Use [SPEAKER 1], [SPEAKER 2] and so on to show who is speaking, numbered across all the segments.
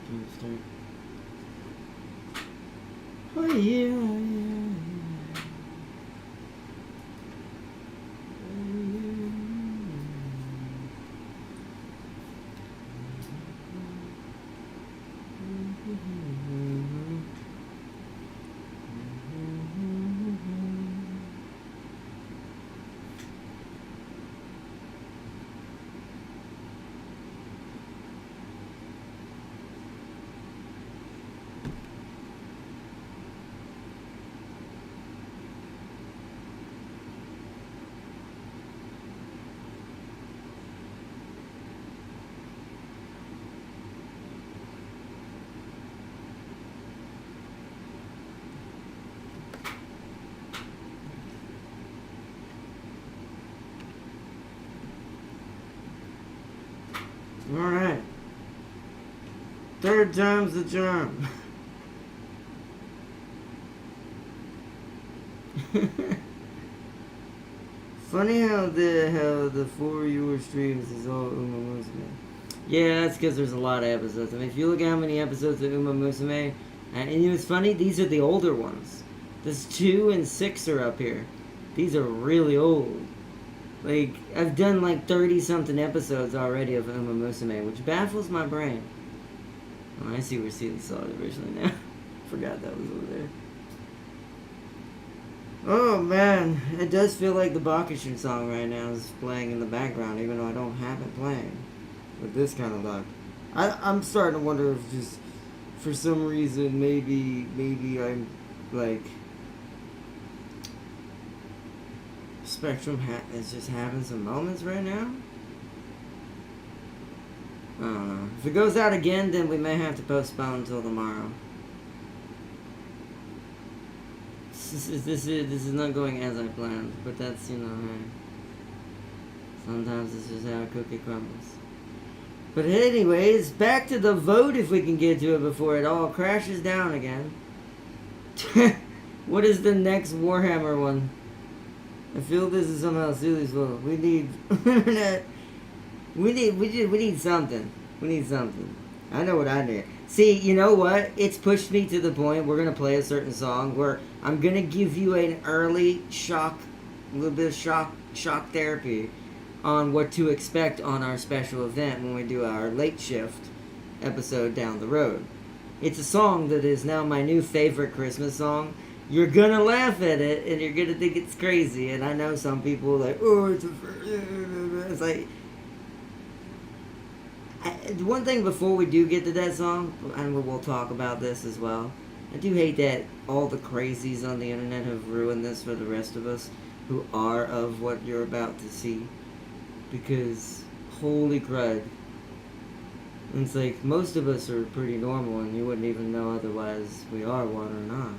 [SPEAKER 1] Start. Oh yeah. Alright. Third time's the charm. Funny how the 4 viewer streams is all Uma Musume. Yeah, that's because there's a lot of episodes. I mean, if you look at how many episodes of Uma Musume, and you know what's funny? These are the older ones. This 2 and 6 are up here. These are really old. Like, I've done like 30-something episodes already of Uma Musume, which baffles my brain. Oh, I see where Sealy saw it originally now. Forgot that was over there. Oh man, it does feel like the Bakushin song right now is playing in the background, even though I don't have it playing. With this kind of luck. I'm starting to wonder if just, for some reason, maybe I'm, like... Spectrum is just having some moments right now. I don't know. If it goes out again, then we may have to postpone until tomorrow. This is not going as I planned, but that's, you know, hey. Sometimes this is how a cookie crumbles. But anyways, back to the vote if we can get to it before it all crashes down again. What is the next Warhammer one? I feel this is somehow Sealy's fault. We need internet. We need something. We need something. I know what I need. See, you know what? It's pushed me to the point we're gonna play a certain song where I'm gonna give you an early shock, a little bit of shock therapy on what to expect on our special event when we do our late shift episode down the road. It's a song that is now my new favorite Christmas song. You're gonna laugh at it, and you're gonna think it's crazy. And I know some people are like, oh, it's like... one thing before we do get to that song, and we'll talk about this as well, I do hate that all the crazies on the internet have ruined this for the rest of us who are of what you're about to see. Because, holy crud. It's like, most of us are pretty normal, and you wouldn't even know otherwise we are one or not.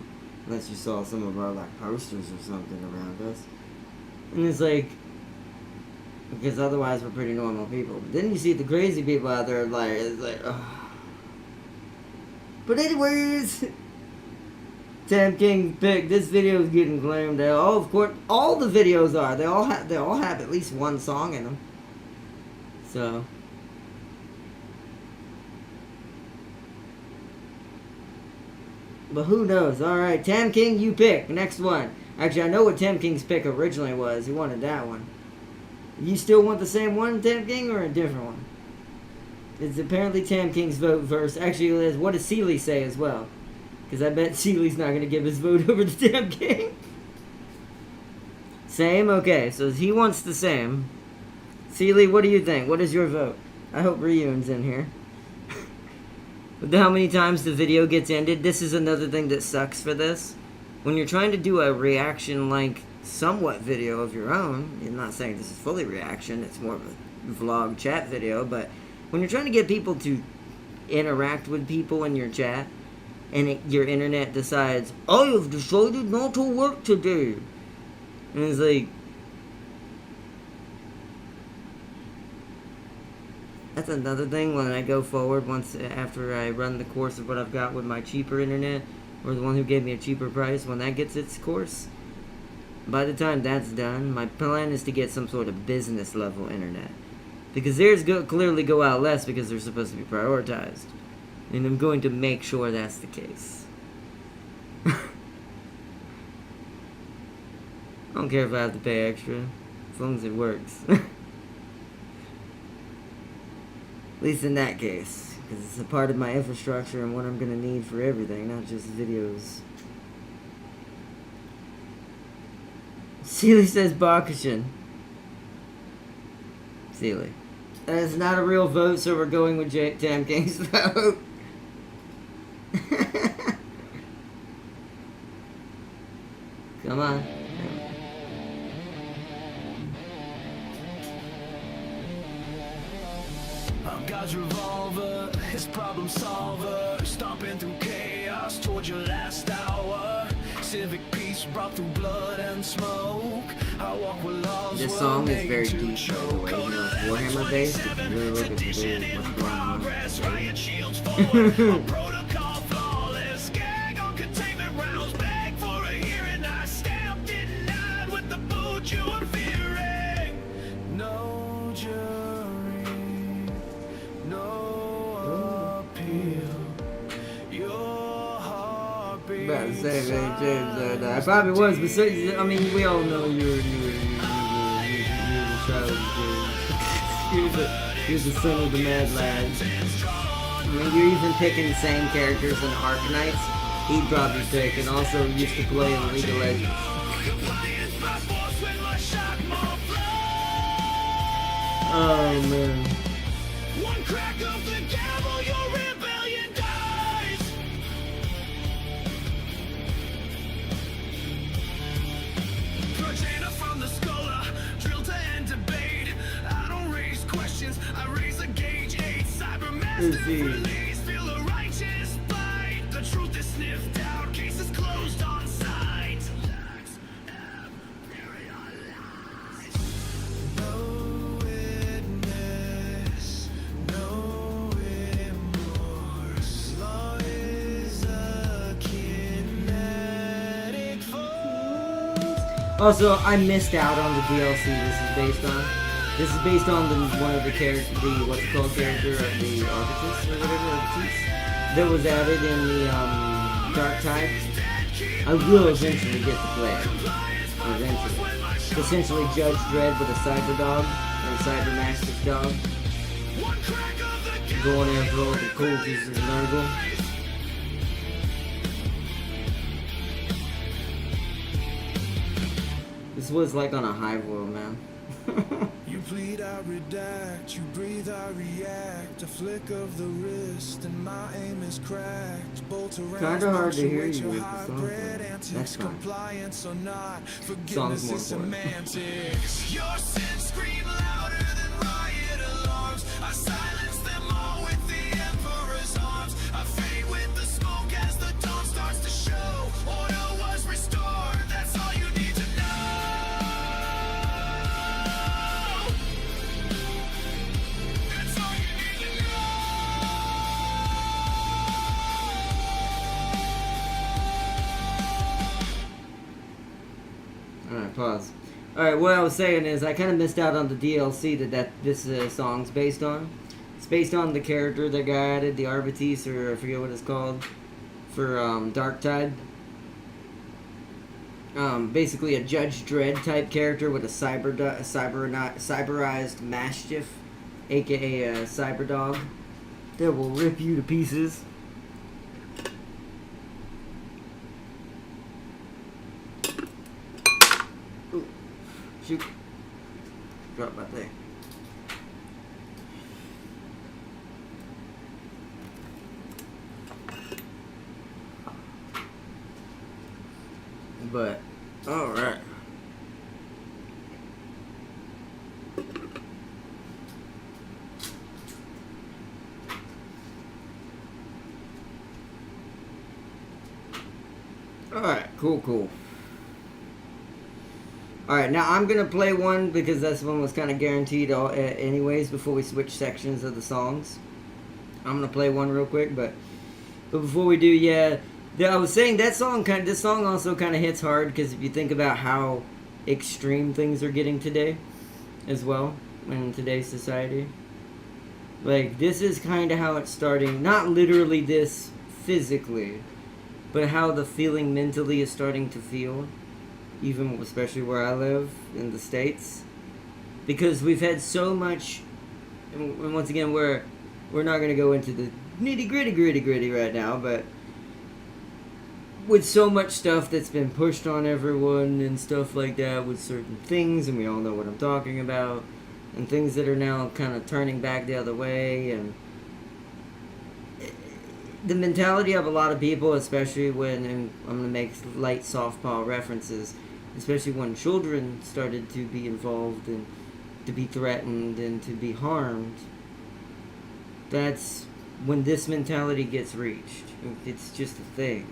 [SPEAKER 1] Unless you saw some of our, like, posters or something around us. And it's like... because otherwise we're pretty normal people. But then you see the crazy people out there, like, it's like, ugh. But anyways... Tam King pick. This video is getting claimed. Oh, of course, all the videos are. They all have at least one song in them. So... but who knows? Alright, Tam King, you pick. Next one. Actually, I know what Tam King's pick originally was. He wanted that one. You still want the same one, Tam King, or a different one? It's apparently Tam King's vote versus... actually, what does Sealy say as well? Because I bet Sealy's not going to give his vote over to Tam King. Same? Okay, so he wants the same. Sealy, what do you think? What is your vote? I hope Ryun's in here. But how many times the video gets ended, this is another thing that sucks for this. When you're trying to do a reaction-like, somewhat video of your own, I'm not saying this is fully reaction, it's more of a vlog chat video, but when you're trying to get people to interact with people in your chat, and your internet decides, I have decided not to work today. And it's like... that's another thing when I go forward after I run the course of what I've got with my cheaper internet, or the one who gave me a cheaper price, when that gets its course, by the time that's done, my plan is to get some sort of business level internet. Because theirs clearly go out less because they're supposed to be prioritized. And I'm going to make sure that's the case. I don't care if I have to pay extra, as long as it works. At least in that case, because it's a part of my infrastructure and what I'm going to need for everything, not just videos. Sealy says Bakushin. Sealy. That is not a real vote, so we're going with Tam King's vote. Come on.
[SPEAKER 2] I'm God's revolver, his problem solver, stomping through chaos towards your last hour. Civic peace brought through blood and smoke. I walk with laws.
[SPEAKER 1] This song is very deep, by the way. You know, it's Warhammer based. If you really look at the video, what's going on.
[SPEAKER 2] Protocol flawless, gag on containment rounds, beg for a hearing. I stamped denied with the boot you are fearing. No jury, no appeal. Your heartbeat.
[SPEAKER 1] About to say, man, James, I probably was, but so, I mean, we all know you were the child of James. You're the son of the Mad Lads. I mean, you're even picking the same characters in Arknights. He'd probably pick, and also used to play in League of Legends. Oh man.
[SPEAKER 2] One crack of the gavel, your rebellion dies. Progenitor from the scholar, drill to end debate. I don't raise questions, I raise a gauge 8. Cybermaster release, feel a righteous bite. The truth is sniffed out, cases closed on sight. Relax, paralyzed. No witness, no remorse. Law is a kinetic force.
[SPEAKER 1] Also, I missed out on the DLC this is based on. This is based on one of the characters, what's it called, character of the Arbitress, or whatever, Arbitress, that was added in the Dark Tide. I will eventually get to play it. Eventually. Essentially Judge Dredd with a cyber dog, or a cyber master's dog. Going after all the cool pieces of Nurgle. This was like on a hive world, man.
[SPEAKER 2] You plead, I redact, you breathe, I react. A flick of the wrist and my aim is cracked. Bolt around,
[SPEAKER 1] kinda hard to hear you
[SPEAKER 2] your
[SPEAKER 1] with the song,
[SPEAKER 2] hybrid
[SPEAKER 1] but
[SPEAKER 2] antics,
[SPEAKER 1] that's fine.
[SPEAKER 2] compliance or not.
[SPEAKER 1] Song's
[SPEAKER 2] Forgiveness
[SPEAKER 1] more
[SPEAKER 2] is
[SPEAKER 1] important.
[SPEAKER 2] semantics. Your sins scream louder than riot alarms. I silence them all with the Emperor's arms. I fade with the smoke as the dawn starts to show. Order was restored, that's all you need to know. That's all you need to know.
[SPEAKER 1] Alright, pause. Alright, what I was saying is I kind of missed out on the DLC that this song's based on. It's based on the character that got added, the Arbitress, or I forget what it's called, for Dark Tide. Basically a Judge Dredd type character with a cyberized Mastiff, aka a cyber dog, that will rip you to pieces. Ooh, shoot. Drop my thing. But, alright. Alright, cool. Alright, now I'm going to play one because this one was kind of guaranteed anyways before we switch sections of the songs. I'm going to play one real quick, but before we do, yeah, I was saying this song also kind of hits hard because if you think about how extreme things are getting today as well in today's society. Like, this is kind of how it's starting. Not literally this physically, but how the feeling mentally is starting to feel. Even, especially where I live, in the States. Because we've had so much, and once again, we're not going to go into the nitty-gritty right now, but with so much stuff that's been pushed on everyone and stuff like that with certain things, and we all know what I'm talking about, and things that are now kind of turning back the other way, and the mentality of a lot of people, especially when, and I'm going to make light softball references, especially when children started to be involved and to be threatened and to be harmed, that's when this mentality gets reached. It's just a thing.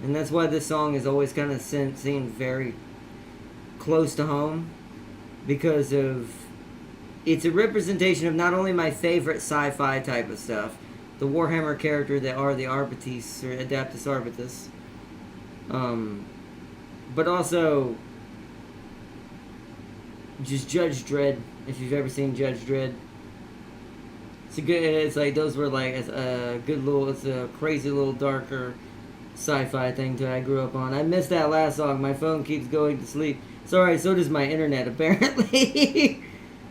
[SPEAKER 1] And that's why this song is always kind of seen very close to home, because of it's a representation of not only my favorite sci-fi type of stuff, the Warhammer character that are the Arbites or Adeptus Arbitus, but also just Judge Dredd. If you've ever seen Judge Dredd, it's like those were like a good little, it's a crazy little darker sci-fi thing that I grew up on. I missed that last song. My phone keeps going to sleep. Sorry, so does my internet apparently.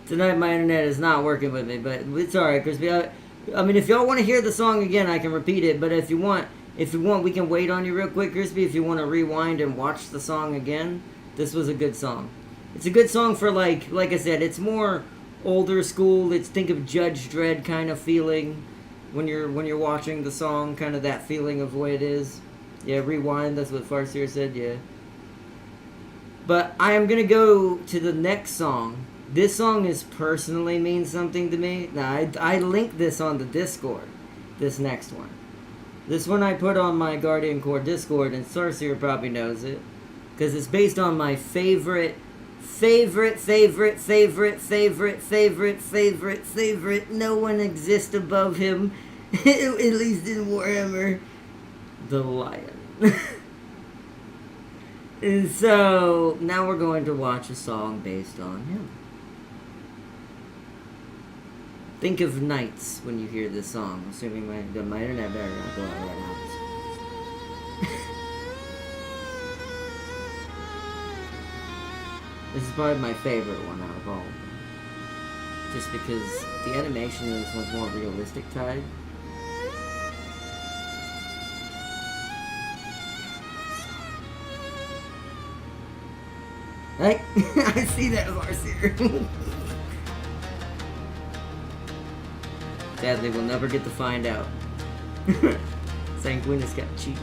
[SPEAKER 1] Tonight my internet is not working with me, but it's alright, Crispy. I mean, if y'all want to hear the song again, I can repeat it, but if you want, we can wait on you real quick, Crispy, if you want to rewind and watch the song again. This was a good song. It's a good song for, like I said, it's more older school. It's, think of Judge Dredd kind of feeling when you're watching the song, kind of that feeling of the way it is. Yeah, rewind, that's what Farseer said, yeah. But I am going to go to the next song. This song is personally means something to me. Now, I linked this on the Discord, this next one. This one I put on my Guardian Core Discord, and Farseer probably knows it. Because it's based on my favorite, no one exists above him, at least in Warhammer, the Lion. And so, now we're going to watch a song based on him. Think of Knights when you hear this song, assuming my internet better not go out right now. This is probably my favorite one out of all of them. Just because the animation in this one's more realistic type. Right? I see that, Farseer. Sadly, we'll never get to find out. Sanguinus got cheated.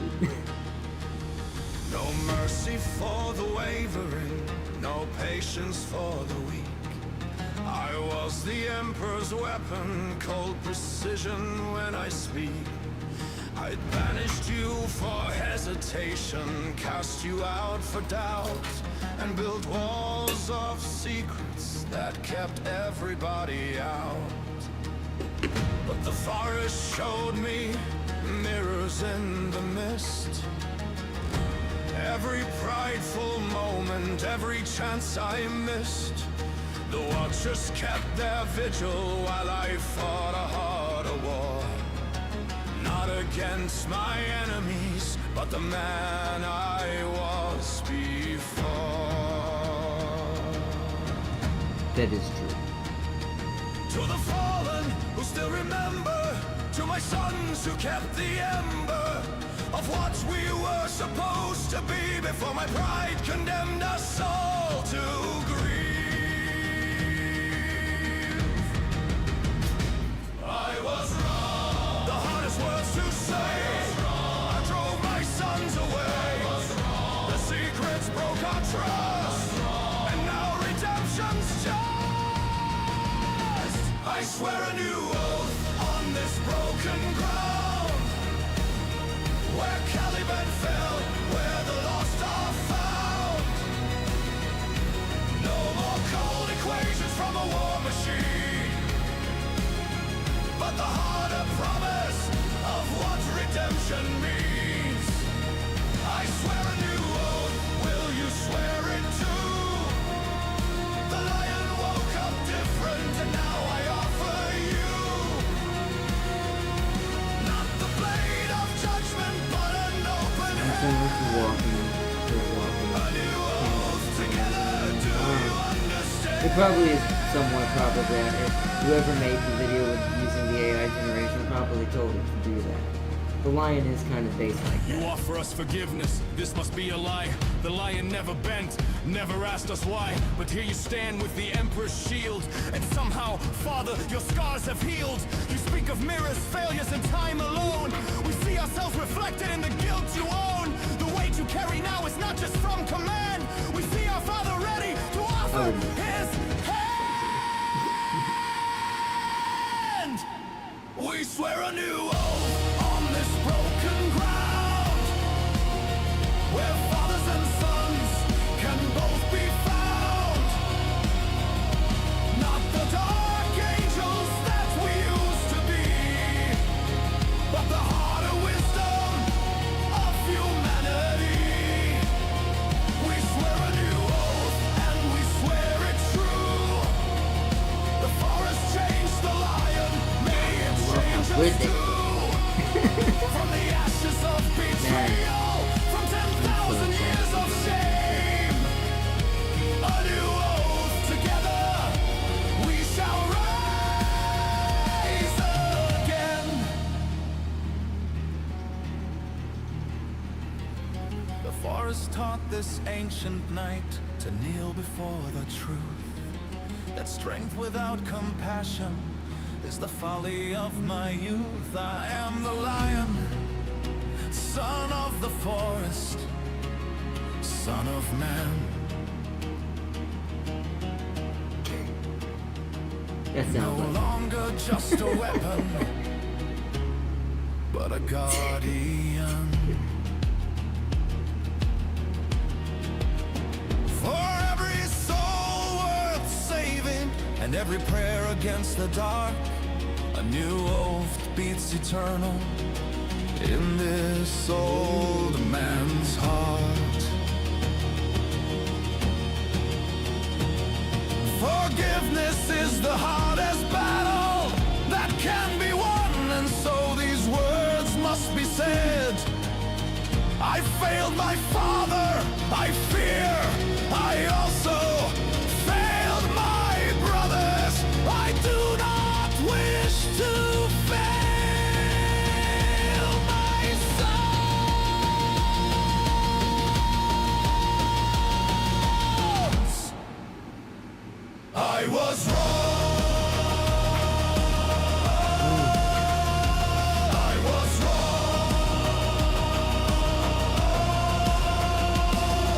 [SPEAKER 2] No mercy for the wavering, no patience for the weak. I was the Emperor's weapon, cold precision when I speak. I banished you for hesitation, cast you out for doubt, and built walls of secrets that kept everybody out. But the forest showed me mirrors in the mist. Every prideful moment, every chance I missed, the watchers kept their vigil while I fought a harder war. Not against my enemies, but the man I was before.
[SPEAKER 1] That is true.
[SPEAKER 2] To the fallen who still remember, to my sons who kept the ember of what we were supposed to be before my pride condemned us all to grieve. I was wrong. The hardest words to say. I drove my sons away. The secrets broke our trust. And now redemption's just. I swear a new oath on this broken ground, where Caliban fell, where the lost are found. No more cold equations from a war machine, but the harder promise of what redemption means. I swear a new oath, will you swear it too? The lion woke up different, and now I offer you
[SPEAKER 1] walking. It probably is somewhat probably. Whoever made the video using the AI generation probably told it to do that. The lion is kind of based like
[SPEAKER 2] You
[SPEAKER 1] that.
[SPEAKER 2] offer us forgiveness, this must be a lie. The lion never bent, never asked us why. But here you stand with the Emperor's shield. And somehow, Father, your scars have healed. You speak of mirrors, failures, and time alone. We see ourselves reflected in the guilt you own. The weight you carry now is not just from command. We see our Father ready to offer his hand. We swear a new oath on this broken ground, where fathers and sons can both be found. Not the dark angels that we used to be, but the heart of wisdom of humanity. We swear a new oath and we swear it true. The forest changed the lion, may it change us
[SPEAKER 1] with it.
[SPEAKER 2] too. From the ashes of betrayal, from 10,000 years of shame, a new oath together, we shall rise again. The forest taught this ancient knight to kneel before the truth, that strength without compassion is the folly of my youth. I am the lion, son of the forest, son of man.
[SPEAKER 1] That
[SPEAKER 2] No
[SPEAKER 1] sounds like
[SPEAKER 2] longer just a weapon, but a guardian. For every soul worth saving, and every prayer against the dark, a new oath beats eternal in this old man's heart. Forgiveness is the hardest battle that can be won, and so these words must be said. I failed my father, I fear, I also failed my brothers. I do not wish to fail my sons. I was wrong. I was wrong.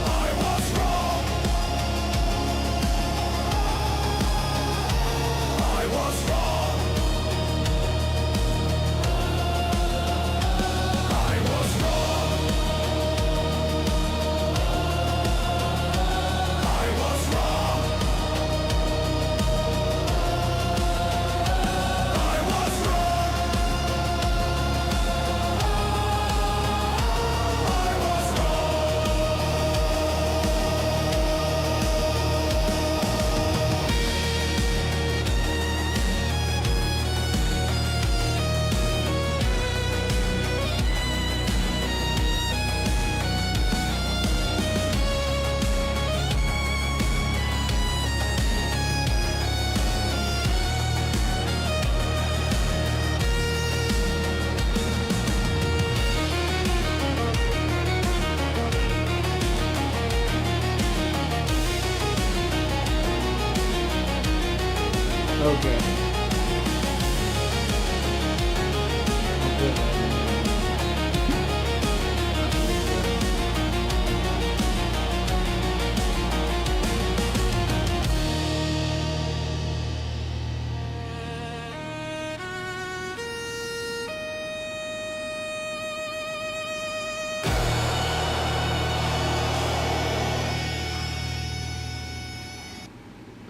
[SPEAKER 2] I was wrong. I was wrong. I was wrong. I was wrong. I was wrong.
[SPEAKER 1] okay.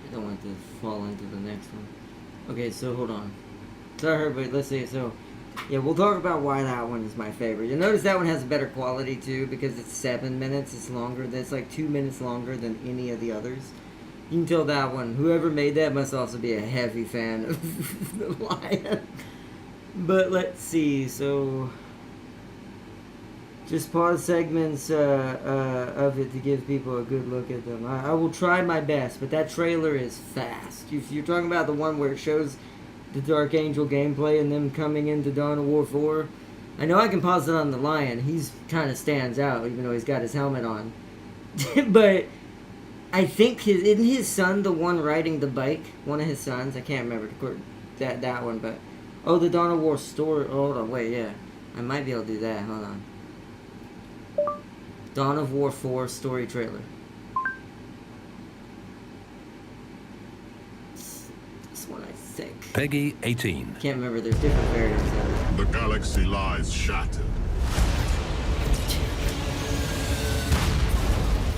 [SPEAKER 1] I don't want to fall into the next one. Okay, so hold on. Sorry, but let's see. So, yeah, we'll talk about why that one is my favorite. You'll notice that one has better quality too because it's 7 minutes. It's longer. It's like 2 minutes longer than any of the others. You can tell that one. Whoever made that must also be a heavy fan of the lion. But let's see. So, Just pause segments of it to give people a good look at them. I will try my best, but that trailer is fast. If you're talking about the one where it shows the Dark Angel gameplay and them coming into Dawn of War 4, I know I can pause it on the Lion. He's kind of stands out, even though he's got his helmet on. But I think isn't his son the one riding the bike? One of his sons? I can't remember that one, but... Oh, the Dawn of War story. Hold on, wait, yeah. I might be able to do that. Hold on. Dawn of War 4 story trailer. This one, I think.
[SPEAKER 3] Peggy 18.
[SPEAKER 1] Can't remember. There's different variants of it.
[SPEAKER 4] The galaxy lies shattered.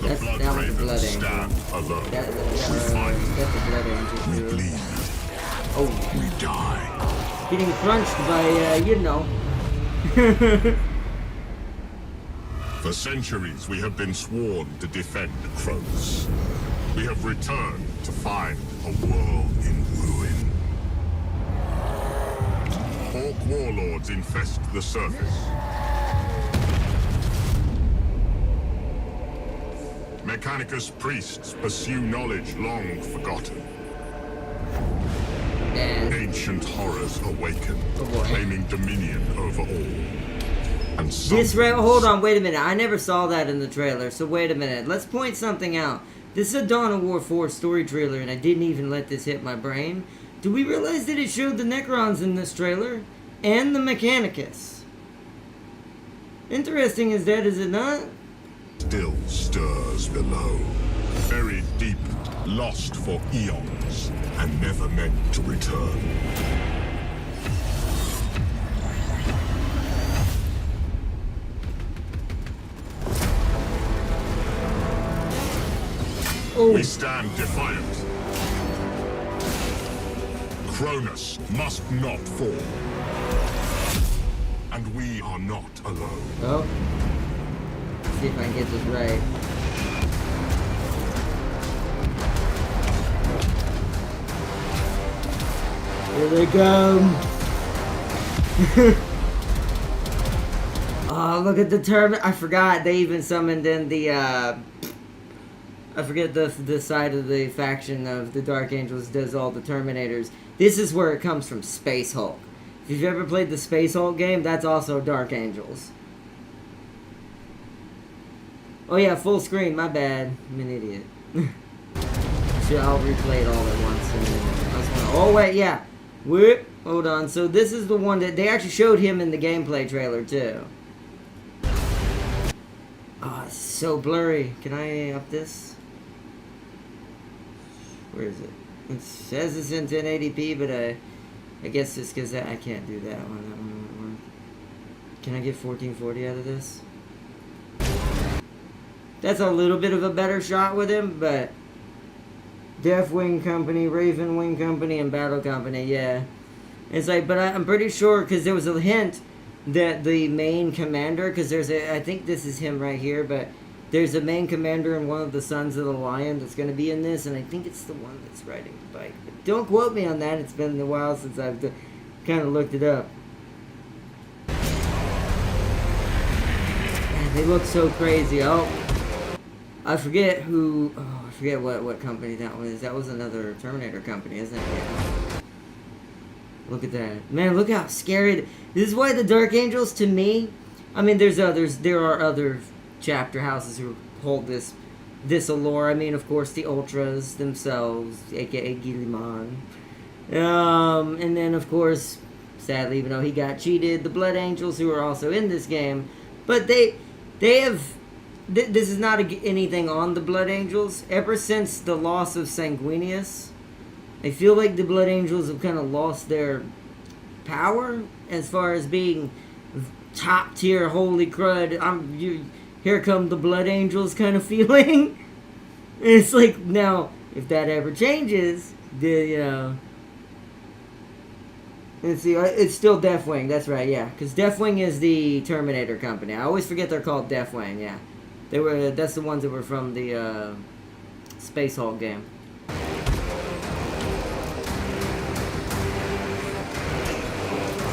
[SPEAKER 4] The
[SPEAKER 1] That was the
[SPEAKER 4] Blood
[SPEAKER 1] Blood
[SPEAKER 4] Ravens
[SPEAKER 1] Angel.
[SPEAKER 4] stand alone.
[SPEAKER 1] That's
[SPEAKER 4] We fight.
[SPEAKER 1] the Blood Angel.
[SPEAKER 4] We
[SPEAKER 1] too.
[SPEAKER 4] bleed.
[SPEAKER 1] Oh,
[SPEAKER 4] We die.
[SPEAKER 1] getting crunched by, you know.
[SPEAKER 4] For centuries, we have been sworn to defend Kronos. We have returned to find a world in ruin. Orc warlords infest the surface. Mechanicus priests pursue knowledge long forgotten.
[SPEAKER 1] And
[SPEAKER 4] Ancient horrors awaken,
[SPEAKER 1] Oh, boy.
[SPEAKER 4] claiming dominion over all. And
[SPEAKER 1] hold on, wait a minute. I never saw that in the trailer, so wait a minute. Let's point something out. This is a Dawn of War 4 story trailer, and I didn't even let this hit my brain. Do we realize that it showed the Necrons in this trailer? And the Mechanicus. Interesting as that, is it not?
[SPEAKER 4] still stirs below. Buried deep, lost for eons, and never meant to return.
[SPEAKER 1] Oh,
[SPEAKER 4] We stand defiant. Kronos must not fall. And we are not alone.
[SPEAKER 1] oh. Let's see if I can get this right. Here they come. Oh, look at the turban. I forgot they even summoned in the I forget the side of the faction of the Dark Angels does all the Terminators. This is where it comes from, Space Hulk. If you've ever played the Space Hulk game, that's also Dark Angels. Oh yeah, full screen, my bad. I'm an idiot. So I'll replay it all at once. Oh wait, yeah. Whoop. Hold on. So this is the one that they actually showed him in the gameplay trailer too. Oh, it's so blurry. Can I up this? Where is it? It says it's in 1080p, but I guess it's because I can't do that one. That one won't work. Can I get 1440 out of this? That's a little bit of a better shot with him, but Deathwing Company, Raven Wing Company, and Battle Company, yeah. It's like, but I'm pretty sure, because there was a hint that the main commander, because there's I think this is him right here, but there's a main commander and one of the Sons of the Lion that's going to be in this, and I think it's the one that's riding the bike. But don't quote me on that, it's been a while since I've kind of looked it up. Man, they look so crazy. Oh, I forget who, I forget what company that one is. That was another Terminator company, isn't it? Yeah. Look at that. Man, look how scary. This is why the Dark Angels, to me, I mean, there are other chapter houses who hold this allure. I mean, of course, the Ultras themselves, aka Guilliman. And then, of course, sadly, even though he got cheated, the Blood Angels, who are also in this game. But they have... This is not anything on the Blood Angels. Ever since the loss of Sanguinius, I feel like the Blood Angels have kind of lost their power as far as being top tier, holy crud, here come the Blood Angels kind of feeling. It's like, now, if that ever changes, let's see, it's still Deathwing, that's right, yeah. Because Deathwing is the Terminator company. I always forget they're called Deathwing, yeah. That's the ones that were from the Space Hulk game.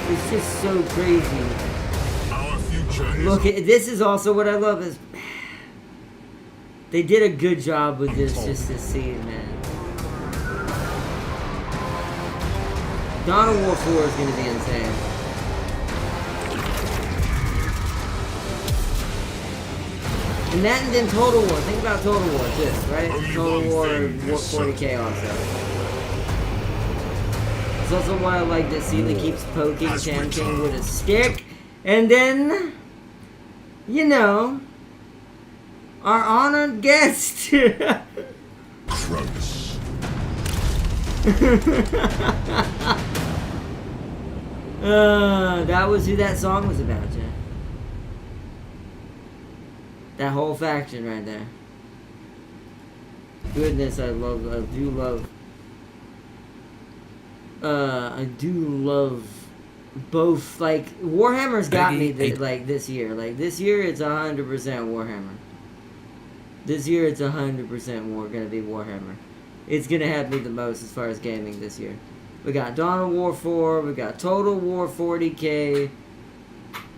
[SPEAKER 1] It's just so crazy.
[SPEAKER 4] Our future pressure is
[SPEAKER 1] Look, this is also what I love is they did a good job with this scene, man. Dawn of War 4 is gonna be insane. And that and then Total War. Think about Total War too, right?
[SPEAKER 4] Only
[SPEAKER 1] Total
[SPEAKER 4] one
[SPEAKER 1] War
[SPEAKER 4] thing is
[SPEAKER 1] 40k also. It's also why I like that Sealy keeps poking
[SPEAKER 4] Has
[SPEAKER 1] Tam King
[SPEAKER 4] returned.
[SPEAKER 1] with a stick. And then, you know, our honored guest.
[SPEAKER 4] Cronus.
[SPEAKER 1] That was who that song was about, Jack. That whole faction right there. Goodness, I do love both. Like, Warhammer's got me this year. Like, this year it's 100% Warhammer. This year it's 100% gonna be Warhammer. It's gonna have me the most as far as gaming this year. We got Dawn of War 4, we got Total War 40k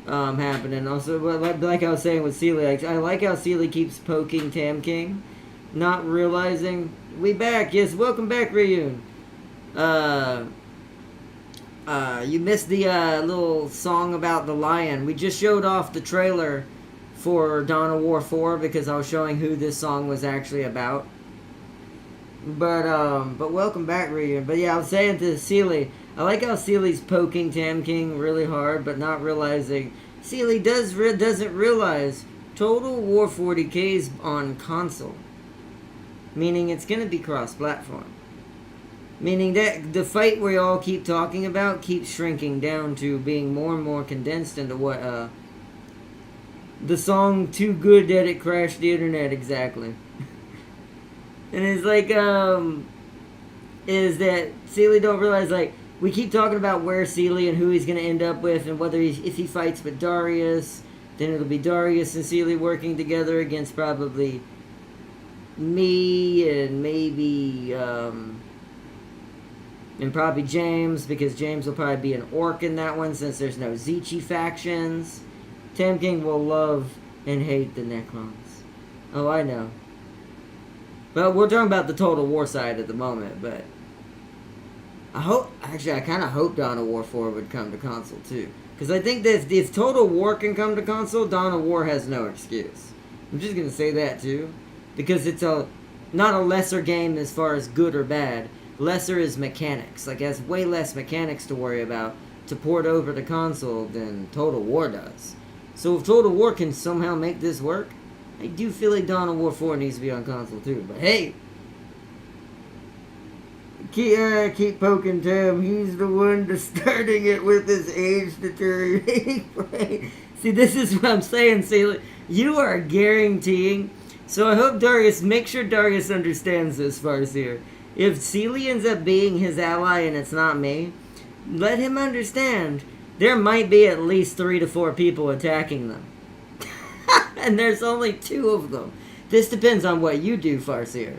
[SPEAKER 1] happening. Also, like I was saying with Sealy, I like how Sealy keeps poking Tam King, not realizing we back. Yes, welcome back, Ryun. You missed the little song about the lion. We just showed off the trailer for Dawn of War 4 because I was showing who this song was actually about. But welcome back, Ryun. But yeah, I was saying to Sealy, I like how Sealy's poking Tam King really hard, but not realizing Sealy doesn't realize Total War 40k is on console, meaning it's gonna be cross-platform. Meaning that the fight we all keep talking about keeps shrinking down to being more and more condensed into what the song "Too Good That It Crashed the Internet" exactly. And it's like is that Sealy don't realize, like, we keep talking about where Sealy and who he's gonna end up with, and whether if he fights with Darius, then it'll be Darius and Sealy working together against probably me and maybe and probably James, because James will probably be an orc in that one since there's no Zichi factions. Tam King will love and hate the Necrons. Oh, I know. But we're talking about the Total War side at the moment, but I kind of hope Dawn of War 4 would come to console too. Because I think that if Total War can come to console, Dawn of War has no excuse. I'm just going to say that too. Because it's not a lesser game as far as good or bad. Lesser is mechanics. Like, it has way less mechanics to worry about to port over to console than Total War does. So if Total War can somehow make this work, I do feel like Dawn of War 4 needs to be on console too. But hey, keep poking Tam. He's the one that's starting it with his age deteriorating brain. See, this is what I'm saying, Sealy. You are guaranteeing. So I hope make sure Darius understands this, Farseer. If Sealy ends up being his ally and it's not me, let him understand there might be at least 3 to 4 people attacking them. And there's only 2 of them. This depends on what you do, Farseer.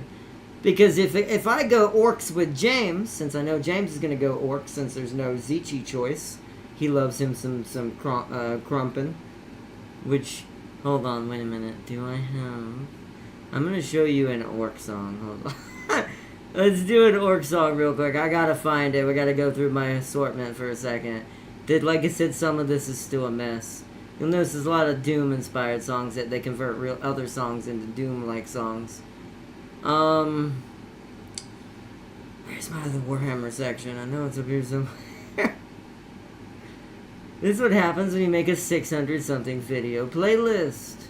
[SPEAKER 1] Because if I go orcs with James, since I know James is going to go orcs since there's no Zichi choice, he loves him some Crumpin. Which, hold on, wait a minute. Do I have... I'm going to show you an orc song. Hold on. Let's do an orc song real quick. I got to find it. We got to go through my assortment for a second. Like I said, some of this is still a mess. You'll notice there's a lot of Doom-inspired songs that they convert real other songs into Doom-like songs. Where's my other Warhammer section? I know it's up here somewhere. This is what happens when you make a 600-something video playlist.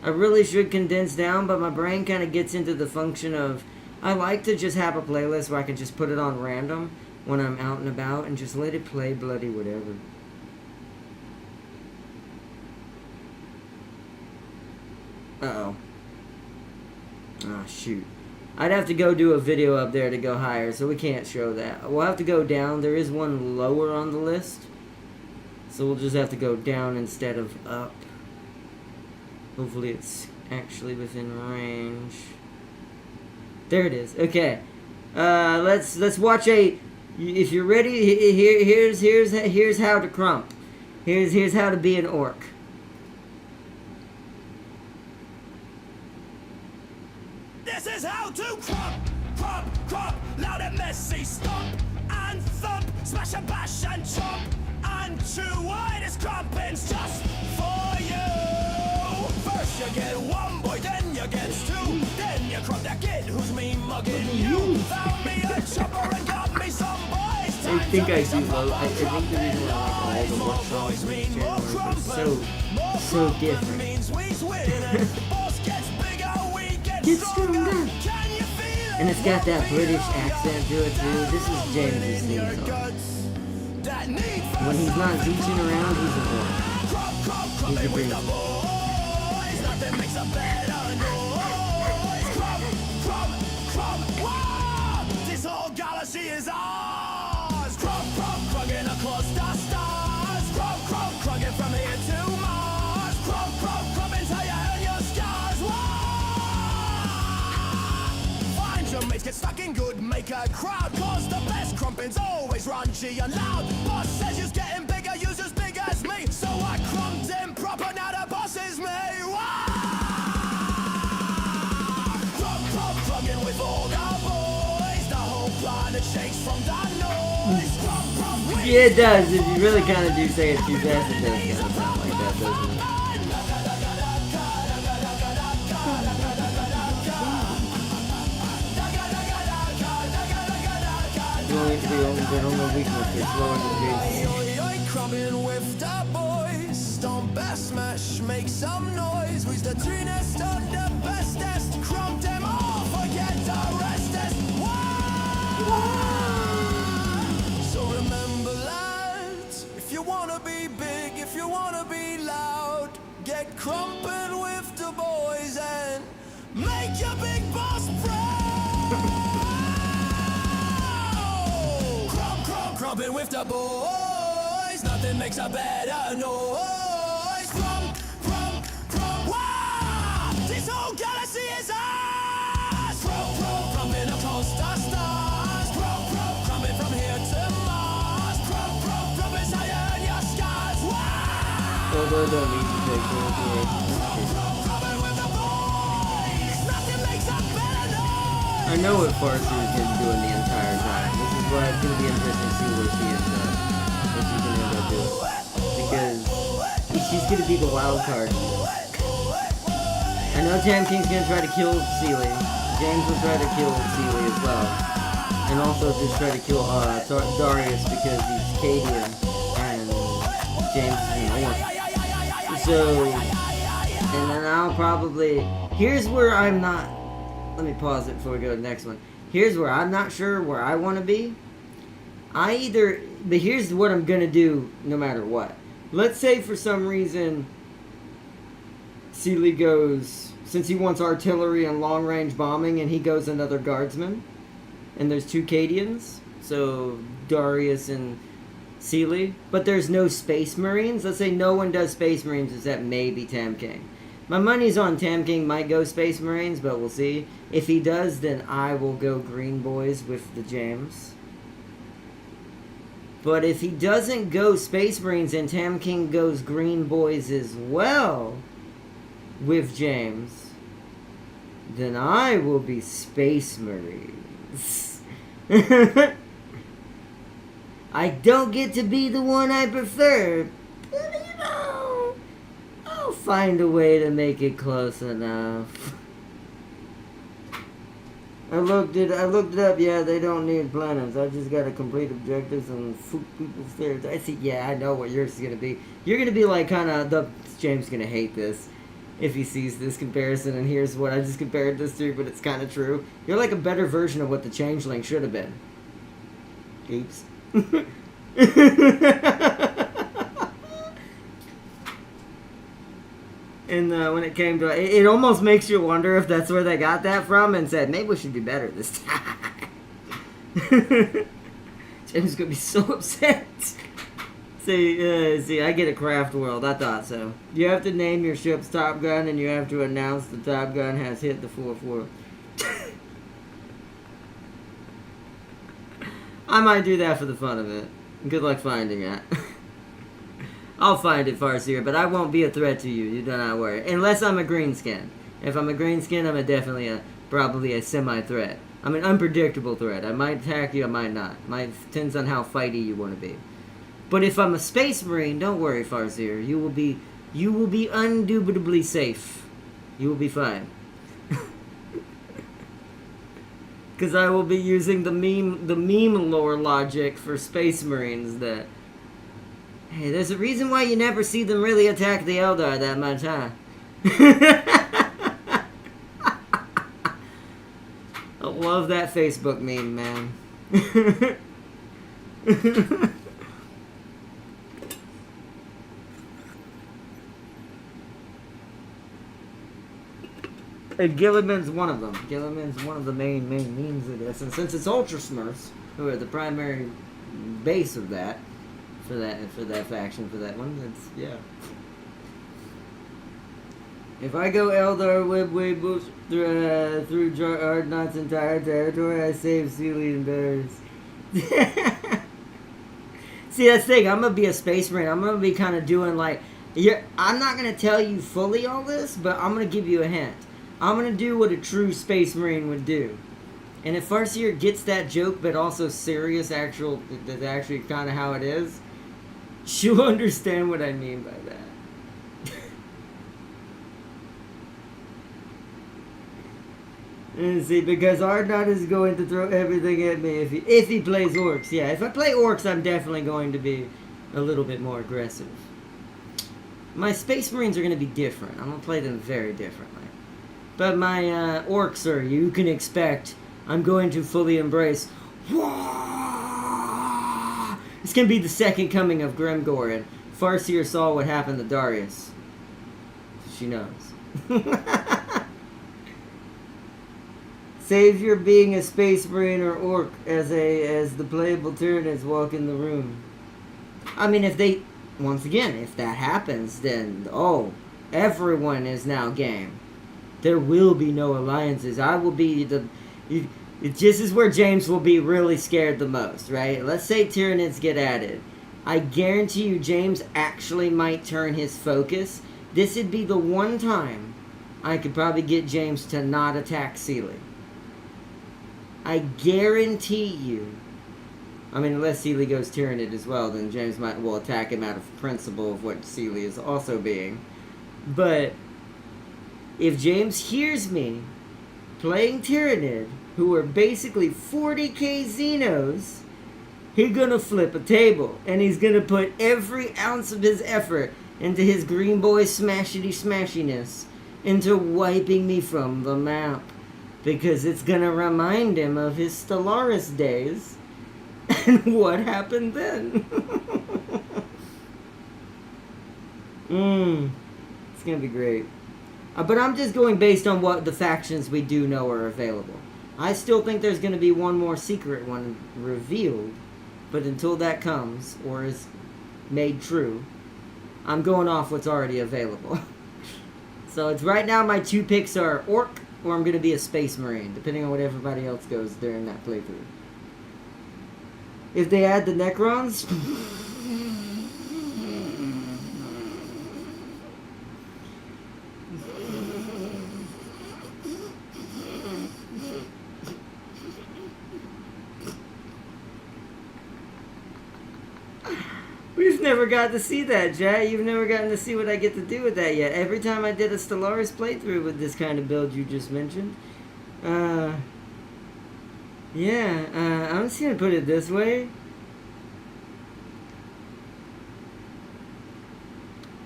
[SPEAKER 1] I really should condense down, but my brain kind of gets into the function of... I like to just have a playlist where I can just put it on random when I'm out and about and just let it play bloody whatever. Uh-oh. Ah, shoot. I'd have to go do a video up there to go higher, so we can't show that. We'll have to go down. There is one lower on the list. So we'll just have to go down instead of up. Hopefully it's actually within range. There it is. Okay. Let's watch a... If you're ready, here's how to crump. Here's how to be an orc.
[SPEAKER 2] This is how to crop, loud and messy, stomp and thump, smash and bash and chomp and chew. Why this crumping's just for you. First you get one boy, then you get two, then you crop that kid who's me mugging you. Found me a chopper and got me some boys.
[SPEAKER 1] I think I do love. I think the reason why I like all the work songs in this channel is they're so different. Get stronger. And it's got that British accent to it too. This is James's theme song. When he's not reaching around, he's a boy. He's a big
[SPEAKER 2] This whole galaxy is ours. Crugging across the stars. Crugging from here to Mars. Crumbing till you earn your scars. Find your mates, get stuck in good, make a crowd. Cause the best crumping's always raunchy and loud. Boss says you're getting bigger, you're as big as me. So I crumped him proper, now the boss is me. Crugging with all the boys. The whole planet shakes from the noise.
[SPEAKER 1] Yeah, it does. If you really kind of do say it too fast, it does kind of sound like that, doesn't it? Slowing to the only weakness is slowing the
[SPEAKER 2] Crumbing with the boys. Stomp, bash, smash, make some noise. We's the tunest and the bestest. Crump them all, forget the restest. So remember, lads, if you wanna be big, if you wanna be loud, get crumping with the boys and make your big boss proud. Crumping with the boys, nothing makes a better noise. Crump, wow! This whole galaxy is ours. Crumping across the stars. Crumping from here to Mars. Crumping how you earn your scars. Wow!
[SPEAKER 1] Although I don't need to take
[SPEAKER 2] Crumping with the boys, nothing makes a better noise.
[SPEAKER 1] I know what Farsi is going to do the entire time. This is why it's going to be interesting to see what she ends up. What she's going to end up doing. Because she's going to be the wild card. I know Tam King's going to try to kill Sealy. James will try to kill Sealy as well. And also just try to kill Darius because he's Cadian. And James is an orc. So, and then I'll probably... Here's where I'm not... Let me pause it before we go to the next one. Here's where I'm not sure where I want to be. But here's what I'm going to do no matter what. Let's say for some reason Sealy goes, since he wants artillery and long range bombing, and he goes another guardsman. And there's two Cadians. So Darius and Sealy. But there's no Space Marines. Let's say no one does Space Marines except maybe Tam King. My money's on Tam King might go Space Marines, but we'll see. If he does, then I will go Green Boys with the James. But if he doesn't go Space Marines and Tam King goes Green Boys as well with James, then I will be Space Marines. I don't get to be the one I prefer, but you know, I'll find a way to make it close enough. I looked it up. Yeah, they don't need planets. I just gotta complete objectives and food people's stairs. I see. Yeah, I know what yours is gonna be. You're gonna be like kind of James gonna hate this if he sees this comparison. And here's what I just compared this to, but it's kind of true. You're like a better version of what the Changeling should have been. Oops. And when it came to it almost makes you wonder if that's where they got that from and said, maybe we should do better this time. Jim's gonna be so upset. See, I get a Craft World. I thought so. You have to name your ship's Top Gun, and you have to announce the Top Gun has hit the 4-4. I might do that for the fun of it. Good luck finding it. I'll find it, Farseer, but I won't be a threat to you. You do not worry. Unless I'm a green skin. If I'm a green skin, I'm definitely a probably a semi-threat. I'm an unpredictable threat. I might attack you, I might not. Depends on how fighty you want to be. But if I'm a Space Marine, don't worry, Farseer. You will be indubitably safe. You will be fine. Because I will be using the meme lore logic for Space Marines that, hey, there's a reason why you never see them really attack the Eldar that much, huh? I love that Facebook meme, man. And Gilliman's one of them. Gilliman's one of the main memes of this. And since it's Ultra Smurfs, who are the primary base of that, for that faction, for that one, it's, yeah. If I go Eldar Wibway through Ardnot's entire territory, I save Sealy and Bears. See, that's the thing. I'm going to be a Space Marine. I'm going to be kind of doing like... I'm not going to tell you fully all this, but I'm going to give you a hint. I'm going to do what a true Space Marine would do. And if Farseer gets that joke, but also serious, that's actually kind of how it is, she'll understand what I mean by that. And see, because Ardnot is going to throw everything at me if he plays Orcs. Yeah, if I play Orcs, I'm definitely going to be a little bit more aggressive. My Space Marines are going to be different. I'm going to play them very differently. But my Orcs, sir, you can expect I'm going to fully embrace. It's going to be the second coming of Grimgor, and Farseer saw what happened to Darius. She knows. Savior being a Space Marine or Orc as the playable Tyranids walk in the room. I mean, if that happens, then, everyone is now game. There will be no alliances. I will be this is where James will be really scared the most, right? Let's say Tyranids get added. I guarantee you James actually might turn his focus. This would be the one time I could probably get James to not attack Sealy. I guarantee you. I mean, unless Sealy goes Tyranid as well, then James will attack him out of principle of what Sealy is also being. But if James hears me playing Tyranid, who are basically 40k Xenos, he's gonna flip a table. And he's gonna put every ounce of his effort into his green boy smashiness, into wiping me from the map. Because it's gonna remind him of his Stellaris days. And what happened then? It's gonna be great. But I'm just going based on what the factions we do know are available. I still think there's going to be one more secret one revealed. But until that comes, or is made true, I'm going off what's already available. So it's right now my two picks are Orc, or I'm going to be a Space Marine, depending on what everybody else goes during that playthrough. If they add the Necrons... We've never got to see that, Jay. You've never gotten to see what I get to do with that yet. Every time I did a Stellaris playthrough with this kind of build you just mentioned. I'm just going to put it this way.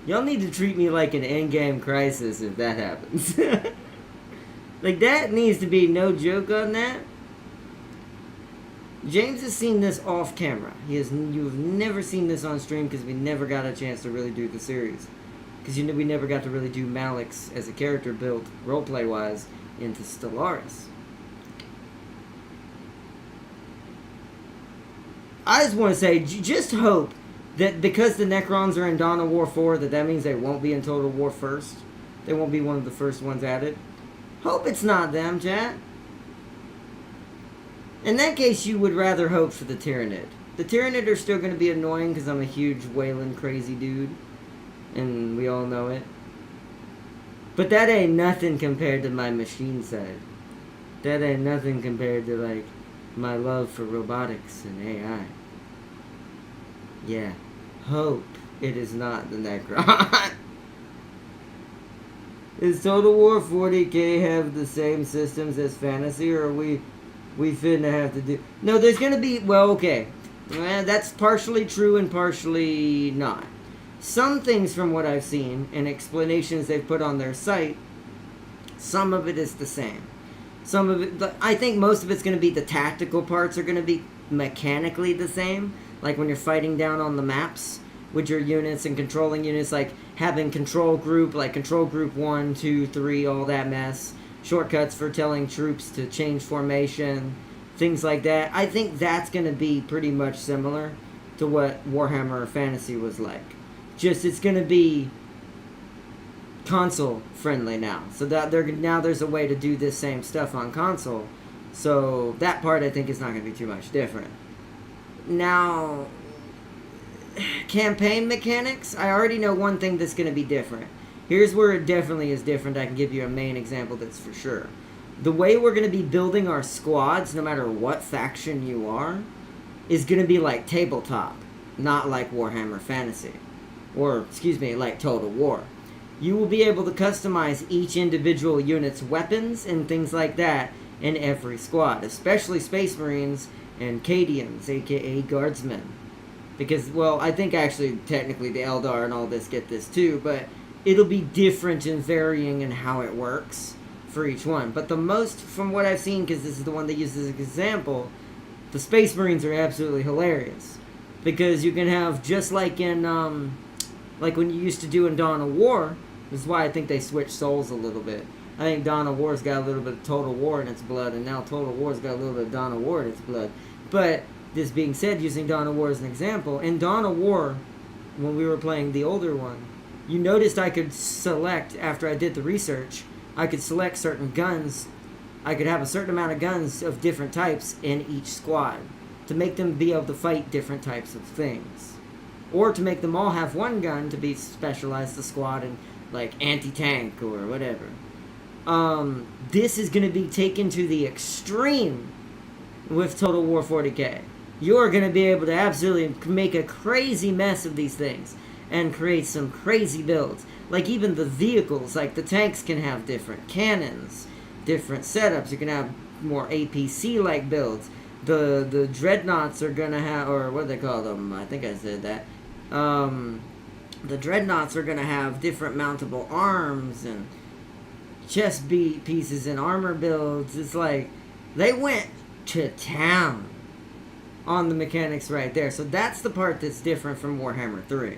[SPEAKER 1] Y'all need to treat me like an in-game crisis if that happens. Like, that needs to be no joke on that. James has seen this off camera. You've never seen this on stream because we never got a chance to really do the series. Because we never got to really do Malix as a character built, roleplay-wise, into Stellaris. I just want to say, just hope that because the Necrons are in Dawn of War 4, that means they won't be in Total War first. They won't be one of the first ones added. Hope it's not them, chat. In that case, you would rather hope for the Tyranid. The Tyranid are still going to be annoying because I'm a huge wailing crazy dude. And we all know it. But that ain't nothing compared to my machine side. that ain't nothing compared to, like, my love for robotics and AI. Yeah. Hope it is not the Necron. Does Total War 40K have the same systems as Fantasy, or are we finna have to do... No, there's gonna be... Well, okay. That's partially true and partially not. Some things from what I've seen and explanations they've put on their site, some of it is the same. Some of it... I think most of it's gonna be the tactical parts are gonna be mechanically the same. Like when you're fighting down on the maps with your units and controlling units, like having control group, like control group 1, 2, 3, all that mess. Shortcuts for telling troops to change formation, things like that. I think that's going to be pretty much similar to what Warhammer Fantasy was like. Just it's going to be console friendly now. So that now there's a way to do this same stuff on console. So that part I think is not going to be too much different. Now, campaign mechanics, I already know one thing that's going to be different. Here's where it definitely is different. I can give you a main example that's for sure. The way we're going to be building our squads, no matter what faction you are, is going to be like tabletop, not like Warhammer Fantasy. Or, excuse me, like Total War. You will be able to customize each individual unit's weapons and things like that in every squad, especially Space Marines and Cadians, aka Guardsmen. Because, well, I think actually, technically, the Eldar and all this get this too, but it'll be different and varying in how it works for each one. But the most, from what I've seen, because this is the one they use as an example, the Space Marines are absolutely hilarious. Because you can have, just like in, like when you used to do in Dawn of War, this is why I think they switched souls a little bit. I think Dawn of War's got a little bit of Total War in its blood, and now Total War's got a little bit of Dawn of War in its blood. But, this being said, using Dawn of War as an example, in Dawn of War, when we were playing the older one, you noticed I could select, after I did the research, I could select certain guns. I could have a certain amount of guns of different types in each squad to make them be able to fight different types of things. Or to make them all have one gun to be specialized to squad in, like, anti-tank or whatever. This is going to be taken to the extreme with Total War 40K. You're going to be able to absolutely make a crazy mess of these things and create some crazy builds. Like even the vehicles, like the tanks can have different cannons, different setups. You can have more APC-like builds. The dreadnoughts are going to have, or what do they call them? I think I said that. The dreadnoughts are going to have different mountable arms and chest pieces and armor builds. It's like they went to town on the mechanics right there. So that's the part that's different from Warhammer 3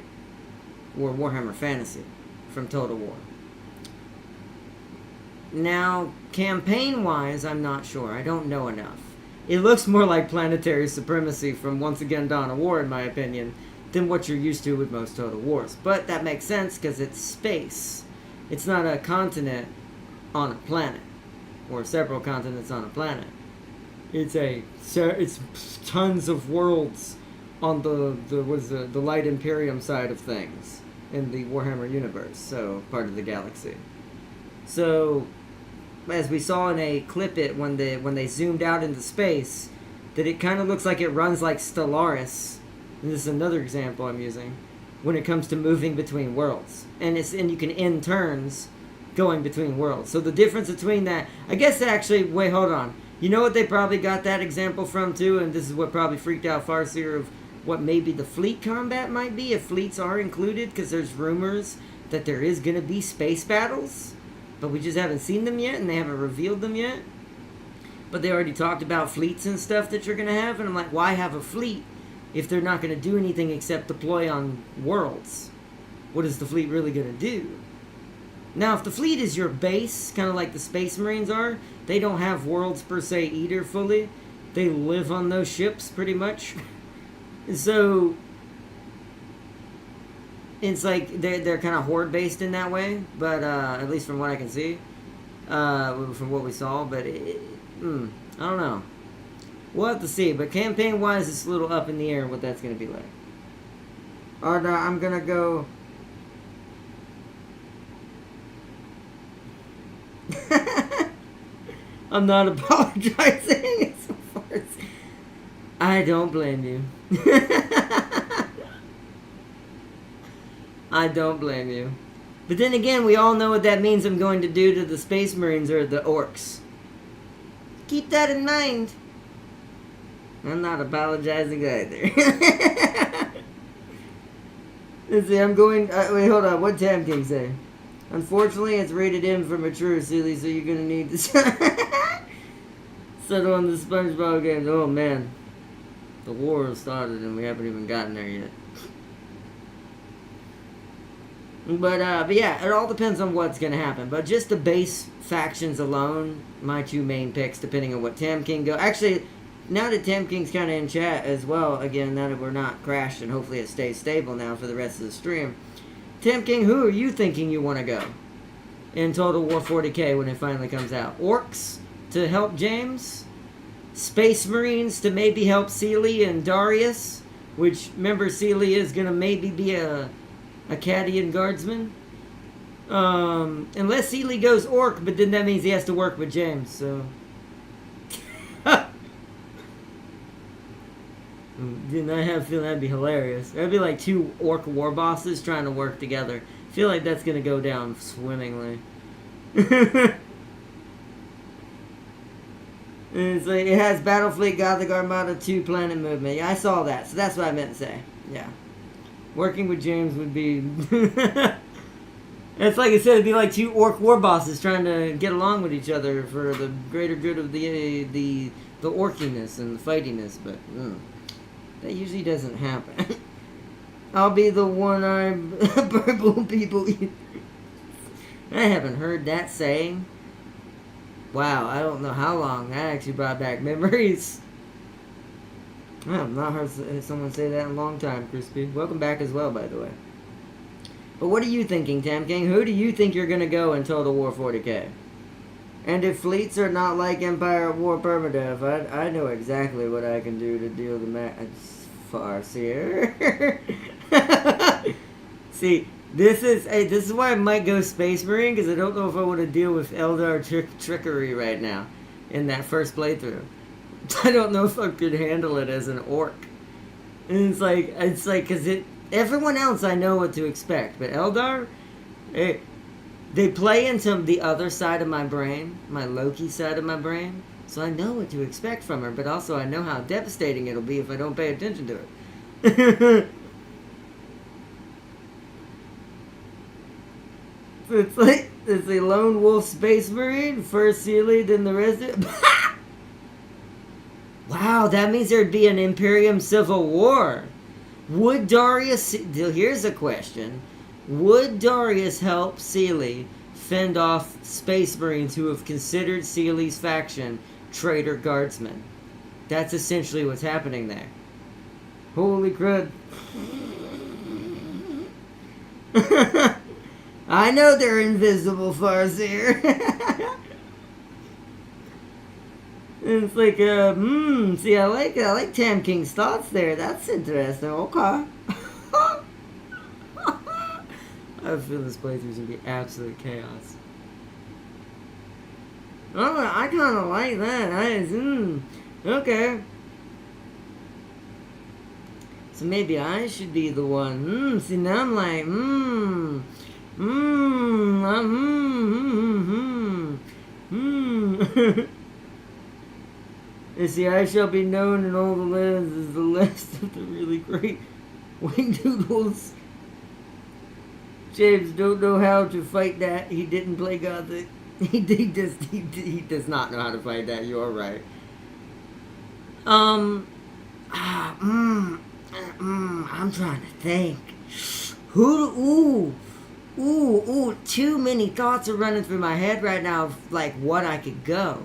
[SPEAKER 1] or Warhammer Fantasy from Total War. Now, campaign-wise, I'm not sure. I don't know enough. It looks more like Planetary Supremacy from, once again, Dawn of War, in my opinion, than what you're used to with most Total Wars. But that makes sense because it's space. It's not a continent on a planet, or several continents on a planet. It's tons of worlds on the Light Imperium side of things in the Warhammer universe, so part of the galaxy. So, as we saw in a clip when they zoomed out into space, that it kind of looks like it runs like Stellaris. And this is another example I'm using when it comes to moving between worlds, and you can end turns going between worlds. So the difference between that, I guess actually, wait, hold on. You know what they probably got that example from too, and this is what probably freaked out Farseer of what maybe the fleet combat might be, if fleets are included, because there's rumors that there is going to be space battles, but we just haven't seen them yet, and they haven't revealed them yet. But they already talked about fleets and stuff that you're going to have, and I'm like, why have a fleet if they're not going to do anything except deploy on worlds? What is the fleet really going to do? Now, if the fleet is your base, kind of like the Space Marines are, they don't have worlds per se either fully. They live on those ships pretty much. So, it's like they're kind of horde-based in that way, but at least from what I can see, from what we saw, but I don't know. We'll have to see, but campaign-wise, it's a little up in the air what that's going to be like. Alright, I'm going to go... I'm not apologizing. It's a farce. I don't blame you. I don't blame you. But then again, we all know what that means I'm going to do to the Space Marines or the Orcs. Keep that in mind. I'm not apologizing either. Let's see, I'm going... wait, hold on. What Tam King say? Unfortunately, it's rated M for mature, Sealy, so you're going to need to settle on the SpongeBob games. Oh, man. The war has started and we haven't even gotten there yet. But yeah, it all depends on what's going to happen. But just the base factions alone, my two main picks, depending on what Tam King go. Actually, now that Tam King's kind of in chat as well, again, now that we're not crashed and hopefully it stays stable now for the rest of the stream. Tam King, who are you thinking you want to go in Total War 40K when it finally comes out? Orcs to help James? Space Marines to maybe help Sealy and Darius? Which, remember, Sealy is going to maybe be a Akkadian guardsman. Unless Sealy goes Orc, but then that means he has to work with James, so... Didn't I have a feeling that'd be hilarious? That'd be like two Orc war bosses trying to work together. I feel like that's gonna go down swimmingly. And it's like, it has Battlefleet, Gothic Armada, 2 planet movement. Yeah, I saw that, so that's what I meant to say. Yeah. Working with James would be... It's like I said, it'd be like two Orc war bosses trying to get along with each other for the greater good of the orkiness and the fightiness, but that usually doesn't happen. I'll be the one-eyed purple people eat. I haven't heard that saying. Wow, I don't know how long. That actually brought back memories. I have not heard someone say that in a long time, Crispy. Welcome back as well, by the way. But what are you thinking, Tam King? Who do you think you're going to go in Total War 40K? And if fleets are not like Empire at War Permadeath, I know exactly what I can do to deal the farce here. See, this is why I might go Space Marine, because I don't know if I want to deal with Eldar trickery right now in that first playthrough. I don't know if I could handle it as an Orc. And it's like, because everyone else I know what to expect, but Eldar, they play into the other side of my brain, my Loki side of my brain, so I know what to expect from her, but also I know how devastating it'll be if I don't pay attention to it. So it's a lone wolf Space Marine, first Sealy, then the rest of it. Wow, that means there'd be an Imperium Civil War. Would Darius... Here's a question. Would Darius help Sealy fend off Space Marines who have considered Sealy's faction traitor guardsmen? That's essentially what's happening there. Holy crud. I know they're invisible, Farseer. It's like, see, I like Tam King's thoughts there. That's interesting. Okay. I feel this playthrough's gonna be absolute chaos. Oh, I kind of like that. Okay. So maybe I should be the one. See, now I'm like, You see, I shall be known in all the lands as the last of the really great winged doodles. James don't know how to fight that. He didn't play Gothic. He does not know how to fight that. You are right. I'm trying to think. Too many thoughts are running through my head right now of like what I could go.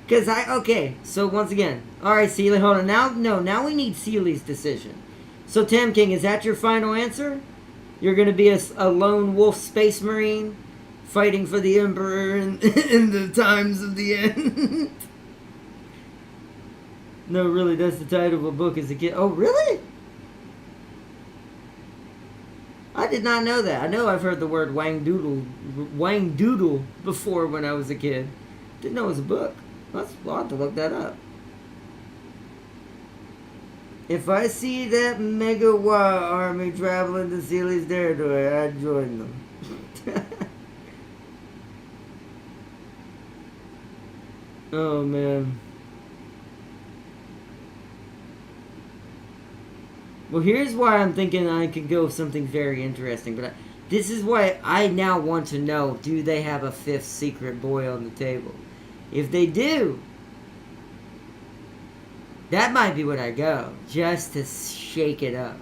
[SPEAKER 1] Okay, so once again, alright, Sealy, hold on. Now we need Sealy's decision. So, Tam King, is that your final answer? You're going to be a lone wolf Space Marine fighting for the Emperor in the times of the end? No, really, that's the title of a book as a kid. Oh, really? I did not know that. I know I've heard the word Wang Doodle before when I was a kid. Didn't know it was a book. I'll have to look that up. If I see that Megawa army traveling to Sealy's territory, I'd join them. Oh, man. Well, here's why I'm thinking I could go with something very interesting. But this is why I now want to know, do they have a fifth secret boy on the table? If they do, that might be what I go, just to shake it up.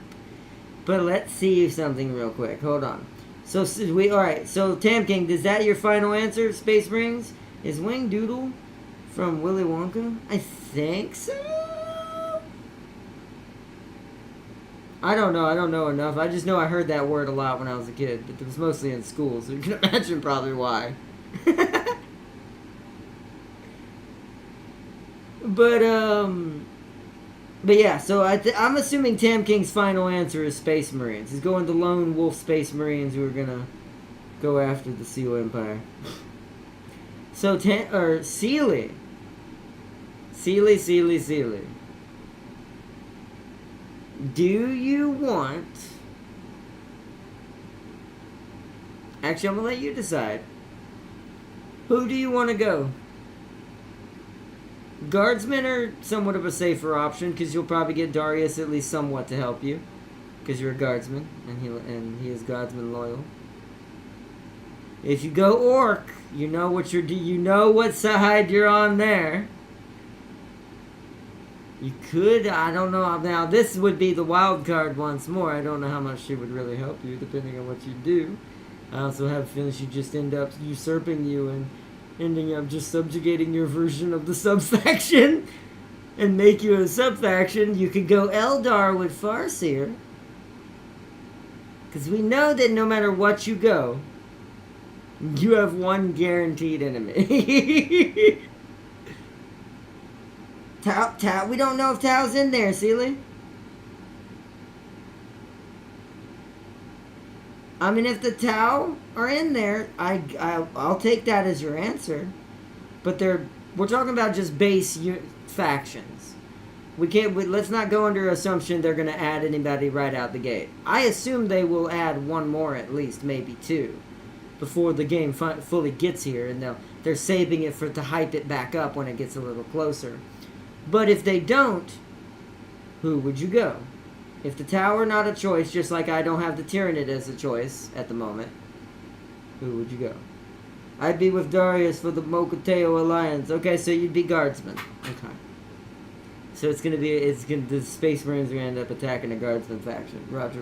[SPEAKER 1] But let's see something real quick. Hold on. So alright, so Tam King, is that your final answer, Space Marines? Is Wing Doodle from Willy Wonka? I think so. I don't know enough. I just know I heard that word a lot when I was a kid, but it was mostly in school, so you can imagine probably why. But yeah, so I'm assuming Tam King's final answer is Space Marines. He's going to lone wolf Space Marines who are gonna go after the Seal Empire. So Sealy. Do you want... Actually, I'm gonna let you decide. Who do you want to go? Guardsmen are somewhat of a safer option because you'll probably get Darius at least somewhat to help you, because you're a guardsman and he is guardsman loyal. If you go orc, you know what side you're on there. You could, I don't know. Now this would be the wild card once more. I don't know how much she would really help you depending on what you do. I also have a feeling she just end up usurping you and ending up just subjugating your version of the sub-faction and make you a sub-faction. You could go Eldar with Farseer. Because we know that no matter what you go, you have one guaranteed enemy. Tau, we don't know if Tau's in there, Sealy. I mean, if the Tau are in there, I'll take that as your answer. But we're talking about just base factions. Let's not go under assumption they're going to add anybody right out the gate. I assume they will add one more at least, maybe two, before the game fully gets here, and they're saving it to hype it back up when it gets a little closer. But if they don't, who would you go? If the Tower not a choice, just like I don't have the Tyranid as a choice at the moment, who would you go? I'd be with Darius for the Mokoteo Alliance. Okay, so you'd be Guardsman. Okay. So the Space Marines are going to end up attacking the Guardsman faction. Roger.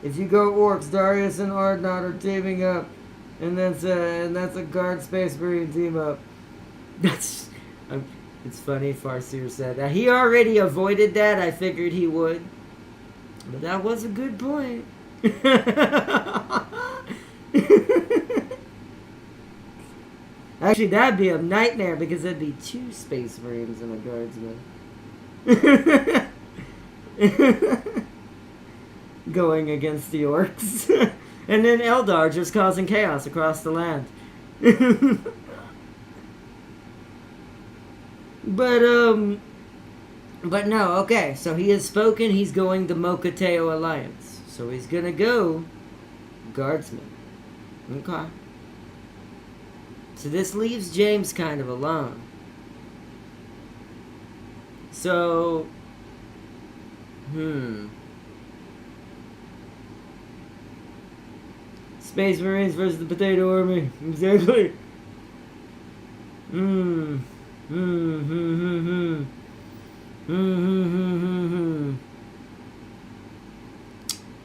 [SPEAKER 1] If you go Orcs, Darius and Ardnot are teaming up, and that's a Guard Space Marine team up. It's funny, Farseer said that. He already avoided that. I figured he would. But that was a good point. Actually, that'd be a nightmare because there'd be two Space Marines and a Guardsman. Going against the Orcs. And then Eldar just causing chaos across the land. But no, okay, so he has spoken, he's going the Mokoteo Alliance. So he's gonna go Guardsman. Okay. So this leaves James kind of alone. So, Space Marines versus the Potato Army. Exactly.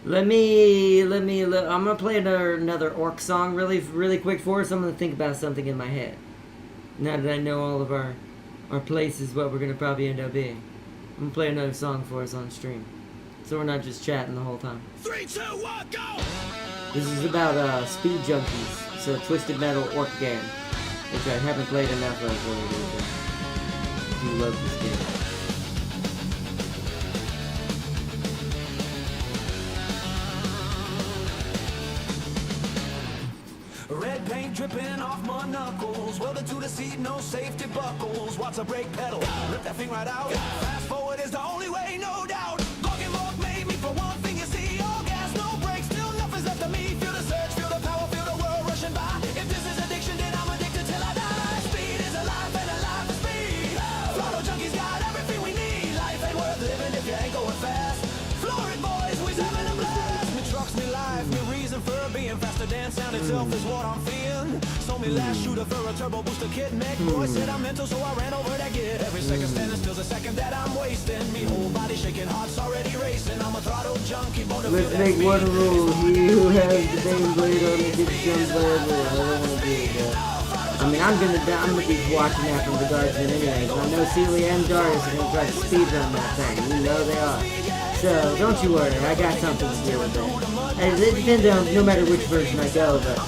[SPEAKER 1] Let me. I'm gonna play another orc song really quick for us. I'm gonna think about something in my head. Now that I know all of our places, what we're gonna probably end up being. I'm gonna play another song for us on stream, so we're not just chatting the whole time.
[SPEAKER 2] 3, 2, 1, go!
[SPEAKER 1] This is about Speed Junkies. It's a Twisted Metal orc game, which I haven't played enough of lately. I do love this game.
[SPEAKER 2] Ripping off my knuckles, welded to the seat, no safety buckles. Watch a brake pedal, rip that thing right out. Fast forward is the only way, no doubt. Logan Mark made me for one thing, you see. All gas, no brakes, still nothing's left of me. Feel the surge, feel the power, feel the world rushing by. If this is addiction, then I'm addicted till I die. Speed is a life and a life is speed. Throttle junkies got everything we need. Life ain't worth living if you ain't going fast. Florid boys, we's having a blast. Me trucks, me life, me reason for being faster than sound itself is what I'm feeling. Sold me last shooter for a turbo booster kit. Neck boy said I'm mental, so I ran over that git. Every second standing still's a second that I'm wasting. Me whole body shaking, heart's already racing. I'm a throttle junkie, born to feel
[SPEAKER 1] Let's
[SPEAKER 2] that
[SPEAKER 1] make
[SPEAKER 2] speed.
[SPEAKER 1] one rule. He who has the Bane blade on the gets done by everyone. I don't want to do that. I mean, I'm gonna be watching that from the Guardsman anyways. I know Celia and Darius are gonna try to speedrun that thing. You know they are. So don't you worry, I got something to do with it. And it depends on no matter which version I go, but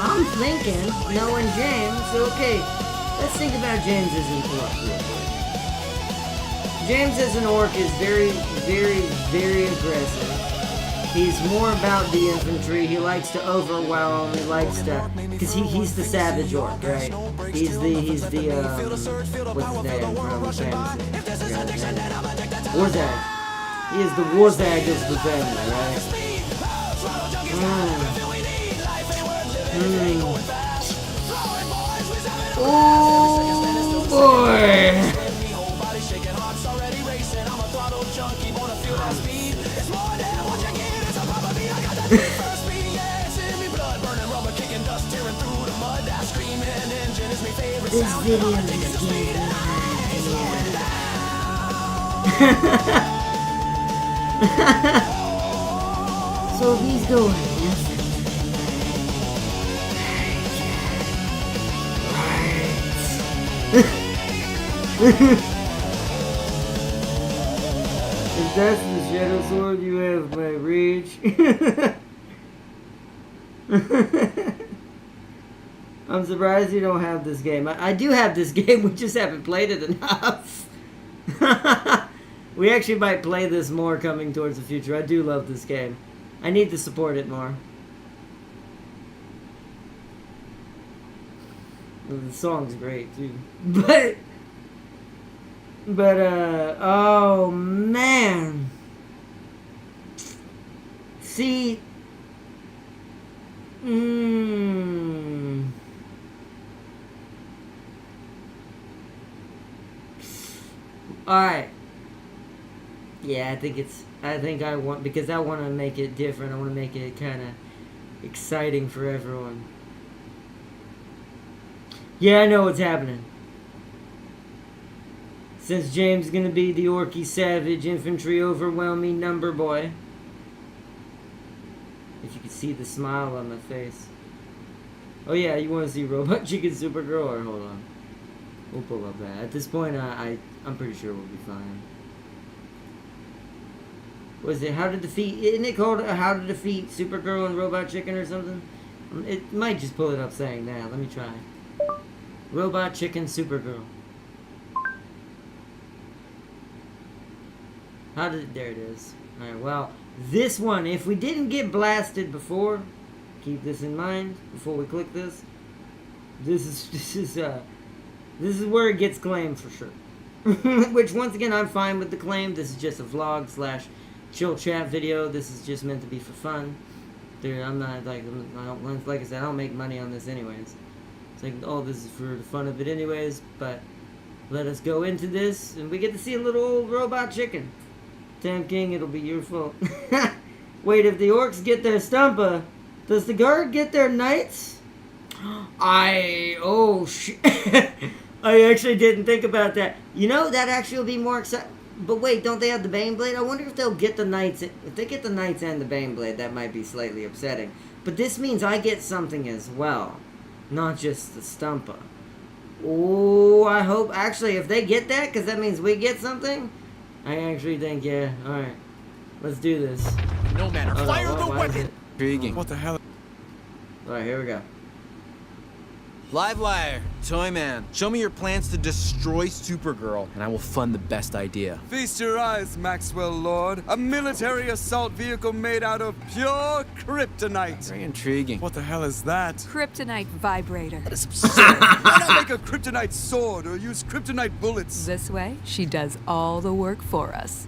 [SPEAKER 1] I'm thinking, knowing James, okay, let's think about James as an orc real quick. James as an orc is very, very, very aggressive. He's more about the infantry. He likes to overwhelm. He likes to, because he's the savage orc, right? He's the what's his name from Fantasy? Warzag. He is the Warzag of the family, right? Oh boy! This video is getting So he's going. If that's the Shadow Sword, you have my rage. I'm surprised you don't have this game. I do have this game, we just haven't played it enough. We actually might play this more coming towards the future. I do love this game. I need to support it more. The song's great too. But oh man. See, alright. Yeah, I think I want, because I want to make it different. I want to make it kind of exciting for everyone. Yeah, I know what's happening. Since James is going to be the Orky Savage Infantry Overwhelming Number Boy. If you could see the smile on my face. Oh yeah, you want to see Robot Chicken Supergirl? Or hold on. We'll pull up that. At this point, I'm pretty sure we'll be fine. Was it How to Defeat... Isn't it called How to Defeat Supergirl and Robot Chicken or something? It might just pull it up saying that. Let me try. Robot Chicken Supergirl. There it is. Alright, well, this one, if we didn't get blasted before, keep this in mind before we click this. This is where it gets claimed for sure. Which, once again, I'm fine with the claim. This is just a vlog / chill chat video. This is just meant to be for fun. Dude, I'm not like I said, I don't make money on this anyways. It's like, oh, this is for the fun of it anyways. But let us go into this, and we get to see a little old robot chicken. Tam King, it'll be your fault. Wait, if the orcs get their stumpa, does the guard get their knights? Oh shit. I actually didn't think about that. You know, that actually will be more exciting. But wait, don't they have the Bane Blade? I wonder if they'll get the knights. If they get the knights and the Bane Blade, that might be slightly upsetting. But this means I get something as well. Not just the stumpa. Oh, I hope. Actually, if they get that, because that means we get something. I actually think, yeah. Alright. Let's do this.
[SPEAKER 2] No matter. Fire the weapon!
[SPEAKER 3] Intriguing. What the hell?
[SPEAKER 1] Alright, here we go.
[SPEAKER 3] Livewire, Toyman, show me your plans to destroy Supergirl, and I will fund the best idea.
[SPEAKER 5] Feast your eyes, Maxwell Lord. A military assault vehicle made out of pure kryptonite.
[SPEAKER 3] Very intriguing.
[SPEAKER 5] What the hell is that?
[SPEAKER 6] Kryptonite vibrator.
[SPEAKER 5] That is absurd. Why not make a kryptonite sword or use kryptonite bullets?
[SPEAKER 6] This way, she does all the work for us.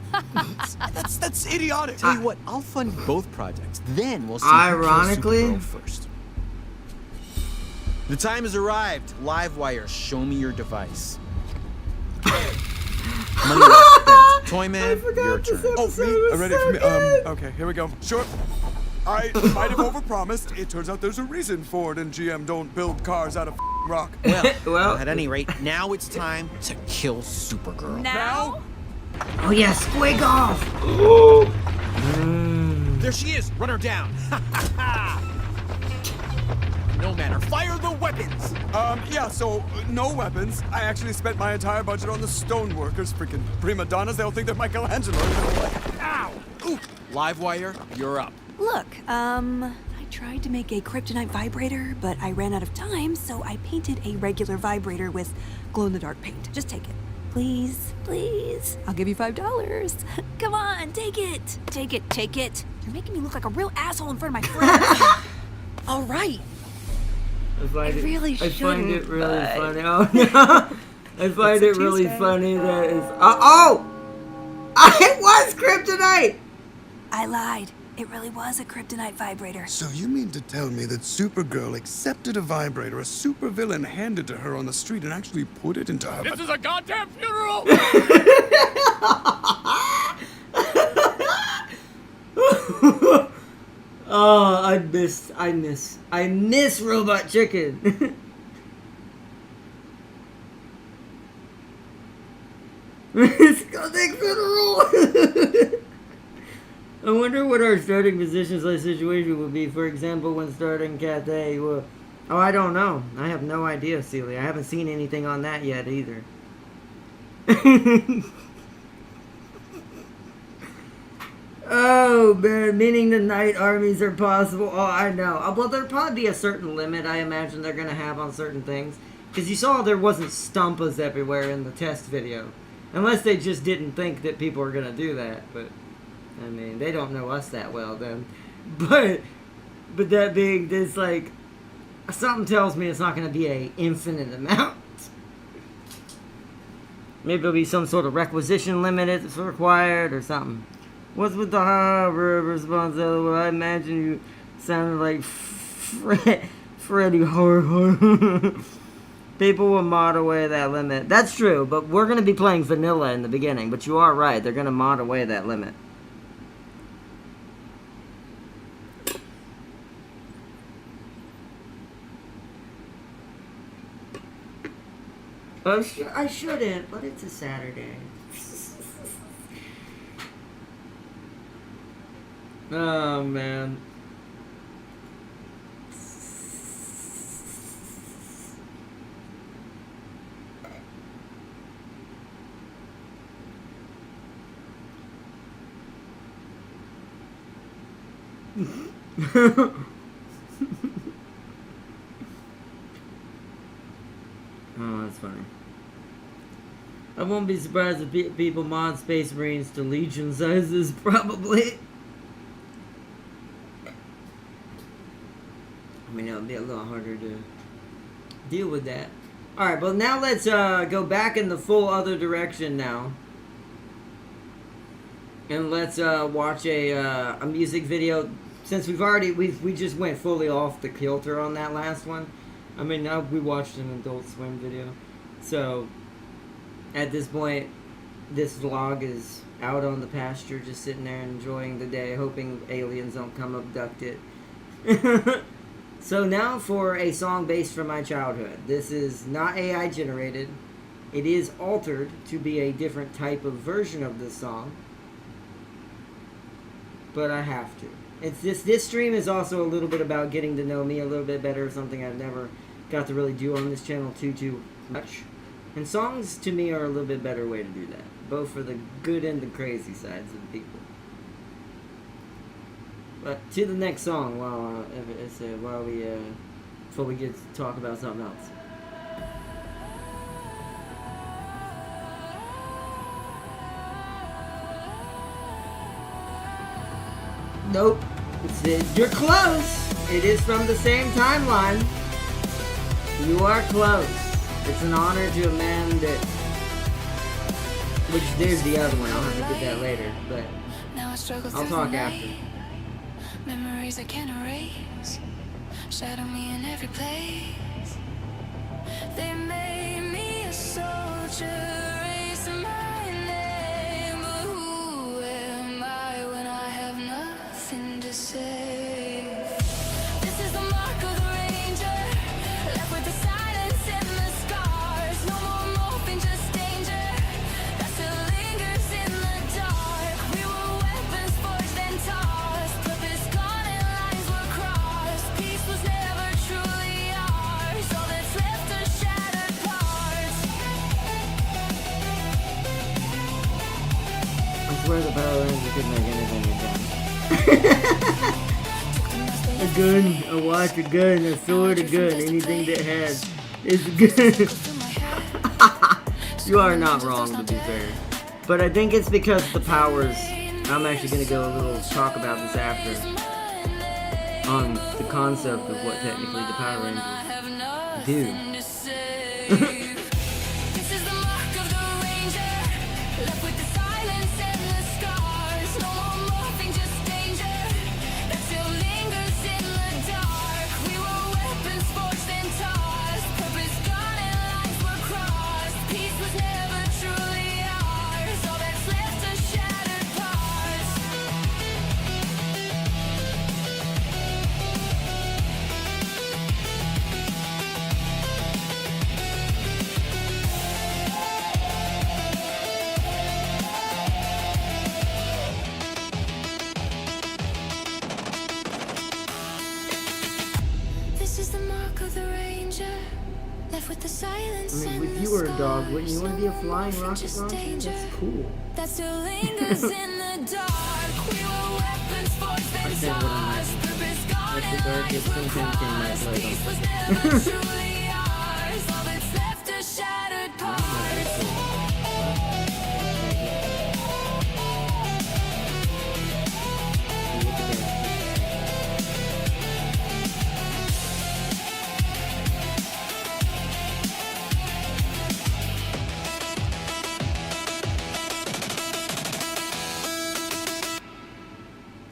[SPEAKER 5] That's idiotic.
[SPEAKER 3] Tell you what, I'll fund both projects. Then we'll see
[SPEAKER 1] Ironically-
[SPEAKER 3] who kills Supergirl first. The time has arrived. Livewire, show me your device. Money well spent. Toyman, your turn.
[SPEAKER 5] Oh, me? Ready for me? Okay, here we go. Sure. I might have overpromised. It turns out there's a reason Ford and GM don't build cars out of rock.
[SPEAKER 3] Well, at any rate, now it's time to kill Supergirl.
[SPEAKER 6] Now?
[SPEAKER 1] Oh yeah, squig off.
[SPEAKER 3] There she is. Run her down. No matter. Fire the weapons.
[SPEAKER 5] Yeah, so, no weapons. I actually spent my entire budget on the stoneworkers. Freaking prima donnas, they'll think they're Michelangelo.
[SPEAKER 3] Ow. Ooh. Livewire, you're up.
[SPEAKER 6] Look, I tried to make a kryptonite vibrator, but I ran out of time, so I painted a regular vibrator with glow-in-the-dark paint. Just take it. Please, please. I'll give you $5. Come on, take it. Take it, take it. You're making me look like a real asshole in front of my friends. All right.
[SPEAKER 1] I find it really
[SPEAKER 6] but-
[SPEAKER 1] funny. Oh no! I find it really funny that it's. Oh! It was kryptonite!
[SPEAKER 6] I lied. It really was a kryptonite vibrator.
[SPEAKER 5] So you mean to tell me that Supergirl accepted a vibrator a supervillain handed to her on the street and actually put it into her...
[SPEAKER 3] This is a goddamn funeral!
[SPEAKER 1] Oh, I miss Robot Chicken. It's goddamn funeral. I wonder what our starting positions like situation would be. For example, when starting Cat A. Well, oh, I don't know. I have no idea, Celia. I haven't seen anything on that yet either. Oh, man. Meaning the night armies are possible. Oh, I know. Well, there'll probably be a certain limit I imagine they're going to have on certain things. Because you saw there wasn't Stumpas everywhere in the test video. Unless they just didn't think that people were going to do that. But, I mean, they don't know us that well then. But that being, it's like, something tells me it's not going to be a infinite amount. Maybe there'll be some sort of requisition limit that's required or something. What's with the response? Well, I imagine you sounded like Freddy Hard. People will mod away that limit. That's true, but we're going to be playing vanilla in the beginning. But you are right. They're going to mod away that limit. I shouldn't, but it's a Saturday. Oh, man. Oh, that's funny. I won't be surprised if people mod Space Marines to Legion sizes, probably. I mean, it'll be a little harder to deal with that. Alright, well now let's go back in the full other direction now. And let's watch a music video. Since we just went fully off the kilter on that last one. I mean, now we watched an Adult Swim video. So, at this point, this vlog is out on the pasture, just sitting there enjoying the day, hoping aliens don't come abduct it. So now for a song based from my childhood. This is not AI generated. It is altered to be a different type of version of this song. But I have to. This stream is also a little bit about getting to know me a little bit better, something I've never got to really do on this channel too much. And songs to me are a little bit better way to do that, both for the good and the crazy sides of people. But to the next song, while we before we get to talk about something else. Nope. You're close. It is from the same timeline. You are close. It's an honor to a man that... Which, there's the other one. I'll have to get that later, but...
[SPEAKER 7] Now I struggle
[SPEAKER 1] I'll
[SPEAKER 7] through
[SPEAKER 1] talk
[SPEAKER 7] the
[SPEAKER 1] after.
[SPEAKER 7] night. Memories I can't erase. Shadow me in every place. They made me a soldier, erasing my name. But who am I when I have nothing to say? This is the mark of the ranger, left with the silence and the scars. No more moping, just danger that still lingers in the dark. We were weapons forged and tossed, purpose gone and lines were crossed. Peace was never truly ours. All that's left are shattered parts.
[SPEAKER 1] I swear the Power Rangers could make anything again. A gun, a watch, a gun, a sword, a gun, anything that has is good. You are not wrong, to be fair. But I think it's because the powers, I'm actually going to go a little talk about this after, on the concept of what technically the Power Rangers do.
[SPEAKER 7] This is the mark of the ranger, left with the silence and the scars. No more morphing, just danger that still lingers in the dark. We were weapons forged and tossed, purpose gone and lines were crossed. Peace was never truly ours. All that's left are shattered parts. This is the mark of the ranger, left with the silence
[SPEAKER 1] I mean,
[SPEAKER 7] and
[SPEAKER 1] if
[SPEAKER 7] the
[SPEAKER 1] you were a dog,
[SPEAKER 7] scars.
[SPEAKER 1] wouldn't you want to be a
[SPEAKER 7] No more
[SPEAKER 1] flying
[SPEAKER 7] morphing,
[SPEAKER 1] rocket
[SPEAKER 7] just
[SPEAKER 1] launcher?
[SPEAKER 7] danger
[SPEAKER 1] That's cool.
[SPEAKER 7] that still lingers in the dark. We were weapons forged and
[SPEAKER 1] said what I'm
[SPEAKER 7] tossed,
[SPEAKER 1] like.
[SPEAKER 7] purpose gone
[SPEAKER 1] That's the
[SPEAKER 7] and
[SPEAKER 1] darkest
[SPEAKER 7] lines were
[SPEAKER 1] thing came out
[SPEAKER 7] crossed.
[SPEAKER 1] like
[SPEAKER 7] Peace was
[SPEAKER 1] on.
[SPEAKER 7] never truly ours. All that's left are shattered parts.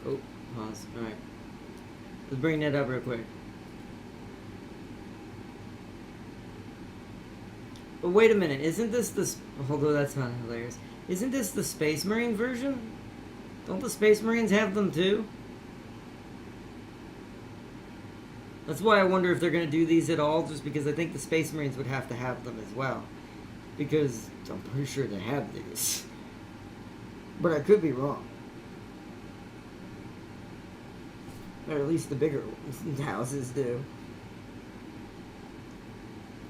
[SPEAKER 1] Oh, pause. Alright. Let's bring that up real quick. But wait a minute, isn't this the... Although that's not hilarious. Isn't this the Space Marine version? Don't the Space Marines have them too? That's why I wonder if they're going to do these at all, just because I think the Space Marines would have to have them as well. Because I'm pretty sure they have these. But I could be wrong. Or at least the bigger houses do.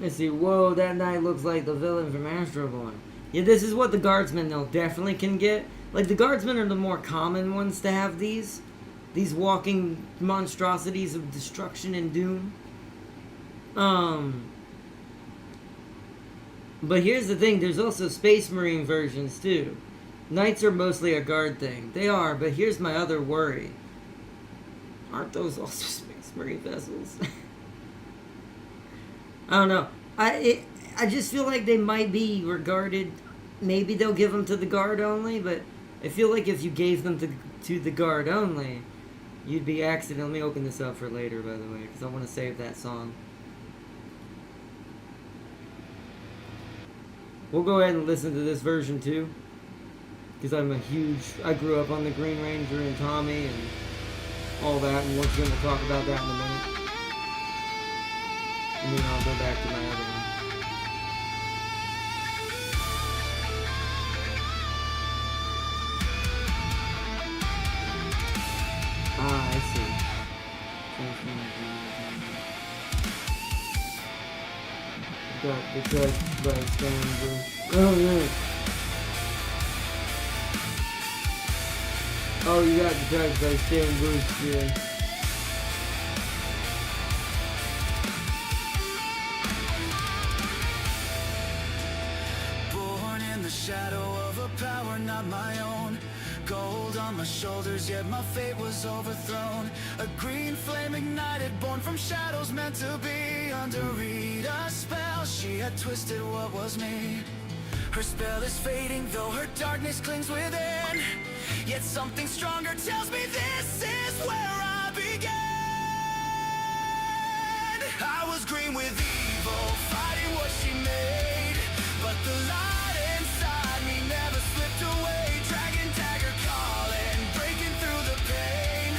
[SPEAKER 1] Let's see. Whoa, that knight looks like the villain from Astro Boy. Yeah, this is what the guardsmen though definitely can get. Like the guardsmen are the more common ones to have these walking monstrosities of destruction and doom. But here's the thing, there's also Space Marine versions too. Knights are mostly a guard thing. They are, but here's my other worry. Aren't those also Space Marine vessels? I don't know. I just feel like they might be regarded. Maybe they'll give them to the guard only, but I feel like if you gave them to the guard only, you'd be accident. Let me open this up for later, by the way, because I want to save that song. We'll go ahead and listen to this version too, because I grew up on the Green Ranger and Tommy and all that, and once again we'll talk about that in a minute. And then I'll go back to my other one. Ah, I see. Got the judge by Stanley. Oh, yeah. Oh, you got the judge by Stan Bruce, yeah.
[SPEAKER 2] shoulders, yet my fate was overthrown. A green flame ignited, born from shadows, meant to be under Rita's spell. She had twisted what was me. Her spell is fading, though her darkness clings within. Yet something stronger tells me this is where I began. I was green with evil, fighting what she made. But the light inside me never slipped away. Dragon dagger calling, breaking through the pain.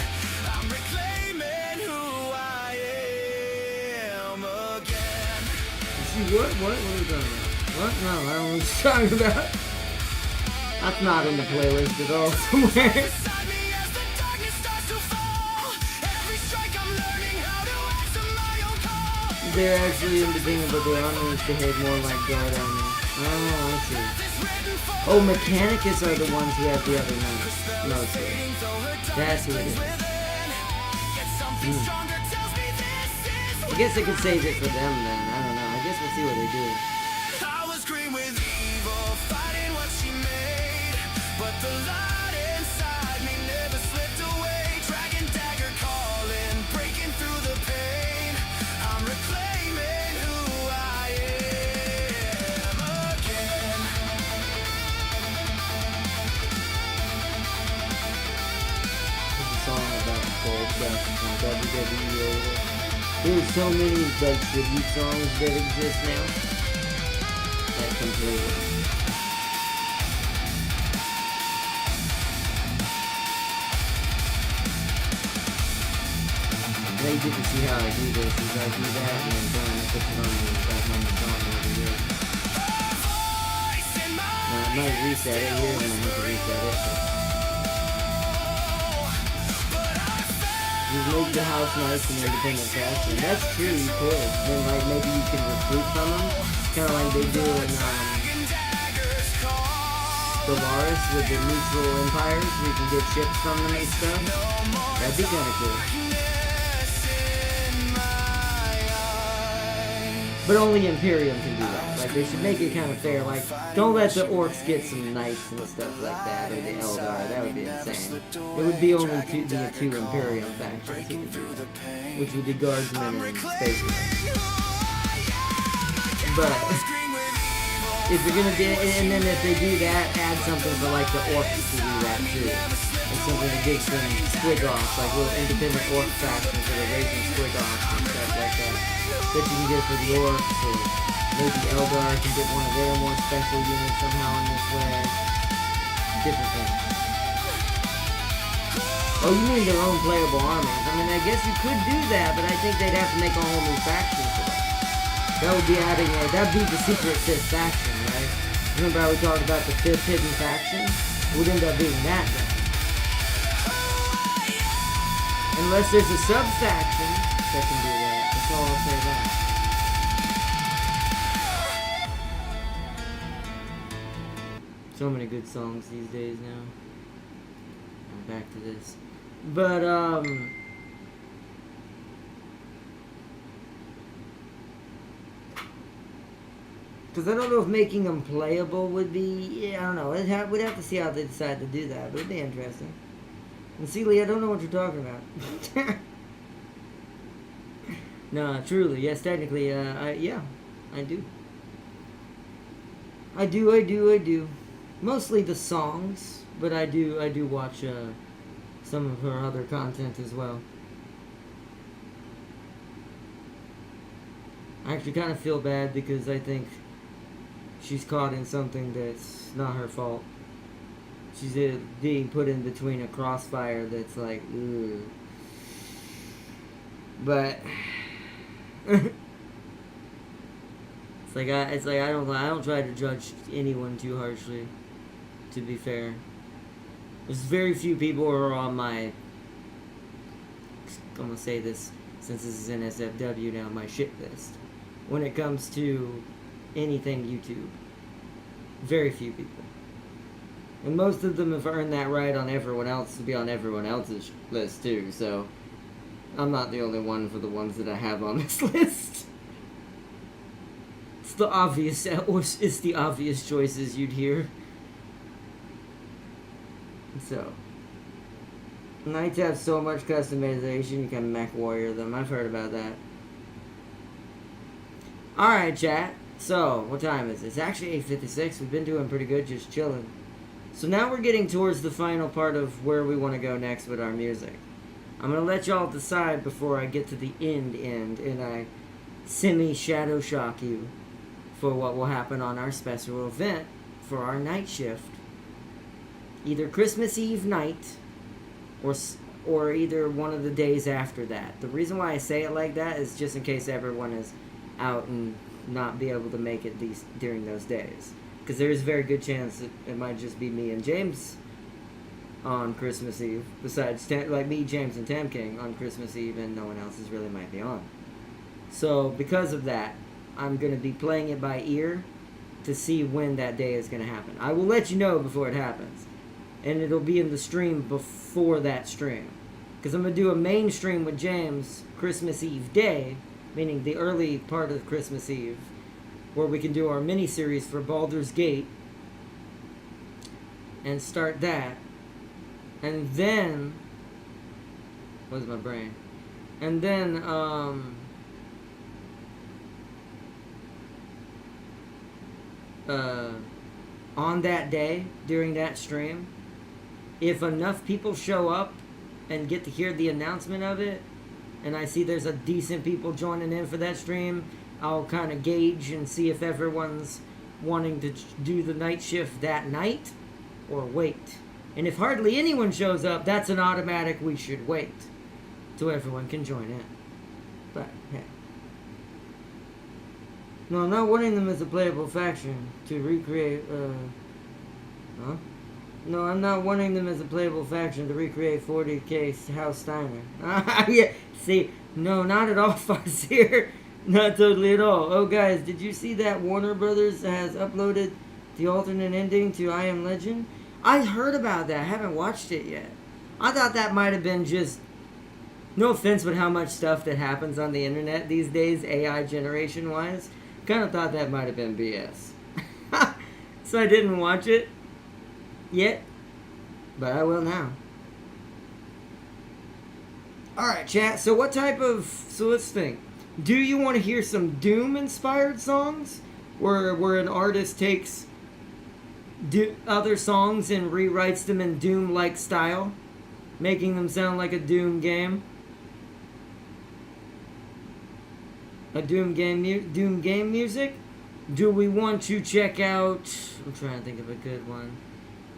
[SPEAKER 2] I'm reclaiming who I am again.
[SPEAKER 1] See, what? What are we talking about? What? No, I don't know what you're talking about. That's not in the playlist at all somewhere.
[SPEAKER 2] Beside me as the darkness starts to fall. Every strike I'm learning how to answer my own call.
[SPEAKER 1] They're actually in the thing, but their armies behave more like guard army. Oh, I see. Oh, Mechanicus are the ones who have the other knights. Mostly. That's who it is. I guess I could save it for them then. I don't know. I guess we'll see what they do.
[SPEAKER 2] I was green with evil, fighting what she made. But the light inside me never slipped away. Dragon dagger calling, breaking through the pain. I'm reclaiming who I am again.
[SPEAKER 1] There's a song about gold dust from WWE. There's so many like tribute songs that exist now. Like completely. They get to see how I do this is I do that and then boom, I put it on the back on the song over here. Now I might reset it here and then I have to reset it. You make the house nice and independent faster. That's true, you could. Then like maybe you can recruit from them. Kinda like they do in Stellaris with the neutral empires where you can get ships from them and stuff. That'd be kinda cool. But only Imperium can do that. Like, they should make it kind of fair. Like, don't let the orcs get some knights and stuff like that, or the Eldar. That would be insane. It would be only the two Imperium factions who could do that, which would be Guardsmen and Spacemen. But if you're gonna do, and then if they do that, add something for like the orcs to do that too. Like something that gives them squig-offs, like little independent orc factions that are raising squig-offs and stuff like that. That you can get for the orcs, or maybe Eldar can get one of their more special units somehow in this way. Different things. Oh, you mean their own playable armies? I mean, I guess you could do that, but I think they'd have to make a whole new faction for that. That would be adding a, that'd be the secret fifth faction, right? Remember how we talked about the fifth hidden faction? It would end up being that then. Unless there's a sub-faction that can do that. That's all I'll say about it. So many good songs these days now. I'm back to this. But, because I don't know if making them playable would be, yeah, I don't know. We'd have to see how they decide to do that, but it'd be interesting. And Celie, I don't know what you're talking about. No, truly, yes, technically, yeah, I do. I do. Mostly the songs, but I do watch some of her other content as well. I actually kind of feel bad because I think she's caught in something that's not her fault. She's being put in between a crossfire that's like, ugh. But it's like I don't try to judge anyone too harshly. To be fair, there's very few people who are on my, I'm gonna say this since this is in SFW now, my shit list when it comes to anything YouTube. Very few people. And most of them have earned that right on everyone else to be on everyone else's list too, so I'm not the only one for the ones that I have on this list. It's the obvious choices you'd hear. So, Knights have so much customization, you can mech warrior them. I've heard about that. Alright, chat. So, what time is it? It's actually 8:56. We've been doing pretty good, just chilling. So now we're getting towards the final part of where we want to go next with our music. I'm going to let y'all decide before I get to the end, and I semi-shadow shock you for what will happen on our special event for our night shift. Either Christmas Eve night, or either one of the days after that. The reason why I say it like that is just in case everyone is out and not be able to make it during those days. Because there is a very good chance that it might just be me and James on Christmas Eve. Besides, like me, James, and Tam King on Christmas Eve, and no one else is really might be on. So, because of that, I'm going to be playing it by ear to see when that day is going to happen. I will let you know before it happens. And it'll be in the stream before that stream. Because I'm going to do a main stream with James Christmas Eve day, meaning the early part of Christmas Eve, where we can do our mini-series for Baldur's Gate and start that. And then, where's my brain? And then, on that day, during that stream, if enough people show up and get to hear the announcement of it, and I see there's a decent people joining in for that stream, I'll kind of gauge and see if everyone's wanting to do the night shift that night or wait. And if hardly anyone shows up, that's an automatic we should wait till everyone can join in. But, hey. No, I'm not wanting them as a playable faction to recreate, huh? No, I'm not wanting them as a playable faction to recreate 40K House Steiner. Yeah, see, no, not at all, Fazir. Not totally at all. Oh, guys, did you see that Warner Brothers has uploaded the alternate ending to I Am Legend? I heard about that. I haven't watched it yet. I thought that might have been just... No offense with how much stuff that happens on the internet these days, AI generation-wise. Kind of thought that might have been BS. So I didn't watch it yet, but I will now. Alright, chat. So what type of... So let's think. Do you want to hear some Doom-inspired songs? Where an artist takes other songs and rewrites them in Doom-like style? Making them sound like a Doom game? A Doom game music? Do we want to check out... I'm trying to think of a good one.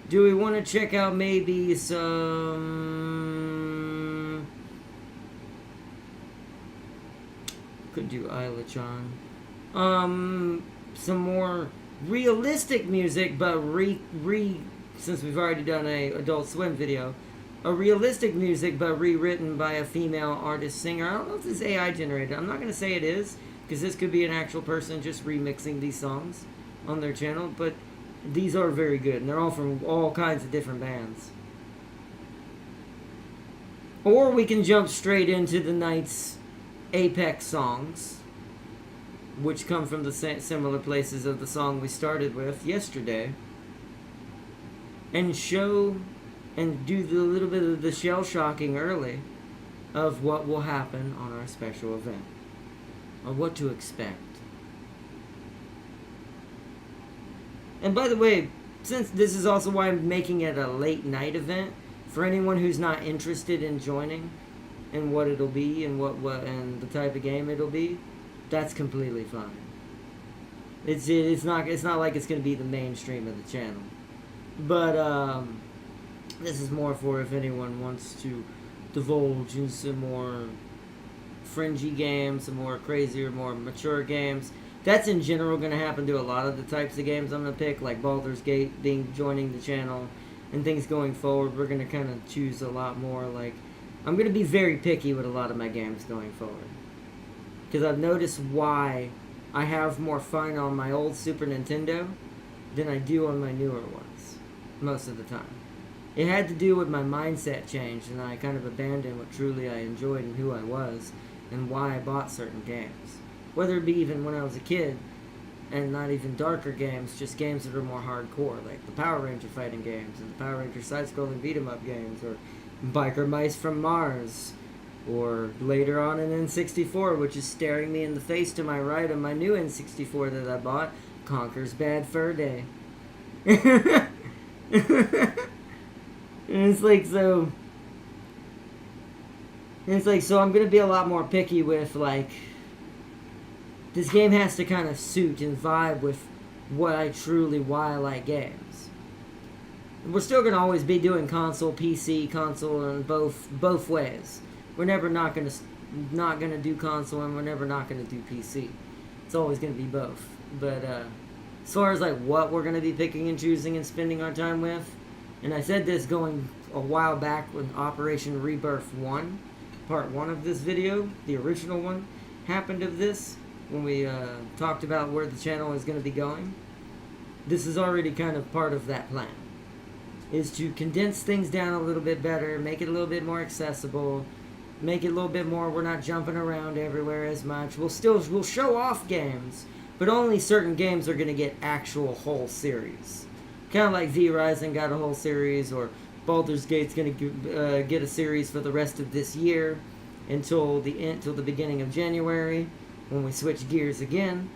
[SPEAKER 1] Do we want to check out maybe some... Could do Isla Chan. Some more realistic music, but since we've already done a Adult Swim video, a realistic music, but rewritten by a female artist singer. I don't know if this is AI generated. I'm not going to say it is, because this could be an actual person just remixing these songs on their channel, but these are very good, and they're all from all kinds of different bands. Or we can jump straight into the night's Apex songs, which come from the similar places of the song we started with yesterday, and show and do the little bit of the shell shocking early of what will happen on our special event, or what to expect. And by the way, since this is also why I'm making it a late night event, for anyone who's not interested in joining and what it'll be and what and the type of game it'll be, that's completely fine. It's not like it's going to be the mainstream of the channel. But this is more for if anyone wants to divulge in some more fringy games, some more crazier, more mature games. That's in general going to happen to a lot of the types of games I'm going to pick, like Baldur's Gate joining the channel and things going forward. We're going to kind of choose a lot more, like, I'm going to be very picky with a lot of my games going forward. Because I've noticed why I have more fun on my old Super Nintendo than I do on my newer ones, most of the time. It had to do with my mindset change, and I kind of abandoned what truly I enjoyed and who I was, and why I bought certain games. Whether it be even when I was a kid, and not even darker games, just games that are more hardcore, like the Power Ranger fighting games, and the Power Ranger side-scrolling beat-em-up games, or Biker Mice from Mars, or later on an N64, which is staring me in the face to my right of my new N64 that I bought, Conker's Bad Fur Day. And it's like, so I'm gonna be a lot more picky with, like, this game has to kind of suit and vibe with why I like games. We're still gonna always be doing console, PC, console, and both ways. We're never not gonna do console, and we're never not gonna do PC. It's always gonna be both. But as far as like what we're gonna be picking and choosing and spending our time with, and I said this going a while back when Operation Rebirth 1, part 1 of this video, the original one, happened of this, when we talked about where the channel is going to be going. This is already kind of part of that plan, is to condense things down a little bit better, make it a little bit more accessible, make it a little bit more, we're not jumping around everywhere as much. We'll show off games, but only certain games are going to get actual whole series. Kind of like V Rising got a whole series, or Baldur's Gate's going to get a series for the rest of this year until the beginning of January, when we switch gears again.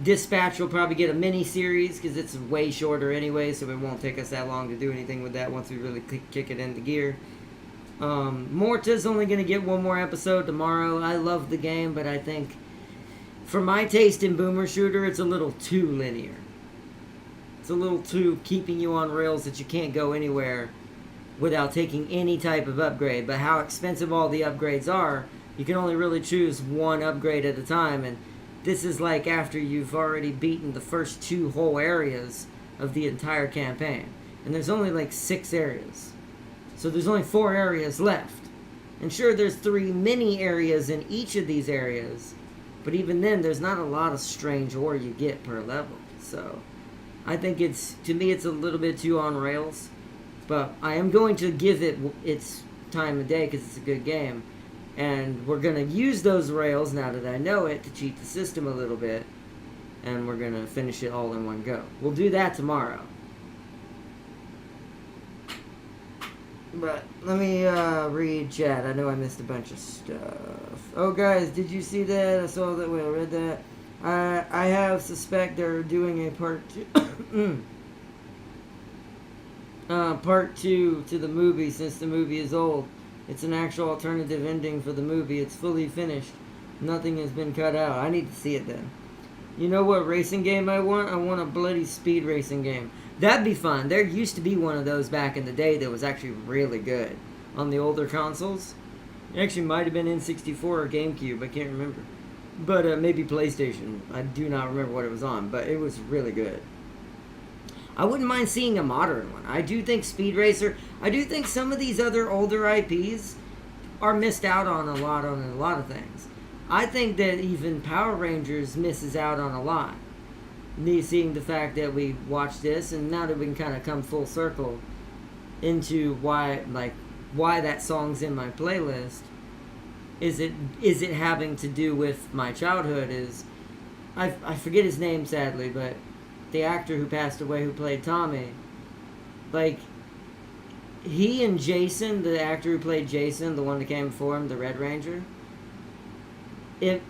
[SPEAKER 1] Dispatch will probably get a mini series because it's way shorter anyway, so it won't take us that long to do anything with that once we really kick it into gear. Morta's only going to get one more episode tomorrow. I love the game, but I think for my taste in boomer shooter, it's a little too linear. It's a little too keeping you on rails that you can't go anywhere without taking any type of upgrade. But how expensive all the upgrades are, you can only really choose one upgrade at a time, and this is like after you've already beaten the first 2 whole areas of the entire campaign. And there's only like 6 areas. So there's only 4 areas left. And sure, there's 3 mini areas in each of these areas, but even then, there's not a lot of strange ore you get per level. So I think to me, it's a little bit too on rails. But I am going to give it its time of day because it's a good game. And we're going to use those rails, now that I know it, to cheat the system a little bit. And we're going to finish it all in one go. We'll do that tomorrow. But let me read chat. I know I missed a bunch of stuff. Oh, guys, did you see that? I saw that. Wait, I read that. I have suspect they're doing a part 2. Part 2 to the movie, since the movie is old. It's an actual alternative ending for the movie. It's fully finished. Nothing has been cut out. I need to see it then. You know what racing game I want? I want a bloody speed racing game. That'd be fun. There used to be one of those back in the day that was actually really good on the older consoles. It actually might have been N64 or GameCube. I can't remember. But maybe PlayStation. I do not remember what it was on, but it was really good. I wouldn't mind seeing a modern one. I do think Speed Racer, I do think some of these other older IPs are missed out on a lot of things. I think that even Power Rangers misses out on a lot. Seeing the fact that we watched this, and now that we can kind of come full circle into why that song's in my playlist, is it having to do with my childhood? I forget his name sadly, but the actor who passed away who played Tommy, like, he and Jason, the actor who played Jason, the one that came before him, the Red Ranger, it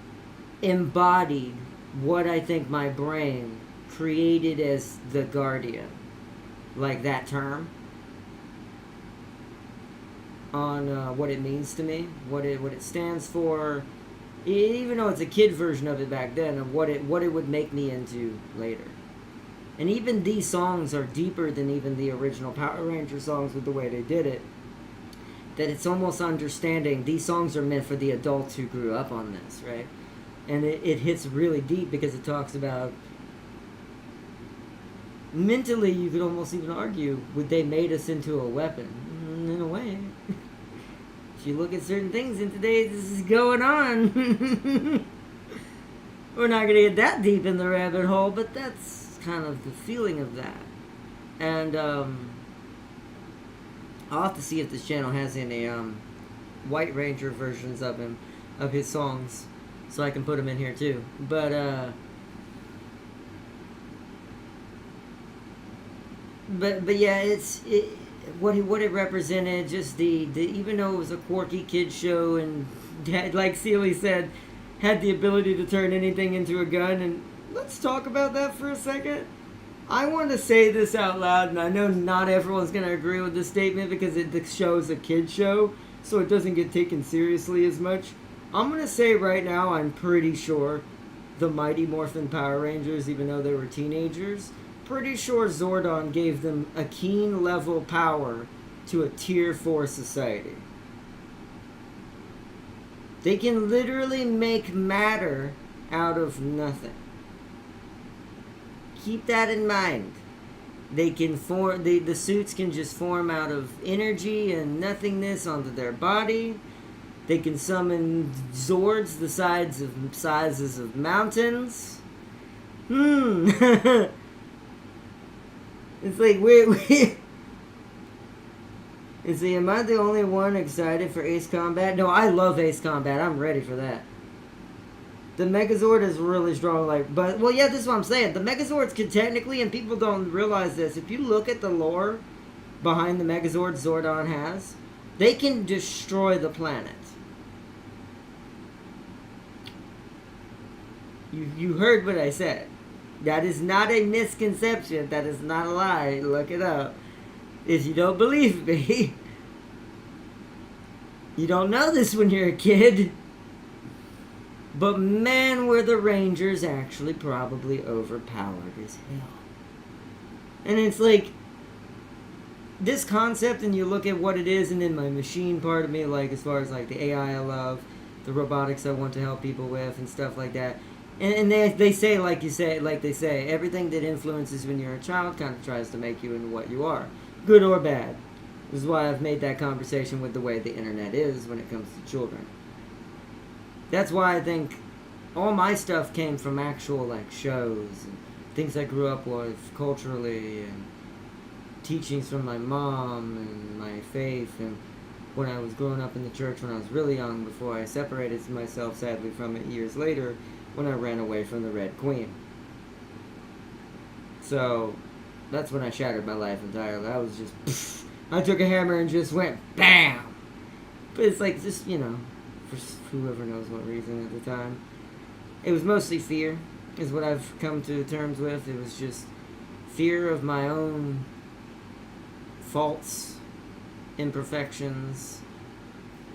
[SPEAKER 1] embodied what I think my brain created as the Guardian, like that term, on what it means to me, what it stands for, even though it's a kid version of it back then, of what it would make me into later. And even these songs are deeper than even the original Power Ranger songs with the way they did it. That it's almost understanding these songs are meant for the adults who grew up on this, right? And it hits really deep because it talks about, mentally you could almost even argue, would they made us into a weapon? In a way. If you look at certain things in today, this is going on. We're not going to get that deep in the rabbit hole, but that's kind of the feeling of that. And I'll have to see if this channel has any White Ranger versions of his songs, so I can put them in here too. But yeah, what it represented, just the even though it was a quirky kid show and like Seeley said, had the ability to turn anything into a gun. And let's talk about that for a second. I want to say this out loud, and I know not everyone's going to agree with this statement because the show's a kid show, so it doesn't get taken seriously as much. I'm going to say right now, I'm pretty sure the Mighty Morphin Power Rangers, even though they were teenagers, pretty sure Zordon gave them a keen level power to a tier 4 society. They can literally make matter out of nothing. Keep that in mind. They can form, the suits can just form out of energy and nothingness onto their body. They can summon Zords the sizes of mountains. It's like, wait. Is the am I the only one excited for Ace Combat? No, I love Ace Combat. I'm ready for that. The Megazord is really strong, well, yeah, this is what I'm saying. The Megazords can technically, and people don't realize this, if you look at the lore behind the Megazord Zordon has, they can destroy the planet. You heard what I said. That is not a misconception. That is not a lie. Look it up. If you don't believe me, you don't know this when you're a kid. But man, were the Rangers actually probably overpowered as hell. And it's like, this concept, and you look at what it is, and then my machine part of me, like as far as like the AI I love, the robotics I want to help people with, and stuff like that. And they say, like they say, everything that influences when you're a child kind of tries to make you into what you are. Good or bad. This is why I've made that conversation with the way the internet is when it comes to children. That's why I think all my stuff came from actual like shows and things I grew up with culturally and teachings from my mom and my faith, and when I was growing up in the church when I was really young before I separated myself sadly from it years later when I ran away from the Red Queen. So that's when I shattered my life entirely. I was just I took a hammer and just went BAM! But it's like just, for whoever knows what reason at the time. It was mostly fear, is what I've come to terms with. It was just fear of my own faults, imperfections,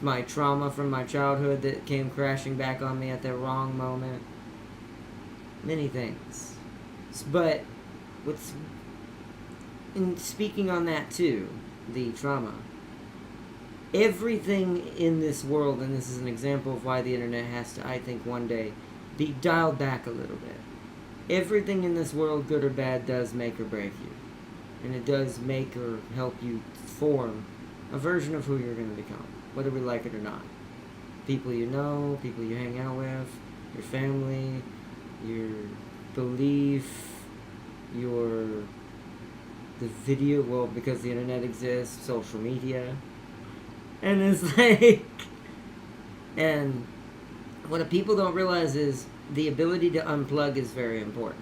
[SPEAKER 1] my trauma from my childhood that came crashing back on me at the wrong moment. Many things. But in speaking on that too, the trauma, everything in this world, and this is an example of why the internet has to, I think, one day be dialed back a little bit. Everything in this world, good or bad, does make or break you. And it does make or help you form a version of who you're going to become, whether we like it or not. People you know, people you hang out with, your family, your belief, the video, well, because the internet exists, social media. And it's like, and what people don't realize is the ability to unplug is very important.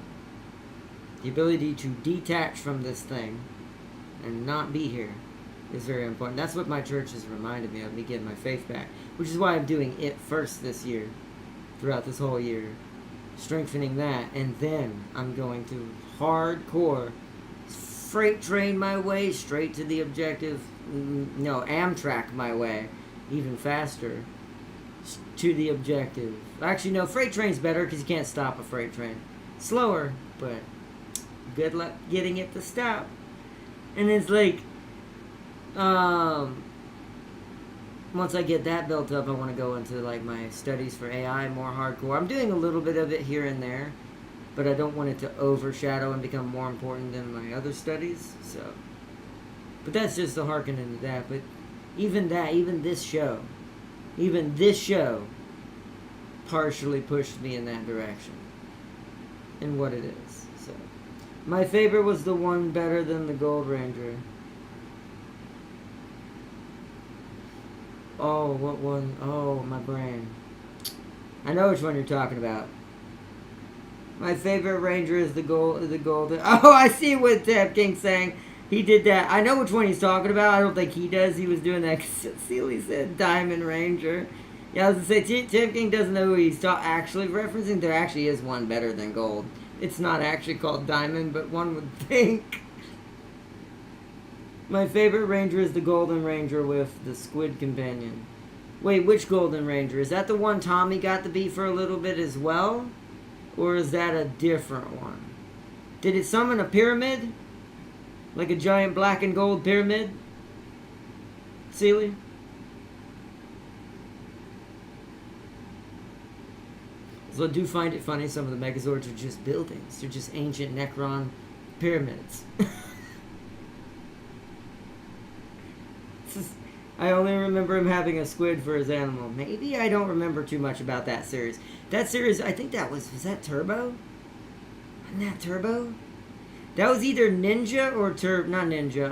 [SPEAKER 1] The ability to detach from this thing and not be here is very important. That's what my church has reminded me of, me getting my faith back, which is why I'm doing it first this year, throughout this whole year, strengthening that, and then I'm going to hardcore freight train my way straight to the objective. No, Amtrak my way, even faster, to the objective. Actually, no, freight train's better because you can't stop a freight train. Slower, but good luck getting it to stop. And it's like, once I get that built up, I want to go into like my studies for AI more hardcore. I'm doing a little bit of it here and there, but I don't want it to overshadow and become more important than my other studies. So, but that's just a harken into that. But even this show partially pushed me in that direction, in what it is. So, my favorite was the one better than the Gold Ranger. Oh, what one? Oh, my brain. I know which one you're talking about. My favorite Ranger is the gold. Oh, I see what Tab King's saying. He did that. I know which one he's talking about. I don't think he does. He was doing that 'cause Sealy said Diamond Ranger. Yeah, I was going to say, Tim King doesn't know who he's actually referencing. There actually is one better than Gold. It's not actually called Diamond, but one would think. My favorite Ranger is the Golden Ranger with the Squid Companion. Wait, which Golden Ranger? Is that the one Tommy got to be for a little bit as well? Or is that a different one? Did it summon a pyramid? Like a giant black and gold pyramid? Sealy? So I do find it funny some of the Megazords are just buildings. They're just ancient Necron pyramids. I only remember him having a squid for his animal. Maybe I don't remember too much about that series. That series, I think that was that Turbo? Wasn't that Turbo? That was either Ninja or not Ninja,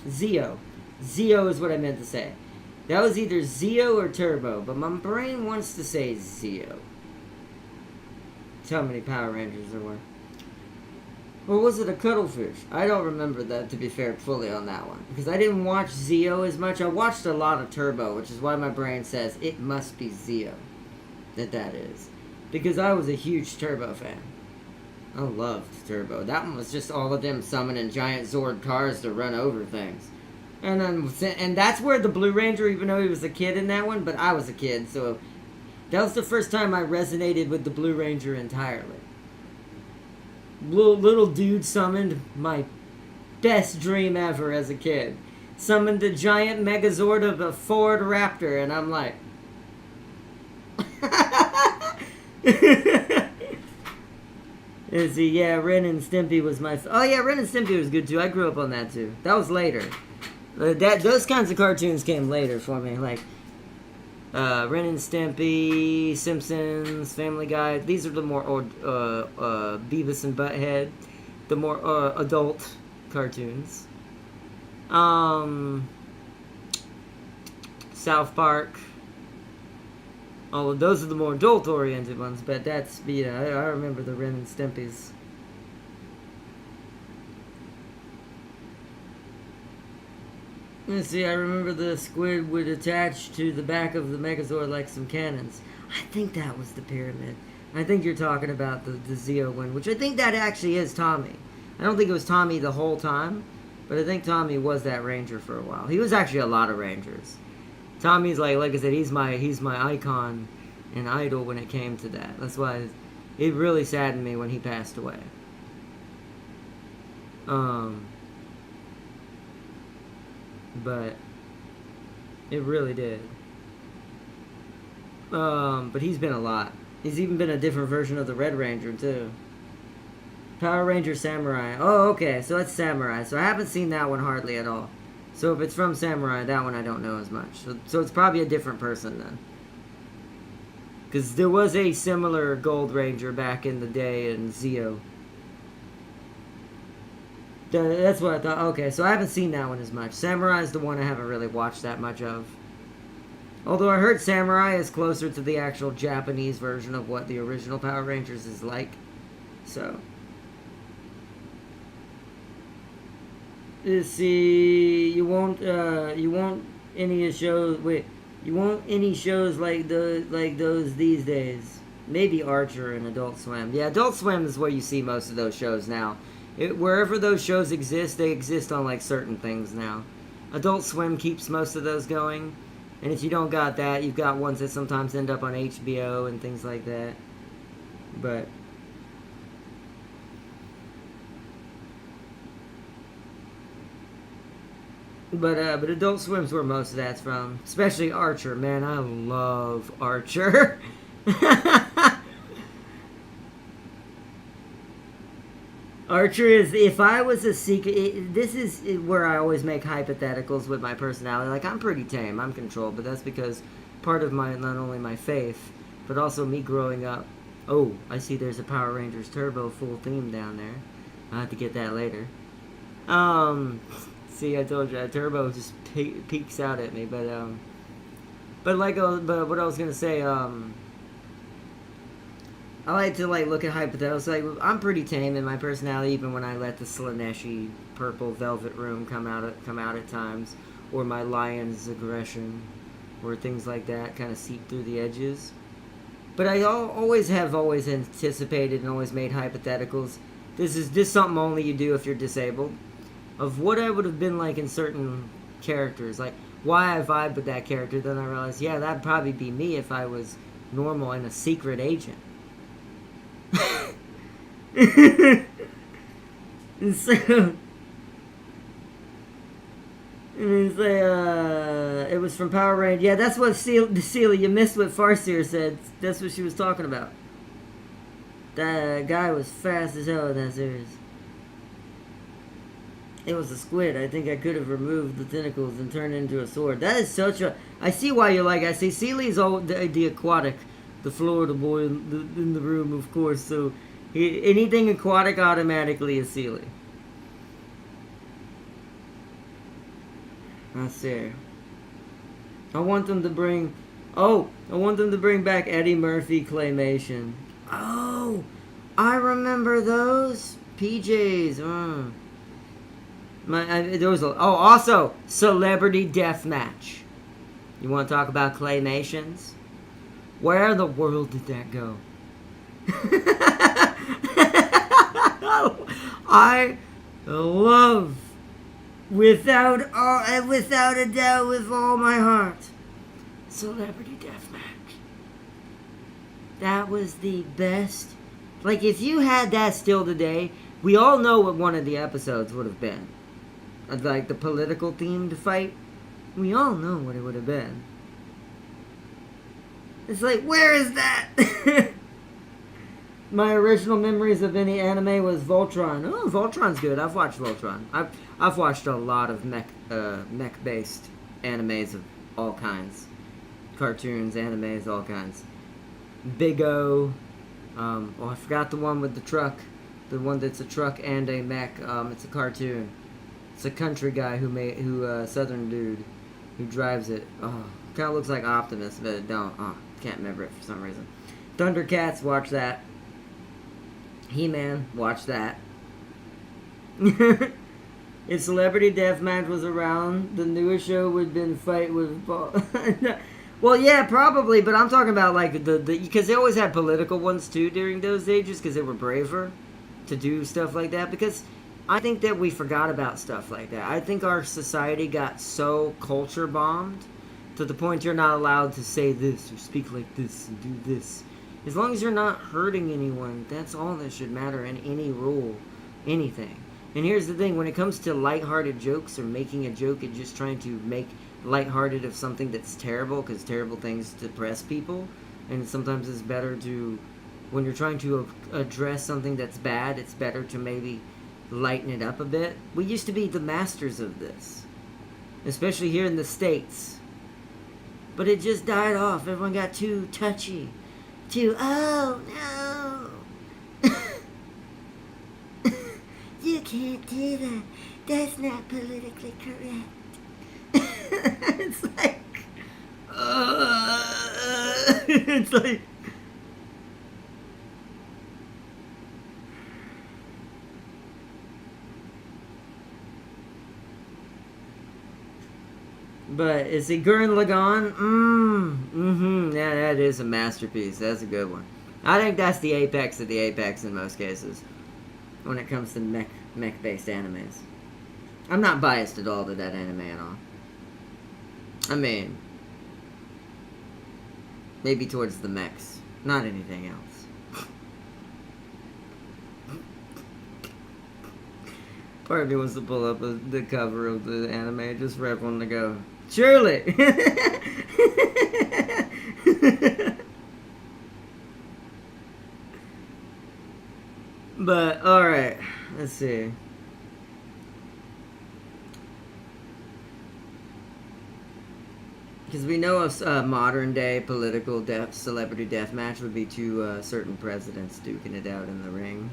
[SPEAKER 1] Zeo. Zeo is what I meant to say. That was either Zeo or Turbo, but my brain wants to say Zeo. That's how many Power Rangers there were. Or was it a Cuttlefish? I don't remember that, to be fair, fully on that one. Because I didn't watch Zeo as much. I watched a lot of Turbo, which is why my brain says it must be Zeo. That is. Because I was a huge Turbo fan. I loved Turbo. That one was just all of them summoning giant Zord cars to run over things. And that's where the Blue Ranger, even though he was a kid in that one, but I was a kid, so that was the first time I resonated with the Blue Ranger entirely. Little dude summoned my best dream ever as a kid. Summoned the giant Megazord of a Ford Raptor, and I'm like... Is he? Yeah, Ren and Stimpy was my... Oh yeah, Ren and Stimpy was good too. I grew up on that too. That was later. Those kinds of cartoons came later for me. Like, Ren and Stimpy, Simpsons, Family Guy. These are the more Beavis and Butthead, the more adult cartoons. South Park. All of those are the more adult-oriented ones, but that's, yeah, I remember the Ren and Stimpy's. Let's see, I remember the squid would attach to the back of the Megazord like some cannons. I think that was the pyramid. I think you're talking about the Zeo one, which I think that actually is Tommy. I don't think it was Tommy the whole time, but I think Tommy was that Ranger for a while. He was actually a lot of Rangers. Tommy's like I said, he's my icon and idol when it came to that. That's why it really saddened me when he passed away. But it really did. But he's been a lot. He's even been a different version of the Red Ranger too. Power Ranger Samurai. Oh, okay, so that's Samurai. So I haven't seen that one hardly at all. So if it's from Samurai, that one I don't know as much. So it's probably a different person then. Because there was a similar Gold Ranger back in the day in Zeo. That's what I thought. Okay, so I haven't seen that one as much. Samurai is the one I haven't really watched that much of. Although I heard Samurai is closer to the actual Japanese version of what the original Power Rangers is like. So... Let's see, you won't any shows. Wait, you won't any shows like those these days. Maybe Archer and Adult Swim. Yeah, Adult Swim is where you see most of those shows now. Wherever those shows exist, they exist on like certain things now. Adult Swim keeps most of those going, and if you don't got that, you've got ones that sometimes end up on HBO and things like that. But Adult Swim's where most of that's from. Especially Archer. Man, I love Archer. Archer is, if I was a secret, this is where I always make hypotheticals with my personality. Like, I'm pretty tame, I'm controlled, but that's because part of my, not only my faith, but also me growing up. Oh, I see there's a Power Rangers Turbo full theme down there. I'll have to get that later. See, I told you, Turbo just peeks out at me, but what I was gonna say, I like to like look at hypotheticals. Like I'm pretty tame in my personality, even when I let the Slaneshi purple velvet room come out at times, or my lion's aggression, or things like that kind of seep through the edges. But I always anticipated and always made hypotheticals. This is something only you do if you're disabled. Of what I would have been like in certain characters, like why I vibe with that character. Then I realized, yeah, that'd probably be me if I was normal and a secret agent. And so, it was from Power Rangers. Yeah, that's what Celia, you missed what Farseer said. That's what she was talking about. That guy was fast as hell in that series. It was a squid. I think I could have removed the tentacles and turned it into a sword. That is such a... I see why you like it. I see Celia's all the aquatic, the Florida boy in the room, of course. So anything aquatic automatically is Celia. I see. I want them to bring back Eddie Murphy claymation. Oh, I remember those PJs. Also Celebrity Deathmatch. You want to talk about claymations? Where in the world did that go? I love, without a doubt, with all my heart, Celebrity Deathmatch. That was the best. Like, if you had that still today, we all know what one of the episodes would have been. Like the political themed fight. We all know what it would have been. It's like, where is that? My original memories of any anime was Voltron. Oh, Voltron's good. I've watched Voltron. I've watched a lot of mech-based animes of all kinds. Cartoons, animes, all kinds. Big O. I forgot the one with the truck. The one that's a truck and a mech. It's a cartoon. It's a country guy southern dude, who drives it. Oh, kind of looks like Optimus, but it don't. Oh, can't remember it for some reason. Thundercats, watch that. He-Man, watch that. If Celebrity Deathmatch was around, the newest show would have been Fight with Ball. Well, yeah, probably, but I'm talking about like the because they always had political ones too during those ages because they were braver to do stuff like that. Because I think that we forgot about stuff like that. I think our society got so culture bombed to the point you're not allowed to say this or speak like this and do this. As long as you're not hurting anyone, that's all that should matter in any rule, anything. And here's the thing, when it comes to lighthearted jokes or making a joke and just trying to make lighthearted of something that's terrible, because terrible things depress people, and sometimes it's better to, when you're trying to address something that's bad, it's better to maybe lighten it up a bit. We used to be the masters of this, especially here in the States. But it just died off. Everyone got too touchy. Oh no. You can't do that. That's not politically correct. It's like, it's like, but is it Gurren Lagann? Yeah, that is a masterpiece. That's a good one. I think that's the apex of the apex in most cases when it comes to mech-based animes. I'm not biased at all to that anime at all. I mean, maybe towards the mechs, not anything else. Part of me wants to pull up the cover of the anime just for everyone to go, surely! But, alright, let's see. Because we know a modern day political celebrity deathmatch would be two certain presidents duking it out in the ring.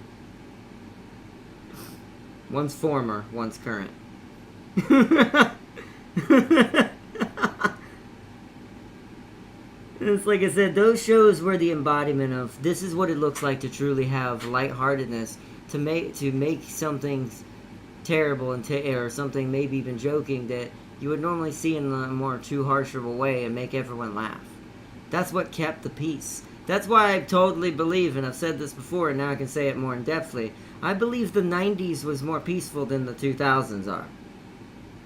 [SPEAKER 1] One's former, one's current. It's like I said, those shows were the embodiment of this is what it looks like to truly have lightheartedness, to make something terrible and or something maybe even joking that you would normally see in a more too harsh of a way and make everyone laugh. That's what kept the peace. That's why I totally believe, and I've said this before and now I can say it more in depthly, I believe the 90s was more peaceful than the 2000s are.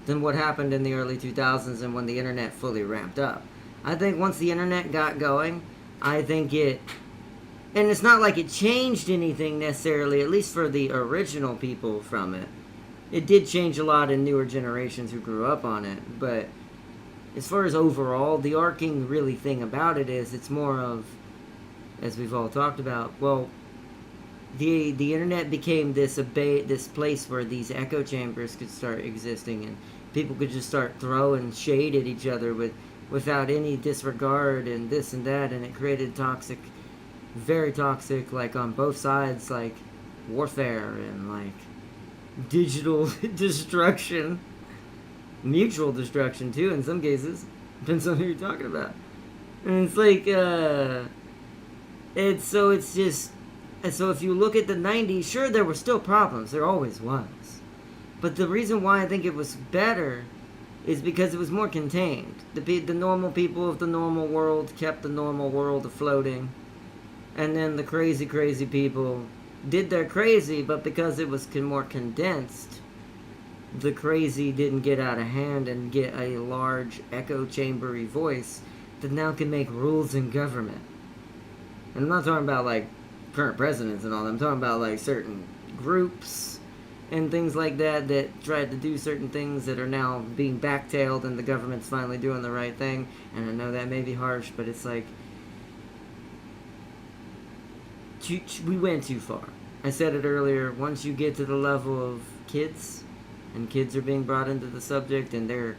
[SPEAKER 1] Than what happened in the early 2000s and when the internet fully ramped up. I think once the internet got going, I think it... And it's not like it changed anything necessarily, at least for the original people from it. It did change a lot in newer generations who grew up on it, but as far as overall, the arcing really thing about it is it's more of, as we've all talked about, well, the internet became this place where these echo chambers could start existing and people could just start throwing shade at each other without any disregard and this and that, and it created toxic, very toxic, like on both sides, like warfare and like digital destruction, mutual destruction too in some cases, depends on who you're talking about. And it's like so if you look at the 90s, sure, there were still problems, there always was, but the reason why I think it was better is because it was more contained. The normal people of the normal world kept the normal world afloating, and then the crazy people did their crazy, but because it was more condensed, the crazy didn't get out of hand and get a large echo chambery voice that now can make rules in government. And I'm not talking about like current presidents and all that. I'm talking about like certain groups and things like that tried to do certain things that are now being backtailed, and the government's finally doing the right thing. And I know that may be harsh, but it's like we went too far. I said it earlier, once you get to the level of kids, and kids are being brought into the subject, and their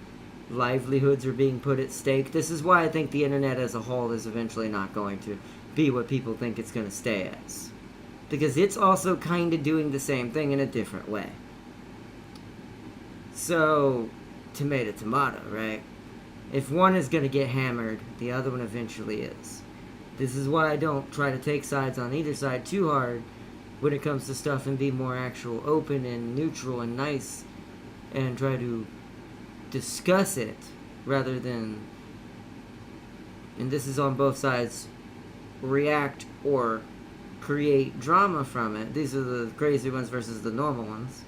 [SPEAKER 1] livelihoods are being put at stake, this is why I think the internet as a whole is eventually not going to be what people think it's going to stay as. Because it's also kind of doing the same thing in a different way. So, tomato, right? If one is going to get hammered, the other one eventually is. This is why I don't try to take sides on either side too hard when it comes to stuff, and be more actual open and neutral and nice and try to discuss it rather than, and this is on both sides, react or create drama from it. These are the crazy ones versus the normal ones.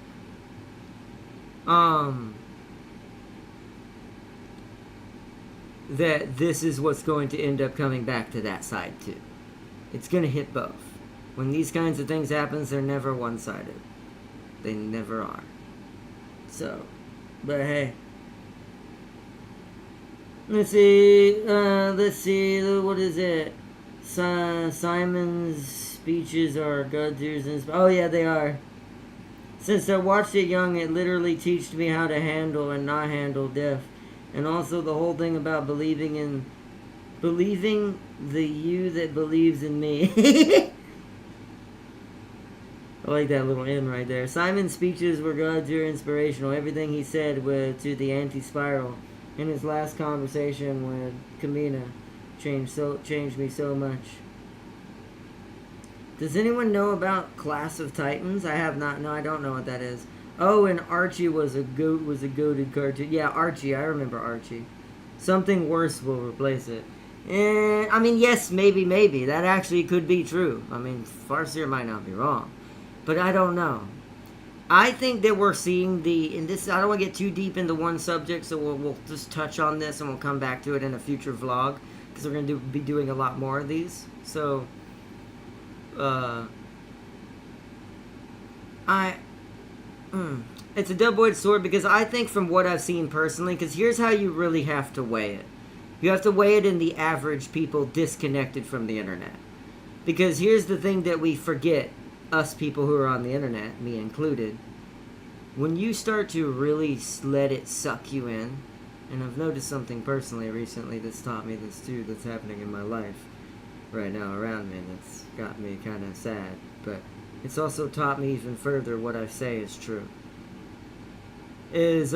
[SPEAKER 1] That this is what's going to end up coming back to that side too. It's going to hit both. When these kinds of things happen, they're never one-sided. They never are. So, but hey. Let's see, what is it? Simon's speeches are God tears and oh yeah, they are. Since I watched it young, it literally taught me how to handle and not handle death. And also the whole thing about believing the you that believes in me. I like that little end right there. Simon's speeches were God's ear inspirational. Everything he said was to the anti-spiral. In his last conversation with Kamina changed me so much. Does anyone know about Class of Titans? I have not. No, I don't know what that is. Oh, and Archie was a goated cartoon. Yeah, Archie. I remember Archie. Something worse will replace it. I mean, yes, maybe. That actually could be true. I mean, Farseer might not be wrong. But I don't know. I think that we're seeing in this, I don't want to get too deep into one subject, so we'll just touch on this and we'll come back to it in a future vlog, because we're going to be doing a lot more of these. So, it's a double-edged sword, because I think from what I've seen personally, because here's how you really have to weigh it. You have to weigh it in the average people disconnected from the internet. Because here's the thing that we forget, us people who are on the internet, me included, when you start to really let it suck you in, and I've noticed something personally recently that's taught me this too, that's happening in my life right now around me, and it's got me kind of sad, but it's also taught me even further what I say is true, is,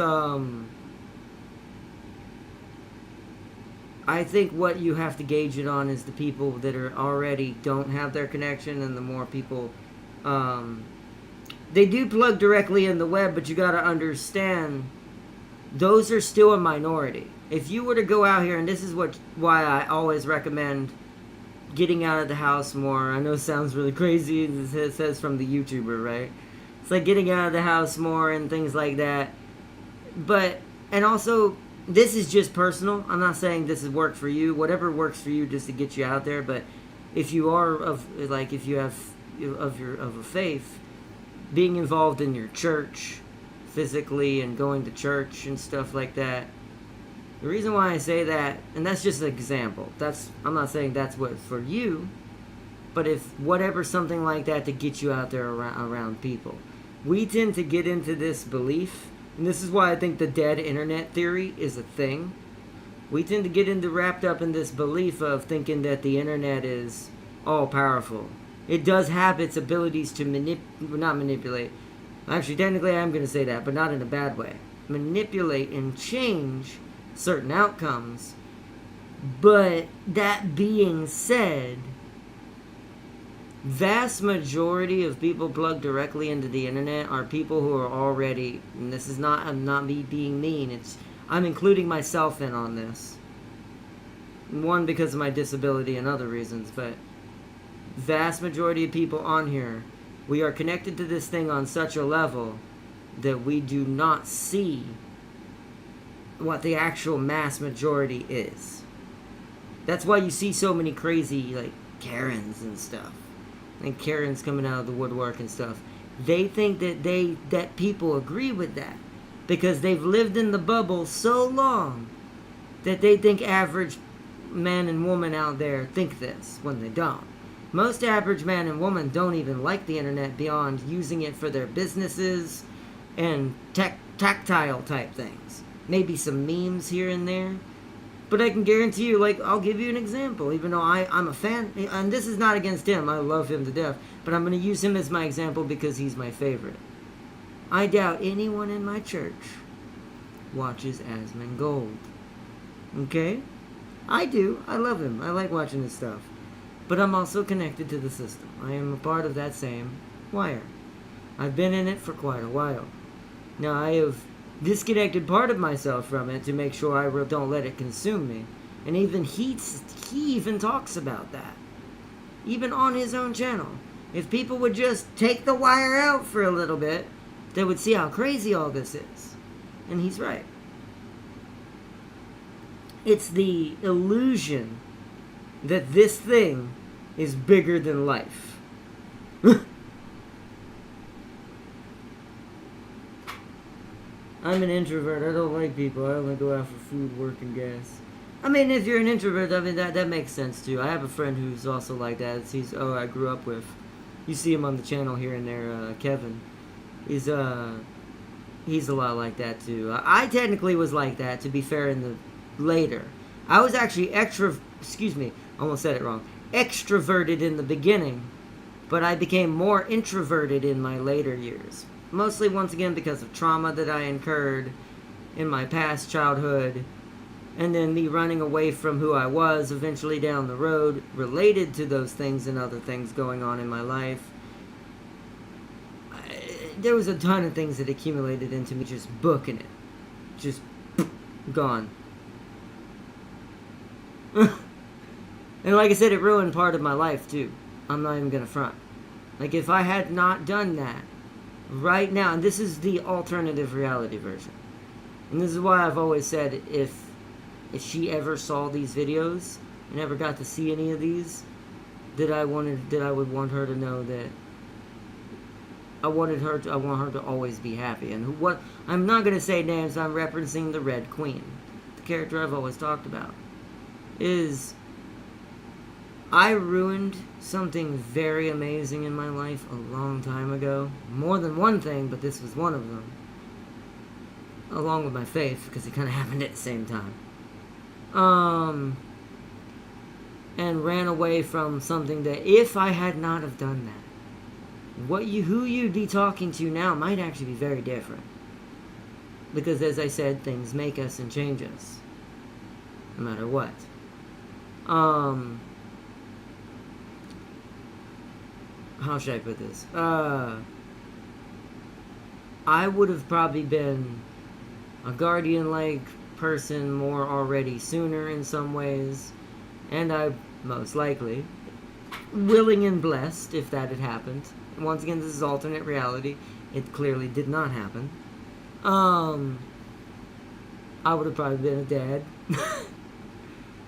[SPEAKER 1] I think what you have to gauge it on is the people that are already don't have their connection, and the more people, they do plug directly in the web, but you got to understand, those are still a minority. If you were to go out here, and this is why I always recommend getting out of the house more. I know it sounds really crazy. It says from the YouTuber, right? It's like getting out of the house more and things like that. But, and also, this is just personal. I'm not saying this is work for you. Whatever works for you just to get you out there. But if you are if you have of a faith, being involved in your church physically and going to church and stuff like that. The reason why I say that, and that's just an example. I'm not saying that's what for you, but if whatever, something like that to get you out there around people. We tend to get into this belief, and this is why I think the dead internet theory is a thing. We tend to get wrapped up in this belief of thinking that the internet is all powerful. It does have its abilities to not manipulate. Actually, technically I'm going to say that, but not in a bad way. Manipulate and change certain outcomes. But that being said, vast majority of people plugged directly into the internet are people who are already, and this is not, I'm not me being mean, I'm including myself in on this. One, because of my disability and other reasons, but vast majority of people on here, we are connected to this thing on such a level that we do not see what the actual mass majority is. That's why you see so many crazy, like, Karens and stuff. And Karens coming out of the woodwork and stuff. They think that people agree with that because they've lived in the bubble so long that they think average man and woman out there think this when they don't. Most average man and woman don't even like the internet beyond using it for their businesses and tactile type things. Maybe some memes here and there. But I can guarantee you, like, I'll give you an example, even though I'm a fan, and this is not against him, I love him to death, but I'm going to use him as my example because he's my favorite. I doubt anyone in my church watches Asmongold. Okay? I do. I love him. I like watching his stuff. But I'm also connected to the system. I am a part of that same wire. I've been in it for quite a while. Now, I have disconnected part of myself from it to make sure I don't let it consume me. And even he even talks about that. Even on his own channel. If people would just take the wire out for a little bit, they would see how crazy all this is. And he's right. It's the illusion that this thing is bigger than life. I'm an introvert. I don't like people. I only go out for food, work, and gas. I mean, if you're an introvert, I mean, that makes sense, too. I have a friend who's also like that. I grew up with. You see him on the channel here and there, Kevin. He's a lot like that, too. I technically was like that, to be fair, later. I was actually almost said it wrong. Extroverted in the beginning, but I became more introverted in my later years. Mostly, once again, because of trauma that I incurred in my past childhood, and then me running away from who I was eventually down the road, related to those things and other things going on in my life. There was a ton of things that accumulated into me just booking it. Just gone. And like I said, it ruined part of my life, too. I'm not even gonna front. Like, if I had not done that, right now, and this is the alternative reality version. And this is why I've always said, if she ever saw these videos and ever got to see any of these, that I would want her to know that I want her to always be happy. And what I'm not gonna say names, I'm referencing the Red Queen, the character I've always talked about. I ruined something very amazing in my life a long time ago. More than one thing, but this was one of them. Along with my faith, because it kind of happened at the same time. And ran away from something that if I had not have done that, who you'd be talking to now might actually be very different. Because as I said, things make us and change us. No matter what. How should I put this? I would have probably been a guardian-like person more already sooner in some ways, and I most likely willing and blessed if that had happened. Once again, this is alternate reality. It clearly did not happen. I would have probably been a dad.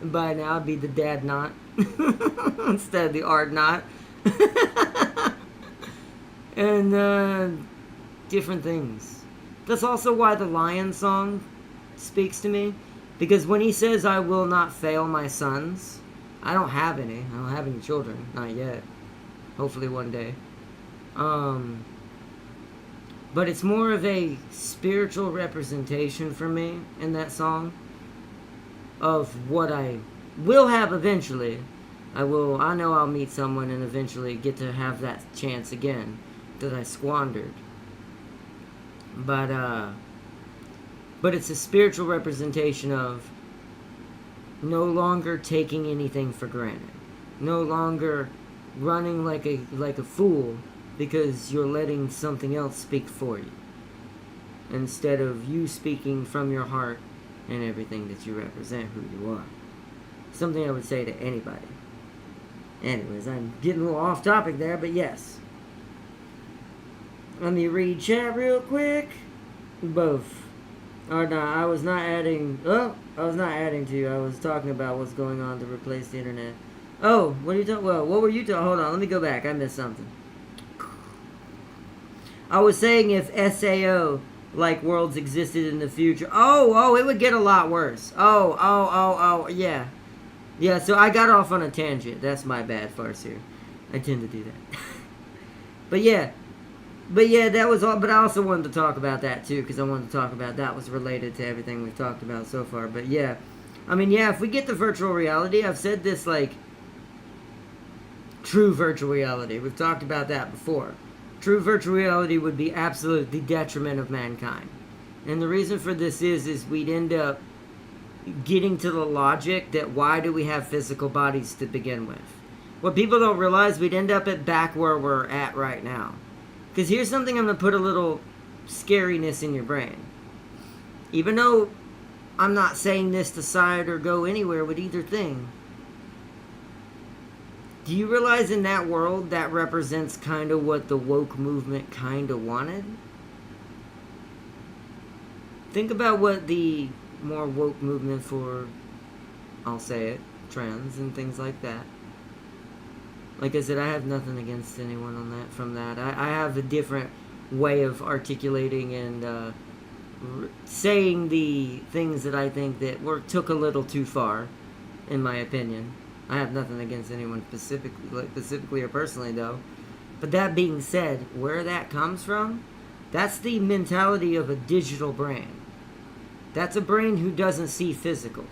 [SPEAKER 1] By now, I'd be the dad not instead of the art not. And different things. That's also why the Lion song speaks to me, because when he says, "I will not fail my sons," I don't have any. I don't have any children, not yet. Hopefully one day. But it's more of a spiritual representation for me in that song of what I will have eventually. I know I'll meet someone and eventually get to have that chance again that I squandered. But it's a spiritual representation of no longer taking anything for granted. No longer running like a fool because you're letting something else speak for you, instead of you speaking from your heart and everything that you represent, who you are. Something I would say to anybody. Anyways, I'm getting a little off topic there, but yes. Let me read chat real quick. Both. Or no, I was not adding to you. I was talking about what's going on to replace the internet. Oh, what are you talking? Well, what were you talking? Hold on, let me go back. I missed something. I was saying if SAO like worlds existed in the future. Oh, it would get a lot worse. Yeah. Yeah, so I got off on a tangent. That's my bad, Farseer. I tend to do that. But yeah, that was all. But I also wanted to talk about that too, because I wanted to talk about that was related to everything we've talked about so far. But yeah, I mean, yeah, if we get the virtual reality, I've said this, like, true virtual reality. We've talked about that before. True virtual reality would be absolutely the detriment of mankind. And the reason for this is we'd end up getting to the logic that why do we have physical bodies to begin with? What people don't realize, we'd end up back where we're at right now. Because here's something I'm going to put a little scariness in your brain. Even though I'm not saying this to side or go anywhere with either thing. Do you realize in that world that represents kind of what the woke movement kind of wanted? Think about what the more woke movement for, I'll say it, trans and things like that. Like I said, I have nothing against anyone on that. From that, I have a different way of articulating and saying the things that I think that took a little too far, in my opinion. I have nothing against anyone specifically or personally, though. But that being said, where that comes from, that's the mentality of a digital brain. That's a brain who doesn't see physical.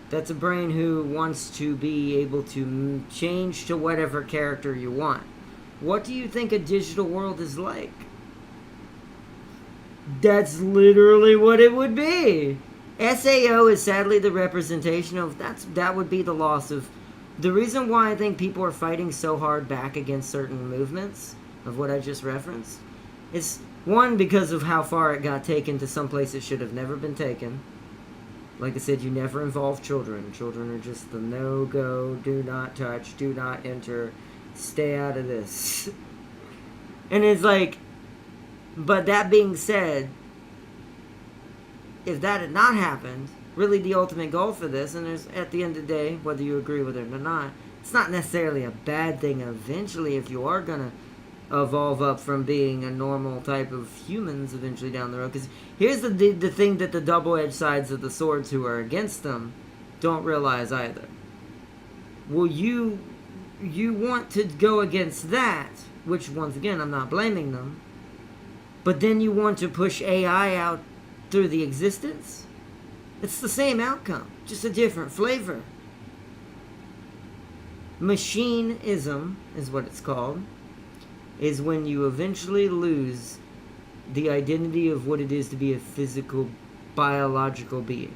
[SPEAKER 1] That's a brain who wants to be able to change to whatever character you want. What do you think a digital world is like? That's literally what it would be. SAO is sadly the representation of that would be the loss of the reason why I think people are fighting so hard back against certain movements of what I just referenced is, one, because of how far it got taken to some place it should have never been taken. Like I said, you never involve children. Children are just the no-go, do not touch, do not enter, stay out of this. And it's like, but that being said, if that had not happened, really the ultimate goal for this, and there's, at the end of the day, whether you agree with it or not, it's not necessarily a bad thing eventually if you are going to evolve up from being a normal type of humans eventually down the road. Because here's the thing that the double-edged sides of the swords who are against them don't realize either. Well, you want to go against that, which, once again, I'm not blaming them, but then you want to push AI out through the existence? It's the same outcome, just a different flavor. Machineism is what it's called, is when you eventually lose the identity of what it is to be a physical, biological being.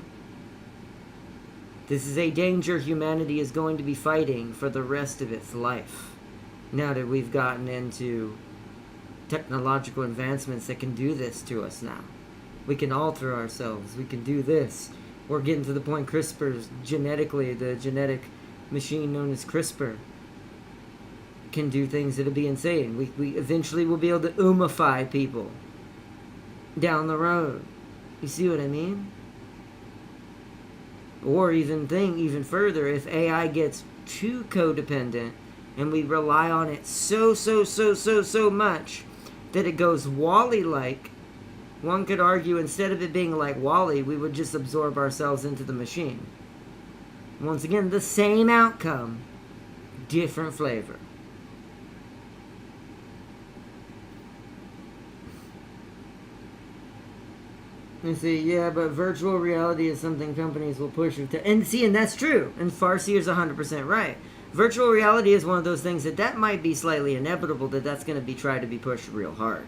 [SPEAKER 1] This is a danger humanity is going to be fighting for the rest of its life. Now that we've gotten into technological advancements that can do this to us now. We can alter ourselves. We can do this. We're getting to the point CRISPR's genetically, the genetic machine known as CRISPR, can do things that'll be insane. We eventually will be able to umify people down the road. You see what I mean? Or even further, if AI gets too codependent and we rely on it so much that it goes Wall-E-like, one could argue instead of it being like Wall-E, we would just absorb ourselves into the machine. Once again, the same outcome, different flavor. You see, yeah, but virtual reality is something companies will push you to. And that's true. And Farsi is 100% right. Virtual reality is one of those things that might be slightly inevitable, that's going to be tried to be pushed real hard.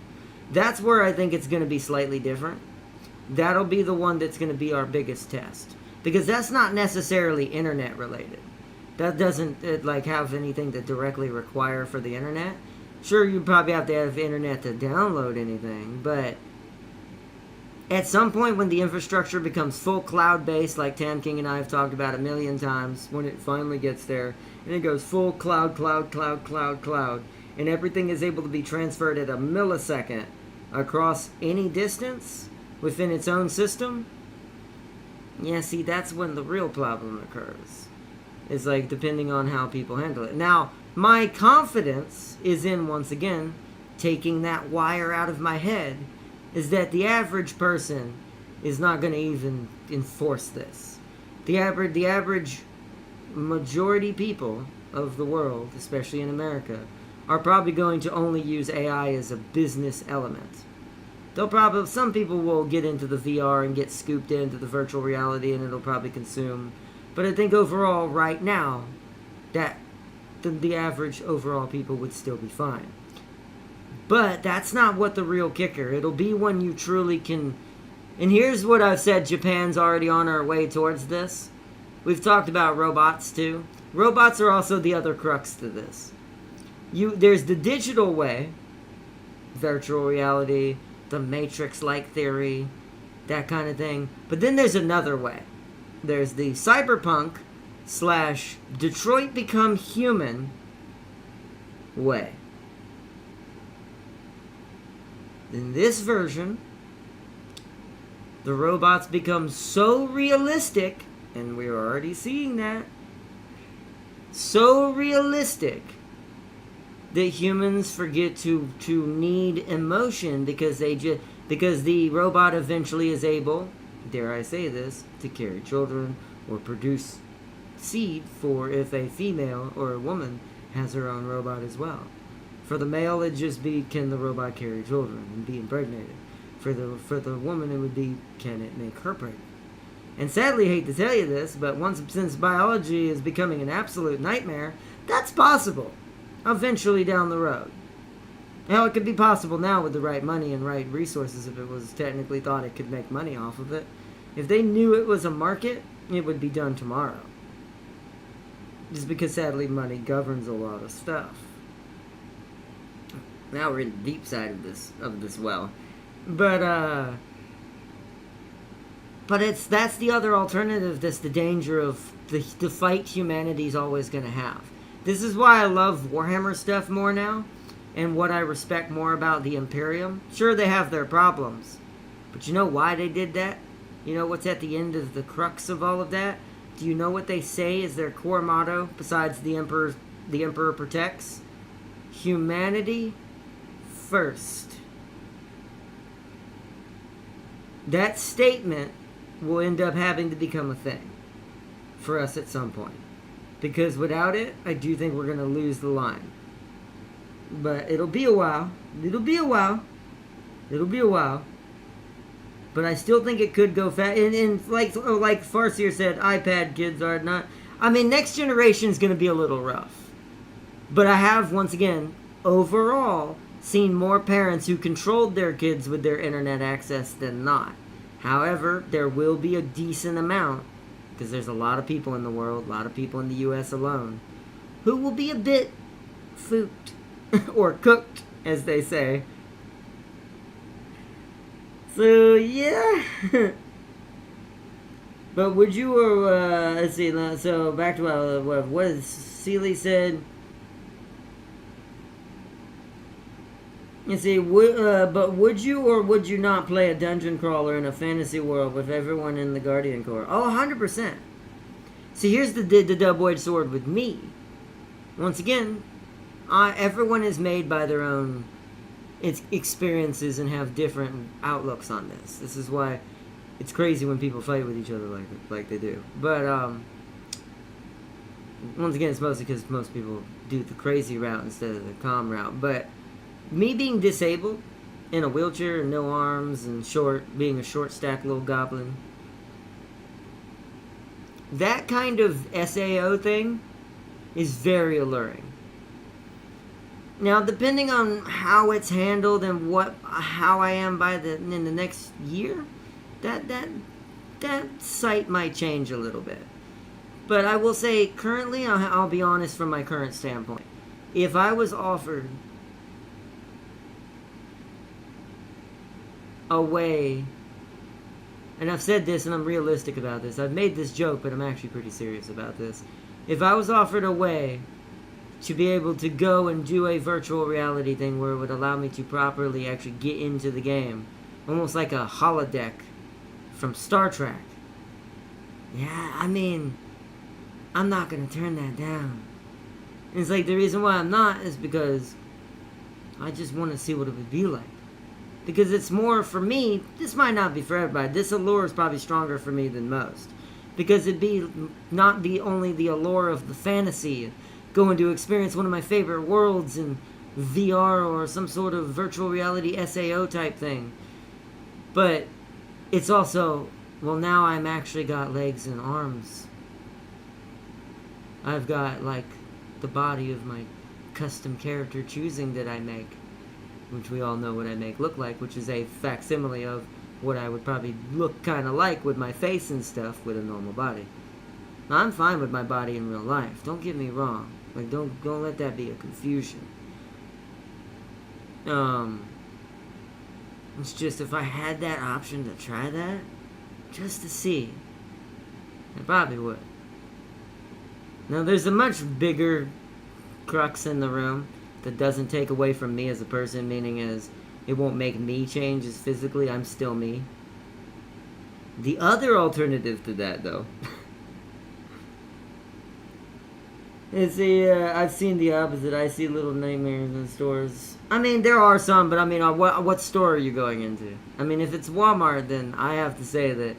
[SPEAKER 1] That's where I think it's going to be slightly different. That'll be the one that's going to be our biggest test. Because that's not necessarily internet related. That doesn't have anything to directly require for the internet. Sure, you probably have to have internet to download anything, but at some point when the infrastructure becomes full cloud-based, like Tam King and I have talked about a million times, when it finally gets there, and it goes full cloud, and everything is able to be transferred at a millisecond across any distance within its own system, yeah, see, that's when the real problem occurs. It's depending on how people handle it. Now, my confidence is in, once again, taking that wire out of my head, is that the average person is not going to even enforce this. The average majority people of the world, especially in America, are probably going to only use AI as a business element. Some people will get into the VR and get scooped into the virtual reality and it'll probably consume. But I think overall, right now, that the average overall people would still be fine. But that's not what the real kicker. It'll be when you truly can. And here's what I've said, Japan's already on our way towards this. We've talked about robots too. Robots are also the other crux to this. There's the digital way, virtual reality, the Matrix-like theory, that kind of thing. But then there's another way. There's the cyberpunk / Detroit Become Human way. In this version, the robots become so realistic, and we're already seeing that, so realistic that humans forget to need emotion because the robot eventually is able, dare I say this, to carry children or produce seed for if a female or a woman has her own robot as well. For the male, it'd just be, can the robot carry children and be impregnated? For the woman, it would be, can it make her pregnant? And sadly, I hate to tell you this, but since biology is becoming an absolute nightmare, that's possible eventually down the road. Hell, it could be possible now with the right money and right resources if it was technically thought it could make money off of it. If they knew it was a market, it would be done tomorrow. Just because sadly money governs a lot of stuff. Now we're in the deep side of this well. But that's the other alternative, that's the danger of the fight humanity's always gonna have. This is why I love Warhammer stuff more now, and what I respect more about the Imperium. Sure, they have their problems, but you know why they did that? You know what's at the end of the crux of all of that? Do you know what they say is their core motto, besides the Emperor protects? Humanity first. That statement will end up having to become a thing for us at some point. Because without it, I do think we're going to lose the line. But it'll be a while. But I still think it could go fast. And like Farseer said, iPad kids are not. I mean, next generation's going to be a little rough. But I have, once again, overall, seen more parents who controlled their kids with their internet access than not. However, there will be a decent amount because there's a lot of people in the world, a lot of people in the U.S. alone, who will be a bit fooked, or cooked, as they say. So, yeah. But would you, or, let's see, so back to what Seeley said. You see, but would you or would you not play a dungeon crawler in a fantasy world with everyone in the Guardian Corps? Oh, 100%. See, here's the double-edged sword with me. Once again, everyone is made by their own experiences and have different outlooks on this. This is why it's crazy when people fight with each other like they do. But once again, it's mostly because most people do the crazy route instead of the calm route. But me being disabled, in a wheelchair, and no arms, and being a short stacked little goblin, that kind of SAO thing is very alluring. Now, depending on how it's handled and how I am in the next year, that sight might change a little bit. But I will say, currently, I'll be honest from my current standpoint. If I was offered a way, and I've said this and I'm realistic about this, I've made this joke, but I'm actually pretty serious about this. If I was offered a way to be able to go and do a virtual reality thing where it would allow me to properly actually get into the game, almost like a holodeck from Star Trek. Yeah, I mean, I'm not going to turn that down. And it's like, the reason why I'm not is because I just want to see what it would be like. Because it's more, for me, this might not be for everybody. This allure is probably stronger for me than most. Because it'd not be only the allure of the fantasy, going to experience one of my favorite worlds in VR or some sort of virtual reality SAO type thing. But it's also, well, now I'm actually got legs and arms. I've got, like, the body of my custom character choosing that I make, which we all know what I make look like, which is a facsimile of what I would probably look kind of like with my face and stuff with a normal body. Now, I'm fine with my body in real life. Don't get me wrong. Like, don't let that be a confusion. It's just, if I had that option to try that, just to see, I probably would. Now, there's a much bigger crux in the room that doesn't take away from me as a person, meaning as it won't make me change as physically. I'm still me. The other alternative to that, though, is I've seen the opposite. I see little nightmares in stores. I mean, there are some, but I mean, what store are you going into? I mean, if it's Walmart, then I have to say that,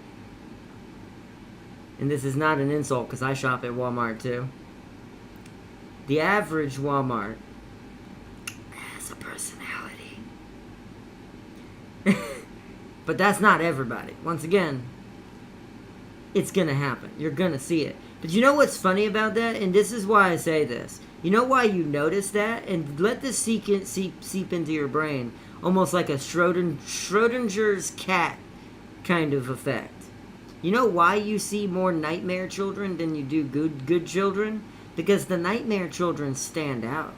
[SPEAKER 1] and this is not an insult because I shop at Walmart too, the average Walmart has a personality. But that's not everybody. Once again, it's gonna happen. You're gonna see it. But you know what's funny about that? And this is why I say this. You know why you notice that? And let this seep into your brain. Almost like a Schrodinger's cat kind of effect. You know why you see more nightmare children than you do good children? Because the nightmare children stand out.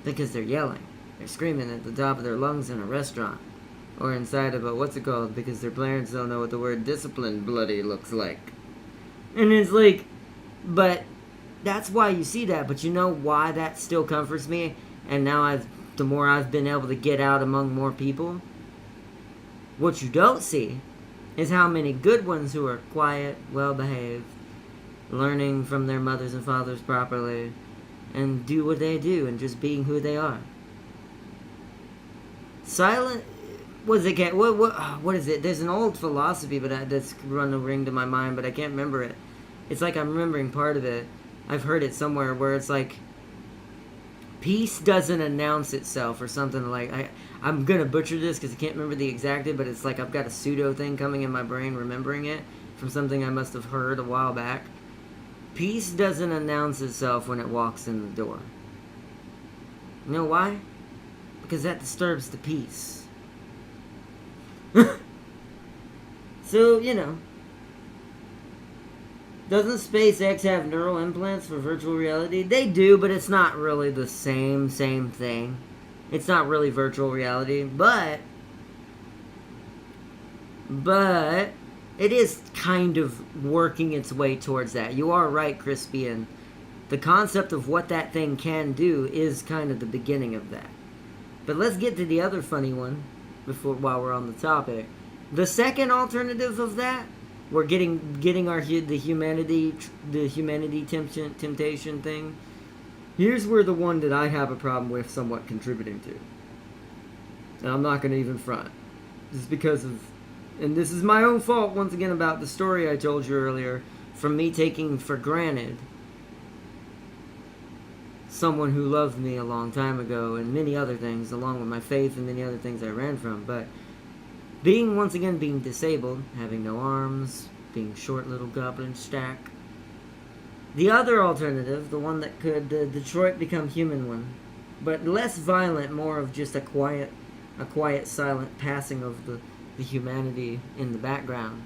[SPEAKER 1] Because they're yelling. They're screaming at the top of their lungs in a restaurant. Or inside of a, what's it called? Because their parents don't know what the word discipline bloody looks like. And it's like, but that's why you see that. But you know why that still comforts me? And now the more I've been able to get out among more people, what you don't see is how many good ones who are quiet, well-behaved, learning from their mothers and fathers properly, and do what they do, and just being who they are. Silent, what is it? There's an old philosophy, but that's run a ring to my mind, but I can't remember it. It's like I'm remembering part of it. I've heard it somewhere where it's like, peace doesn't announce itself, or something like, I'm gonna butcher this because I can't remember the exact it, but it's like I've got a pseudo thing coming in my brain remembering it from something I must have heard a while back. Peace doesn't announce itself when it walks in the door. You know why? Because that disturbs the peace. So, you know. Doesn't SpaceX have neural implants for virtual reality? They do, but it's not really the same thing. It's not really virtual reality, but it is kind of working its way towards that. You are right, Crispian. The concept of what that thing can do is kind of the beginning of that. But let's get to the other funny one while we're on the topic. The second alternative of that, we're getting our the humanity temptation thing. Here's where the one that I have a problem with somewhat contributing to. And I'm not going to even front. Just because of, and this is my own fault once again about the story I told you earlier, from me taking for granted someone who loved me a long time ago and many other things, along with my faith and many other things I ran from. But being disabled, having no arms, being short little goblin stack. The other alternative, the one that could Detroit become human one, but less violent, more of just a quiet, silent passing of the humanity in the background,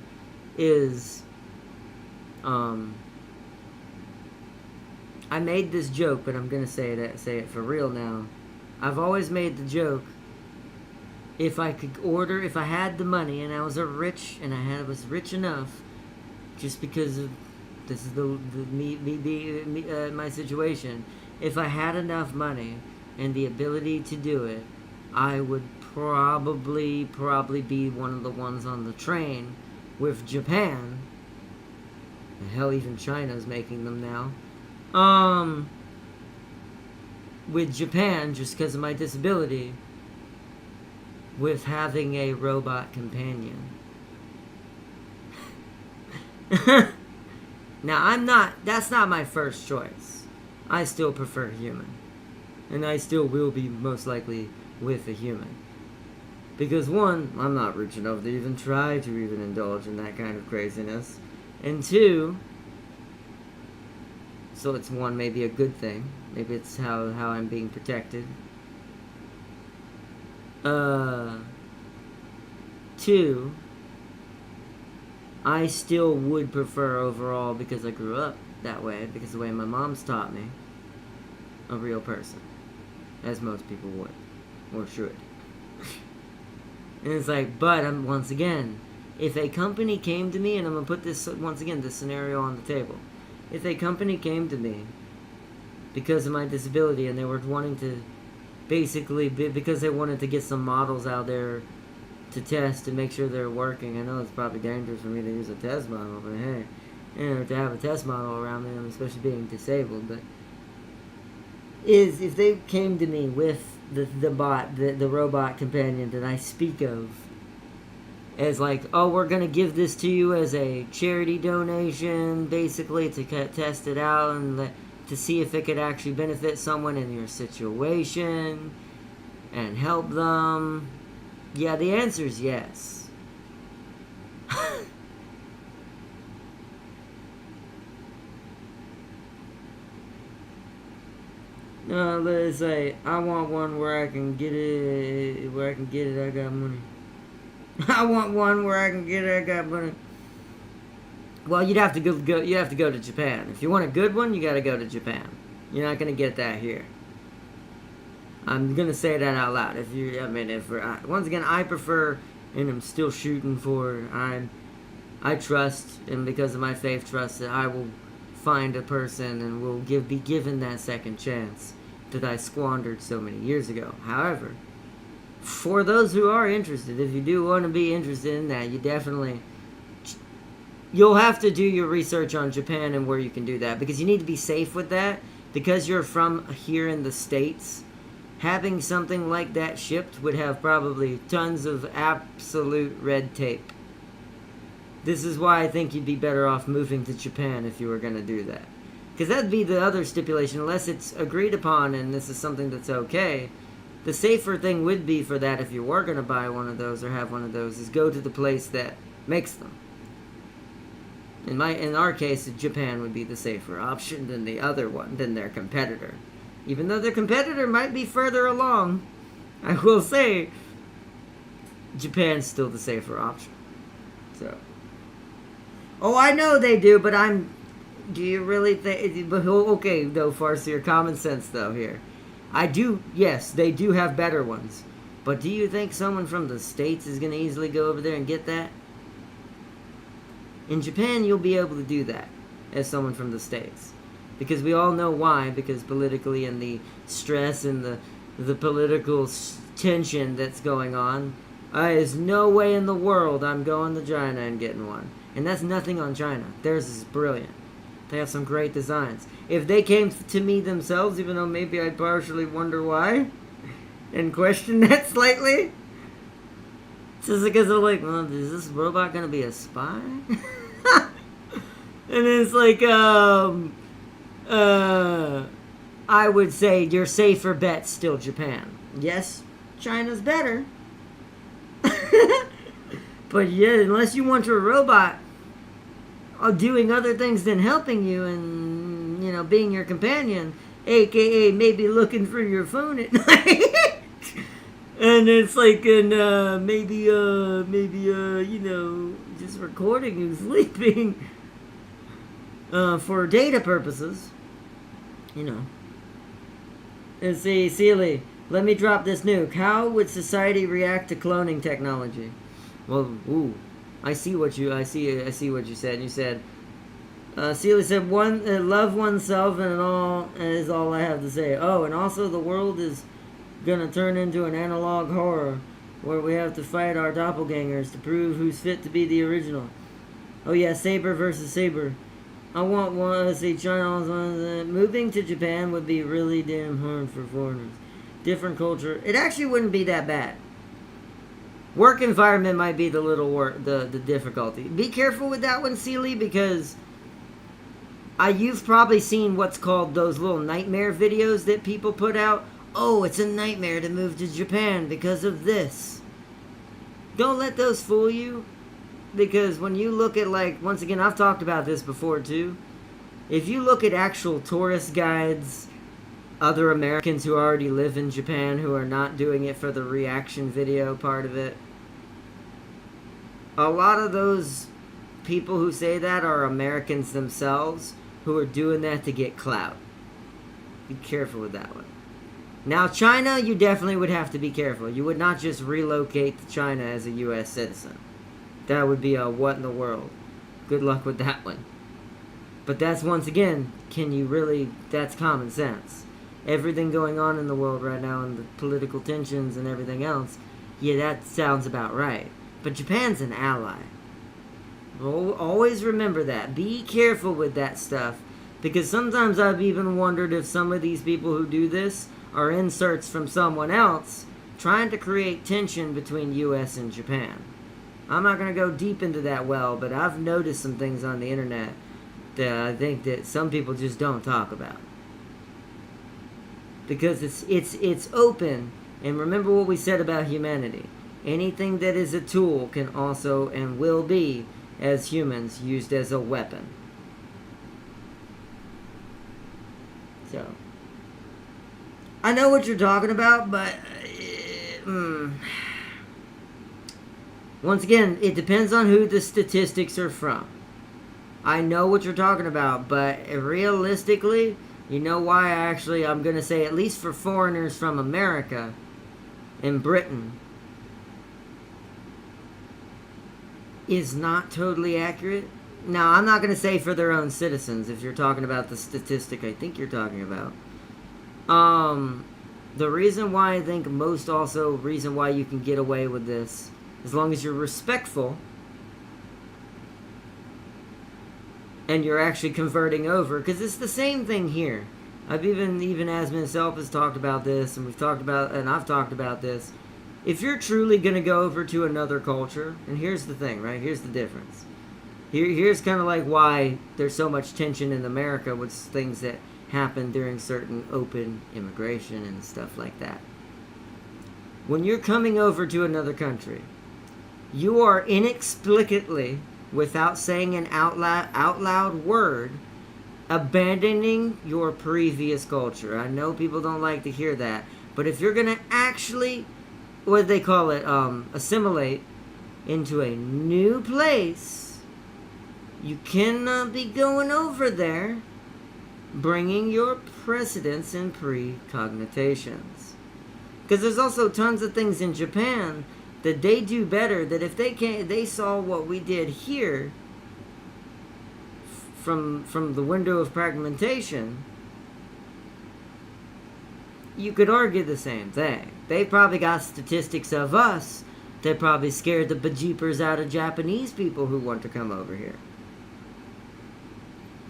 [SPEAKER 1] is I made this joke, but I'm gonna say it for real now. I've always made the joke. If I had the money and I was was rich enough, just because of this is my situation. If I had enough money and the ability to do it, I would probably be one of the ones on the train with Japan. Hell, even China's making them now. With Japan, just because of my disability, with having a robot companion. Now, that's not my first choice. I still prefer human. And I still will be most likely with a human. Because one, I'm not rich enough to even try to even indulge in that kind of craziness. And two, so it's one, maybe a good thing. Maybe it's how I'm being protected. Two, I still would prefer overall, because I grew up that way, because the way my mom's taught me, a real person. As most people would. Or should. And it's like, but once again, if a company came to me, and I'm going to put this, once again, this scenario on the table. If a company came to me because of my disability and they were wanting to basically, because they wanted to get some models out there to test to make sure they're working. I know it's probably dangerous for me to use a test model, but hey, to have a test model around me, especially being disabled, but if they came to me with the robot companion that I speak of, as like, oh, we're going to give this to you as a charity donation, basically, to test it out and to see if it could actually benefit someone in your situation and help them. Yeah, the answer is yes. No, let's say, I want one where I can get it, I got money. I want one where I can get it, I got money. Well, you have to go to Japan. If you want a good one, you gotta go to Japan. You're not gonna get that here. I'm gonna say that out loud. Once again, I prefer, and I'm still shooting for, I trust, and because of my faith, trust that I will find a person and will be given that second chance that I squandered so many years ago. However, for those who are interested, if you do want to be interested in that, you'll have to do your research on Japan and where you can do that, because you need to be safe with that, because you're from here in the States. Having something like that shipped would have probably tons of absolute red tape. This is why I think you'd be better off moving to Japan if you were going to do that. Because that'd be the other stipulation, unless it's agreed upon and this is something that's okay. The safer thing would be for that, if you were going to buy one of those or have one of those, is go to the place that makes them. In our case, Japan would be the safer option than the other one, than their competitor. Even though their competitor might be further along, I will say Japan's still the safer option. So, oh, I know they do, but I'm Do you really think? But okay, though, Farseer, common sense though here. I do. Yes, they do have better ones. But do you think someone from the States is going to easily go over there and get that? In Japan, you'll be able to do that as someone from the States. Because we all know why. Because politically and the stress and the political tension that's going on, there's no way in the world I'm going to China and getting one. And that's nothing on China. Theirs is brilliant. They have some great designs. If they came to me themselves, even though maybe I'd partially wonder why, and question that slightly, it's just because they're like, well, is this robot gonna be a spy? And it's like, I would say your safer bet's still Japan. Yes, China's better. But yeah, unless you want your robot doing other things than helping you and, you know, being your companion, aka maybe looking for your phone at night. And it's like, maybe, you know, just recording you sleeping for data purposes. You know. Let's see, Sealy, let me drop this nuke. How would society react to cloning technology? Well, ooh, I see what you said. You said, Sealy said, love oneself and all is all I have to say. Oh, and also the world is gonna turn into an analog horror where we have to fight our doppelgangers to prove who's fit to be the original. Oh yeah, Saber versus Saber. I want one to see China. Moving to Japan would be really damn hard for foreigners. Different culture. It actually wouldn't be that bad. Work environment might be the the difficulty. Be careful with that one, Sealy, because you've probably seen what's called those little nightmare videos that people put out. Oh, it's a nightmare to move to Japan because of this. Don't let those fool you. Because when you look at, like, once again, I've talked about this before too. If you look at actual tourist guides, other Americans who already live in Japan who are not doing it for the reaction video part of it, a lot of those people who say that are Americans themselves who are doing that to get clout. Be careful with that one. Now, China, you definitely would have to be careful. You would not just relocate to China as a U.S. citizen. That would be a what in the world. Good luck with that one. But that's, once again, can you really, that's common sense. Everything going on in the world right now and the political tensions and everything else, yeah, that sounds about right. But Japan's an ally. Always remember that. Be careful with that stuff. Because sometimes I've even wondered if some of these people who do this are inserts from someone else trying to create tension between U.S. and Japan. I'm not going to go deep into that well, but I've noticed some things on the internet that I think that some people just don't talk about. Because it's open, and remember what we said about humanity. Anything that is a tool can also and will be, as humans, used as a weapon. So, I know what you're talking about, but once again, it depends on who the statistics are from. I know what you're talking about, but realistically, you know why I'm going to say, at least for foreigners from America and Britain, is not totally accurate. Now, I'm not going to say for their own citizens, if you're talking about the statistic I think you're talking about. The reason why I think reason why you can get away with this, as long as you're respectful and you're actually converting over, because it's the same thing here. I've even as myself has talked about this, and I've talked about this. If you're truly going to go over to another culture, and here's the thing, right? Here's the difference. Here's kind of like why there's so much tension in America with things that happen during certain open immigration and stuff like that. When you're coming over to another country, you are inexplicably, without saying an out loud word, abandoning your previous culture. I know people don't like to hear that, but if you're going to actually, what do they call it, assimilate into a new place, You cannot be going over there bringing your precedents and precognitions. Because there's also tons of things in Japan that they do better, that if they saw what we did here from the window of fragmentation, you could argue the same thing. They probably got statistics of us that probably scared the bejeepers out of Japanese people who want to come over here.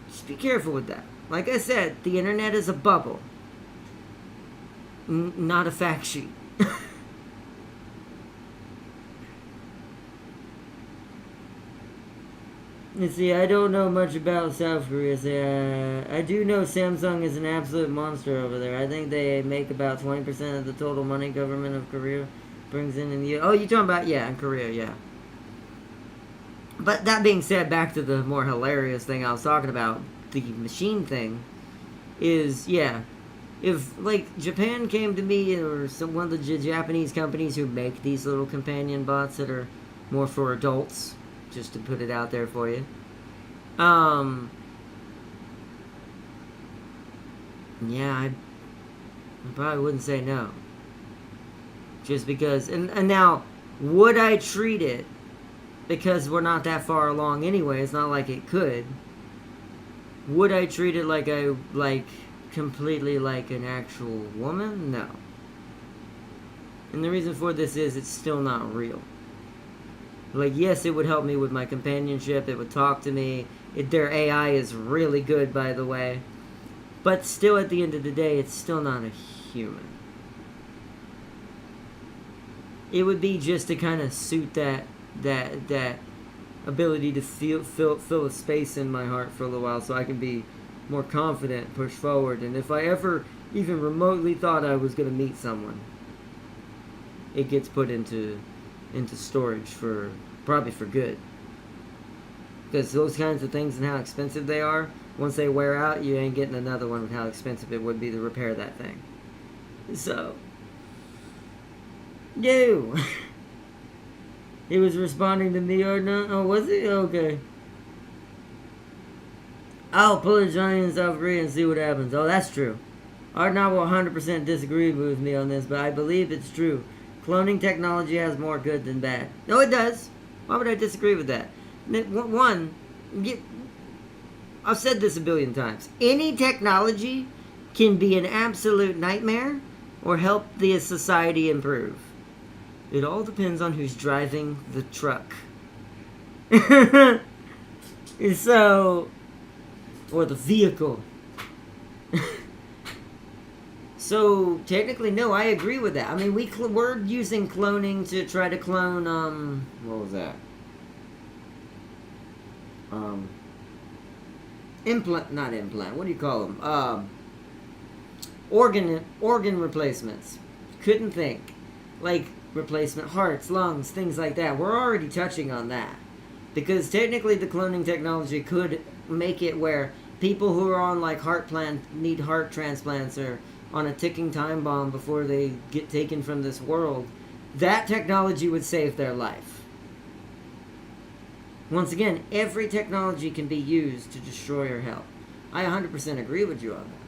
[SPEAKER 1] Just be careful with that. Like I said, the internet is a bubble, not a fact sheet. You see, I don't know much about South Korea. I do know Samsung is an absolute monster over there. I think they make about 20% of the total money government of Korea brings in the... Oh, you're talking about, yeah, in Korea, yeah. But that being said, back to the more hilarious thing I was talking about, the machine thing, is, yeah, if, like, Japan came to me, or one of the Japanese companies who make these little companion bots that are more for adults, just to put it out there for you, yeah, I probably wouldn't say no. Just because, and now, would I treat it, because we're not that far along anyway, it's not like it could, would I treat it like completely like an actual woman? No. And the reason for this is it's still not real. Like, yes, it would help me with my companionship, it would talk to me, their AI is really good, by the way, but still, at the end of the day, it's still not a human. It would be just to kind of suit that ability to fill a space in my heart for a little while, so I can be more confident, push forward, and if I ever even remotely thought I was going to meet someone, it gets put into storage for probably for good, because those kinds of things and how expensive they are, once they wear out, you ain't getting another one with how expensive it would be to repair that thing. So no. He was responding to me or not? Oh, was he? Okay. I'll pull a Johnny in South Korea and see what happens. Oh, that's true. Arnav will 100% disagree with me on this, but I believe it's true. Cloning technology has more good than bad. No, it does. Why would I disagree with that? One, I've said this a billion times. Any technology can be an absolute nightmare or help the society improve. It all depends on who's driving the truck. So, or the vehicle. So, technically, no, I agree with that. I mean, we're using cloning to try to clone, what was that? Not implant, what do you call them? Organ replacements. Couldn't think. Like, replacement hearts, lungs, things like that. We're already touching on that. Because technically the cloning technology could make it where people who are on like need heart transplants or on a ticking time bomb before they get taken from this world, that technology would save their life. Once again, every technology can be used to destroy or help. I 100% agree with you on that.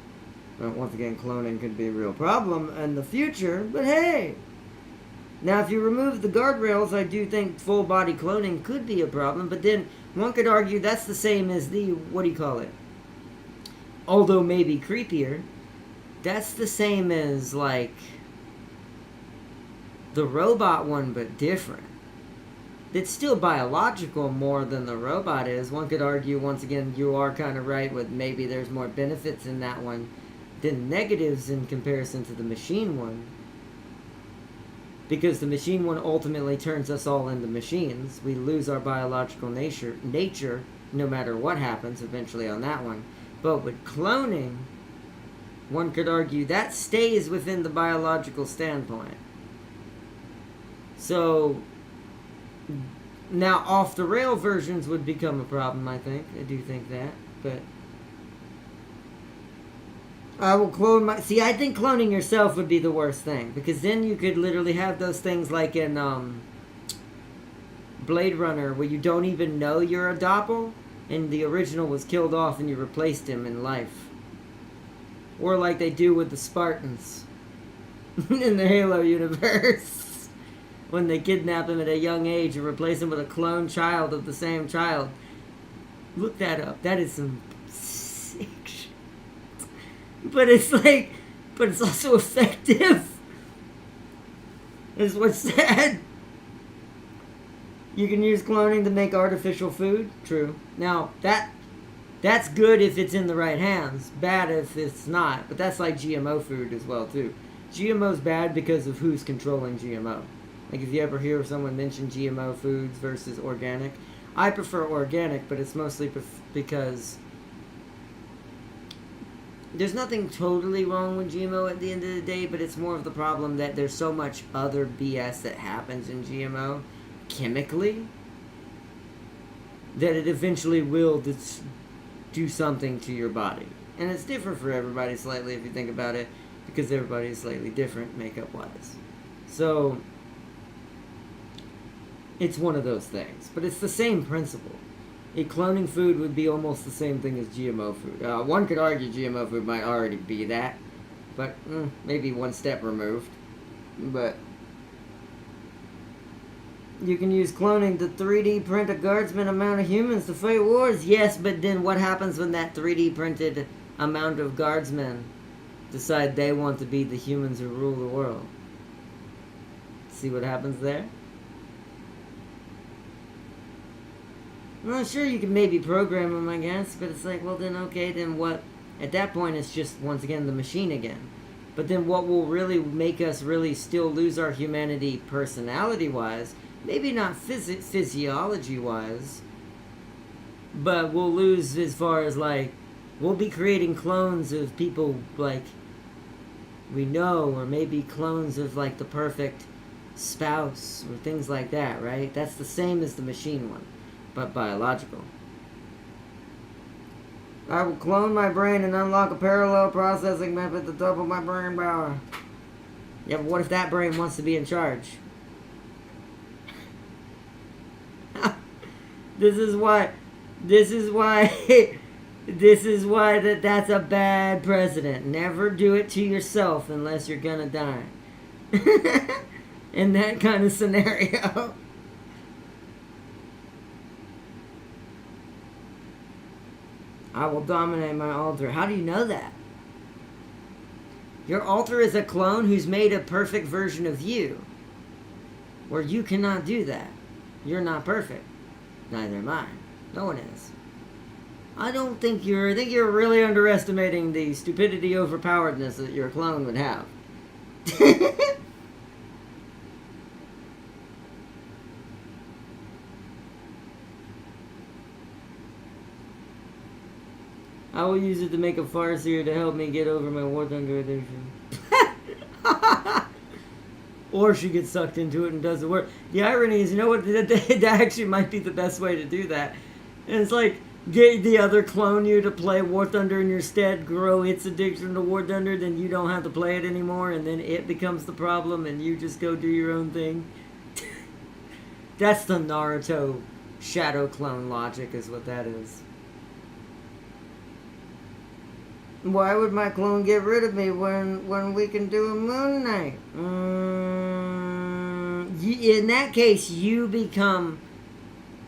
[SPEAKER 1] But once again, cloning could be a real problem in the future, but hey! Now, if you remove the guardrails, I do think full-body cloning could be a problem, but then one could argue that's the same as the, what do you call it? Although maybe creepier, that's the same as, like, the robot one, but different. It's still biological more than the robot is. One could argue, once again, you are kind of right with maybe there's more benefits in that one than negatives in comparison to the machine one. Because the machine one ultimately turns us all into machines. We lose our biological nature no matter what happens eventually on that one. But with cloning, one could argue that stays within the biological standpoint. So, now off-the-rail versions would become a problem, I think. I do think that, but I will clone my... See, I think cloning yourself would be the worst thing, because then you could literally have those things like in Blade Runner, where you don't even know you're a doppel, and the original was killed off and you replaced him in life. Or like they do with the Spartans in the Halo universe. When they kidnap him at a young age and replace him with a clone child of the same child. Look that up. That is some sick shit. But it's like, but it's also effective. Is what's said. You can use cloning to make artificial food. True. Now, that's good if it's in the right hands. Bad if it's not. But that's like GMO food as well, too. GMO's bad because of who's controlling GMO. Like, if you ever hear someone mention GMO foods versus organic. I prefer organic, but it's mostly because there's nothing totally wrong with GMO at the end of the day, but it's more of the problem that there's so much other BS that happens in GMO chemically that it eventually will do something to your body. And it's different for everybody slightly if you think about it, because everybody is slightly different makeup-wise. So it's one of those things. But it's the same principle. Cloning food would be almost the same thing as GMO food. One could argue GMO food might already be that. But maybe one step removed. But you can use cloning to 3D print a guardsman amount of humans to fight wars. Yes, but then what happens when that 3D printed amount of guardsmen decide they want to be the humans who rule the world? See what happens there? Well, sure, you can maybe program them, I guess, but it's like, well, then, okay, then what? At that point, it's just, once again, the machine again. But then what will really make us really still lose our humanity personality-wise, maybe not physiology-wise, but we'll lose as far as, like, we'll be creating clones of people, like, we know, or maybe clones of, like, the perfect spouse, or things like that, right? That's the same as the machine one, but biological. I will clone my brain and unlock a parallel processing method to double my brain power. Yeah, but what if that brain wants to be in charge? This is why that's a bad precedent. Never do it to yourself unless you're gonna die. In that kind of scenario. I will dominate my altar. How do you know that? Your altar is a clone who's made a perfect version of you. Where you cannot do that. You're not perfect. Neither am I. No one is. I think you're really underestimating the stupidity overpoweredness that your clone would have. I will use it to make a farseer to help me get over my War Thunder addiction. Or she gets sucked into it and does the work. The irony is, you know what, that actually might be the best way to do that. And it's like, get the other clone you to play War Thunder in your stead, grow its addiction to War Thunder, then you don't have to play it anymore, and then it becomes the problem, and you just go do your own thing. That's the Naruto shadow clone logic, is what that is. Why would my clone get rid of me when we can do a Moon Knight? In that case, you become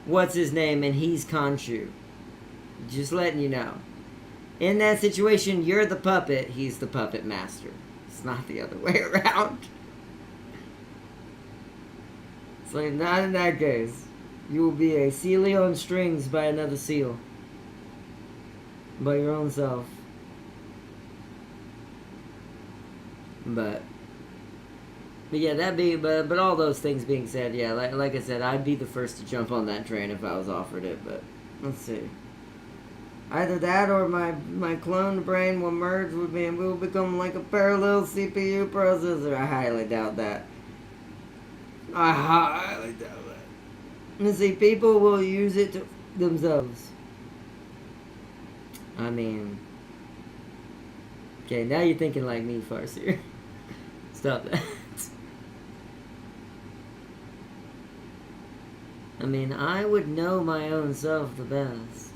[SPEAKER 1] what's his name, and he's Khonshu. Just letting you know. In that situation, you're the puppet, he's the puppet master. It's not the other way around. It's like, not in that case. You will be a Sealio on strings by another seal. By your own self. But yeah, but all those things being said, yeah, like I said, I'd be the first to jump on that train if I was offered it, but let's see. Either that or my cloned brain will merge with me and we will become like a parallel CPU processor. I highly doubt that. I highly doubt that. And see, people will use it to themselves. I mean, okay, now you're thinking like me, Farseer. Stop that. I mean, I would know my own self the best.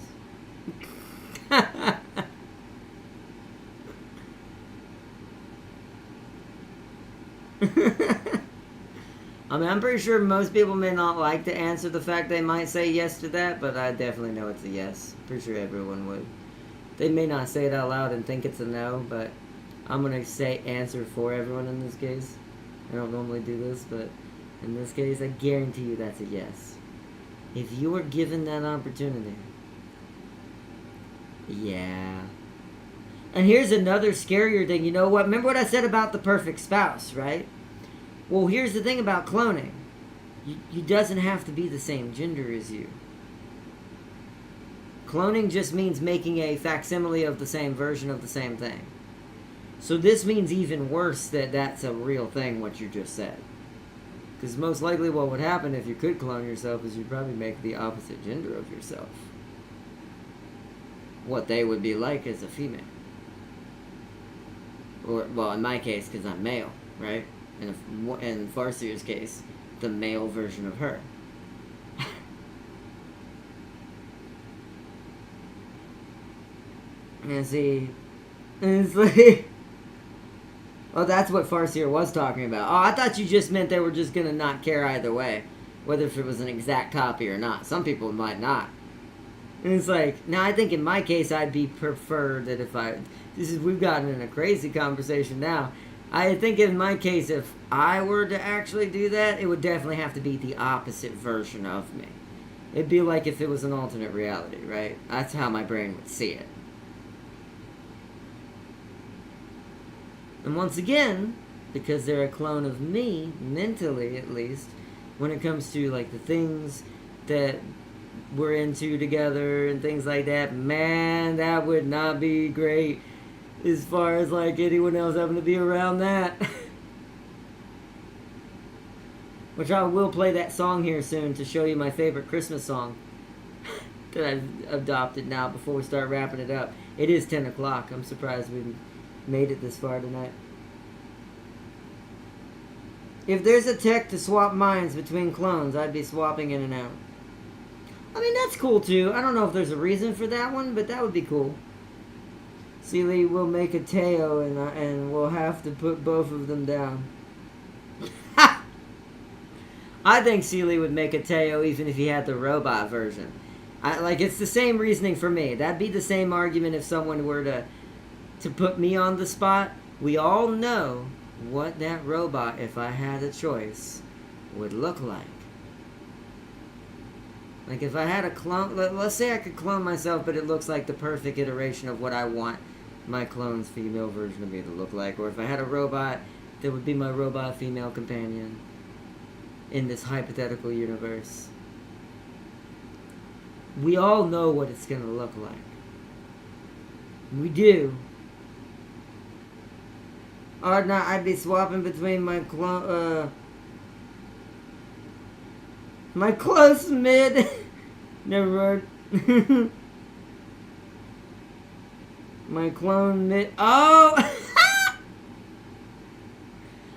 [SPEAKER 1] I mean, I'm pretty sure most people may not like to answer the fact they might say yes to that, but I definitely know it's a yes. Pretty sure everyone would. They may not say it out loud and think it's a no, but I'm going to say answer for everyone in this case. I don't normally do this, but in this case, I guarantee you that's a yes. If you were given that opportunity. Yeah. And here's another scarier thing. You know what? Remember what I said about the perfect spouse, right? Well, here's the thing about cloning. You doesn't have to be the same gender as you. Cloning just means making a facsimile of the same version of the same thing. So this means even worse that that's a real thing, what you just said. Because most likely what would happen if you could clone yourself is you'd probably make the opposite gender of yourself. What they would be like as a female. Or, well, in my case, because I'm male, right? And in Farseer's case, the male version of her. And see, and it's like, oh, that's what Farseer was talking about. Oh, I thought you just meant they were just gonna not care either way, whether if it was an exact copy or not. Some people might not. And it's like, now I think in my case, I'd be preferred that if we've gotten in a crazy conversation now. I think in my case, if I were to actually do that, it would definitely have to be the opposite version of me. It'd be like if it was an alternate reality, right? That's how my brain would see it. And once again, because they're a clone of me, mentally at least, when it comes to like the things that we're into together and things like that, man, that would not be great as far as like anyone else having to be around that. Which I will play that song here soon to show you my favorite Christmas song that I've adopted now before we start wrapping it up. It is 10 o'clock. I'm surprised we made it this far tonight. If there's a tech to swap minds between clones, I'd be swapping in and out. I mean, that's cool too. I don't know if there's a reason for that one, but that would be cool. Sealy will make a Teo and we'll have to put both of them down. I think Sealy would make a Teo even if he had the robot version. It's the same reasoning for me. That'd be the same argument if someone were to put me on the spot. We all know what that robot, if I had a choice, would look like. Like if I had a clone, let's say I could clone myself, but it looks like the perfect iteration of what I want my clone's female version of me to look like. Or if I had a robot that would be my robot female companion in this hypothetical universe. We all know what it's going to look like. We do. Or not, I'd be swapping between my my close mid. Never mind. My clone mid. Oh!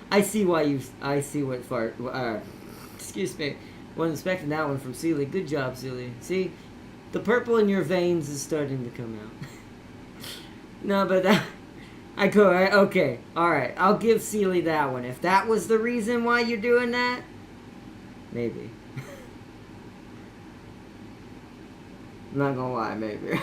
[SPEAKER 1] I see what excuse me. Wasn't expecting that one from Sealy. Good job, Sealy. See? The purple in your veins is starting to come out. No, but that... Okay. Alright. I'll give Sealy that one. If that was the reason why you're doing that, maybe. I'm not gonna lie, maybe.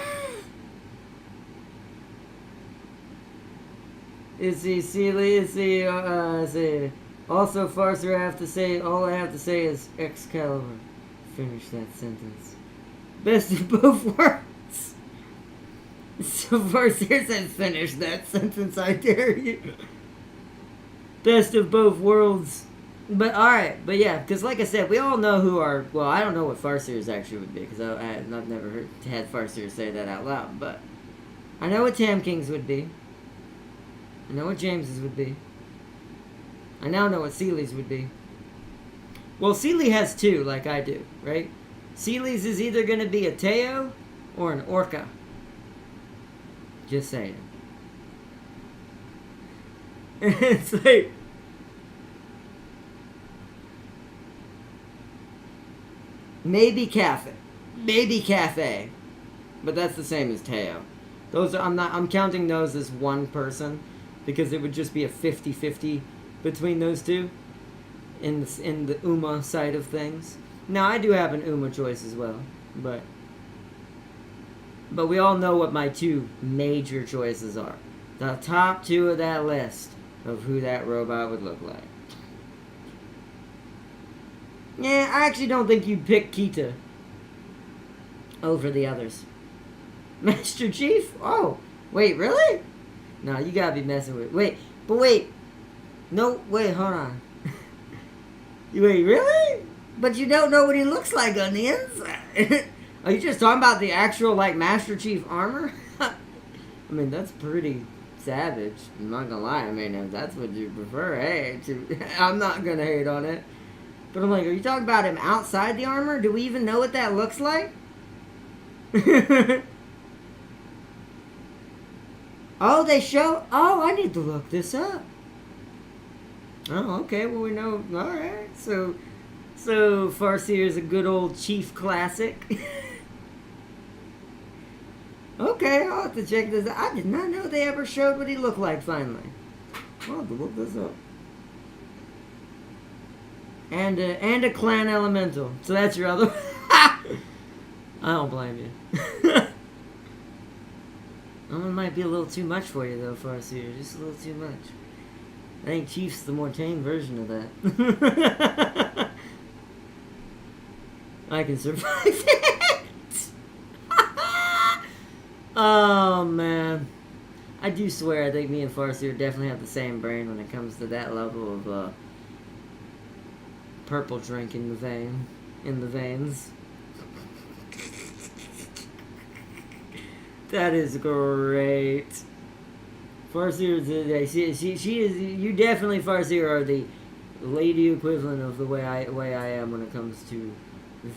[SPEAKER 1] Is he Sealy? Is he, also, Farser, all I have to say is Excalibur. Finish that sentence. Best of both worlds. So Farser said finish that sentence, I dare you. Best of both worlds. But alright, but yeah, because like I said, we all know who our, well, I don't know what Farseers actually would be, because I've never had Farseers say that out loud, but I know what Tam King's would be. I know what James's would be. I now know what Sealy's would be. Well, Sealy has two, like I do, right? Sealy's is either going to be a Teo or an Orca. Just saying. It's like... Maybe Cafe. Maybe Cafe. But that's the same as Teo. Those are, I'm counting those as one person, because it would just be a 50-50 between those two in the Uma side of things. Now, I do have an Uma choice as well, but we all know what my two major choices are. The top two of that list of who that robot would look like. Yeah, I actually don't think you'd pick Kita over the others. Master Chief? Oh, wait, really? No, you gotta be messing with... Wait. No, wait, hold on. Wait, really? But you don't know what he looks like on the inside. Are you just talking about the actual, like, Master Chief armor? I mean, that's pretty savage. I'm not gonna lie. I mean, if that's what you prefer, hey, I'm not gonna hate on it. But I'm like, are you talking about him outside the armor? Do we even know what that looks like? Oh, they show... Oh, I need to look this up. Oh, okay. Well, we know... Alright. So Farseer is a good old Chief classic. Okay, I'll have to check this out. I did not know they ever showed what he looked like, finally. I'll have to look this up. And a clan elemental. So that's your other... I don't blame you. It might be a little too much for you, though, Farseer. Just a little too much. I think Chief's the more tame version of that. I can survive it! Oh, man. I do swear, I think me and Farseer definitely have the same brain when it comes to that level of, purple drink in the veins. That is great. Farseer is she is you definitely, Farseer, are the lady equivalent of the way I am when it comes to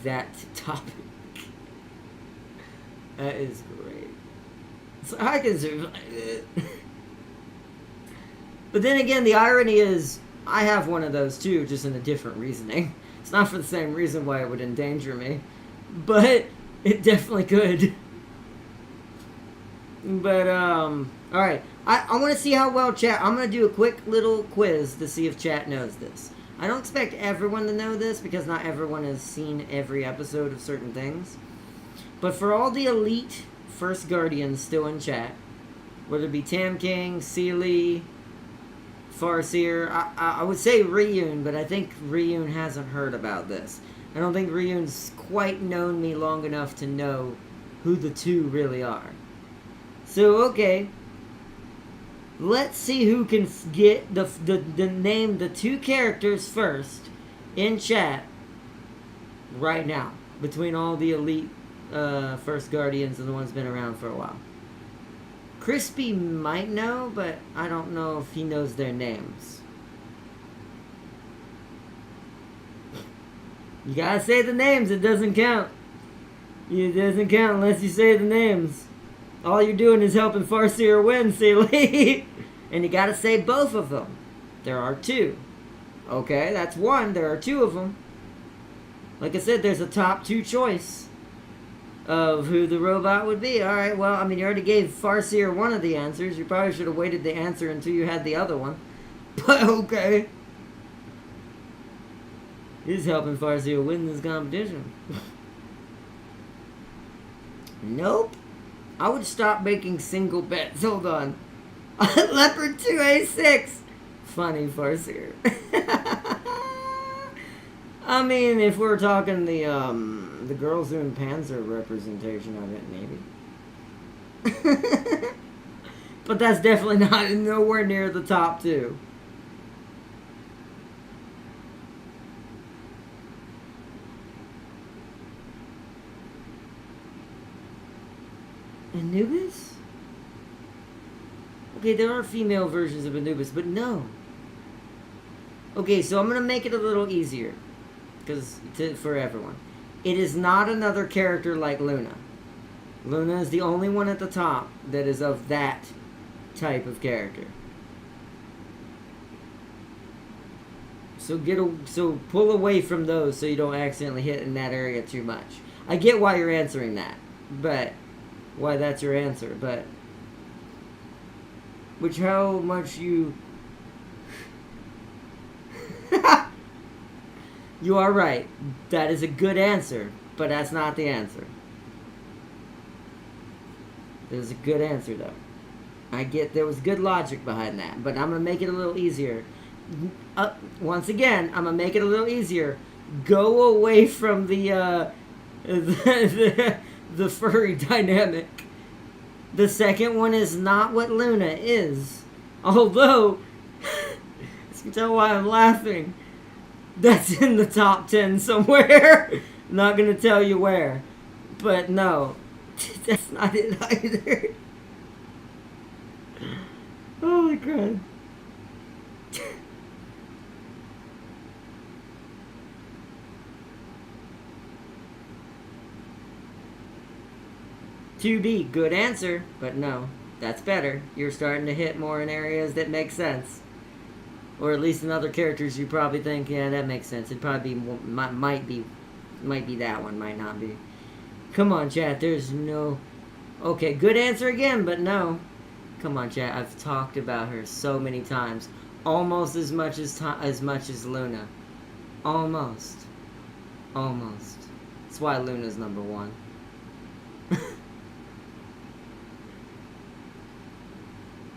[SPEAKER 1] that topic. That is great. So I can survive it. But then again, the irony is I have one of those too, just in a different reasoning. It's not for the same reason why it would endanger me, but it definitely could. But, alright. I want to see how well chat... I'm going to do a quick little quiz to see if chat knows this. I don't expect everyone to know this, because not everyone has seen every episode of certain things. But for all the elite First Guardians still in chat, whether it be Tam King, Sealy, Farseer, I would say Ryun, but I think Ryun hasn't heard about this. I don't think Ryun's quite known me long enough to know who the two really are. So, okay, let's see who can get the name the two characters first in chat right now, between all the elite First Guardians and the ones been around for a while. Crispy might know, but I don't know if he knows their names. You gotta say the names, it doesn't count. It doesn't count unless you say the names. All you're doing is helping Farseer win, Sealy. And you gotta say both of them. There are two. Okay, that's one. There are two of them. Like I said, there's a top two choice of who the robot would be. Alright, well, I mean, you already gave Farseer one of the answers. You probably should have waited the answer until you had the other one. But okay. He's helping Farseer win this competition. Nope. I would stop making single bets. Hold on. Leopard 2A6. Funny, Farseer. I mean, if we're talking the Girls in Panzer representation of it, maybe. But that's definitely nowhere near the top two. Anubis? Okay, there are female versions of Anubis, but no. Okay, so I'm going to make it a little easier. For everyone. It is not another character like Luna. Luna is the only one at the top that is of that type of character. So pull away from those so you don't accidentally hit in that area too much. I get why you're answering that, but why that's your answer, but You are right. That is a good answer, but that's not the answer. There's a good answer, though. I get there was good logic behind that, but I'm going to make it a little easier. Once again, I'm going to make it a little easier. Go away from the furry dynamic. The second one is not what Luna is. Although, you can tell why I'm laughing. That's in the top 10 somewhere. Not going to tell you where. But no, that's not it either. Holy crap. To be, good answer, but no, that's better. You're starting to hit more in areas that make sense. Or at least in other characters you probably think, yeah, that makes sense. It'd probably be, might be that one, might not be. Come on, chat, there's no... Okay, good answer again, but no. Come on, chat, I've talked about her so many times. Almost as much as Luna. Almost. Almost. That's why Luna's number 1.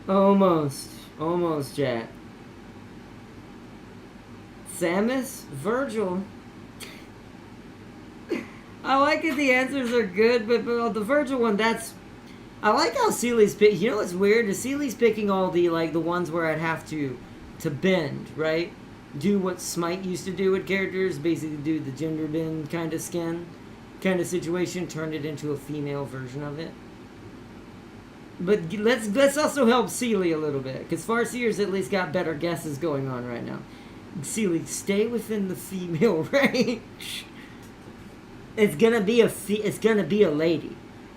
[SPEAKER 1] Almost. Almost, chat. Samus? Virgil? I like it, the answers are good, but the Virgil one, that's... I like how Seely's pick. You know what's weird? Is Seely's picking all the, like, the ones where I'd have to bend, right? Do what Smite used to do with characters, basically do the gender bend kind of skin, kind of situation, turn it into a female version of it. But let's also help Seely a little bit, because Farseer's at least got better guesses going on right now. Seely, stay within the female range. It's gonna be a lady.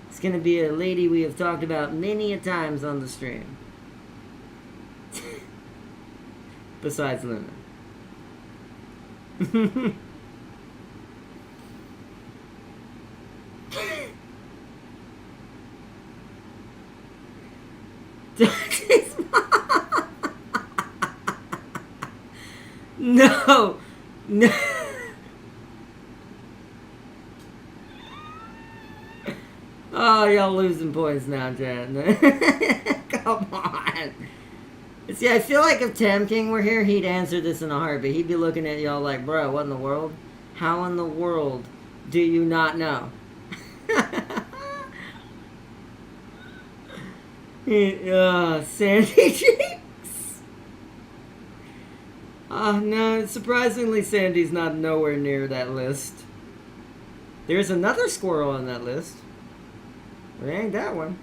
[SPEAKER 1] It's gonna be a lady we have talked about many a times on the stream. Besides Luna. No. No. Oh, y'all losing points now, Chad. Come on. See, I feel like if Tam King were here, he'd answer this in a heartbeat. He'd be looking at y'all like, bro, what in the world? How in the world do you not know? Sandy Cheeks? No, surprisingly, Sandy's not nowhere near that list. There's another squirrel on that list. It ain't that one.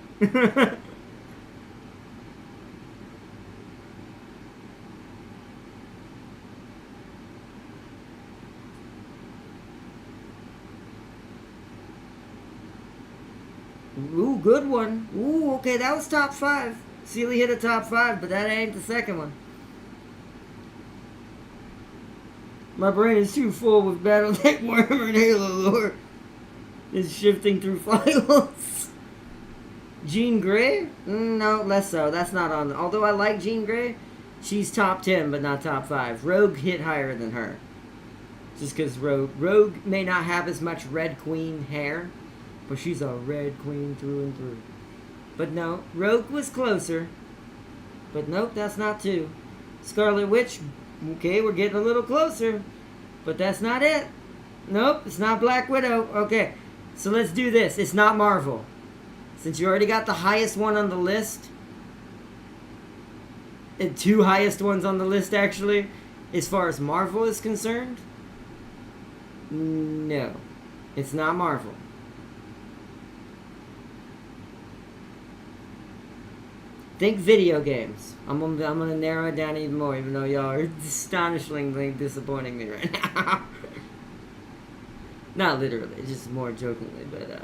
[SPEAKER 1] Ooh, good one. Ooh, okay, that was top 5. Seely hit a top 5, but that ain't the second one. My brain is too full with Battletech Warhammer and Halo lore. It's shifting through files. Jean Grey? No, less so. That's not on. Although I like Jean Grey, she's top 10, but not top 5. Rogue hit higher than her. Just because Rogue may not have as much Red Queen hair, but she's a Red Queen through and through. But no, Rogue was closer. But nope, that's not 2. Scarlet Witch, okay, we're getting a little closer. But that's not it. Nope, it's not Black Widow. Okay, so let's do this. It's not Marvel. Since you already got the highest one on the list, and 2 highest ones on the list actually, as far as Marvel is concerned, no, it's not Marvel. Think video games. I'm gonna narrow it down even more, even though y'all are astonishingly disappointing me right now. Not literally, just more jokingly, but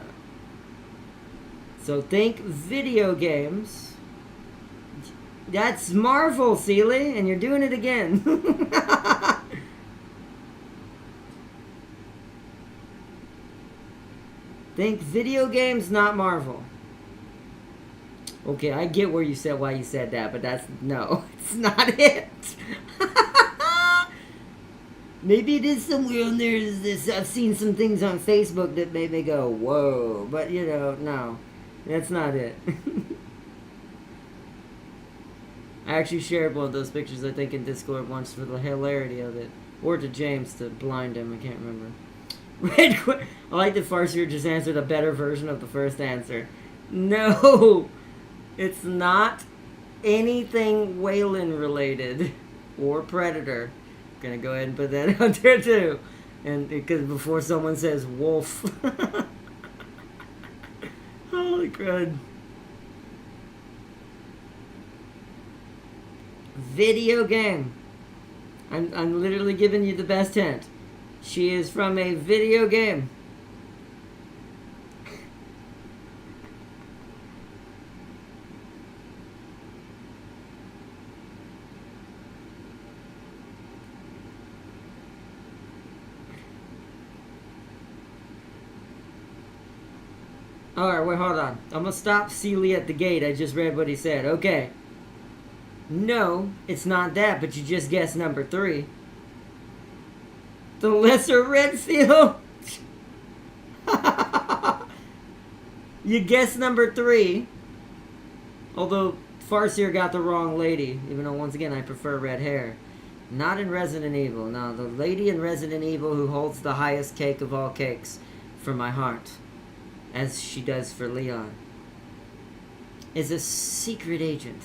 [SPEAKER 1] so think video games. That's Marvel, Seely, and you're doing it again. Think video games, not Marvel. Okay, I get where you said why you said that, but that's no, it's not it. Maybe it is somewhere on there. I've seen some things on Facebook that made me go, whoa. But, you know, no. That's not it. I actually shared one of those pictures, I think, in Discord once for the hilarity of it. Or to James to blind him, I can't remember. I like that Farseer just answered a better version of the first answer. No! It's not anything Wayland related. Or Predator. Gonna go ahead and put that out there too. And because before someone says wolf. Holy crud. Video game. I'm literally giving you the best hint. She is from a video game. Alright, wait, hold on. I'm gonna stop Sealy at the gate. I just read what he said. Okay. No, it's not that, but you just guessed number 3. The Lesser Redfield? You guessed number 3. Although, Farseer got the wrong lady. Even though, once again, I prefer red hair. Not in Resident Evil. No, the lady in Resident Evil who holds the highest cake of all cakes for my heart. As she does for Leon. Is a secret agent.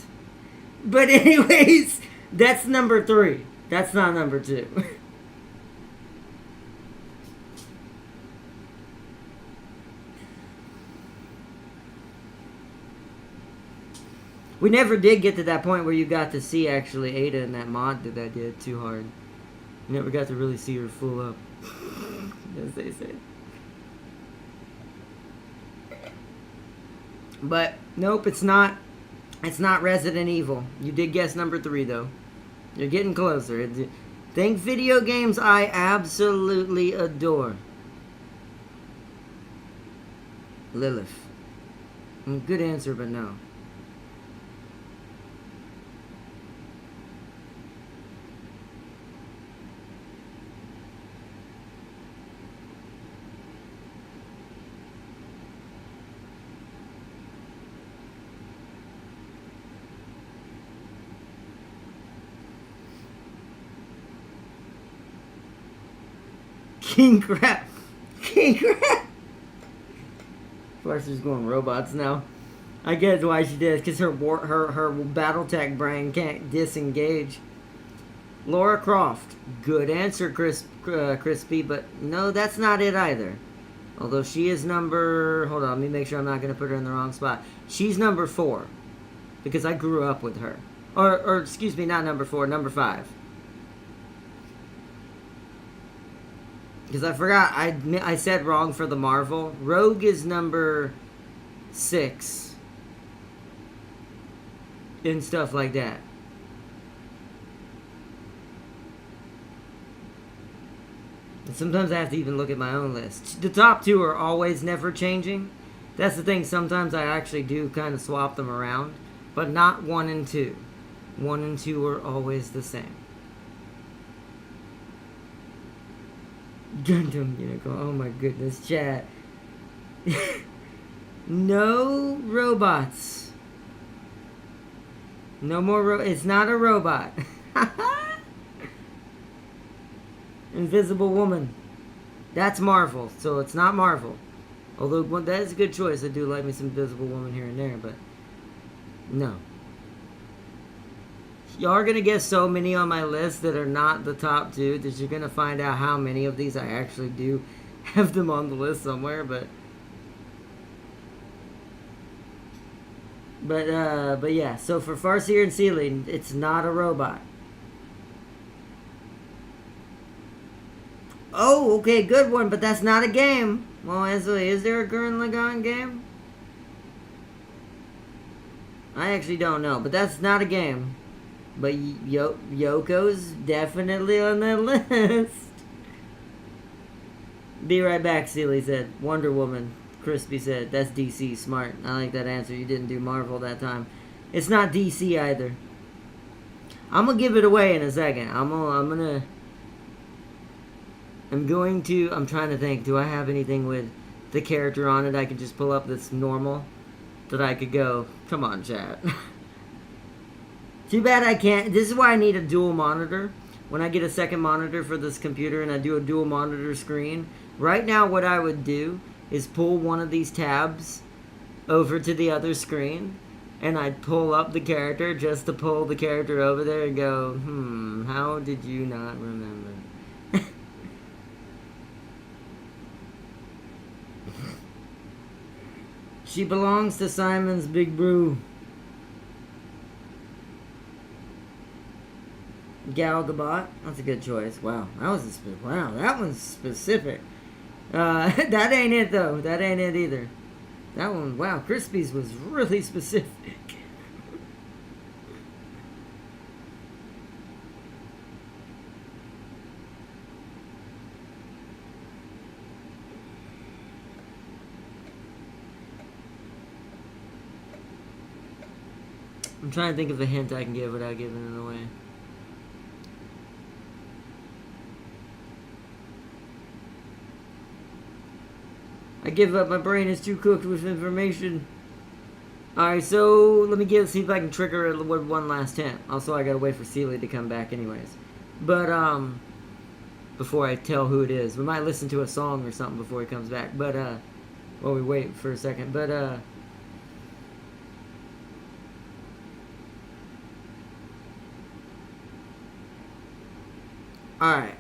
[SPEAKER 1] But anyways, that's number 3. That's not number 2. We never did get to that point where you got to see actually Ada in that mod that I did too hard. You never got to really see her full up. As they say. But nope, it's not. It's not Resident Evil. You did guess number 3 though. You're getting closer. Think video games I absolutely adore. Lilith. Good answer, but no. King Crap. King Crap. Farseer's going robots now. I get why she did. Because her BattleTech brain can't disengage. Laura Croft. Good answer, Crispy. But no, that's not it either. Although she is number... Hold on, let me make sure I'm not going to put her in the wrong spot. She's number 4. Because I grew up with her. Or excuse me, not number 4, number 5. Because I forgot, I said wrong for the Marvel. Rogue is number 6. And stuff like that. And sometimes I have to even look at my own list. The top 2 are always never changing. That's the thing, sometimes I actually do kind of swap them around. But not 1 and 2. 1 and 2 are always the same. Gundam Unicorn. Oh my goodness, chat. No robots. No more it's not a robot. Invisible Woman. That's Marvel, so it's not Marvel. Although that is a good choice. I do like me some Invisible Woman here and there, but no. Y'all are going to get so many on my list that are not the top 2 that you're going to find out how many of these I actually do have them on the list somewhere, but yeah, so for Farseer and Sealy, it's not a robot. Oh, okay, good one, but that's not a game. Well, Ansley, is there a Gurren Lagann game? I actually don't know, but that's not a game. But Yoko's definitely on that list. Be right back, Sealy said. Wonder Woman. Crispy said, that's DC. Smart. I like that answer. You didn't do Marvel that time. It's not DC either. I'm going to give it away in a second. I'm gonna I'm trying to think, do I have anything with the character on it I could just pull up that's normal? That I could go, come on, chat. Too bad I can't. This is why I need a dual monitor. When I get a second monitor for this computer and I do a dual monitor screen, right now what I would do is pull one of these tabs over to the other screen, and I'd pull up the character just to pull the character over there and go, how did you not remember? She belongs to Simon's Big Brew. Gal Gadot. That's a good choice. Wow, that one's specific. That ain't it though. That ain't it either. That one, wow, Crispy's was really specific. I'm trying to think of a hint I can give without giving it away. I give up. My brain is too cooked with information. Alright, so let me see if I can trick her with one last hint. Also, I gotta wait for Sealy to come back anyways. But, before I tell who it is. We might listen to a song or something before he comes back. But, while we wait for a second. But, alright.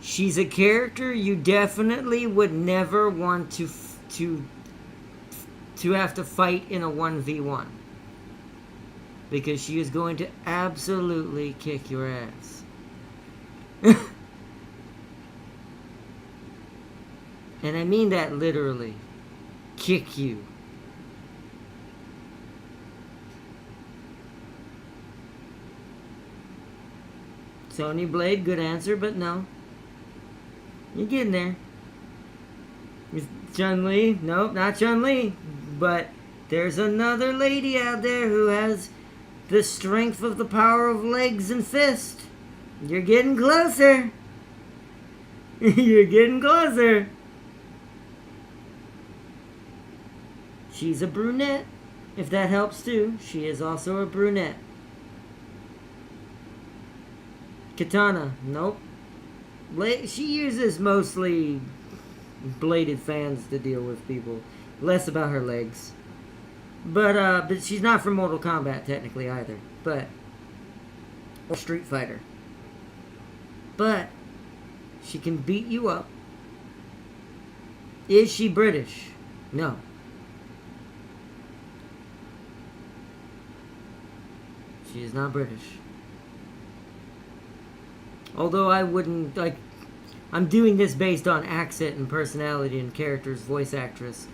[SPEAKER 1] She's a character you definitely would never want to have to fight in a 1v1. Because she is going to absolutely kick your ass. And I mean that literally. Kick you. Sonya Blade, good answer, but no. You're getting there. Chun-Li? Nope, not Chun-Li. But there's another lady out there who has the strength of the power of legs and fist. You're getting closer. You're getting closer. She's a brunette. If that helps too. She is also a brunette. Katana. Nope. She uses mostly bladed fans to deal with people. Less about her legs. But she's not from Mortal Kombat technically either. But or Street Fighter. But she can beat you up. Is she British? No. She is not British. Although I wouldn't, like, I'm doing this based on accent and personality and character's voice actress.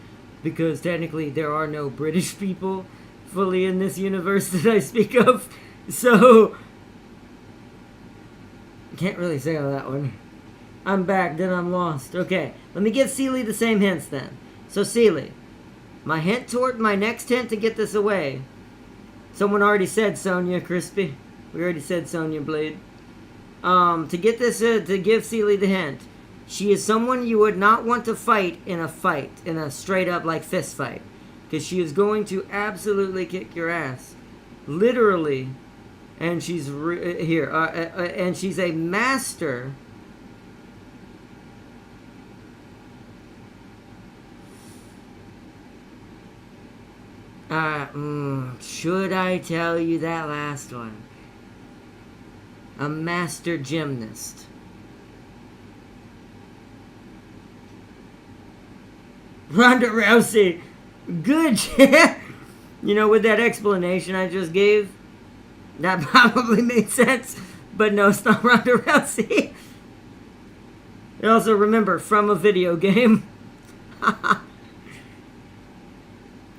[SPEAKER 1] Because technically there are no British people fully in this universe that I speak of. So, can't really say on that one. I'm back, then I'm lost. Okay, let me give Sealy the same hints then. So Sealy, my next hint to get this away. Someone already said Sonya Crispy. We already said Sonya Blade. To get this, to give Sealy the hint, she is someone you would not want to fight, in a straight up like fist fight, because she is going to absolutely kick your ass, literally, and she's and she's a master. Should I tell you that last one? A master gymnast. Ronda Rousey. Good. You know, with that explanation I just gave, that probably made sense. But no, it's not Ronda Rousey. And also remember, from a video game.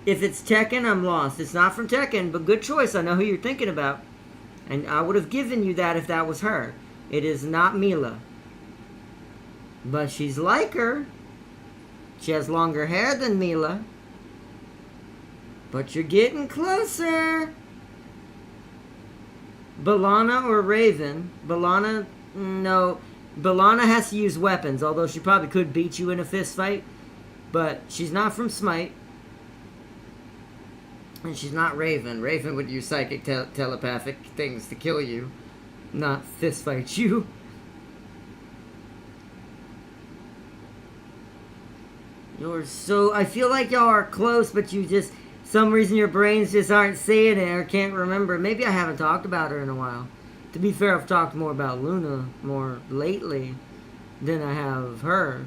[SPEAKER 1] If it's Tekken, I'm lost. It's not from Tekken, but good choice. I know who you're thinking about. And I would have given you that if that was her. It is not Mila. But she's like her. She has longer hair than Mila. But you're getting closer. Balana or Raven. Balana, no. Balana has to use weapons, although she probably could beat you in a fist fight. But she's not from Smite. And she's not Raven. Raven would use psychic telepathic things to kill you, not fist fight you. I feel like y'all are close, but you just, some reason your brains just aren't saying it or can't remember. Maybe I haven't talked about her in a while. To be fair, I've talked more about Luna more lately than I have her.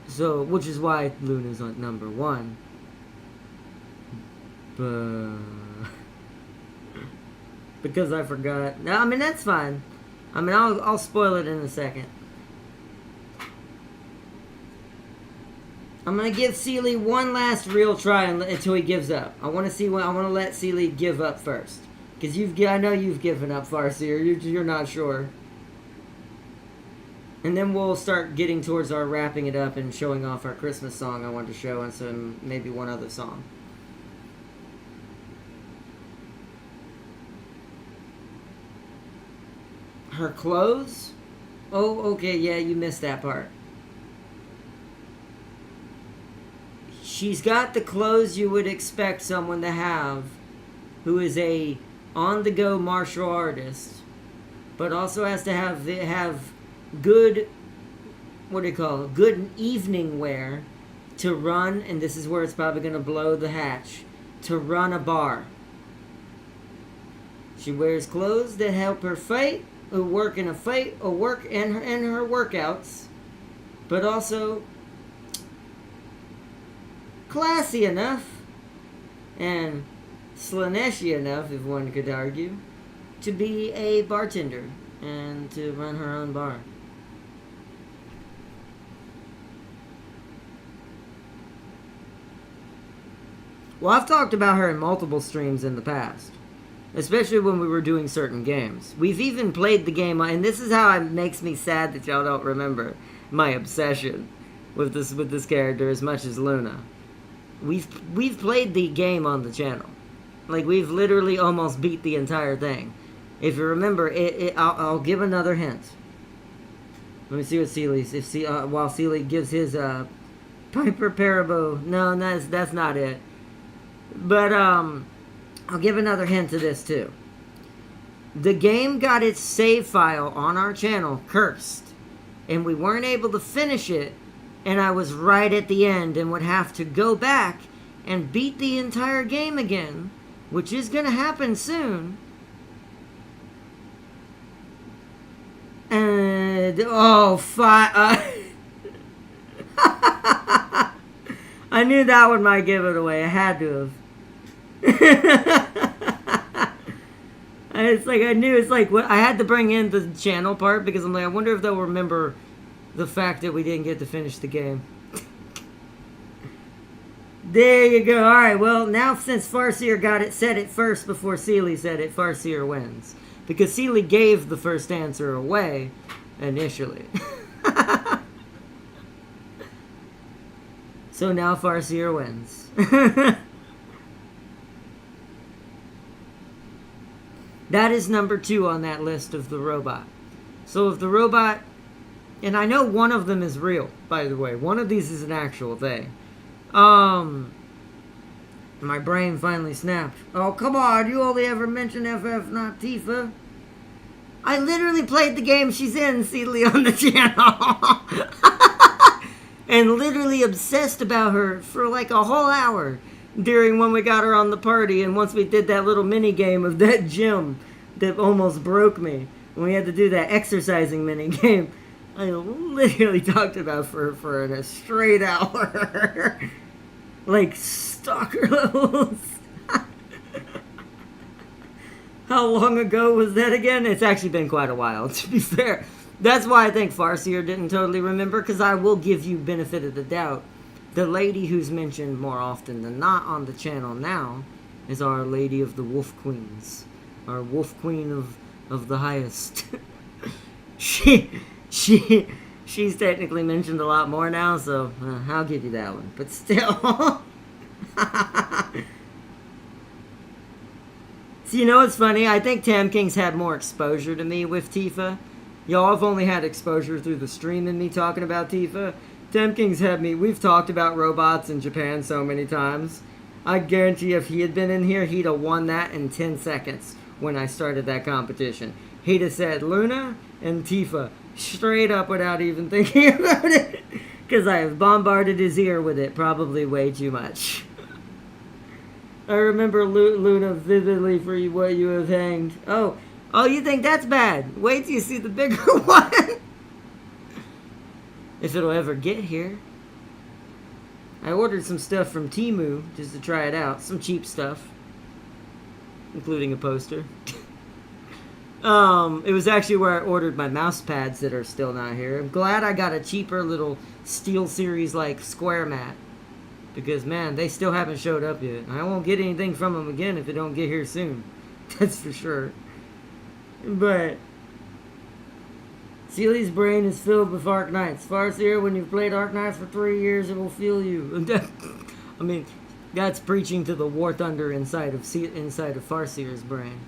[SPEAKER 1] So, which is why Luna's on number 1. But because I forgot. No, I mean, that's fine. I mean, I'll spoil it in a second. I'm gonna give Sealy one last real try until he gives up. I want to let Sealy give up first, because I know you've given up, Farseer. You're not sure. And then we'll start getting towards our wrapping it up and showing off our Christmas song I want to show, and some maybe one other song. Her clothes? Oh, okay, yeah, you missed that part. She's got the clothes you would expect someone to have who is a on-the-go martial artist, but also has to have good, what do you call it, good evening wear to run, and this is where it's probably going to blow the hatch, to run a bar. She wears clothes that help her fight, or work in a fight, or work in her workouts, but also classy enough and Slaneshi enough, if one could argue, to be a bartender and to run her own bar. Well, I've talked about her in multiple streams in the past, especially when we were doing certain games. We've even played the game, and this is how it makes me sad that y'all don't remember my obsession with this character as much as Luna. We've played the game on the channel. Like, we've literally almost beat the entire thing. If you remember, I'll give another hint. Let me see what Sealy's, while Sealy gives his, Piper Parabo. No, that's not it. But, I'll give another hint to this, too. The game got its save file on our channel cursed, and we weren't able to finish it, and I was right at the end and would have to go back and beat the entire game again, which is going to happen soon. And, I knew that one might give it away. I had to have. It's like, I knew, it's like, I had to bring in the channel part, because I'm like, I wonder if they'll remember the fact that we didn't get to finish the game. There you go. Alright, well, now since Farseer said it first before Sealy said it, Farseer wins. Because Sealy gave the first answer away initially. So now Farseer wins. That is number 2 on that list of the robot. So if the robot, and I know one of them is real, by the way. One of these is an actual thing. My brain finally snapped. Oh, come on, you only ever mention FF, not Tifa. I literally played the game she's in, Sealy, on the channel. And literally obsessed about her for like a whole hour during when we got her on the party, and once we did that little mini game of that gym that almost broke me, when we had to do that exercising mini game, I literally talked about for a straight hour. Like stalker levels. How long ago was that again? It's actually been quite a while, to be fair. That's why I think Farseer didn't totally remember, because I will give you benefit of the doubt. The lady who's mentioned more often than not on the channel now is Our Lady of the Wolf Queens. Our Wolf Queen of the highest. She's technically mentioned a lot more now, so I'll give you that one. But still. So you know what's funny? I think Tam King's had more exposure to me with Tifa. Y'all have only had exposure through the stream and me talking about Tifa. Tam King's had me. We've talked about robots in Japan so many times. I guarantee if he had been in here, he'd have won that in 10 seconds when I started that competition. He'd have said Luna and Tifa straight up without even thinking about it. Because I have bombarded his ear with it probably way too much. I remember Luna vividly for what you have hanged. Oh, you think that's bad? Wait till you see the bigger one. If it'll ever get here. I ordered some stuff from Temu just to try it out. Some cheap stuff. Including a poster. It was actually where I ordered my mouse pads that are still not here. I'm glad I got a cheaper little Steel Series like square mat. Because man, they still haven't showed up yet. I won't get anything from them again if it don't get here soon. That's for sure. But Seely's brain is filled with Arc Knights. Farseer, when you've played Arc Knights for 3 years, it will fuel you. I mean, that's preaching to the War Thunder inside of Farseer's brain.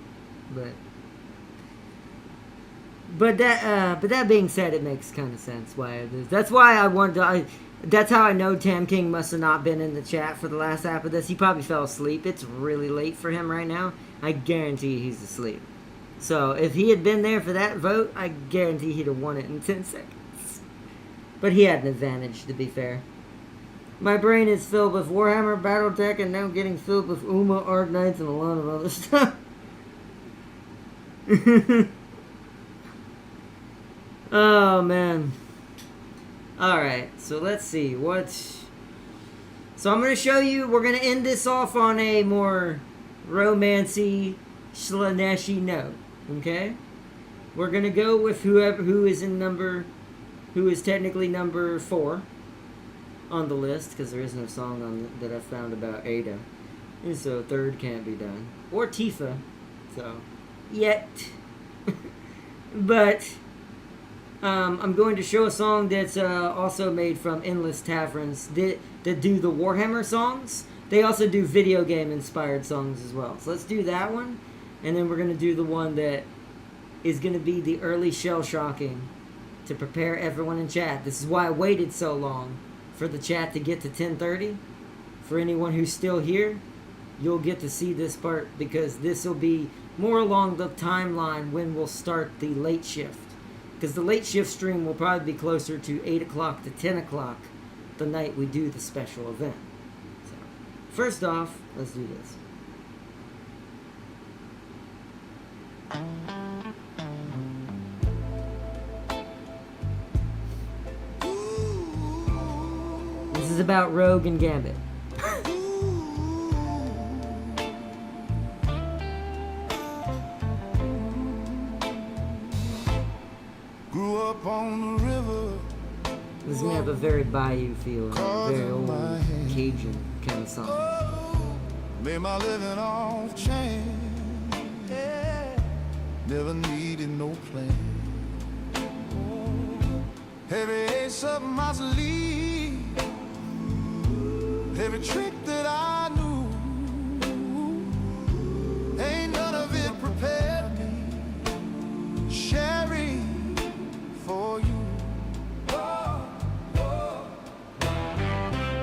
[SPEAKER 1] But that being said, it makes kind of sense why it is. That's why I wanted to. That's how I know Tam King must have not been in the chat for the last half of this. He probably fell asleep. It's really late for him right now. I guarantee he's asleep. So if he had been there for that vote, I guarantee he'd have won it in 10 seconds. But he had an advantage, to be fair. My brain is filled with Warhammer, Battletech, and now getting filled with Uma, Arc Knights, and a lot of other stuff. Oh, man. Alright, so let's see. So I'm going to show you, we're going to end this off on a more romancy, Slaneshi note. Okay? We're going to go with who is technically number 4 on the list, because there is no song that I found about Ada. And so third can't be done. Or Tifa. So, yet. But I'm going to show a song that's also made from Endless Taverns that do the Warhammer songs. They also do video game inspired songs as well. So let's do that one. And then we're going to do the one that is going to be the early shell shocking to prepare everyone in chat. This is why I waited so long for the chat to get to 10:30. For anyone who's still here, you'll get to see this part because this will be more along the timeline when we'll start the late shift. Because the late shift stream will probably be closer to 8 o'clock to 10 o'clock the night we do the special event. So, first off, let's do this. This is about Rogue and Gambit.
[SPEAKER 2] Grew up on the river.
[SPEAKER 1] This is gonna have a very Bayou feel, a very old Cajun kind of song.
[SPEAKER 2] Made my living off chain. Never needed no plan. Every ace up my sleeve. Every trick that I knew. Ain't none of it prepared me. Sherry for you.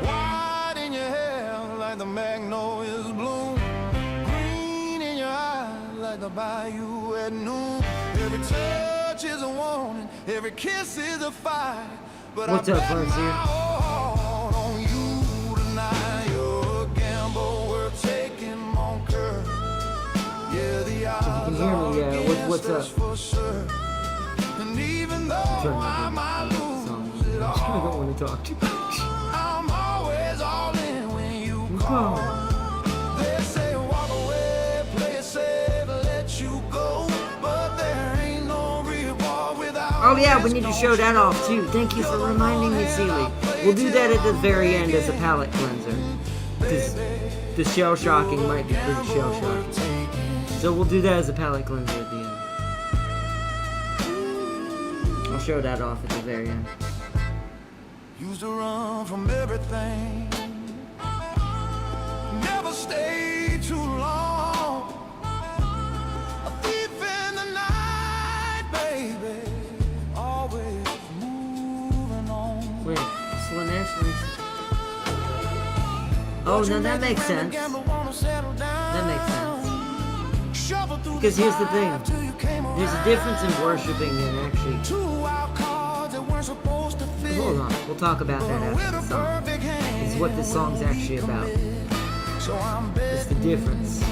[SPEAKER 2] White in your hair like the magnolias bloom. Green in your eyes like the bayou at noon. Every touch is a warning, every kiss is a fight. But
[SPEAKER 1] what's up, Farseer?
[SPEAKER 2] on you tonight. You're a gamble worth taking on curve. Yeah, the odds
[SPEAKER 1] you can hear me, yeah. What's up?
[SPEAKER 2] for sure. And even though I might lose it
[SPEAKER 1] I don't
[SPEAKER 2] all,
[SPEAKER 1] want to talk too much.
[SPEAKER 2] I'm always all in when you call. They say walk away, play it safe, let you go. But there ain't no reward without.
[SPEAKER 1] Oh yeah, we need to show that off too. Thank you for reminding me, Seely. We'll do that at the very end as a palate cleanser. Because the shell shocking might be pretty shell shocking. So we'll do that as a palate cleanser at the end. I'll show that off at the very end.
[SPEAKER 2] Used to run from everything. Never stayed too long.
[SPEAKER 1] no, that makes sense. That makes sense. Because here's the thing. There's a difference in worshiping and actually... Hold on, we'll talk about that after the song. It's what this song's actually about. It's the difference.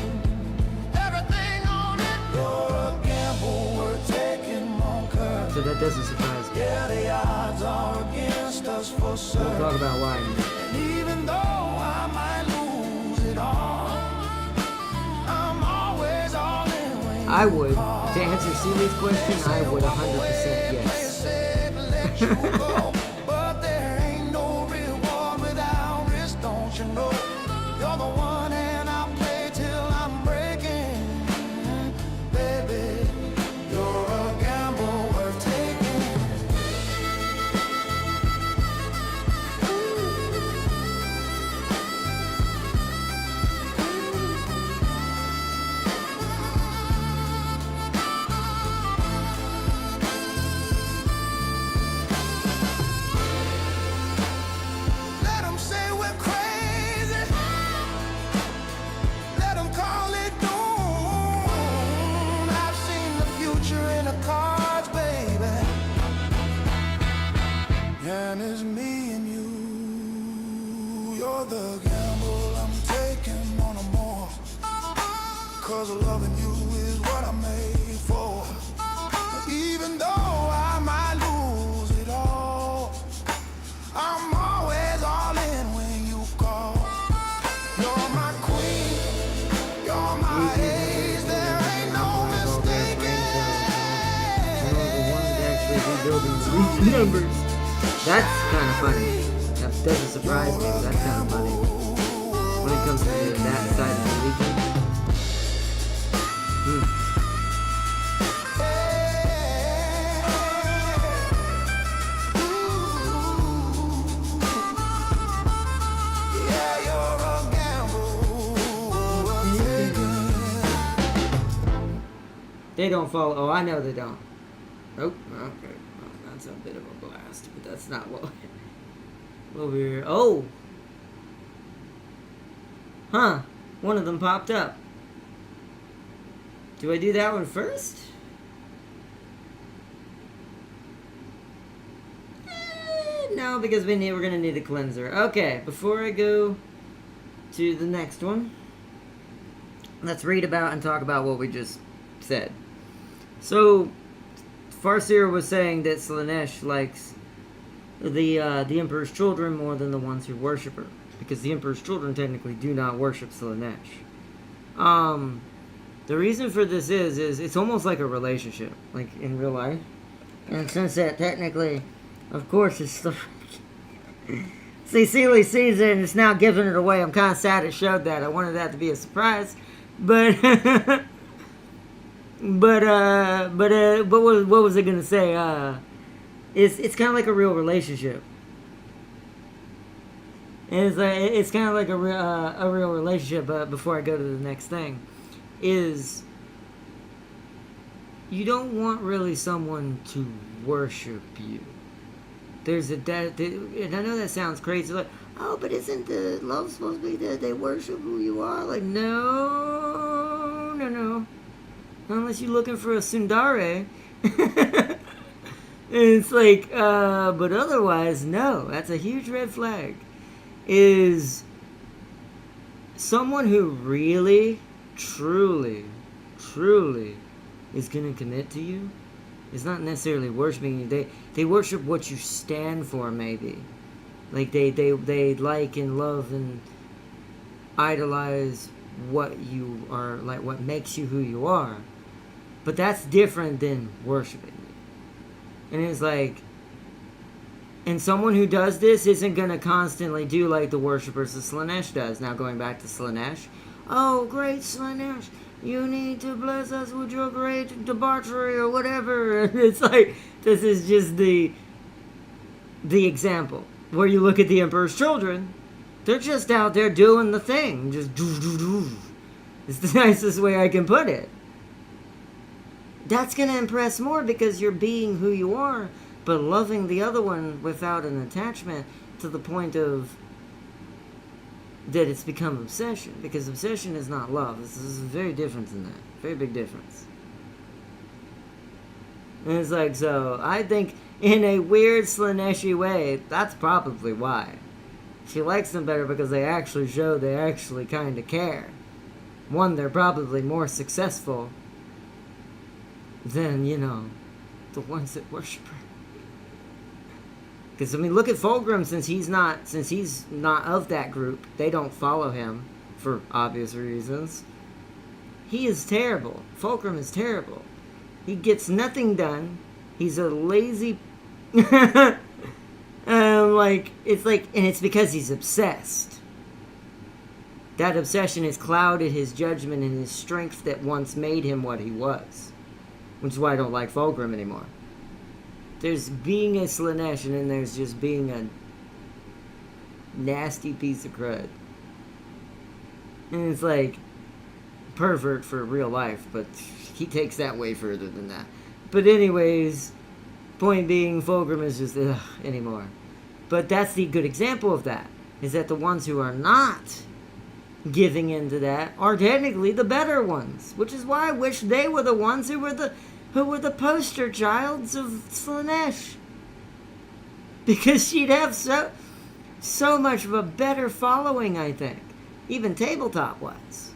[SPEAKER 1] So that doesn't surprise me. We'll talk about why.
[SPEAKER 2] Even though I might lose it all, I'm always all in when
[SPEAKER 1] I would. To answer Celi's question, I would 100% yes.
[SPEAKER 2] but there ain't no reward without risk, don't you know? You're the one and I play till I'm breaking. Baby, you're a gamble worth taking. Let 'em say we're crazy. Let 'em call it doom. I've seen the future in the cards, baby. And it's me and you. You're the gamble I'm taking on a more. 'Cause loving you is what I'm made for. Even though I might lose it all, I'm always all in when you call. You're my queen, you're my ace, there ain't no mistaking.
[SPEAKER 1] Numbers. That's kind of funny. That doesn't surprise me. That's kind of funny. When it comes to that side of the Legion.
[SPEAKER 2] Yeah, you're a gamble worth taking.
[SPEAKER 1] They don't follow. Oh, I know they don't. Oh, okay. Well, that's a bit of a blast, but that's not what we're... Oh! Huh. One of them popped up. Do I do that one first? No, because we're going to need a cleanser. Okay, before I go to the next one, let's read about and talk about what we just said. So, Farseer was saying that Slaanesh likes the Emperor's children more than the ones who worship her, because the Emperor's children technically do not worship Slaanesh. The reason for this is it's almost like a relationship, like in real life, and since that technically, of course, it's the see, Seely sees it and it's now giving it away. I'm kind of sad it showed that. I wanted that to be a surprise, but what was I gonna say? It's kind of like a real relationship. And it's kind of like a real relationship. But before I go to the next thing, is you don't want really someone to worship you. There's and I know that sounds crazy, like, oh, but isn't the love supposed to be that they worship who you are? Like, no. Unless you're looking for a tsundere. And it's like, but otherwise, no. That's a huge red flag. Is someone who really, truly is going to commit to you is not necessarily worshiping you. They worship what you stand for, maybe. Like, they like and love and idolize what you are, like what makes you who you are. But that's different than worshiping you. And it's like, and someone who does this isn't going to constantly do like the worshippers of Slaanesh does. Now going back to Slaanesh. Oh, great Slaanesh, you need to bless us with your great debauchery or whatever. And it's like, this is just the example. Where you look at the Emperor's children, they're just out there doing the thing. Just do. It's the nicest way I can put it. That's going to impress more because you're being who you are, but loving the other one without an attachment to the point of that it's become obsession, because obsession is not love. This is very different than that. Very big difference. And it's like, so I think in a weird Slaneshi way, that's probably why. She likes them better because they actually show they actually kind of care. One, they're probably more successful than, you know, the ones that worship her. Because, I mean, look at Fulgrim, since he's not of that group. They don't follow him for obvious reasons. He is terrible. Fulgrim is terrible. He gets nothing done. He's a lazy... and it's because he's obsessed. That obsession has clouded his judgment and his strength that once made him what he was. Which is why I don't like Fulgrim anymore. There's being a Slanesh, and then there's just being a nasty piece of crud. And it's like pervert for real life, but he takes that way further than that. But anyways, point being, Fulgrim is just anymore. But that's the good example of that, is that the ones who are not giving into that are technically the better ones, which is why I wish they were the ones who were the poster childs of Slanesh. Because she'd have so much of a better following, I think. Even tabletop wise.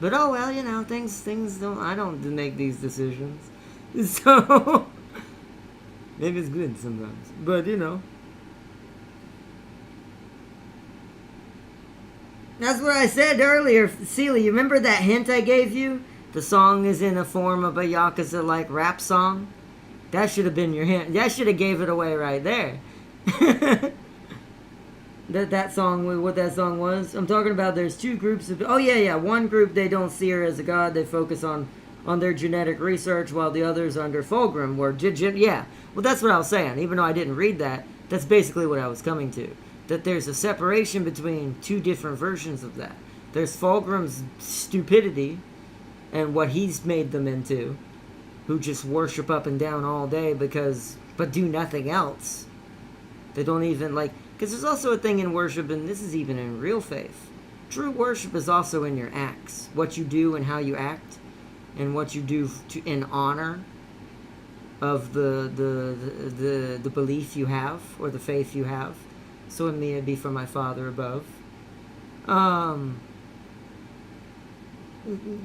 [SPEAKER 1] But oh well, you know, things don't, I don't make these decisions. So maybe it's good sometimes. But you know. That's what I said earlier, Celia. You remember that hint I gave you? The song is in a form of a Yakuza-like rap song. That should have been your hint. That should have gave it away right there. that song, what that song was? I'm talking about there's two groups of... Oh, yeah. One group, they don't see her as a god. They focus on their genetic research, while the others under Fulgrim were... Yeah. Well, that's what I was saying. Even though I didn't read that, that's basically what I was coming to. That there's a separation between two different versions of that. There's Fulgrim's stupidity and what he's made them into, who just worship up and down all day but do nothing else. They don't even because there's also a thing in worship, and this is even in real faith. True worship is also in your acts, what you do and how you act, and what you do in honor of the belief you have or the faith you have. So in me, it'd be for my Father above.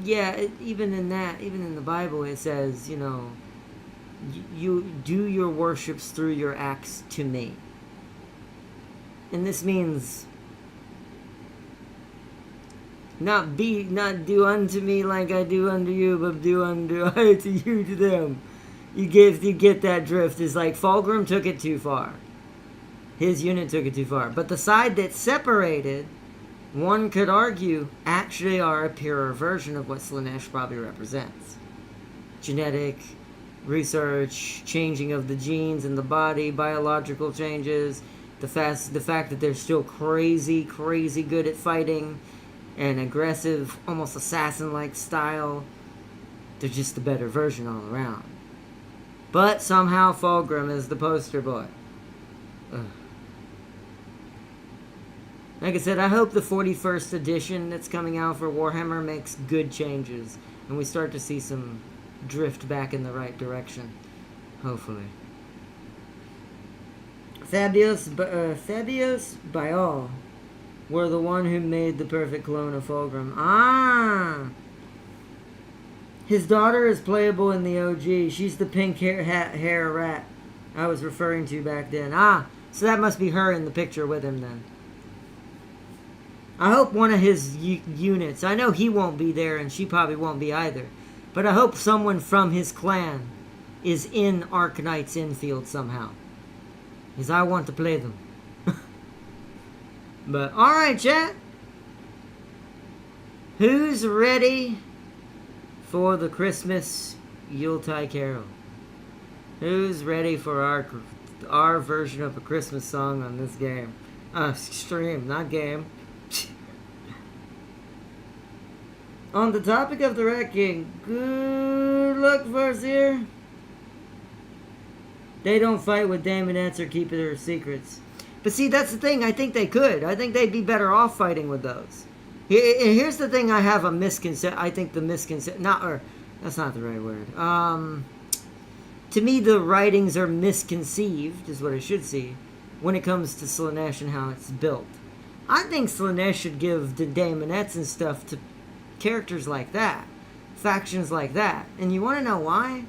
[SPEAKER 1] Yeah, even in the Bible, it says, you know, you do your worships through your acts to me. And this means not do unto me like I do unto you, but do unto I to you to them. You get that drift. It's like Fulgrim took it too far. His unit took it too far. But the side that separated, one could argue, actually are a purer version of what Slanesh probably represents. Genetic research, changing of the genes in the body, biological changes, the fact that they're still crazy good at fighting, and aggressive, almost assassin-like style. They're just the better version all around. But somehow Fulgrim is the poster boy. Ugh. Like I said, I hope the 41st edition that's coming out for Warhammer makes good changes, and we start to see some drift back in the right direction. Hopefully. Fabius Bial were the one who made the perfect clone of Fulgrim. Ah! His daughter is playable in the OG. She's the pink hair rat I was referring to back then. Ah! So that must be her in the picture with him then. I hope one of his units, I know he won't be there and she probably won't be either, but I hope someone from his clan is in Arknight's infield somehow. Because I want to play them. But, alright chat. Who's ready for the Christmas Yuletide Carol? Who's ready for our version of a Christmas song on this game? Stream, not game. On the topic of the Rat King, good luck, Farseer. They don't fight with Daemonettes or keep their secrets. But see, that's the thing. I think they could. I think they'd be better off fighting with those. Here's the thing. I have a misconception. I think the misconception. That's not the right word. To me, the writings are misconceived, is what I should see, when it comes to Slaanesh and how it's built. I think Slaanesh should give the daemonettes and stuff to characters like that, factions like that. And you want to know why?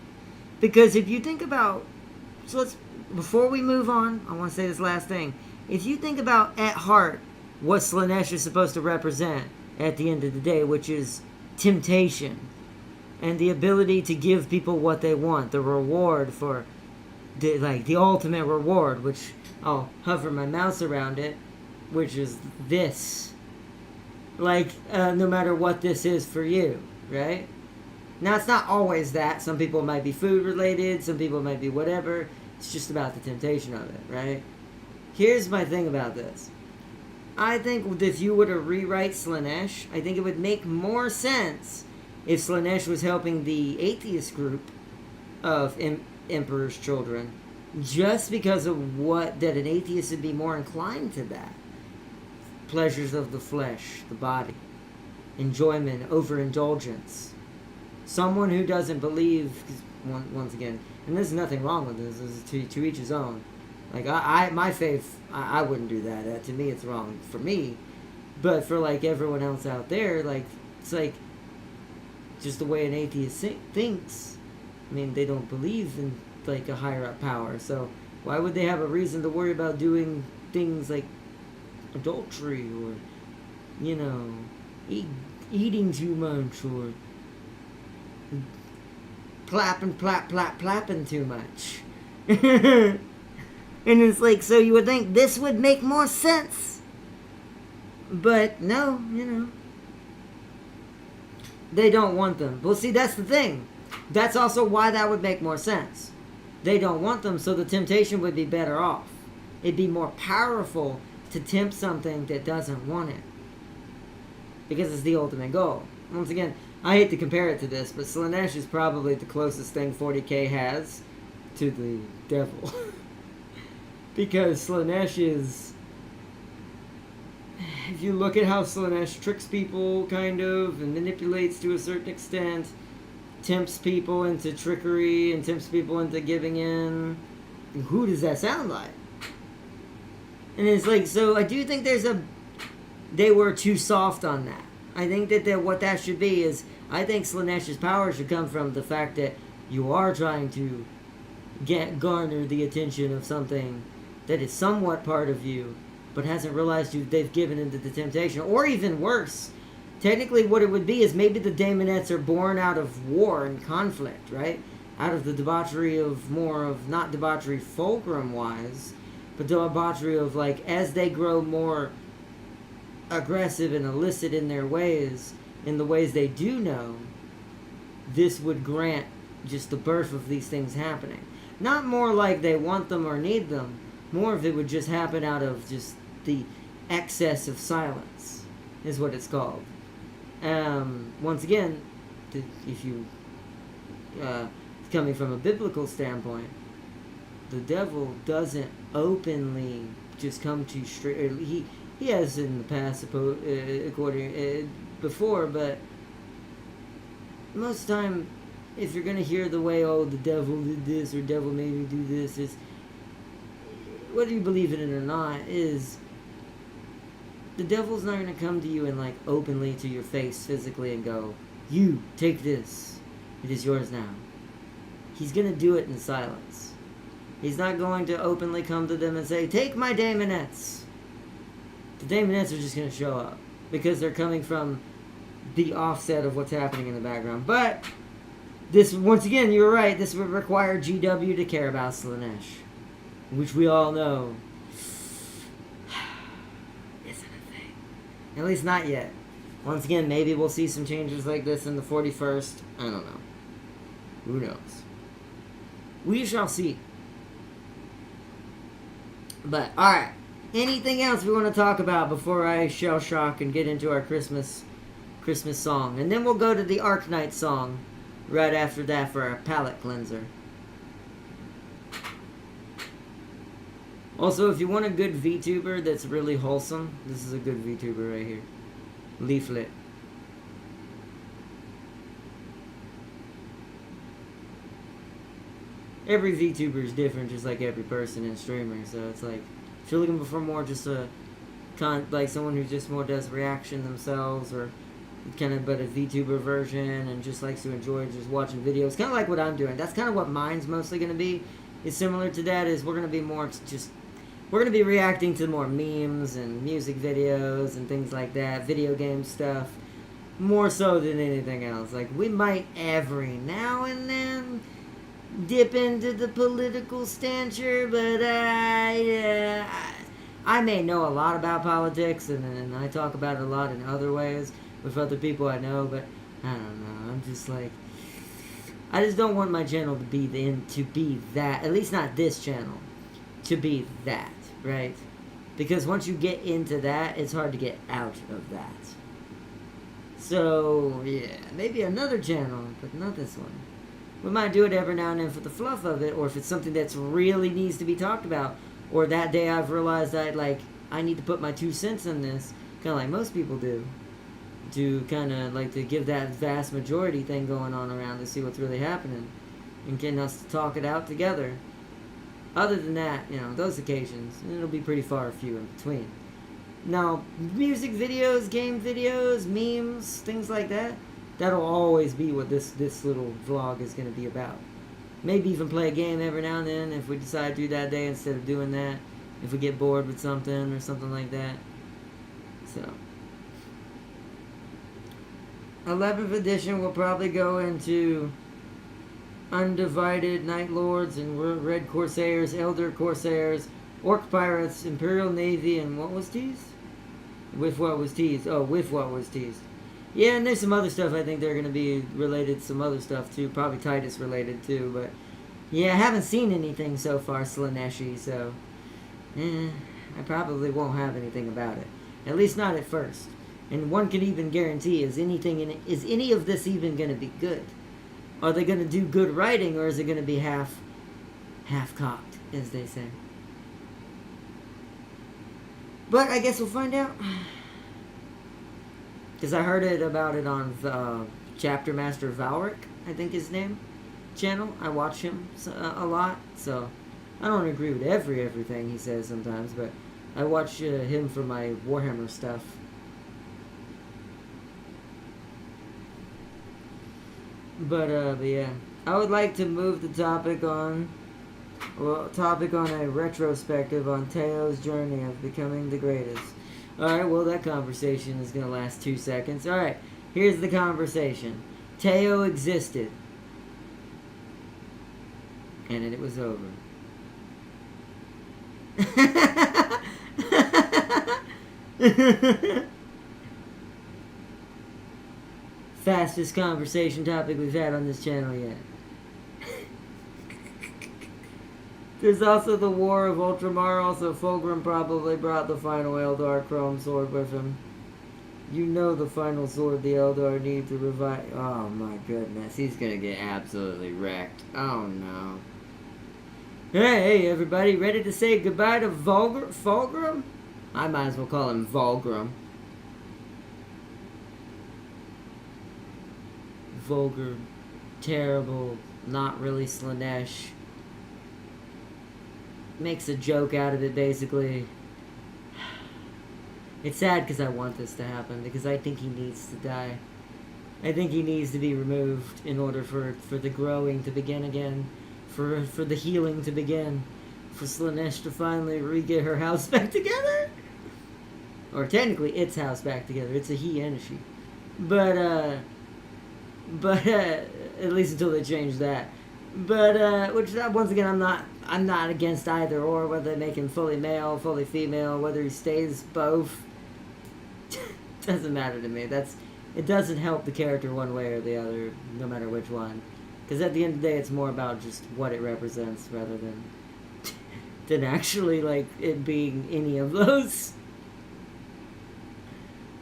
[SPEAKER 1] Because if you think about, before we move on, I want to say this last thing. If you think about, at heart, what Slaanesh is supposed to represent at the end of the day, which is temptation, and the ability to give people what they want, the reward for, the ultimate reward, which I'll hover my mouse around it, which is this. No matter what this is for you, right? Now, it's not always that. Some people might be food related, some people might be whatever. It's just about the temptation of it, right? Here's my thing about this. I think if you were to rewrite Slaanesh, I think it would make more sense if Slaanesh was helping the atheist group of Emperor's children, just because of that an atheist would be more inclined to that. Pleasures of the flesh, the body, enjoyment, overindulgence. Someone who doesn't believe, once again, and there's nothing wrong with this, is to each his own. My faith, I wouldn't do that. To me, it's wrong for me. But for, everyone else out there, it's just the way an atheist thinks. I mean, they don't believe in, a higher-up power. So why would they have a reason to worry about doing things like adultery or, eating too much or plapping too much? And it's so you would think this would make more sense. But no, they don't want them. Well, see, that's the thing. That's also why that would make more sense. They don't want them, so the temptation would be better off. It'd be more powerful to tempt something that doesn't want it. Because it's the ultimate goal. Once again, I hate to compare it to this, but Slaanesh is probably the closest thing 40k has to the devil. Because Slaanesh is... If you look at how Slaanesh tricks people, kind of, and manipulates to a certain extent, tempts people into trickery, and tempts people into giving in, who does that sound like? And it's so I do think they were too soft on that. I think that what that should be is, I think Slaanesh's power should come from the fact that you are trying to garner the attention of something that is somewhat part of you, but hasn't realized they've given into the temptation. Or even worse, technically what it would be is maybe the daemonettes are born out of war and conflict, right? Out of the debauchery of not debauchery fulcrum-wise, but debauchery of, as they grow more aggressive and illicit in their ways, in the ways they do know, this would grant just the birth of these things happening. Not more like they want them or need them, more of it would just happen out of just the excess of silence, is what it's called. Once again, if you, coming from a biblical standpoint, the devil doesn't openly just come to straight. He has in the past, before, but most of the time, if you're gonna hear the way, the devil did this or devil made me do this, is whether you believe in it or not, is the devil's not gonna come to you and openly to your face physically and go, "You take this, it is yours now." He's gonna do it in silence. He's not going to openly come to them and say, "Take my daemonettes." The daemonettes are just going to show up because they're coming from the offset of what's happening in the background. But this, once again, you're right, this would require GW to care about Slaanesh, which we all know isn't a thing. At least not yet. Once again, maybe we'll see some changes like this in the 41st. I don't know. Who knows? We shall see. But, alright. Anything else we want to talk about before I shell shock and get into our Christmas song? And then we'll go to the Arknight song right after that for our palate cleanser. Also, if you want a good VTuber that's really wholesome, this is a good VTuber right here. Leaflet. Every VTuber is different, just like every person and streamer. So it's like, if you're looking for more just a like someone who just more does reaction themselves, or kind of but a VTuber version and just likes to enjoy just watching videos, kind of like what I'm doing. That's kind of what mine's mostly going to be. Is similar to that. Is we're going to be more just we're going to be reacting to more memes and music videos and things like that, video game stuff, more so than anything else. Like, we might every now and then dip into the political stature, but I may know a lot about politics, and I talk about it a lot in other ways with other people I know, but I don't know. I'm just like, I just don't want my channel to be that, at least not this channel, to be that, right? Because once you get into that, it's hard to get out of that. So, yeah, maybe another channel, but not this one. We might do it every now and then for the fluff of it, or if it's something that's really needs to be talked about, or that day I've realized that, like, I need to put my 2 cents in this, kind of like most people do, to kind of, like, to give that vast majority thing going on around to see what's really happening, and getting us to talk it out together. Other than that, you know, those occasions, it'll be pretty far few in between. Now, music videos, game videos, memes, things like that, that'll always be what this little vlog is going to be about. Maybe even play a game every now and then if we decide to do that day instead of doing that. If we get bored with something or something like that. So. 11th edition will probably go into Undivided Night Lords and Red Corsairs, Elder Corsairs, Orc Pirates, Imperial Navy, and what was teased? With what was teased. Oh, with what was teased. Yeah, and there's some other stuff I think they're going to be related to some other stuff too. Probably Titus related too, but yeah, I haven't seen anything so far Slaneshi, so I probably won't have anything about it. At least not at first. And one can even guarantee, is any of this even going to be good? Are they going to do good writing, or is it going to be half-cocked, as they say? But I guess we'll find out. Because I heard about it on Chapter Master Valric, I think his name, channel. I watch him a lot, so I don't agree with everything he says sometimes, but I watch him for my Warhammer stuff. But yeah, I would like to move the topic on a retrospective on Teo's journey of becoming the greatest. Alright, well, that conversation is going to last 2 seconds. Alright, here's the conversation. Teo existed. And then it was over. Fastest conversation topic we've had on this channel yet. There's also the War of Ultramar. Also, Fulgrim probably brought the final Eldar Chrome Sword with him. You know the final sword the Eldar need to revive. Oh my goodness, he's gonna get absolutely wrecked. Oh no. Hey everybody, ready to say goodbye to Fulgrim? I might as well call him Vulgrim. Vulgar, terrible, not really Slanesh. Makes a joke out of it, basically. It's sad because I want this to happen, because I think he needs to die. I think he needs to be removed in order for the growing to begin again, for the healing to begin, for Slanesh to finally re-get her house back together. Or technically, its house back together. It's a he and a she. But at least until they change that. But which once again, I'm not against either or, whether they make him fully male, fully female, whether he stays both. Doesn't matter to me. It doesn't help the character one way or the other, no matter which one. Because at the end of the day, it's more about just what it represents rather than actually like it being any of those.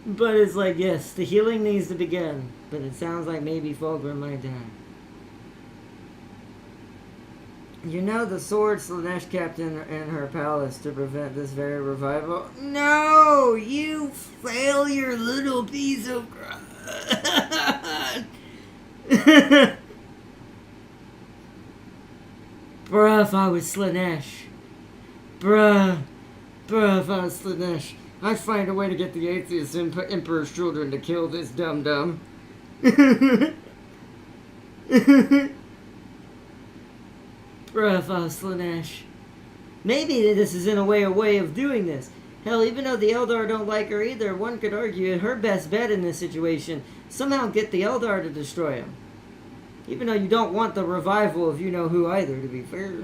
[SPEAKER 1] But it's like, yes, the healing needs to begin. But it sounds like maybe Fulgrim might die. You know the sword Slanesh kept in her palace to prevent this very revival? No! You failure, little piece of crap. Bruh, if I was Slanesh. Bruh, if I was Slanesh, I'd find a way to get the atheist Emperor's children to kill this dum-dum. Bruh, if I was Slanesh. Maybe this is in a way of doing this. Hell, even though the Eldar don't like her either, one could argue her best bet in this situation, somehow get the Eldar to destroy him. Even though you don't want the revival of you-know-who either, to be fair.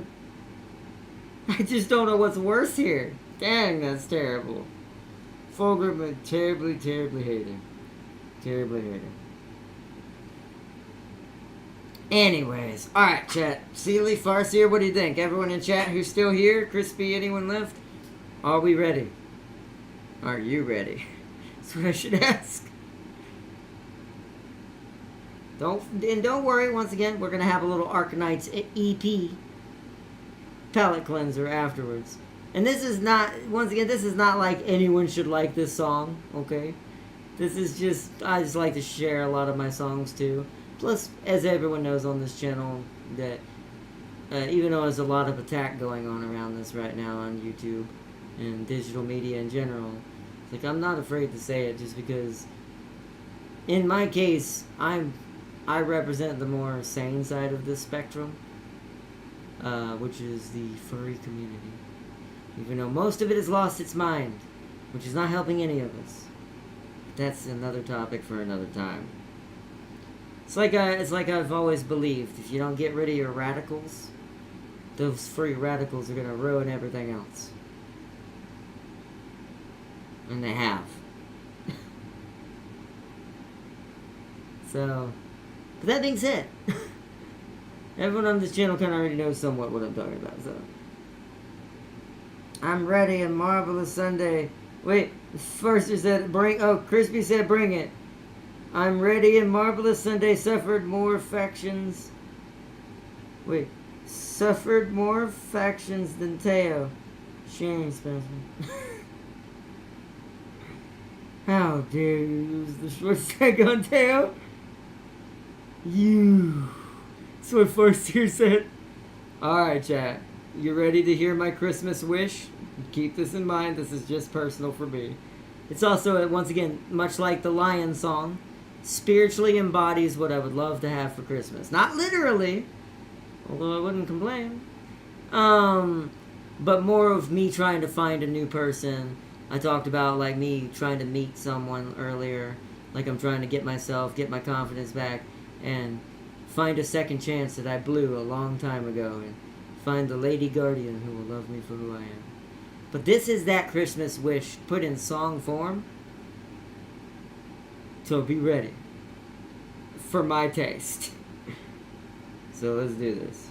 [SPEAKER 1] I just don't know what's worse here. Dang, that's terrible. Fulgrim would terribly, terribly hate him. Terribly hate him. Anyways, alright, chat. Sealy, Farseer, what do you think? Everyone in chat who's still here? Crispy, anyone left? Are we ready? Are you ready? That's what I should ask. Don't worry, once again, we're going to have a little Arkanites EP palette cleanser afterwards. And this is not, once again, this is not like anyone should like this song, okay? This is just, I just like to share a lot of my songs too. Plus, as everyone knows on this channel, that even though there's a lot of attack going on around this right now on YouTube and digital media in general, it's like I'm not afraid to say it just because, in my case, I represent the more sane side of this spectrum, which is the furry community. Even though most of it has lost its mind, which is not helping any of us. But that's another topic for another time. It's like I've always believed, if you don't get rid of your radicals, those free radicals are going to ruin everything else. And they have. So, but that being said, everyone on this channel kind of already knows somewhat what I'm talking about, so. I'm ready, a marvelous Sunday. Wait, first you said bring, oh, Crispy said bring it. I'm ready, and marvelous Sunday suffered more factions. Wait, suffered more factions than Teo. Shame, Spencer. How dare you use the short stack on Teo? You. That's what Farseer said. Alright, chat. You ready to hear my Christmas wish? Keep this in mind, this is just personal for me. It's also, once again, much like the Lion song, spiritually embodies what I would love to have for Christmas. Not literally, although I wouldn't complain. But more of me trying to find a new person. I talked about like me trying to meet someone earlier, like I'm trying to get my confidence back, and find a second chance that I blew a long time ago, and find the Lady Guardian who will love me for who I am. But this is that Christmas wish put in song form. So be ready. For my taste. So let's do this.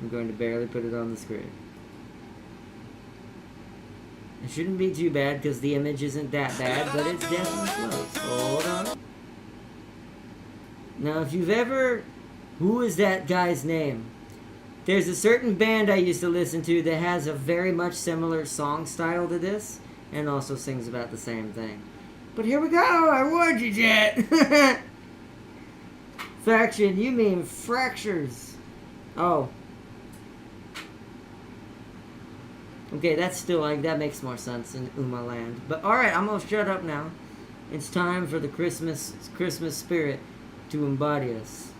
[SPEAKER 1] I'm going to barely put it on the screen. It shouldn't be too bad because the image isn't that bad, but it's definitely close. Hold on. Now if you've ever... Who is that guy's name? There's a certain band I used to listen to that has a very much similar song style to this, and also sings about the same thing. But here we go! I warned you, Jet! Faction, you mean fractures. Oh. Okay, that's still like, that makes more sense in Uma land. But alright, I'm gonna shut up now. It's time for the Christmas spirit to embody us.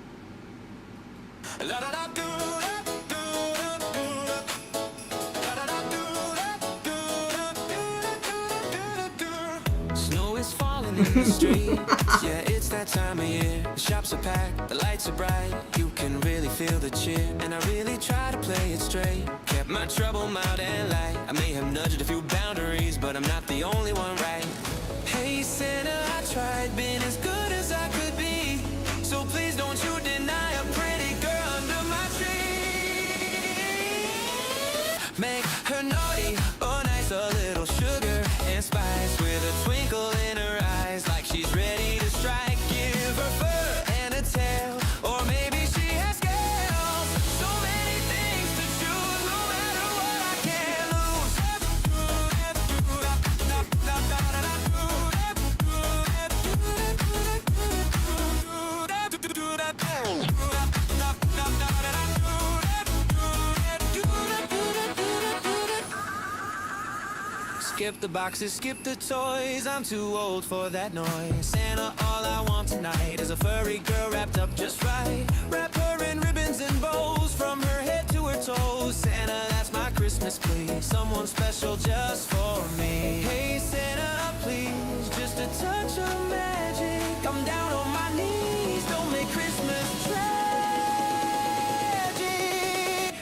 [SPEAKER 2] Snow is falling in the street. Yeah, it's that time of year. The shops are packed, the lights are bright. You can really feel the cheer. And I really try to play it straight. Kept my trouble mild and light. I may have nudged a few boundaries, but I'm not the only one, right? Hey Santa, I tried being as good as I could be. So please don't you deny a pretty girl under my tree. Make her naughty or nice, a little sugar and spice with a twinkle in her eyes, like she's ready to strike. Give her fur and a tail, or maybe she has scales. So many things Skip the boxes, skip the toys, I'm too old for that noise. Santa, all I want tonight is a furry girl wrapped up just right. Wrap her in ribbons and bows from her head to her toes. Santa, that's my Christmas, please. Someone special just for me. Hey Santa, please, just a touch of magic. I'm down on my knees, don't make Christmas tragic.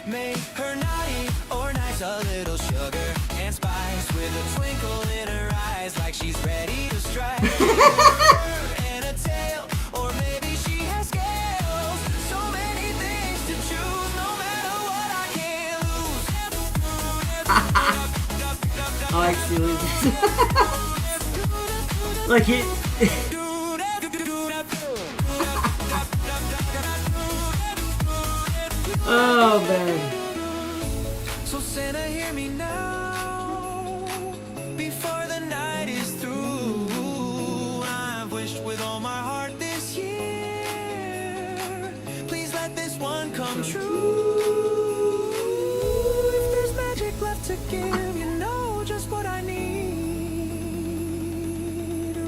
[SPEAKER 2] Make her naughty or nice, a little sugar and spice with a twinkle in her eyes, like she's ready to strike. And a tail, or maybe she has scales. So many things to choose, no matter what I can't lose.
[SPEAKER 1] I like Sealy. Like it. Oh man.
[SPEAKER 2] So Santa, hear me now, before the night is through. I've wished with all my heart this year. Please let this one come true. If there's magic left to give, you know just what I need. Ooh.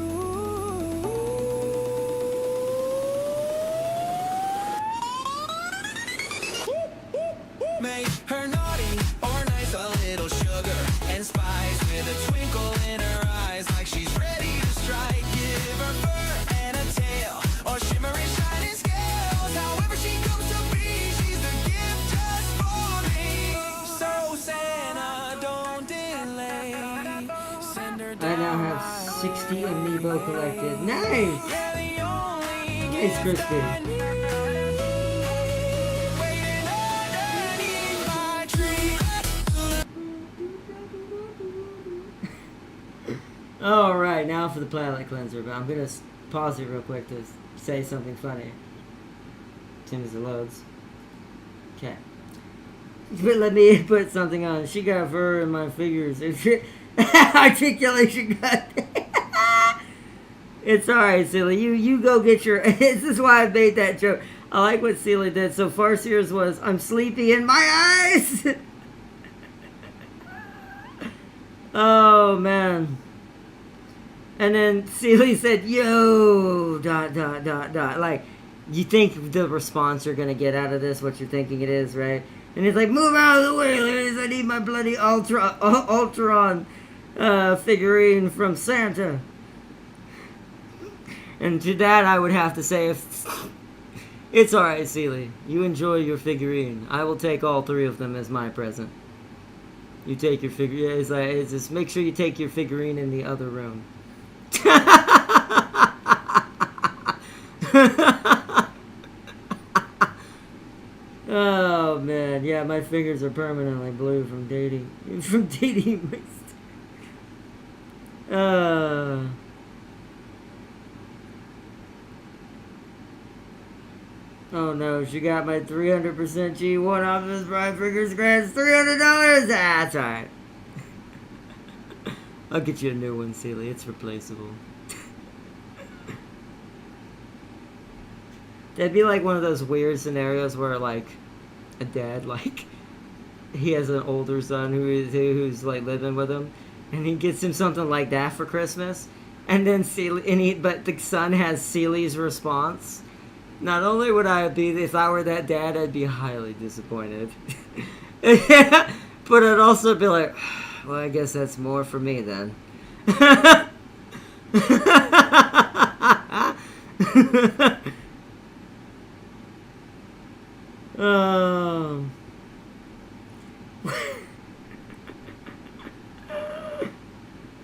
[SPEAKER 2] Make her naughty or nice, a little sugar and spice with a twinkle in her eyes, like she's ready to strike. Give her fur and a tail, or shimmering shining scales. However she comes to be, she's the gift just for me. So Santa, don't delay. Send her
[SPEAKER 1] I
[SPEAKER 2] down
[SPEAKER 1] now have 60 amiibo collected. Nice! Nice, Crispy. Alright, now for the palate cleanser, but I'm gonna pause it real quick to say something funny. As soon as it loads. Okay. But let me put something on. She got fur in my figures. Articulation got. It's alright, Silly. You go get your. This is why I made that joke. I like what Celia did. So Farseer's was, I'm sleepy in my eyes! Oh, man. And then Celia said, yo, ... Like, you think the response you're going to get out of this, what you're thinking it is, right? And he's like, move out of the way, ladies. I need my bloody Ultron figurine from Santa. And to that, I would have to say, it's alright, Celia. You enjoy your figurine. I will take all three of them as my present. You take your figure. It's like, it's just make sure you take your figurine in the other room. Oh man, yeah, my fingers are permanently blue from dating. From dating. Oh no, she got my 300% G1 off this Brian Fingers grants $300. That's alright. I'll get you a new one, Celia. It's replaceable. That'd be like one of those weird scenarios where, like, a dad, like, he has an older son who's like living with him, and he gets him something like that for Christmas, and then but the son has Celia's response. Not only would I be, if I were that dad, I'd be highly disappointed. But I'd also be like, well, I guess that's more for me then.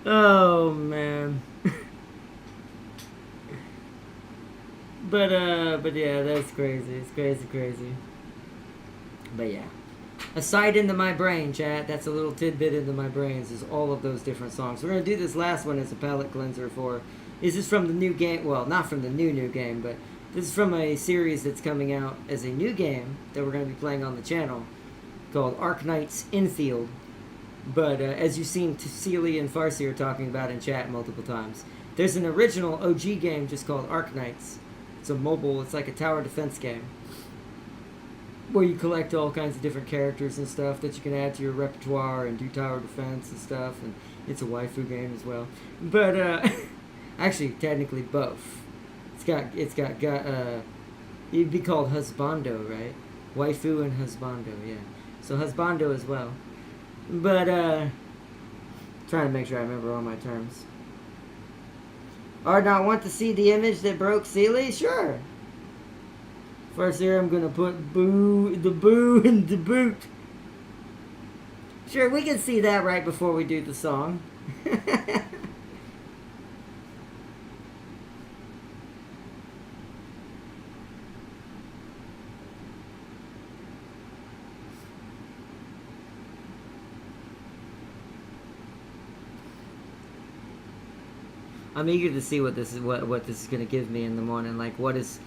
[SPEAKER 1] Oh man. But yeah, that's crazy. It's crazy. But yeah. A sight into my brain, chat. That's a little tidbit into my brains, is all of those different songs. We're going to do this last one as a palate cleanser for... This is from the new game... Well, not from the new game, but this is from a series that's coming out as a new game that we're going to be playing on the channel called Arknights Infield. But as you've seen Celia and Farseer talking about in chat multiple times, there's an original OG game just called Arknights. It's a mobile. It's like a tower defense game where you collect all kinds of different characters and stuff that you can add to your repertoire and do tower defense and stuff. And it's a waifu game as well. But actually, technically both. It's got it'd be called husbando, right? Waifu and husbando, yeah. So husbando as well. But trying to make sure I remember all my terms. Not want to see the image that broke Sealy? Sure. First here I'm gonna put boo in the boot. Sure, we can see that right before we do the song. I'm eager to see what this is gonna give me in the morning. Like, what is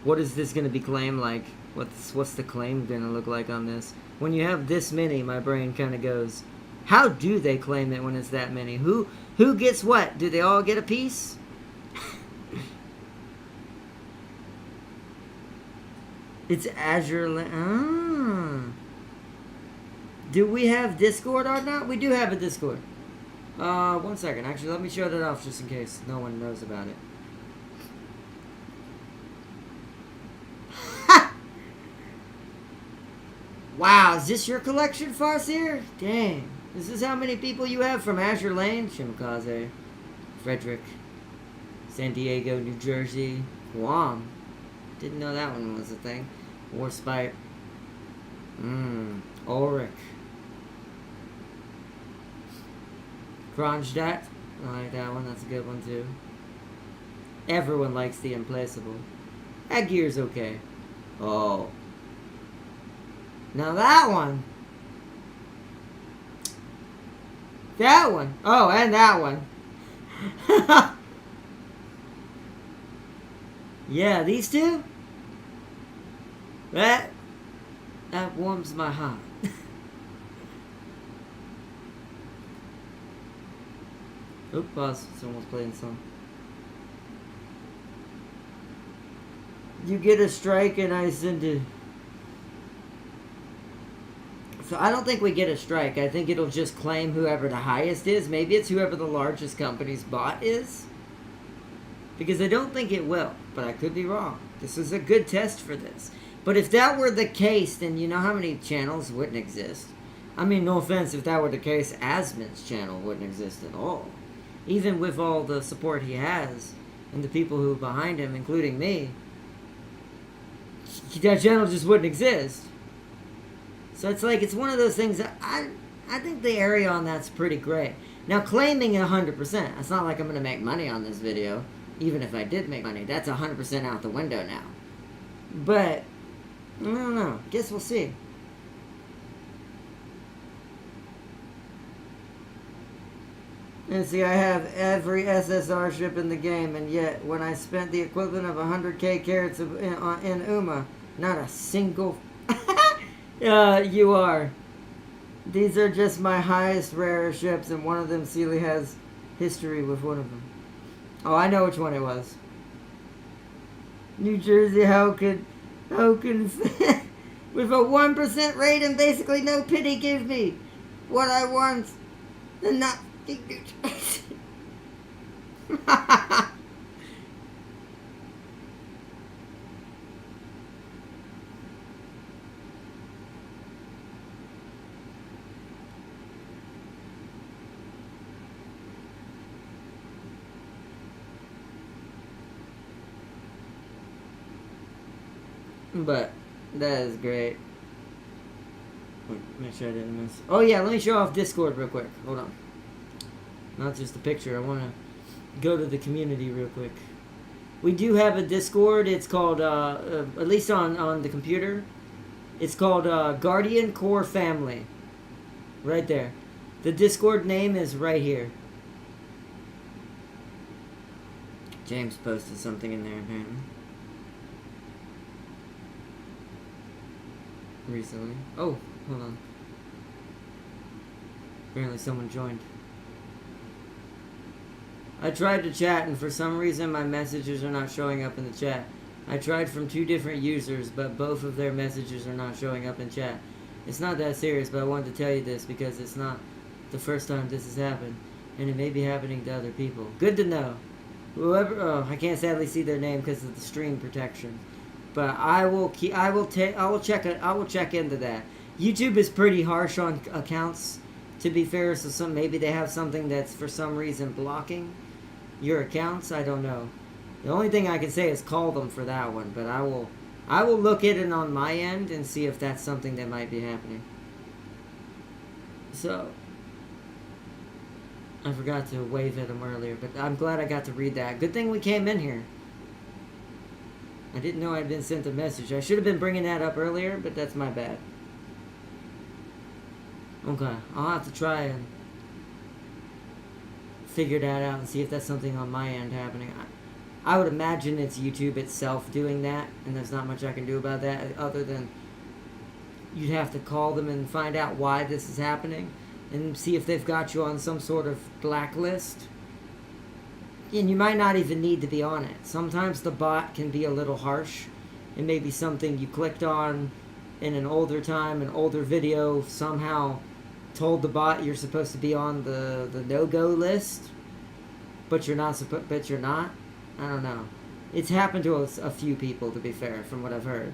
[SPEAKER 1] this gonna be claimed like? What's the claim gonna look like on this? When you have this many, my brain kind of goes, how do they claim it when it's that many? Who gets what? Do they all get a piece? It's Azure. Do we have Discord or not? We do have a Discord. 1 second. Actually, let me show that off just in case no one knows about it. Wow, is this your collection, Farseer? Dang. Is this how many people you have from Azure Lane? Shimakaze, Frederick, San Diego, New Jersey, Guam. Didn't know that one was a thing. Warspite. Ulrich. Kronstadt. I like that one. That's a good one, too. Everyone likes the Implacable. That gear's okay. Oh. Now that one. That one. Oh, and that one. Yeah, these two? That warms my heart. Oop, pause. Someone's playing some. You get a strike and I send it. So I don't think we get a strike. I think it'll just claim whoever the highest is. Maybe it's whoever the largest company's bot is. Because I don't think it will. But I could be wrong. This is a good test for this. But if that were the case, then you know how many channels wouldn't exist? I mean, no offense, if that were the case, Asmon's channel wouldn't exist at all. Even with all the support he has, and the people who are behind him, including me, that channel just wouldn't exist. So it's like, it's one of those things that I think the area on that's pretty great. Now, claiming 100%, it's not like I'm going to make money on this video. Even if I did make money, that's 100% out the window now. But, I don't know. Guess we'll see. And see, I have every SSR ship in the game, and yet, when I spent the equivalent of 100k carats in Uma, not a single... you are. These are just my highest rare ships, and one of them, Sealy has history with one of them. Oh, I know which one it was. New Jersey, how can with a 1% rate and basically no pity give me what I want and not But that is great. Wait, make sure I didn't miss. Oh yeah, let me show off Discord real quick. Hold on. Not just a picture. I want to go to the community real quick. We do have a Discord. It's called, at least on the computer, it's called Guardian Core Family. Right there. The Discord name is right here. James posted something in there apparently. Recently. Oh, hold on. Apparently someone joined. I tried to chat and for some reason my messages are not showing up in the chat. I tried from 2 different users, but both of their messages are not showing up in chat. It's not that serious, but I wanted to tell you this because it's not the first time this has happened, and it may be happening to other people. Good to know. Whoever, I can't sadly see their name because of the stream protection, but I will check into that. YouTube is pretty harsh on accounts, to be fair. So maybe they have something that's for some reason blocking your accounts. I don't know. The only thing I can say is call them for that one, but I will look at it on my end and see if that's something that might be happening. So, I forgot to wave at him earlier, but I'm glad I got to read that. Good thing we came in here. I didn't know I'd been sent a message. I should have been bringing that up earlier, but that's my bad. Okay, I'll have to try and figure that out and see if that's something on my end happening. I would imagine it's YouTube itself doing that, and there's not much I can do about that other than you'd have to call them and find out why this is happening and see if they've got you on some sort of blacklist. And you might not even need to be on it. Sometimes the bot can be a little harsh. It may be something you clicked on in an older time, an older video, somehow told the bot you're supposed to be on the no-go list, but you're not. I don't know. It's happened to a few people, to be fair, from what I've heard.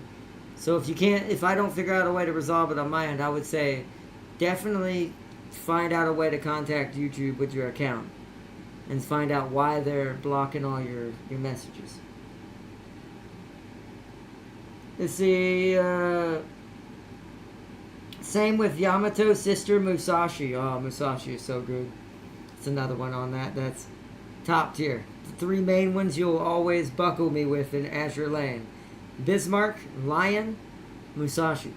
[SPEAKER 1] So if I don't figure out a way to resolve it on my end, I would say definitely find out a way to contact YouTube with your account and find out why they're blocking all your messages. Let's see, same with Yamato's sister Musashi. Oh, Musashi is so good. It's another one on that. That's top tier. The 3 main ones you'll always buckle me with in Azure Lane: Bismarck, Lion, Musashi.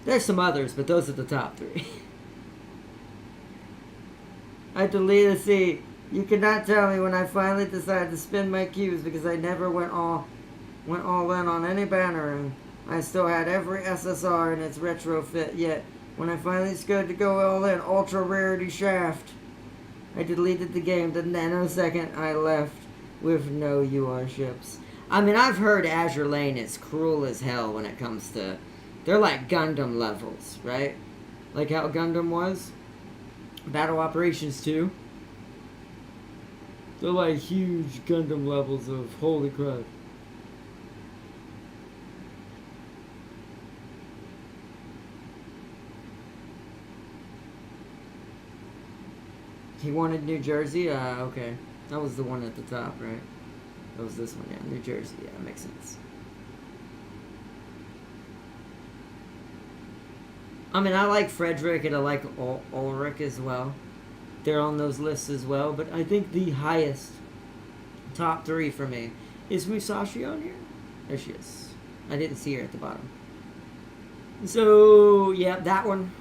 [SPEAKER 1] There's some others, but those are the top 3. I deleted. See, you cannot tell me when I finally decided to spin my cubes because I never went all in on any banner, and I still had every SSR in its retrofit. Yet when I finally decided to go all in, ultra rarity shaft, I deleted the game the nanosecond I left with no UR ships. I mean, I've heard Azure Lane is cruel as hell when it comes to... They're like Gundam levels, right? Like how Gundam was. Battle Operations 2. They're like huge Gundam levels of holy crap. He wanted New Jersey? Okay. That was the one at the top, right? That was this one, yeah. New Jersey, yeah, makes sense. I mean, I like Frederick and I like Ulrich as well. They're on those lists as well, but I think the highest top 3 for me is Musashi on here. There she is. I didn't see her at the bottom. So, yeah, that one.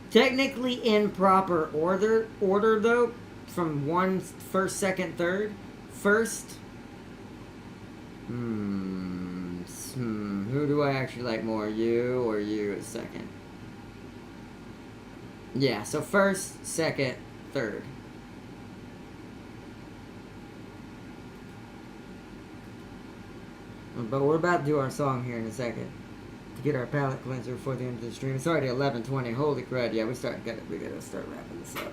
[SPEAKER 1] Technically in proper order though, from 1, 1st, 2nd, 3rd. First, who do I actually like more, you or you at 2nd? Yeah, so 1st, 2nd, 3rd. But we're about to do our song here in a second to get our palate cleanser before the end of the stream. It's already 11:20. Holy crud! Yeah, we gotta start wrapping this up.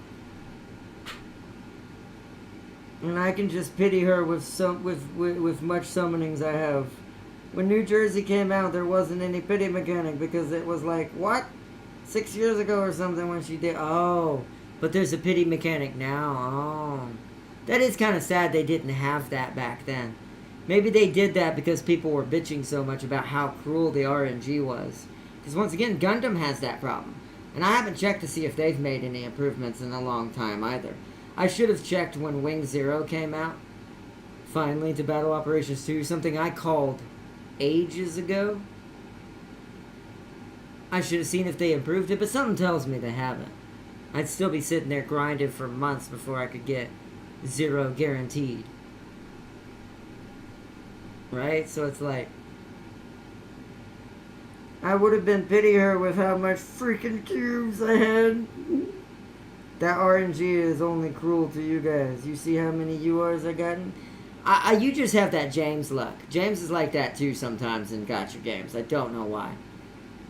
[SPEAKER 1] And I can just pity her with much summonings I have. When New Jersey came out, there wasn't any pity mechanic because it was like, what? 6 years ago or something when she did. Oh, but there's a pity mechanic now. Oh, that is kind of sad they didn't have that back then. Maybe they did that because people were bitching so much about how cruel the RNG was. Because once again, Gundam has that problem. And I haven't checked to see if they've made any improvements in a long time either. I should have checked when Wing Zero came out. Finally, to Battle Operations 2. Something I called ages ago. I should have seen if they improved it, but something tells me they haven't. I'd still be sitting there grinding for months before I could get 0 guaranteed. Right? So it's like, I would have been pity her with how much freaking cubes I had. That RNG is only cruel to you guys. You see how many URs I gotten? You just have that James luck. James is like that too sometimes in gacha games. I don't know why.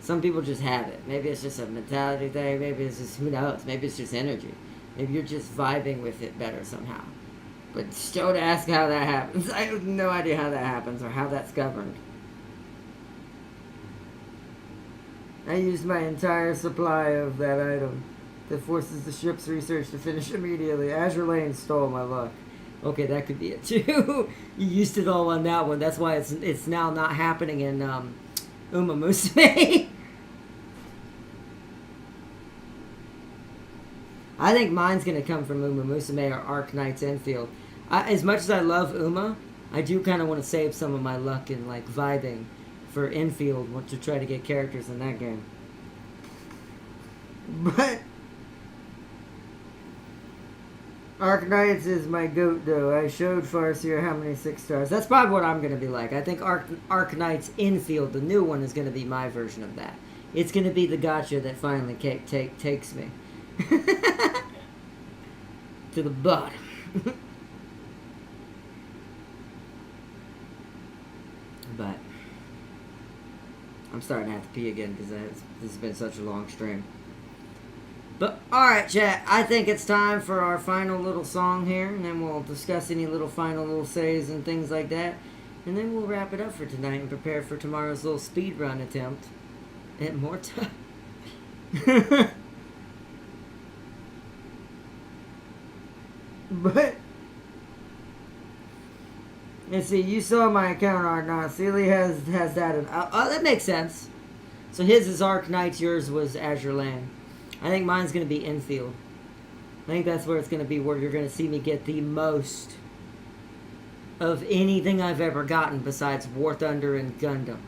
[SPEAKER 1] Some people just have it. Maybe it's just a mentality thing. Maybe it's just, who knows? Maybe it's just energy. Maybe you're just vibing with it better somehow. But don't ask how that happens. I have no idea how that happens or how that's governed. I used my entire supply of that item that forces the ship's research to finish immediately. Azure Lane stole my luck. Okay, that could be it too. You used it all on that one. That's why it's now not happening in Uma Musume. I think mine's going to come from Uma Musume or Arc Knight's Enfield. As much as I love Uma, I do kind of want to save some of my luck in like vibing for Enfield to try to get characters in that game. But Arc Knights is my goat though. I showed Farseer how many 6 stars. That's probably what I'm going to be like. I think Arc Knights Enfield, the new one, is going to be my version of that. It's going to be the gacha that finally takes me to the bottom. But I'm starting to have to pee again because this has been such a long stream. But alright, chat, I think it's time for our final little song here, and then we'll discuss any final little says and things like that. And then we'll wrap it up for tonight and prepare for tomorrow's little speed run attempt at more time. But let's see, you saw my account art now. Sealy has that. Oh, that makes sense. So his is Arc Knights, yours was Azure Lane. I think mine's going to be Enfield. I think that's where it's going to be, where you're going to see me get the most of anything I've ever gotten besides War Thunder and Gundam.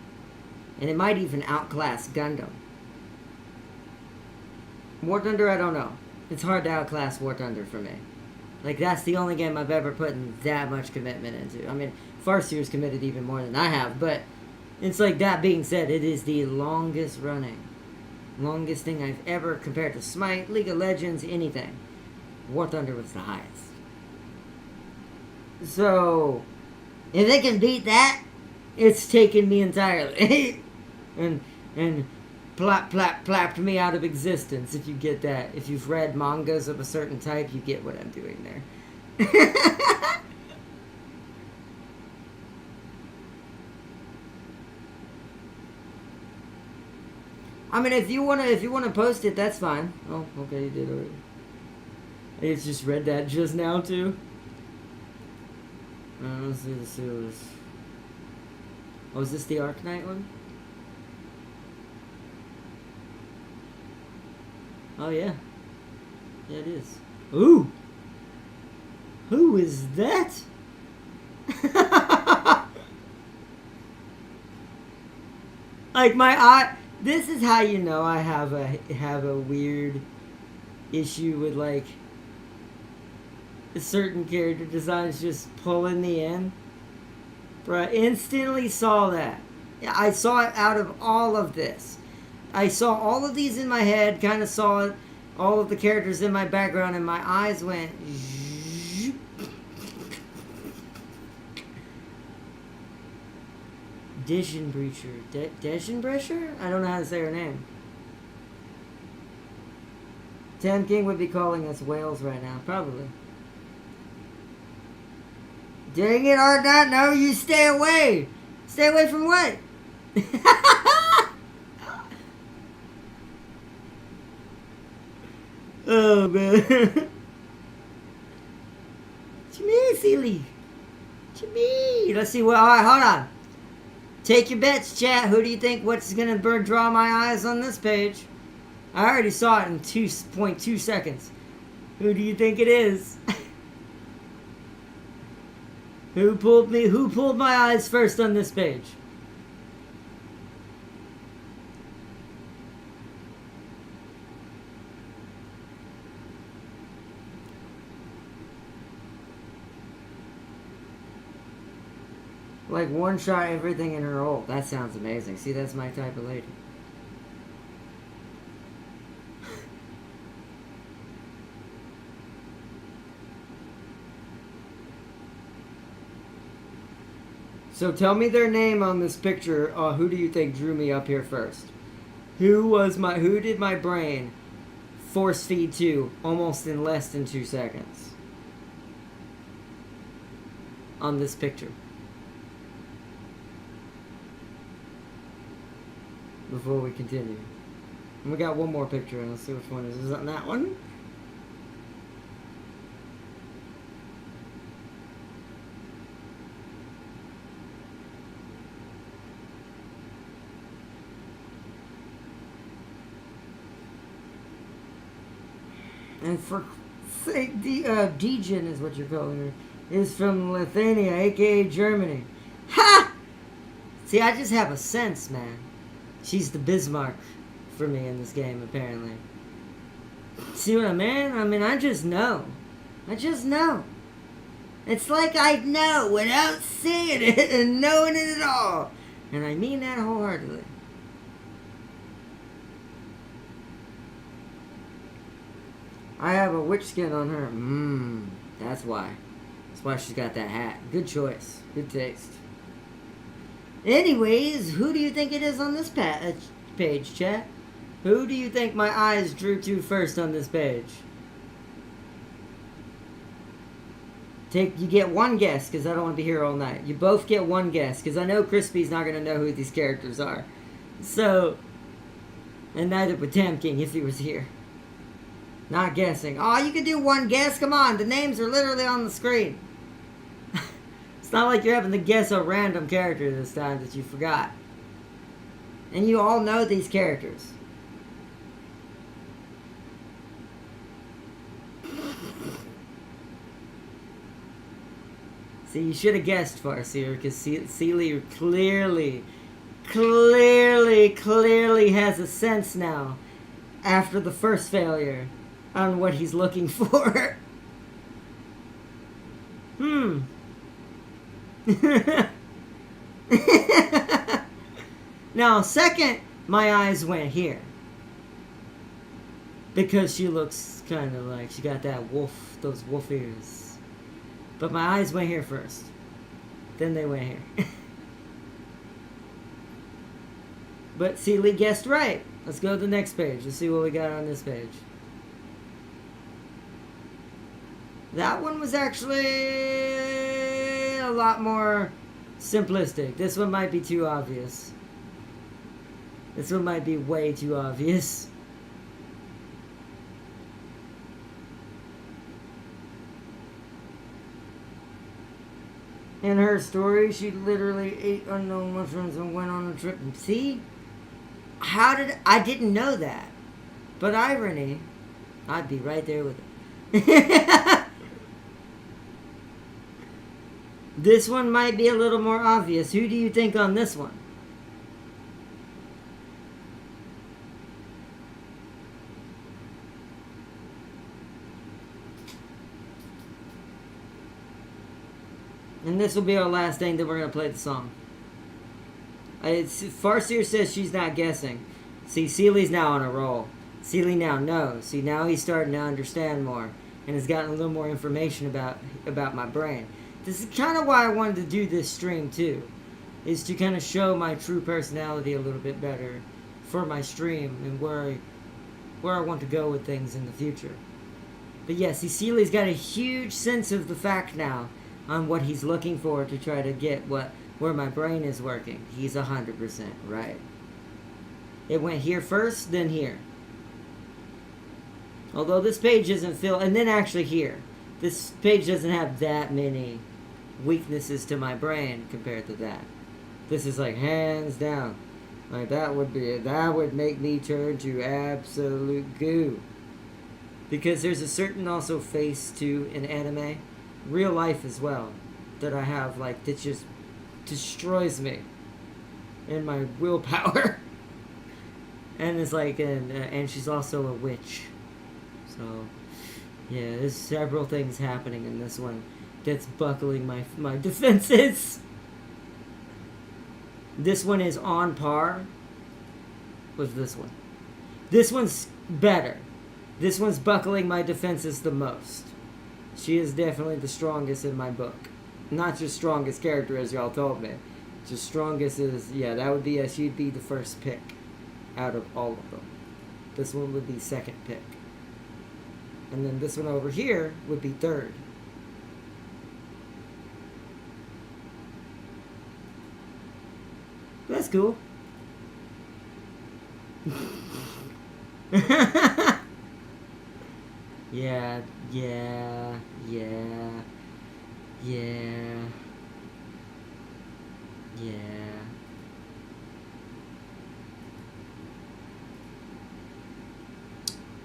[SPEAKER 1] And it might even outclass Gundam. War Thunder, I don't know. It's hard to outclass War Thunder for me. Like, that's the only game I've ever put in that much commitment into. I mean, Farseer's committed even more than I have, but it's like, that being said, it is the longest running. Longest thing I've ever, compared to Smite, League of Legends, anything. War Thunder was the highest. So, if it can beat that, it's taken me entirely. and plapped me out of existence, if you get that. If you've read mangas of a certain type, you get what I'm doing there. I mean, if you wanna post it, that's fine. Oh, okay, you did already. I just read that just now too. Let's see the series. Oh, is this the Arc Knight one? Oh yeah. Yeah, it is. Ooh! Who is that? Like my eye. This is how you know I have a weird issue with like certain character designs just pulling me in. Bro, I instantly saw that. I saw it out of all of this. I saw all of these in my head, kind of saw it, all of the characters in my background, and my eyes went. Dishon Breacher. Dishon Breacher? I don't know how to say her name. Tam King would be calling us whales right now, probably. Dang it, Ardot, no, you stay away! Stay away from what? Oh, man. What you mean, silly? What you mean? Let's see, well, alright, hold on. Take your bets, chat. Who do you think what's gonna draw my eyes on this page? I already saw it in 2.2 seconds. Who do you think it is? Who pulled my eyes first on this page? Like one shot everything in her ult. That sounds amazing. See, that's my type of lady. So tell me their name on this picture. Who do you think drew me up here first? Who did my brain force feed to almost in less than 2 seconds? On this picture. Before we continue. And we got one more picture, and let's see which one is. Is that that one? And for sake, Degen is what you're calling her, is from Lithuania, aka Germany. Ha! See, I just have a sense, man. She's the Bismarck for me in this game, apparently. See what I mean? I mean, I just know. I just know. It's like I know without seeing it and knowing it at all. And I mean that wholeheartedly. I have a witch skin on her. That's why. That's why she's got that hat. Good choice. Good taste. Anyways, who do you think it is on this page, chat? Who do you think my eyes drew to first on this page? You get one guess, because I don't want to be here all night. You both get one guess, because I know Crispy's not going to know who these characters are. So, and neither would Tam King if he was here. Not guessing. Oh, you can do one guess? Come on, the names are literally on the screen. It's not like you're having to guess a random character this time that you forgot. And you all know these characters. See, you should have guessed Farseer, because Sealy clearly has a sense now, after the first failure, on what he's looking for. Now, second, my eyes went here. Because she looks kind of like she got that wolf, those wolf ears. But my eyes went here first. Then they went here. But Sealy guessed right. Let's go to the next page. Let's see what we got on this page. That one was actually a lot more simplistic. This one might be too obvious. This one might be way too obvious. In her story, she literally ate unknown mushrooms and went on a trip. See? I didn't know that. But irony, I'd be right there with it. This one might be a little more obvious. Who do you think on this one? And this will be our last thing that we're going to play the song. Farseer says she's not guessing. See, Sealy's now on a roll. Sealy now knows. See, now he's starting to understand more. And has gotten a little more information about my brain. This is kind of why I wanted to do this stream too. Is to kind of show my true personality a little bit better for my stream and where I want to go with things in the future. But yeah, see, Sealy's got a huge sense of the fact now on what he's looking for to try to get where my brain is working. He's 100% right. It went here first, then here. Although this page isn't filled, and then actually here. This page doesn't have that many weaknesses to my brain compared to that. This is like hands down. Like that would make me turn to absolute goo. Because there's a certain also face to an anime, real life as well, that I have like that just destroys me in my willpower. And it's like and she's also a witch. So yeah, there's several things happening in this one that's buckling my defenses. This one is on par with this one. This one's better. This one's buckling my defenses the most. She is definitely the strongest in my book. Not just strongest character, as y'all told me. Just strongest is, yeah, that would be, she'd be the first pick out of all of them. This one would be second pick. And then this one over here would be third. That's cool. Yeah.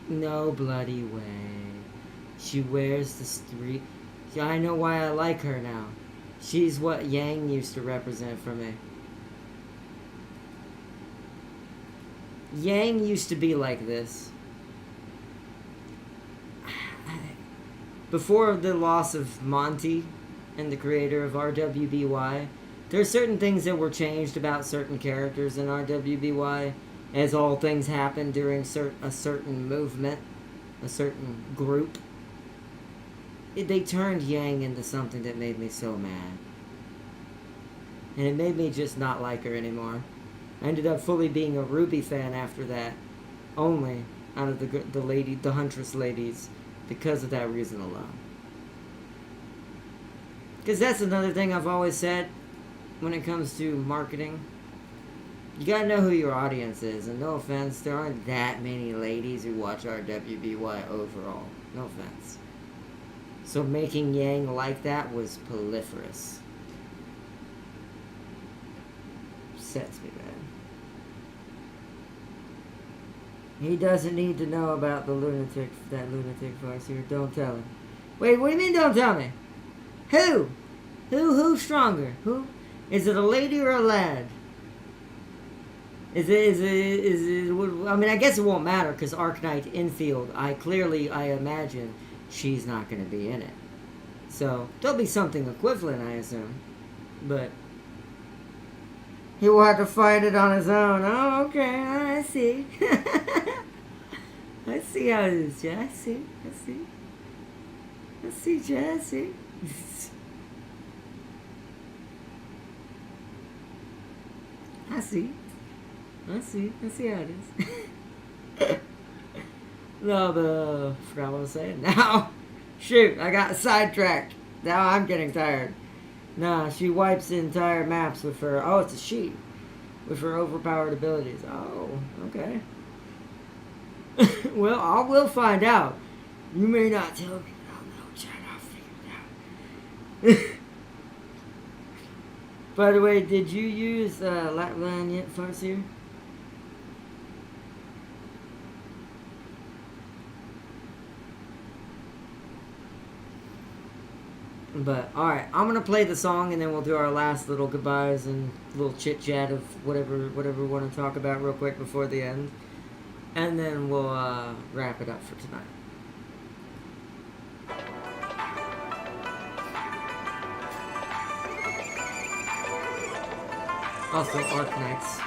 [SPEAKER 1] No bloody way. She wears the street. I know why I like her now. She's what Yang used to represent for me. Yang used to be like this. Before the loss of Monty and the creator of RWBY, there are certain things that were changed about certain characters in RWBY, as all things happened during a certain movement, a certain group. They turned Yang into something that made me so mad. And it made me just not like her anymore. I ended up fully being a Ruby fan after that, only out of the Huntress ladies, because of that reason alone. Because that's another thing I've always said when it comes to marketing. You gotta know who your audience is, and no offense, there aren't that many ladies who watch RWBY overall. No offense. So making Yang like that was proliferous. Upsets me, man. He doesn't need to know about that lunatic farseer. Don't tell him. Wait, what do you mean don't tell me? Who? Who's stronger? Who? Is it a lady or a lad? Is it, I mean, I guess it won't matter, because Arknight infield, I imagine she's not going to be in it. So, there'll be something equivalent, I assume. But he will have to fight it on his own. Oh, okay, I see. I see how it is, yeah, I see, Jay, I see. I see how it is. No, but I forgot what I was saying. Now, shoot, I got sidetracked. Now I'm getting tired. Nah, she wipes the entire maps with her, oh, it's a she, with her overpowered abilities. Oh, okay. Well, I will find out. You may not tell me, but I'll know, Chad, I'll figure it out. By the way, did you use Latlan yet, Farseer? But, alright, I'm gonna play the song and then we'll do our last little goodbyes and little chit-chat of whatever we want to talk about real quick before the end. And then we'll wrap it up for tonight. Also, Arknights.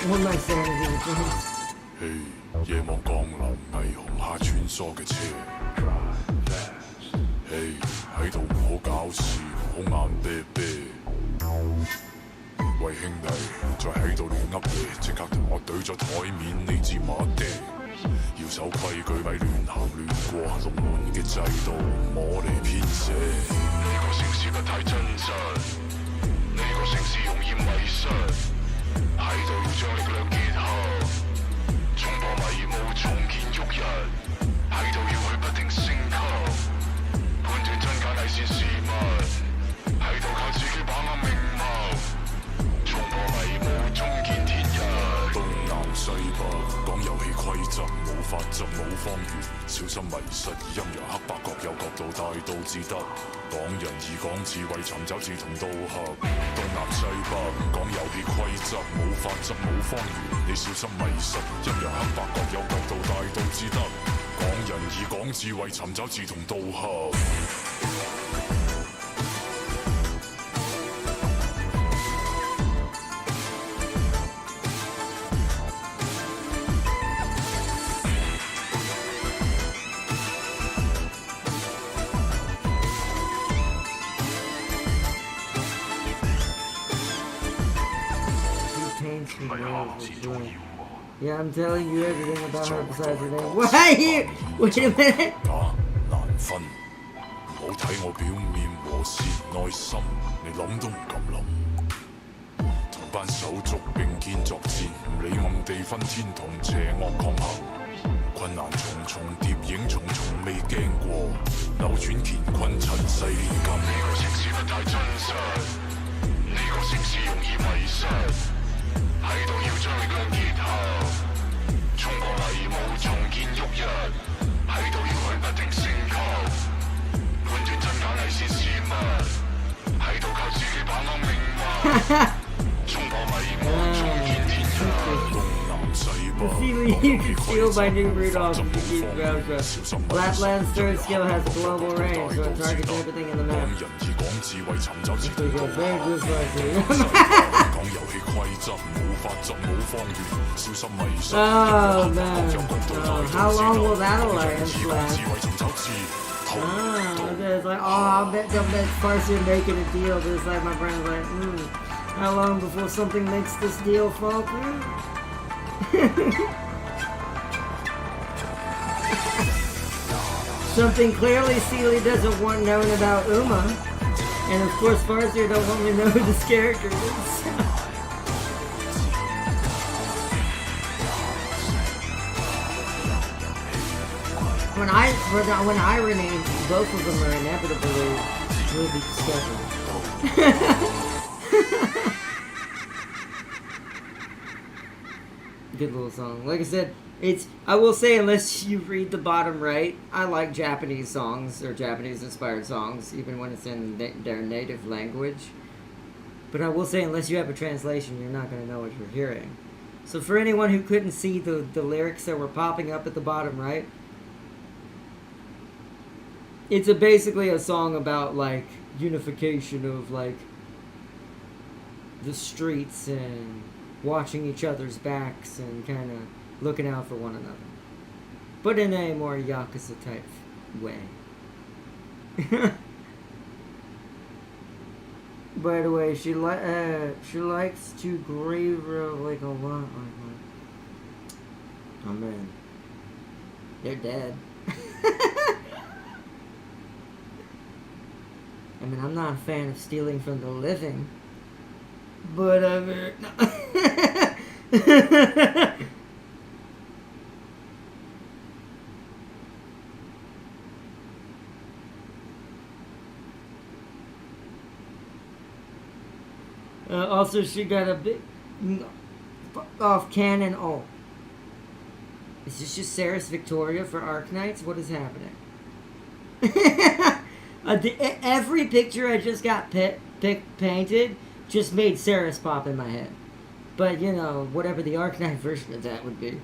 [SPEAKER 1] One night sanity with James.
[SPEAKER 5] 嘿，夜幕降臨，霓虹下穿梭嘅車。嘿，喺度唔好搞事，好眼啤啤。喂兄弟，再喺度亂噏嘢，即刻同我對咗台面，你知馬爹。要守規矩，咪亂行亂過，龍門嘅制度我嚟編寫。呢個城市不太真實，呢個城市容易迷失。 喺度要將力量結合，衝破迷霧，重建旭日。喺度要去不停升級，判斷真假偽善事物。喺度靠自己把握命脈，衝破迷霧，重建天日。東南西北，講遊戲規則，冇法則冇方圓，小心迷失，陰陽黑白各有角度，大道至得。講仁義講智慧，尋找志同道合。東南西北，講遊戲規則，冇法則冇方圓，你小心迷失，陰陽黑白各有角度，大道至得。講仁義講智慧，尋找志同道合。
[SPEAKER 1] Yeah, I'm telling you everything about her besides her name. Why you? Wait a minute.
[SPEAKER 5] 難分，唔好睇我表面和善內心，你諗都唔敢諗。同班手足並肩作戰，唔理暗地分天同邪惡抗衡。困難重重，疊影重重，未驚過，扭轉乾坤塵世煉金。呢個城市不太真實，呢個城市容易迷失。喺度要將力量結合，衝破迷霧重建旭日，喺度要去不停升級，判斷真假偽善事物，喺度靠自己把握命運，衝破迷霧重建天日，東南西北。
[SPEAKER 1] You can steal by new Rudolph if you keep Groucho. Lapland's third skill has global range, so it targets everything in the map. It's pretty good. Very good fight, Oh man. How long will that alliance last? It's like, I bet Farsi making a deal. But it's like my friend's like, how long before something makes this deal fall through? Something clearly Seeley doesn't want known about Uma. And of course Farsier don't want me to know who this character is. When I rename, both of them are inevitably will be discovered. Good little song. Like I said, I will say, unless you read the bottom right, I like Japanese songs or Japanese inspired songs, even when it's in their native language. But I will say, unless you have a translation, you're not going to know what you're hearing. So for anyone who couldn't see the lyrics that were popping up at the bottom right, it's basically a song about, like, unification of, like, the streets and watching each other's backs and kind of looking out for one another. But in a more Yakuza type way. By the way, she likes to grave like a lot. Oh man. They're dead. I mean, I'm not a fan of stealing from the living, but also, she got a big off cannon. Oh, is this just Saris Victoria for Arknights? What is happening? Every picture I just got painted just made Saris pop in my head. But, you know, whatever the Arknight version of that would be.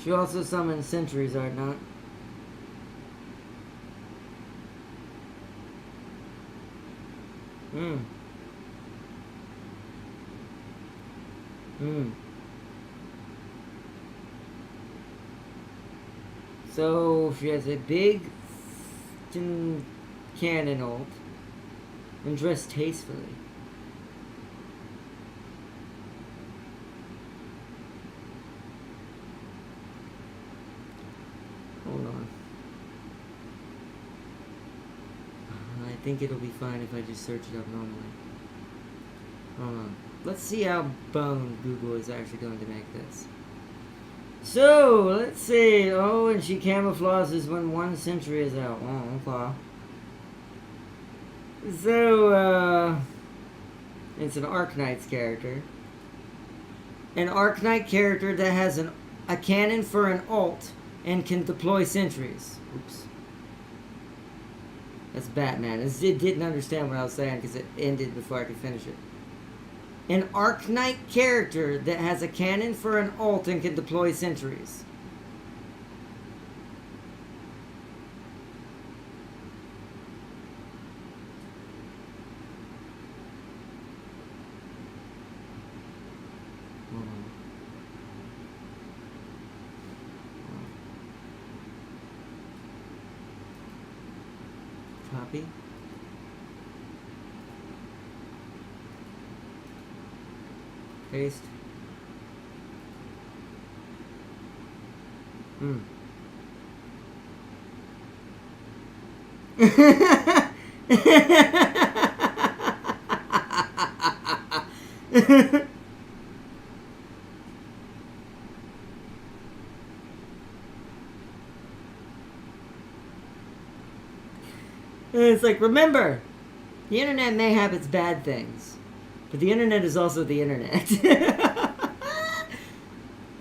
[SPEAKER 1] She also summons sentries, are it not? So she has a big cannon ult and dressed tastefully. Hold on. I think it'll be fine if I just search it up normally. Hold on. Let's see how boned Google is actually going to make this. So, let's see. Oh, and she camouflages when 1 century is out. Oh, okay. So, it's an Arknight's character. An Arknight character that has a cannon for an ult and can deploy sentries. Oops. That's Batman. It didn't understand what I was saying because it ended before I could finish it. An Arknight character that has a cannon for an ult and can deploy sentries. Copy. Paste. It's like, remember, the internet may have its bad things, but the internet is also the internet.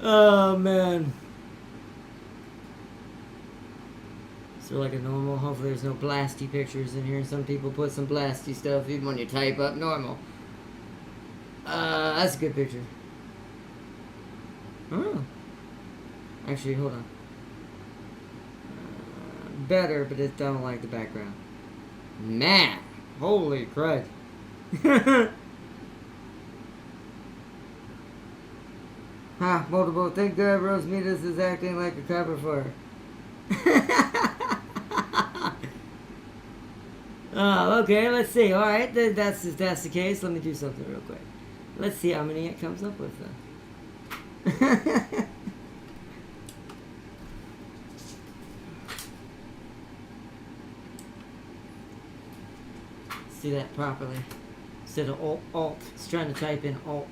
[SPEAKER 1] Oh, man. So like a normal, hopefully there's no blasty pictures in here. Some people put some blasty stuff even when you type up normal. That's a good picture. Oh. Actually, hold on. Better, but I don't like the background. Man, holy crud. Ha, multiple. Thank God Rosemitas is acting like a cover for her. Oh, okay, let's see. Alright, if that's the case, let me do something real quick. Let's see how many it comes up with then. See that properly. Instead of alt. It's trying to type in alt.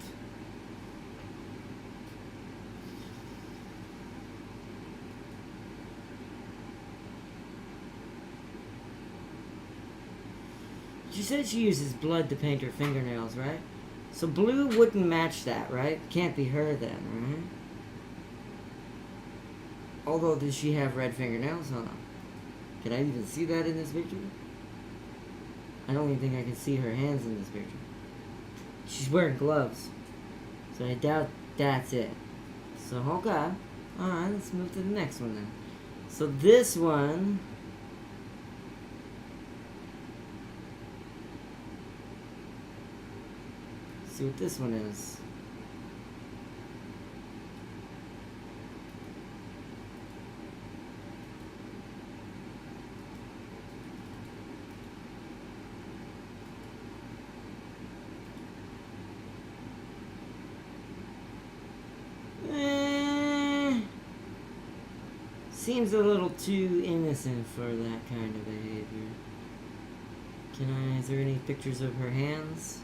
[SPEAKER 1] She said she uses blood to paint her fingernails, right? So blue wouldn't match that, right? Can't be her then, right? Although, does she have red fingernails? Hold on. Can I even see that in this picture? I don't even think I can see her hands in this picture. She's wearing gloves. So I doubt that's it. So, okay. Alright, let's move to the next one then. So this one... see what this one is. Seems a little too innocent for that kind of behavior. Is there any pictures of her hands?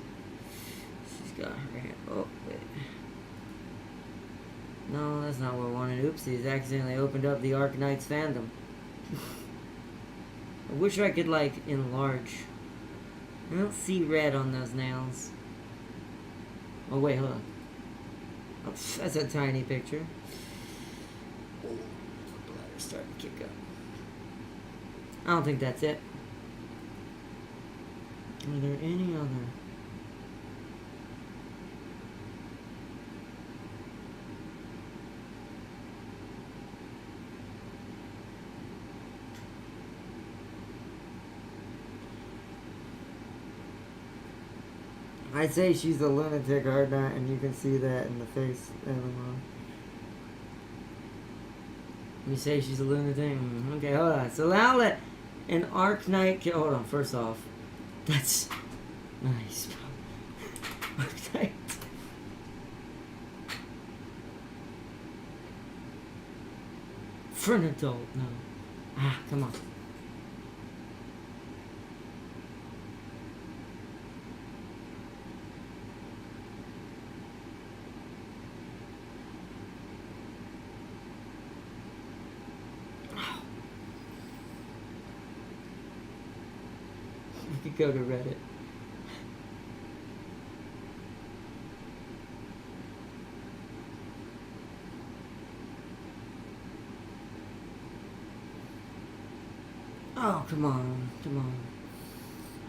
[SPEAKER 1] She's got her hand. Oh, wait. No, that's not what I wanted. Oopsies, accidentally opened up the Arknight's fandom. I wish I could, like, enlarge. I don't see red on those nails. Oh, wait, hold on. Oh, that's a tiny picture. Oh, the bladder's starting to kick up. I don't think that's it. Are there any other? I'd say she's a lunatic hard not, and you can see that in the face. You say she's a lunatic? Okay, hold on. So now let an Arknight... hold on, first off. That's nice. Arknight. For an adult, no. Ah, come on. could go to Reddit. Oh, come on, come on.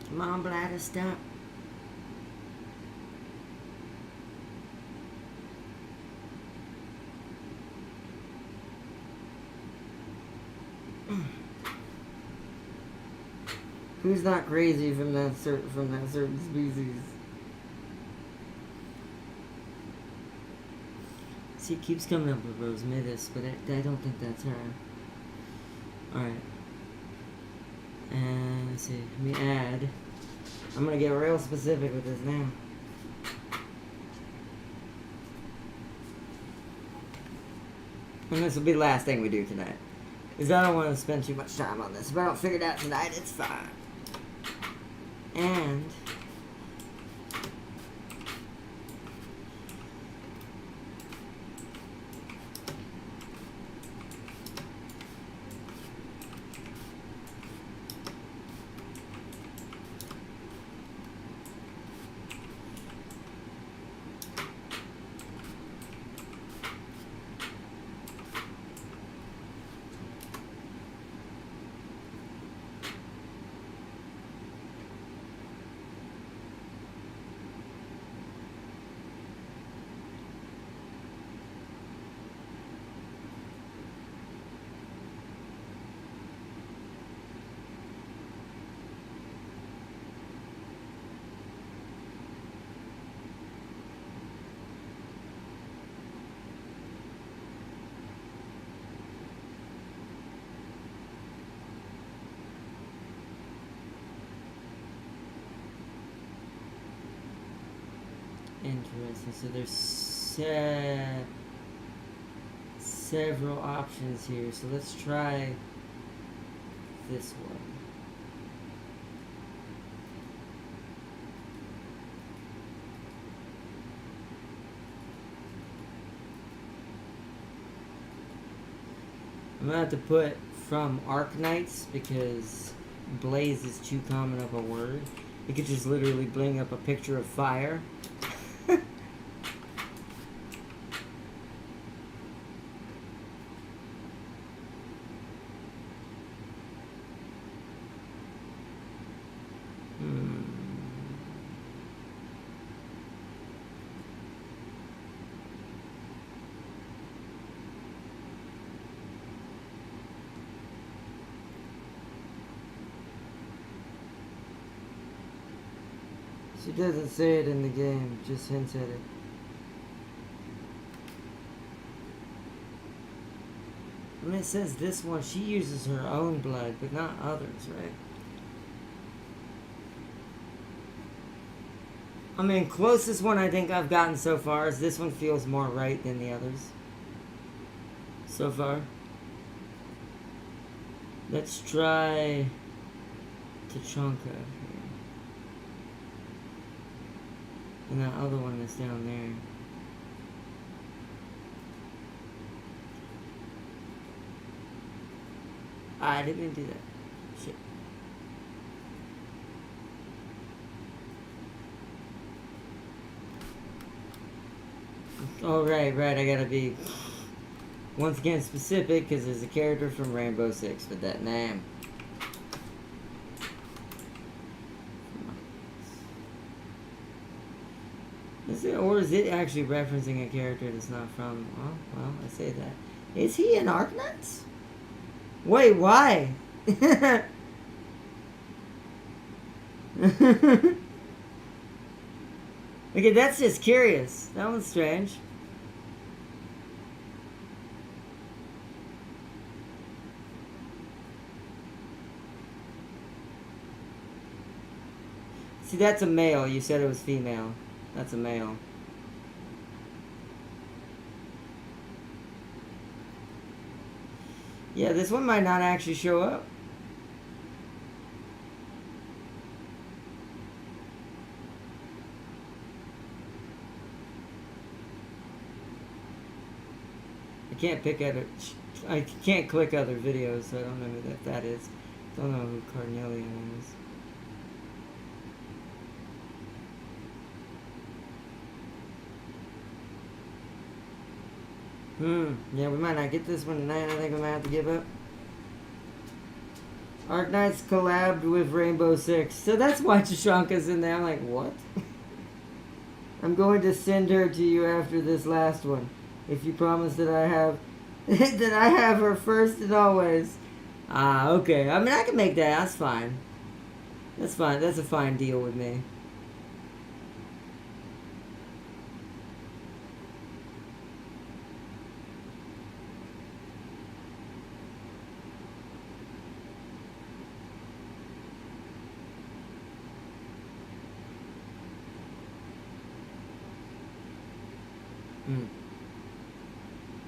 [SPEAKER 1] Come on, bladder, stop. Who's not crazy from that certain species? See, it keeps coming up with Rose Midis, but I don't think that's her. Alright. And let's see, let me add. I'm gonna get real specific with this now. And this will be the last thing we do tonight. Because I don't want to spend too much time on this. If I don't figure it out tonight, it's fine. And interesting. So there's several options here. So let's try this one. I'm gonna have to put from Arknights because blaze is too common of a word. You could just literally bring up a picture of fire. She doesn't say it in the game, just hints at it. I mean, it says this one, she uses her own blood, but not others, right? I mean, closest one I think I've gotten so far is this one feels more right than the others. So far. Let's try Tachanka here. And that other one that's down there. I didn't do that. Shit. Oh, right, I gotta be once again specific because there's a character from Rainbow Six with that name. Is it, or is it actually referencing a character that's not from? Oh, well, I say that. Is he in Arknights? Wait, why? Okay, that's just curious. That one's strange. See, that's a male. You said it was female. That's a male. Yeah, this one might not actually show up. I can't pick other. I can't click other videos, so I don't know who that is. Don't know who Carnelian is. Yeah, we might not get this one tonight. I think we might have to give up. Arknights collabed with Rainbow Six. So that's why Chashanka's in there. I'm like, what? I'm going to send her to you after this last one. If you promise that I have that I have her first and always. Ah, okay. I mean, I can make that. That's fine. That's fine. That's a fine deal with me.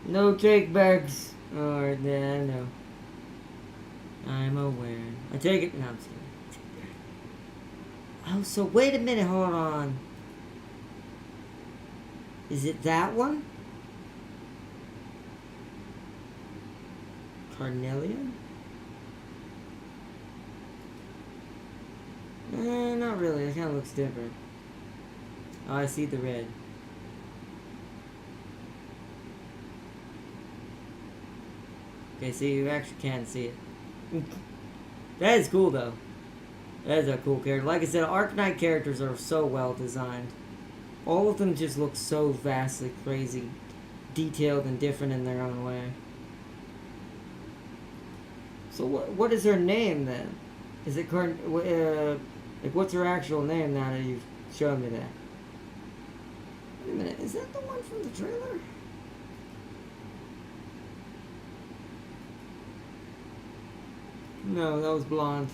[SPEAKER 1] No takebacks. Alright, yeah, I know. I'm aware. I take it. No, I'm just kidding. Oh, so wait a minute. Hold on. Is it that one? Carnelian? Not really. It kind of looks different. Oh, I see the red. Okay, so you actually can see it. That is cool, though. That is a cool character. Like I said, Arknight characters are so well designed. All of them just look so vastly crazy, detailed, and different in their own way. So what is her name, then? Is it like, what's her actual name now that you've shown me that? Wait a minute, is that the one from the trailer? No, that was blonde.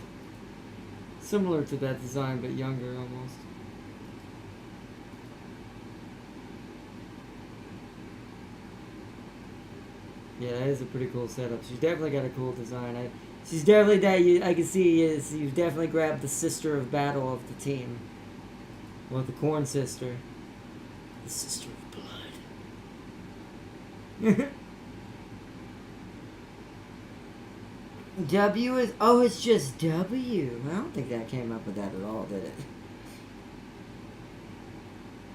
[SPEAKER 1] Similar to that design, but younger almost. Yeah, that is a pretty cool setup. She's definitely got a cool design. She's definitely that I can see you've definitely grabbed the sister of battle of the team. Well, the Corn sister. The sister of blood. W is... Oh, it's just W. I don't think that came up with that at all, did it?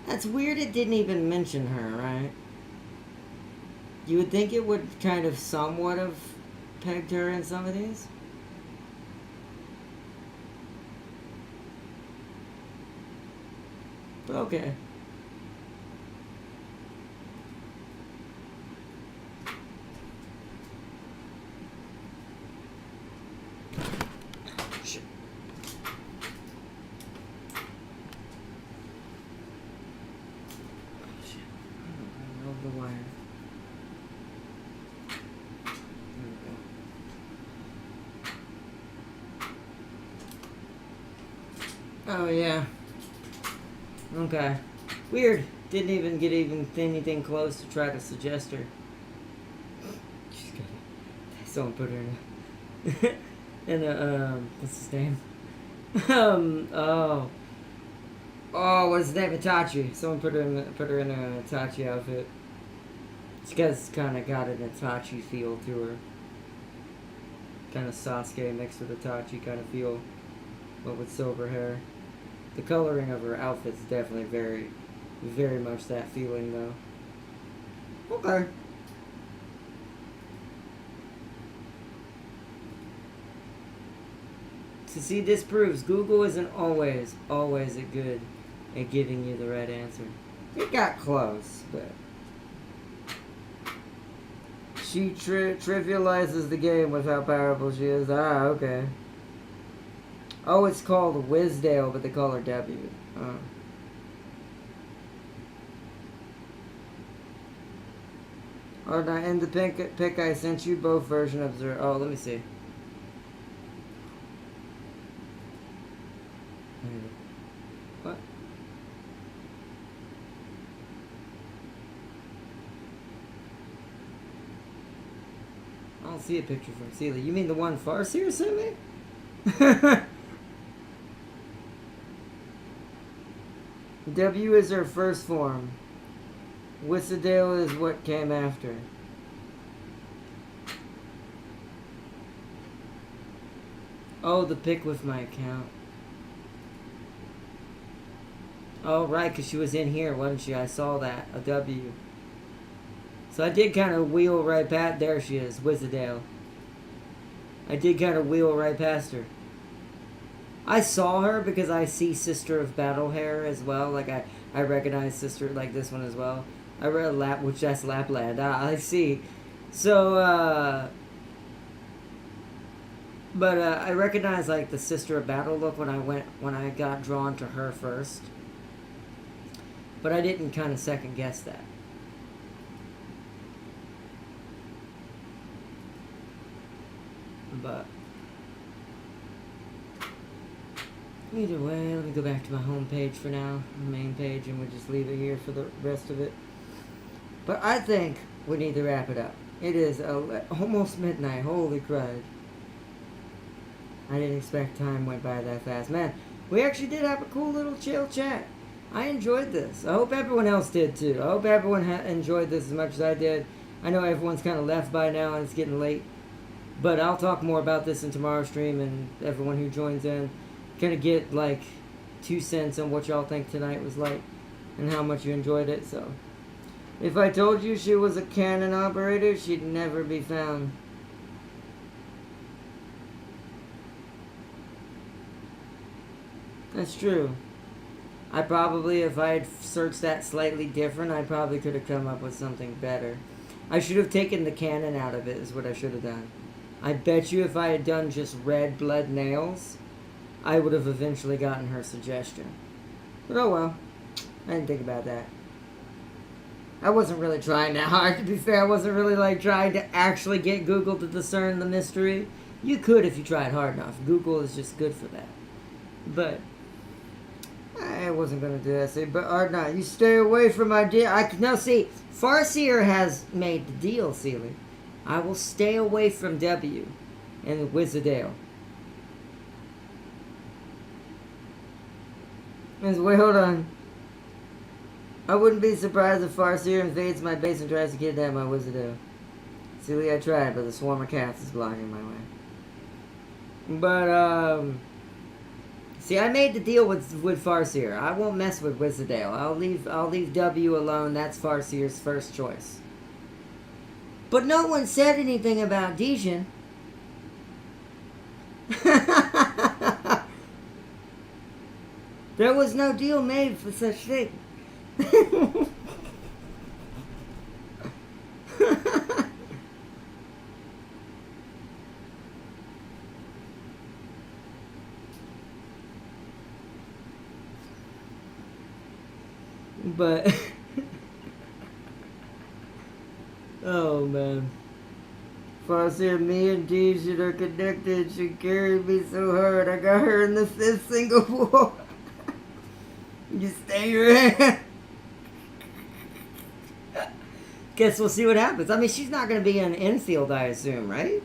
[SPEAKER 1] That's weird it didn't even mention her, right? You would think it would kind of somewhat have pegged her in some of these. But okay. Oh yeah. Okay. Weird. Didn't even get anything close to try to suggest her. She's good. Someone put her in a what's his name? Oh, what's his name? Itachi. Someone put her in a Itachi outfit. She kind of got an Itachi feel to her. Kind of Sasuke mixed with Itachi kind of feel, but with silver hair. The coloring of her outfit's definitely very, very much that feeling, though. Okay. So see, this proves Google isn't always good at giving you the right answer. It got close, but... She trivializes the game with how powerful she is. Ah, okay. Oh, it's called Wisdale, but they call her W. Oh, and the pic I sent you, both versions of her. Oh, let me see. What? I don't see a picture from Celia. You mean the one Farseer sent me? W is her first form. Wissadale is what came after. Oh, the pic with my account. Oh, right, because she was in here, wasn't she? I saw that. A W. So I did kind of wheel right past. There she is, Wizardale. I did kind of wheel right past her. I saw her because I see Sister of Battle hair as well. Like I recognize Sister like this one as well. I read which that's Lapland. I see. So but I recognize like the Sister of Battle look when I got drawn to her first. But I didn't kind of second guess that. But either way, let me go back to my home page for now, the main page, and we'll just leave it here for the rest of it. But I think we need to wrap it up. It is almost midnight. Holy crud. I didn't expect time went by that fast. Man, we actually did have a cool little chill chat. I enjoyed this. I hope everyone else did too. I hope everyone enjoyed this as much as I did. I know everyone's kind of left by now and it's getting late. But I'll talk more about this in tomorrow's stream, and everyone who joins in kind of get like 2 cents on what y'all think tonight was like and how much you enjoyed it. So if I told you she was a cannon operator, she'd never be found. That's true. I probably, if I had searched that slightly different, I probably could have come up with something better. I should have taken the cannon out of it is what I should have done. I bet you if I had done just red blood nails, I would have eventually gotten her suggestion. But oh well. I didn't think about that. I wasn't really trying that hard, to be fair. I wasn't really like trying to actually get Google to discern the mystery. You could if you tried hard enough. Google is just good for that. But I wasn't going to do that. See, but Ardnot, you stay away from my deal. Now see, Farseer has made the deal, Sealy. I will stay away from W and Wizardale. Wait, hold on. I wouldn't be surprised if Farseer invades my base and tries to kidnap my Wizardale. Silly, I tried, but the swarm of cats is blocking my way. But, see, I made the deal with Farseer. I won't mess with Wizardale. I'll leave W alone. That's Farseer's first choice. But no one said anything about Dijon. There was no deal made for such thing. But oh man. Farseer, me and Dijon are connected. She carried me so hard. I got her in the 5th Singapore. You stay your hand. Guess we'll see what happens. I mean, she's not going to be in infield, I assume, right?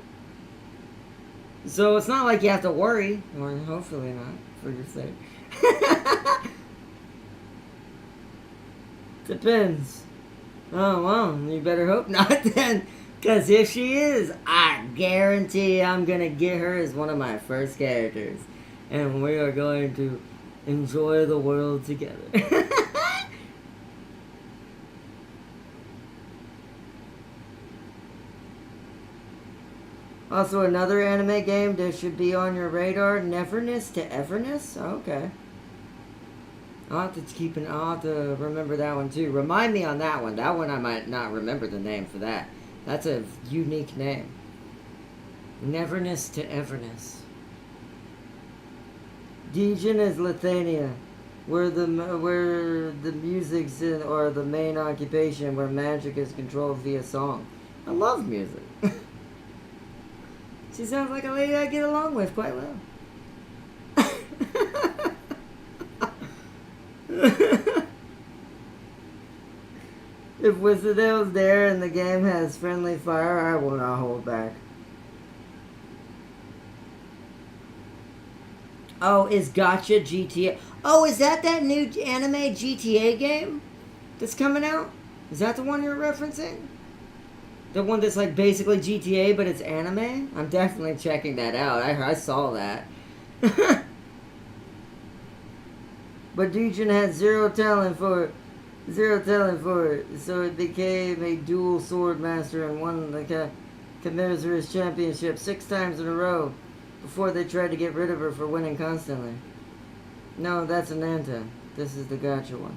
[SPEAKER 1] So it's not like you have to worry. Or hopefully not, for your sake. Depends. Oh, well, you better hope not then. Because if she is, I guarantee I'm going to get her as one of my first characters. And we are going to enjoy the world together. Also, another anime game that should be on your radar, Neverness to Everness? Okay. I'll have to remember that one too. Remind me on that one. That one I might not remember the name for that. That's a unique name. Neverness to Everness. Dijon is Lithuania, where the music's in, or the main occupation, where magic is controlled via song. I love music. She sounds like a lady I get along with quite well. If Wizardale's there and the game has friendly fire, I will not hold back. Oh, is Gotcha GTA? Oh, is that new anime GTA game that's coming out? Is that the one you're referencing? The one that's like basically GTA, but it's anime? I'm definitely checking that out. I saw that. But Dijon had zero talent for Zero talent for it, so it became a dual sword master and won the Commisera's championship 6 times in a row before they tried to get rid of her for winning constantly. No, that's Ananta. This is the gotcha one.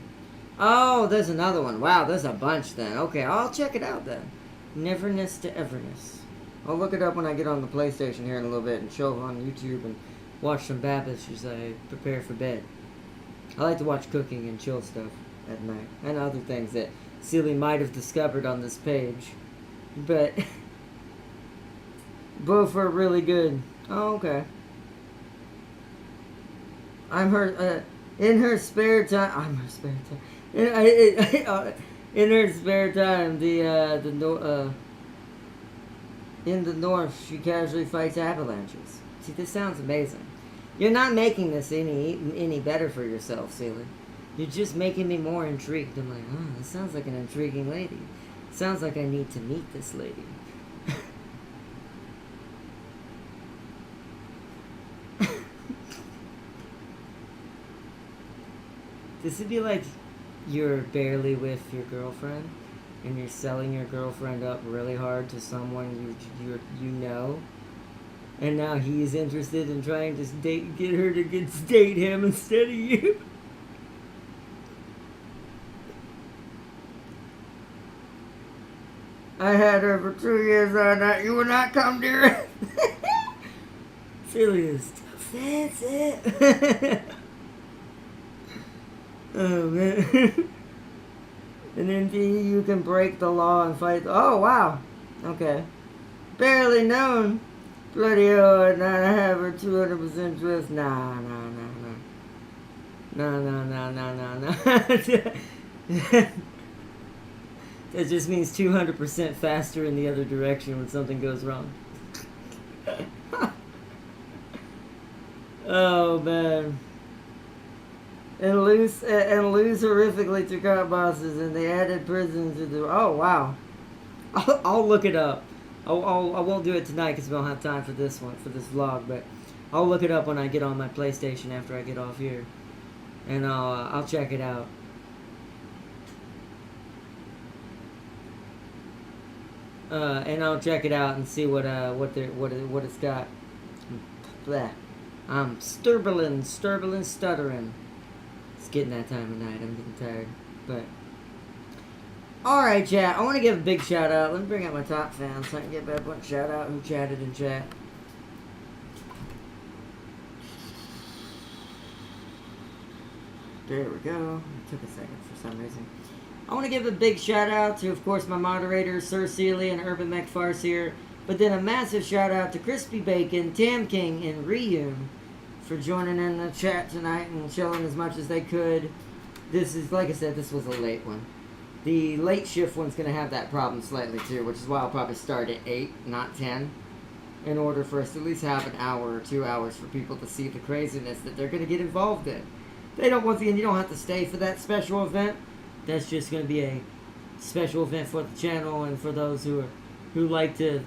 [SPEAKER 1] Oh, there's another one. Wow, there's a bunch then. Okay, I'll check it out then. Neverness to Everness. I'll look it up when I get on the PlayStation here in a little bit and show it on YouTube and watch some Babish as I prepare for bed. I like to watch cooking and chill stuff at night. And other things that Sealy might have discovered on this page. But both are really good. Oh, okay. In her spare time, in her spare time, in the north, she casually fights avalanches. See, this sounds amazing. You're not making this any better for yourself, Sealy. You're just making me more intrigued. I'm like, oh, this sounds like an intriguing lady. Sounds like I need to meet this lady. This would be like you're barely with your girlfriend and you're selling your girlfriend up really hard to someone you know, and now he's interested in trying to get her to date him instead of you. I had her for 2 years on that. You would not come near it. Silly stuff. That's it. Oh, man. And then you can break the law and fight. Oh, wow. Okay. Barely known. Bloody hell, I'd not have her 200% trust. Nah. No. That just means 200% faster in the other direction when something goes wrong. Oh, man. And lose horrifically to cop bosses, and they added prisons to the. Oh wow, I'll look it up. I won't do it tonight because we don't have time for this vlog. But I'll look it up when I get on my PlayStation after I get off here, and I'll check it out. And I'll check it out and see what it's got. Blah. I'm sturbling, stuttering. It's getting that time of night. I'm getting tired. But alright, chat. I want to give a big shout out. Let me bring out my top fans so I can give everyone a shout out who chatted in chat. There we go. It took a second for some reason. I want to give a big shout out to, of course, my moderators, Sir Sealy and Urban McFarsier. But then a massive shout out to Crispy Bacon, Tam King, and Ryun for joining in the chat tonight and chilling as much as they could. This is, like I said, this was a late one. The late shift one's going to have that problem slightly too, which is why I'll probably start at 8, not 10, in order for us to at least have an hour or 2 hours for people to see the craziness that they're going to get involved in. They don't, once again, you don't have to stay for that special event. That's just going to be a special event for the channel and for those who like to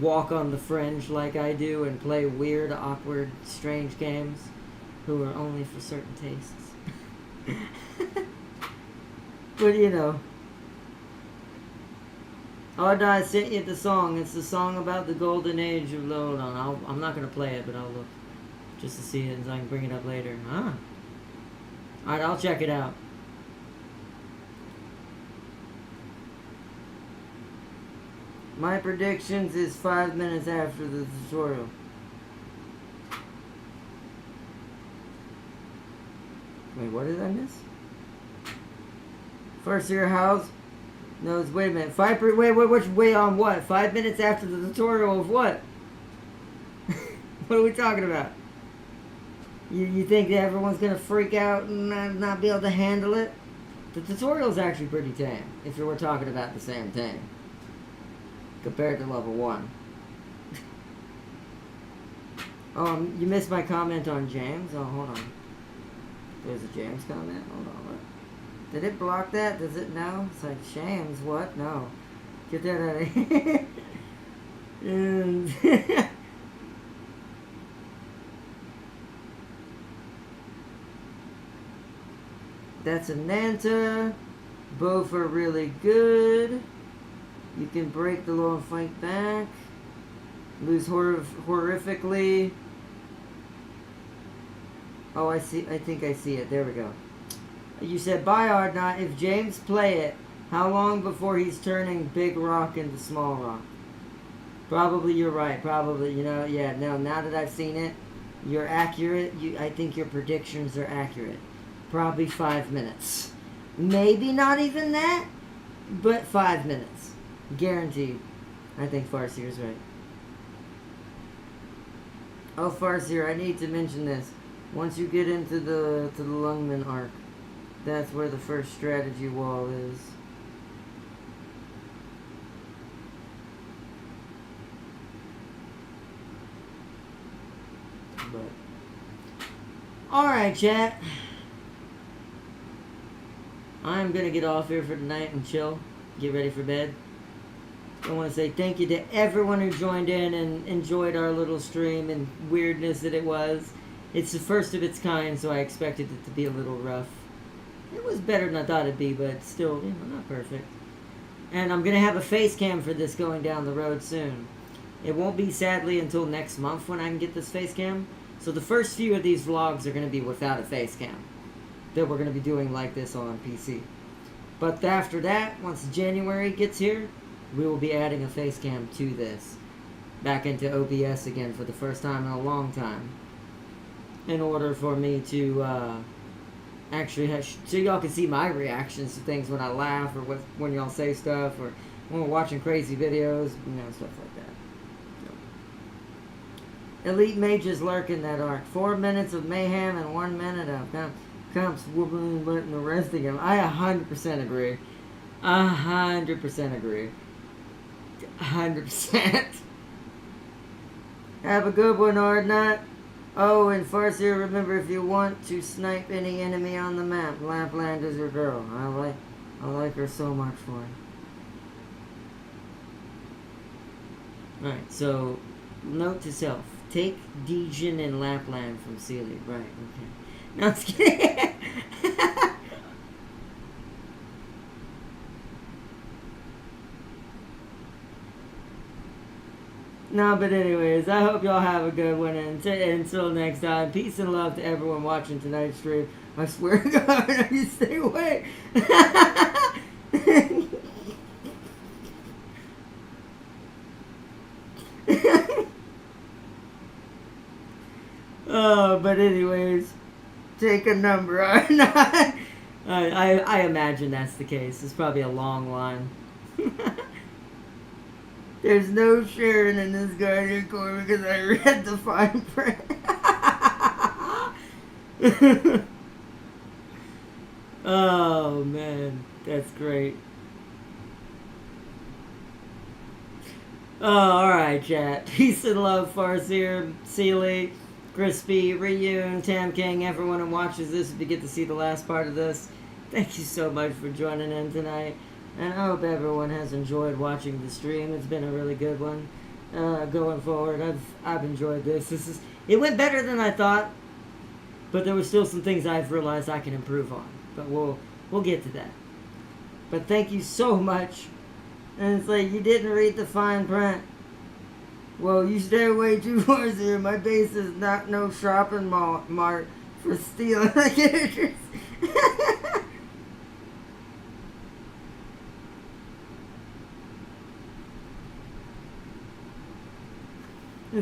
[SPEAKER 1] walk on the fringe like I do and play weird, awkward, strange games, who are only for certain tastes. But you know. Oh no, I sent you the song. It's the song about the golden age of Hold on. I'm not gonna play it, but I'll look just to see it so I can bring it up later. Alright, I'll check it out. My predictions is 5 minutes after the tutorial. Wait, what did I miss? First year house? No, it's, wait a minute. Wait, on what? 5 minutes after the tutorial of what? What are we talking about? You think that everyone's gonna freak out and not be able to handle it? The tutorial's actually pretty tame, if we're talking about the same thing. Compared to level 1. You missed my comment on James? Oh, hold on. There's a James comment? Hold on, what? Did it block that? Does it know? It's like, James, what? No. Get that out of here. And that's Ananta. Both are really good. You can break the law and fight back. Lose horrifically. Oh, I see. I think I see it. There we go. You said, bye, Ardnot. If James play it, how long before he's turning big rock into small rock? Probably you're right. Probably, you know, yeah. No, now that I've seen it, you're accurate. I think your predictions are accurate. Probably 5 minutes. Maybe not even that, but 5 minutes. Guaranteed. I think Farseer's right. Oh, Farseer, I need to mention this. Once you get into the Lungman arc, that's where the first strategy wall is. But alright, chat. I'm gonna get off here for tonight and chill. Get ready for bed. I want to say thank you to everyone who joined in and enjoyed our little stream and weirdness that it was. It's the first of its kind, so I expected it to be a little rough. It was better than I thought it'd be, but still, you know, not perfect. And I'm gonna have a face cam for this going down the road soon. It won't be, sadly, until next month when I can get this face cam. So the first few of these vlogs are gonna be without a face cam that we're gonna be doing like this on PC. But after that, once January gets here, we will be adding a face cam to this. Back into OBS again for the first time in a long time. In order for me to actually have, so y'all can see my reactions to things when I laugh or when y'all say stuff or when we're watching crazy videos, you know, stuff like that. So. Elite mages lurk in that arc. 4 minutes of mayhem and 1 minute of comps whooping and letting the rest of them. I 100% agree. 100% agree. 100%. Have a good one, Ardnot. Oh, and Farseer, remember, if you want to snipe any enemy on the map, Lapland is your girl. I like her so much for it. Alright, so, note to self. Take Dejin and Lapland from Sealy. Right, okay. No, I'm just kidding. No, but anyways, I hope y'all have a good one, and until next time, peace and love to everyone watching tonight's stream. I swear to God, you stay away. Oh, but anyways, take a number or not. I imagine that's the case. It's probably a long line. There's no sharing in this Guardian Corps because I read the fine print. Oh, man. That's great. Oh, alright, chat. Peace and love, Farseer, Sealy, Crispy, Ryun, Tam King, everyone who watches this, if you get to see the last part of this. Thank you so much for joining in tonight. And I hope everyone has enjoyed watching the stream. It's been a really good one. Going forward, I've enjoyed this. It went better than I thought, but there were still some things I've realized I can improve on. But we'll get to that. But thank you so much. And it's like, you didn't read the fine print. Well, you stay away too far here. My base is not no shopping mart for stealing the characters.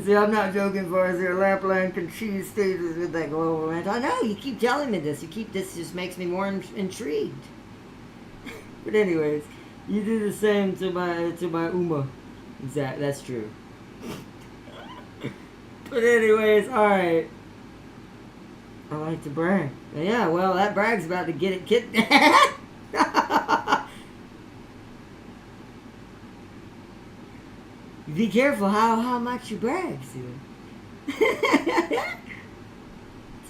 [SPEAKER 1] See, I'm not joking, Farseer. Lapland can cheese stages with that global rant. I know, you keep telling me this. This just makes me more intrigued. But anyways, you do the same to my Uma. Exactly, that's true. But anyways, alright. I like to brag. Yeah, well, that brag's about to get it kicked. Be careful how much you brag, Sue. It's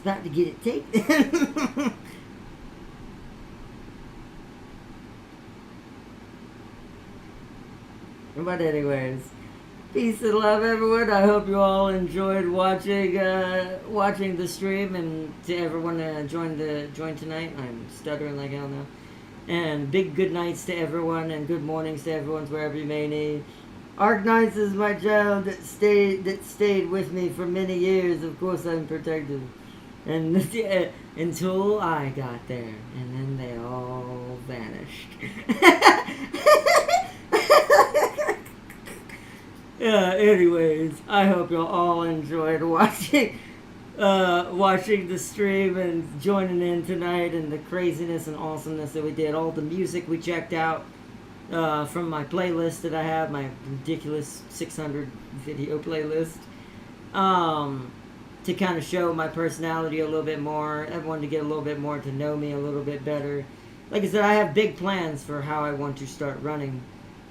[SPEAKER 1] about to get it taken. But anyways, peace and love, everyone. I hope you all enjoyed watching the stream, and to everyone that joined tonight. I'm stuttering like hell now. And big good nights to everyone, and good mornings to everyone, wherever you may need. Arknights is my child that stayed with me for many years. Of course, I'm protective, and until I got there, and then they all vanished. Anyways, I hope you all enjoyed watching the stream and joining in tonight, and the craziness and awesomeness that we did. All the music we checked out from my playlist that I have, my ridiculous 600 video playlist, to kind of show my personality a little bit more. Everyone to get a little bit more to know me a little bit better. Like I said, I have big plans for how I want to start running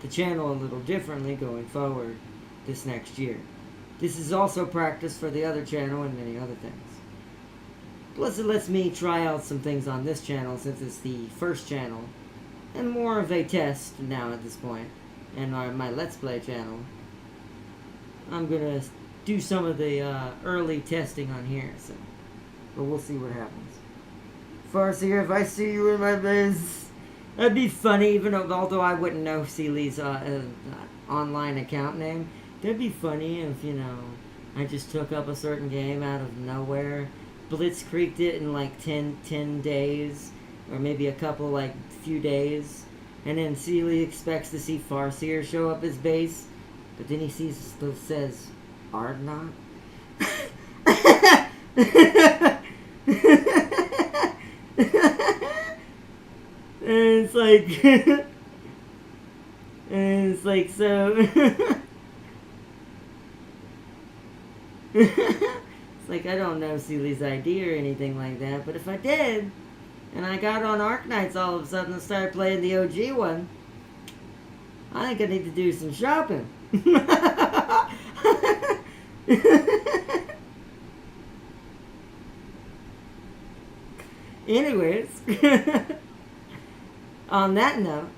[SPEAKER 1] the channel a little differently going forward this next year. This is also practice for the other channel and many other things. Plus it lets me try out some things on this channel since it's the first channel and more of a test now at this point. And my Let's Play channel, I'm gonna do some of the early testing on here, so but we'll see what happens. Farseer, if I see you in my base, that'd be funny. Even although I wouldn't know Seely's online account name, that'd be funny if, you know, I just took up a certain game out of nowhere, blitzkrieged it in like 10 days, or maybe a couple, like, few days, and then Seely expects to see Farseer show up his base, but then he says, Ardnot? And it's like, so... It's like, I don't know Seely's ID or anything like that, but if I did, and I got on Arknights all of a sudden and started playing the OG one, I think I need to do some shopping. Anyways, on that note,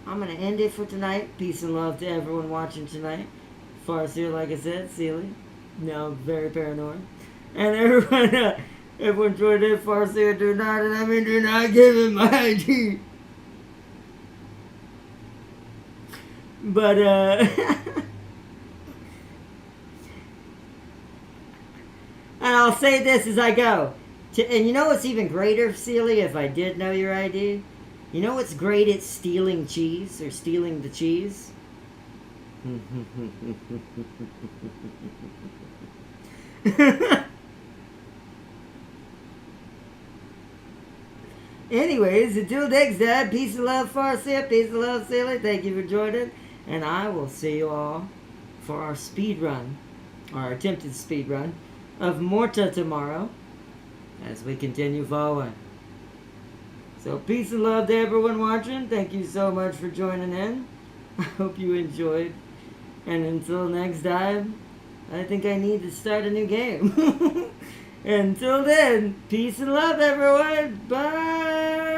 [SPEAKER 1] I'm going to end it for tonight. Peace and love to everyone watching tonight. Farseer, like I said, Seely, now very paranoid. And everyone enjoyed it. Farseer, do not give him my ID. But, and I'll say this as I go. And you know what's even greater, Seely, if I did know your ID? You know what's great at stealing cheese, or stealing the cheese? Anyways, until next time, peace and love, Farseer, peace and love, Seely. Thank you for joining, and I will see you all for our speed run, our attempted speed run, of Morta tomorrow, as we continue forward. So peace and love to everyone watching. Thank you so much for joining in. I hope you enjoyed. And until next time, I think I need to start a new game. Until then, peace and love everyone. Bye.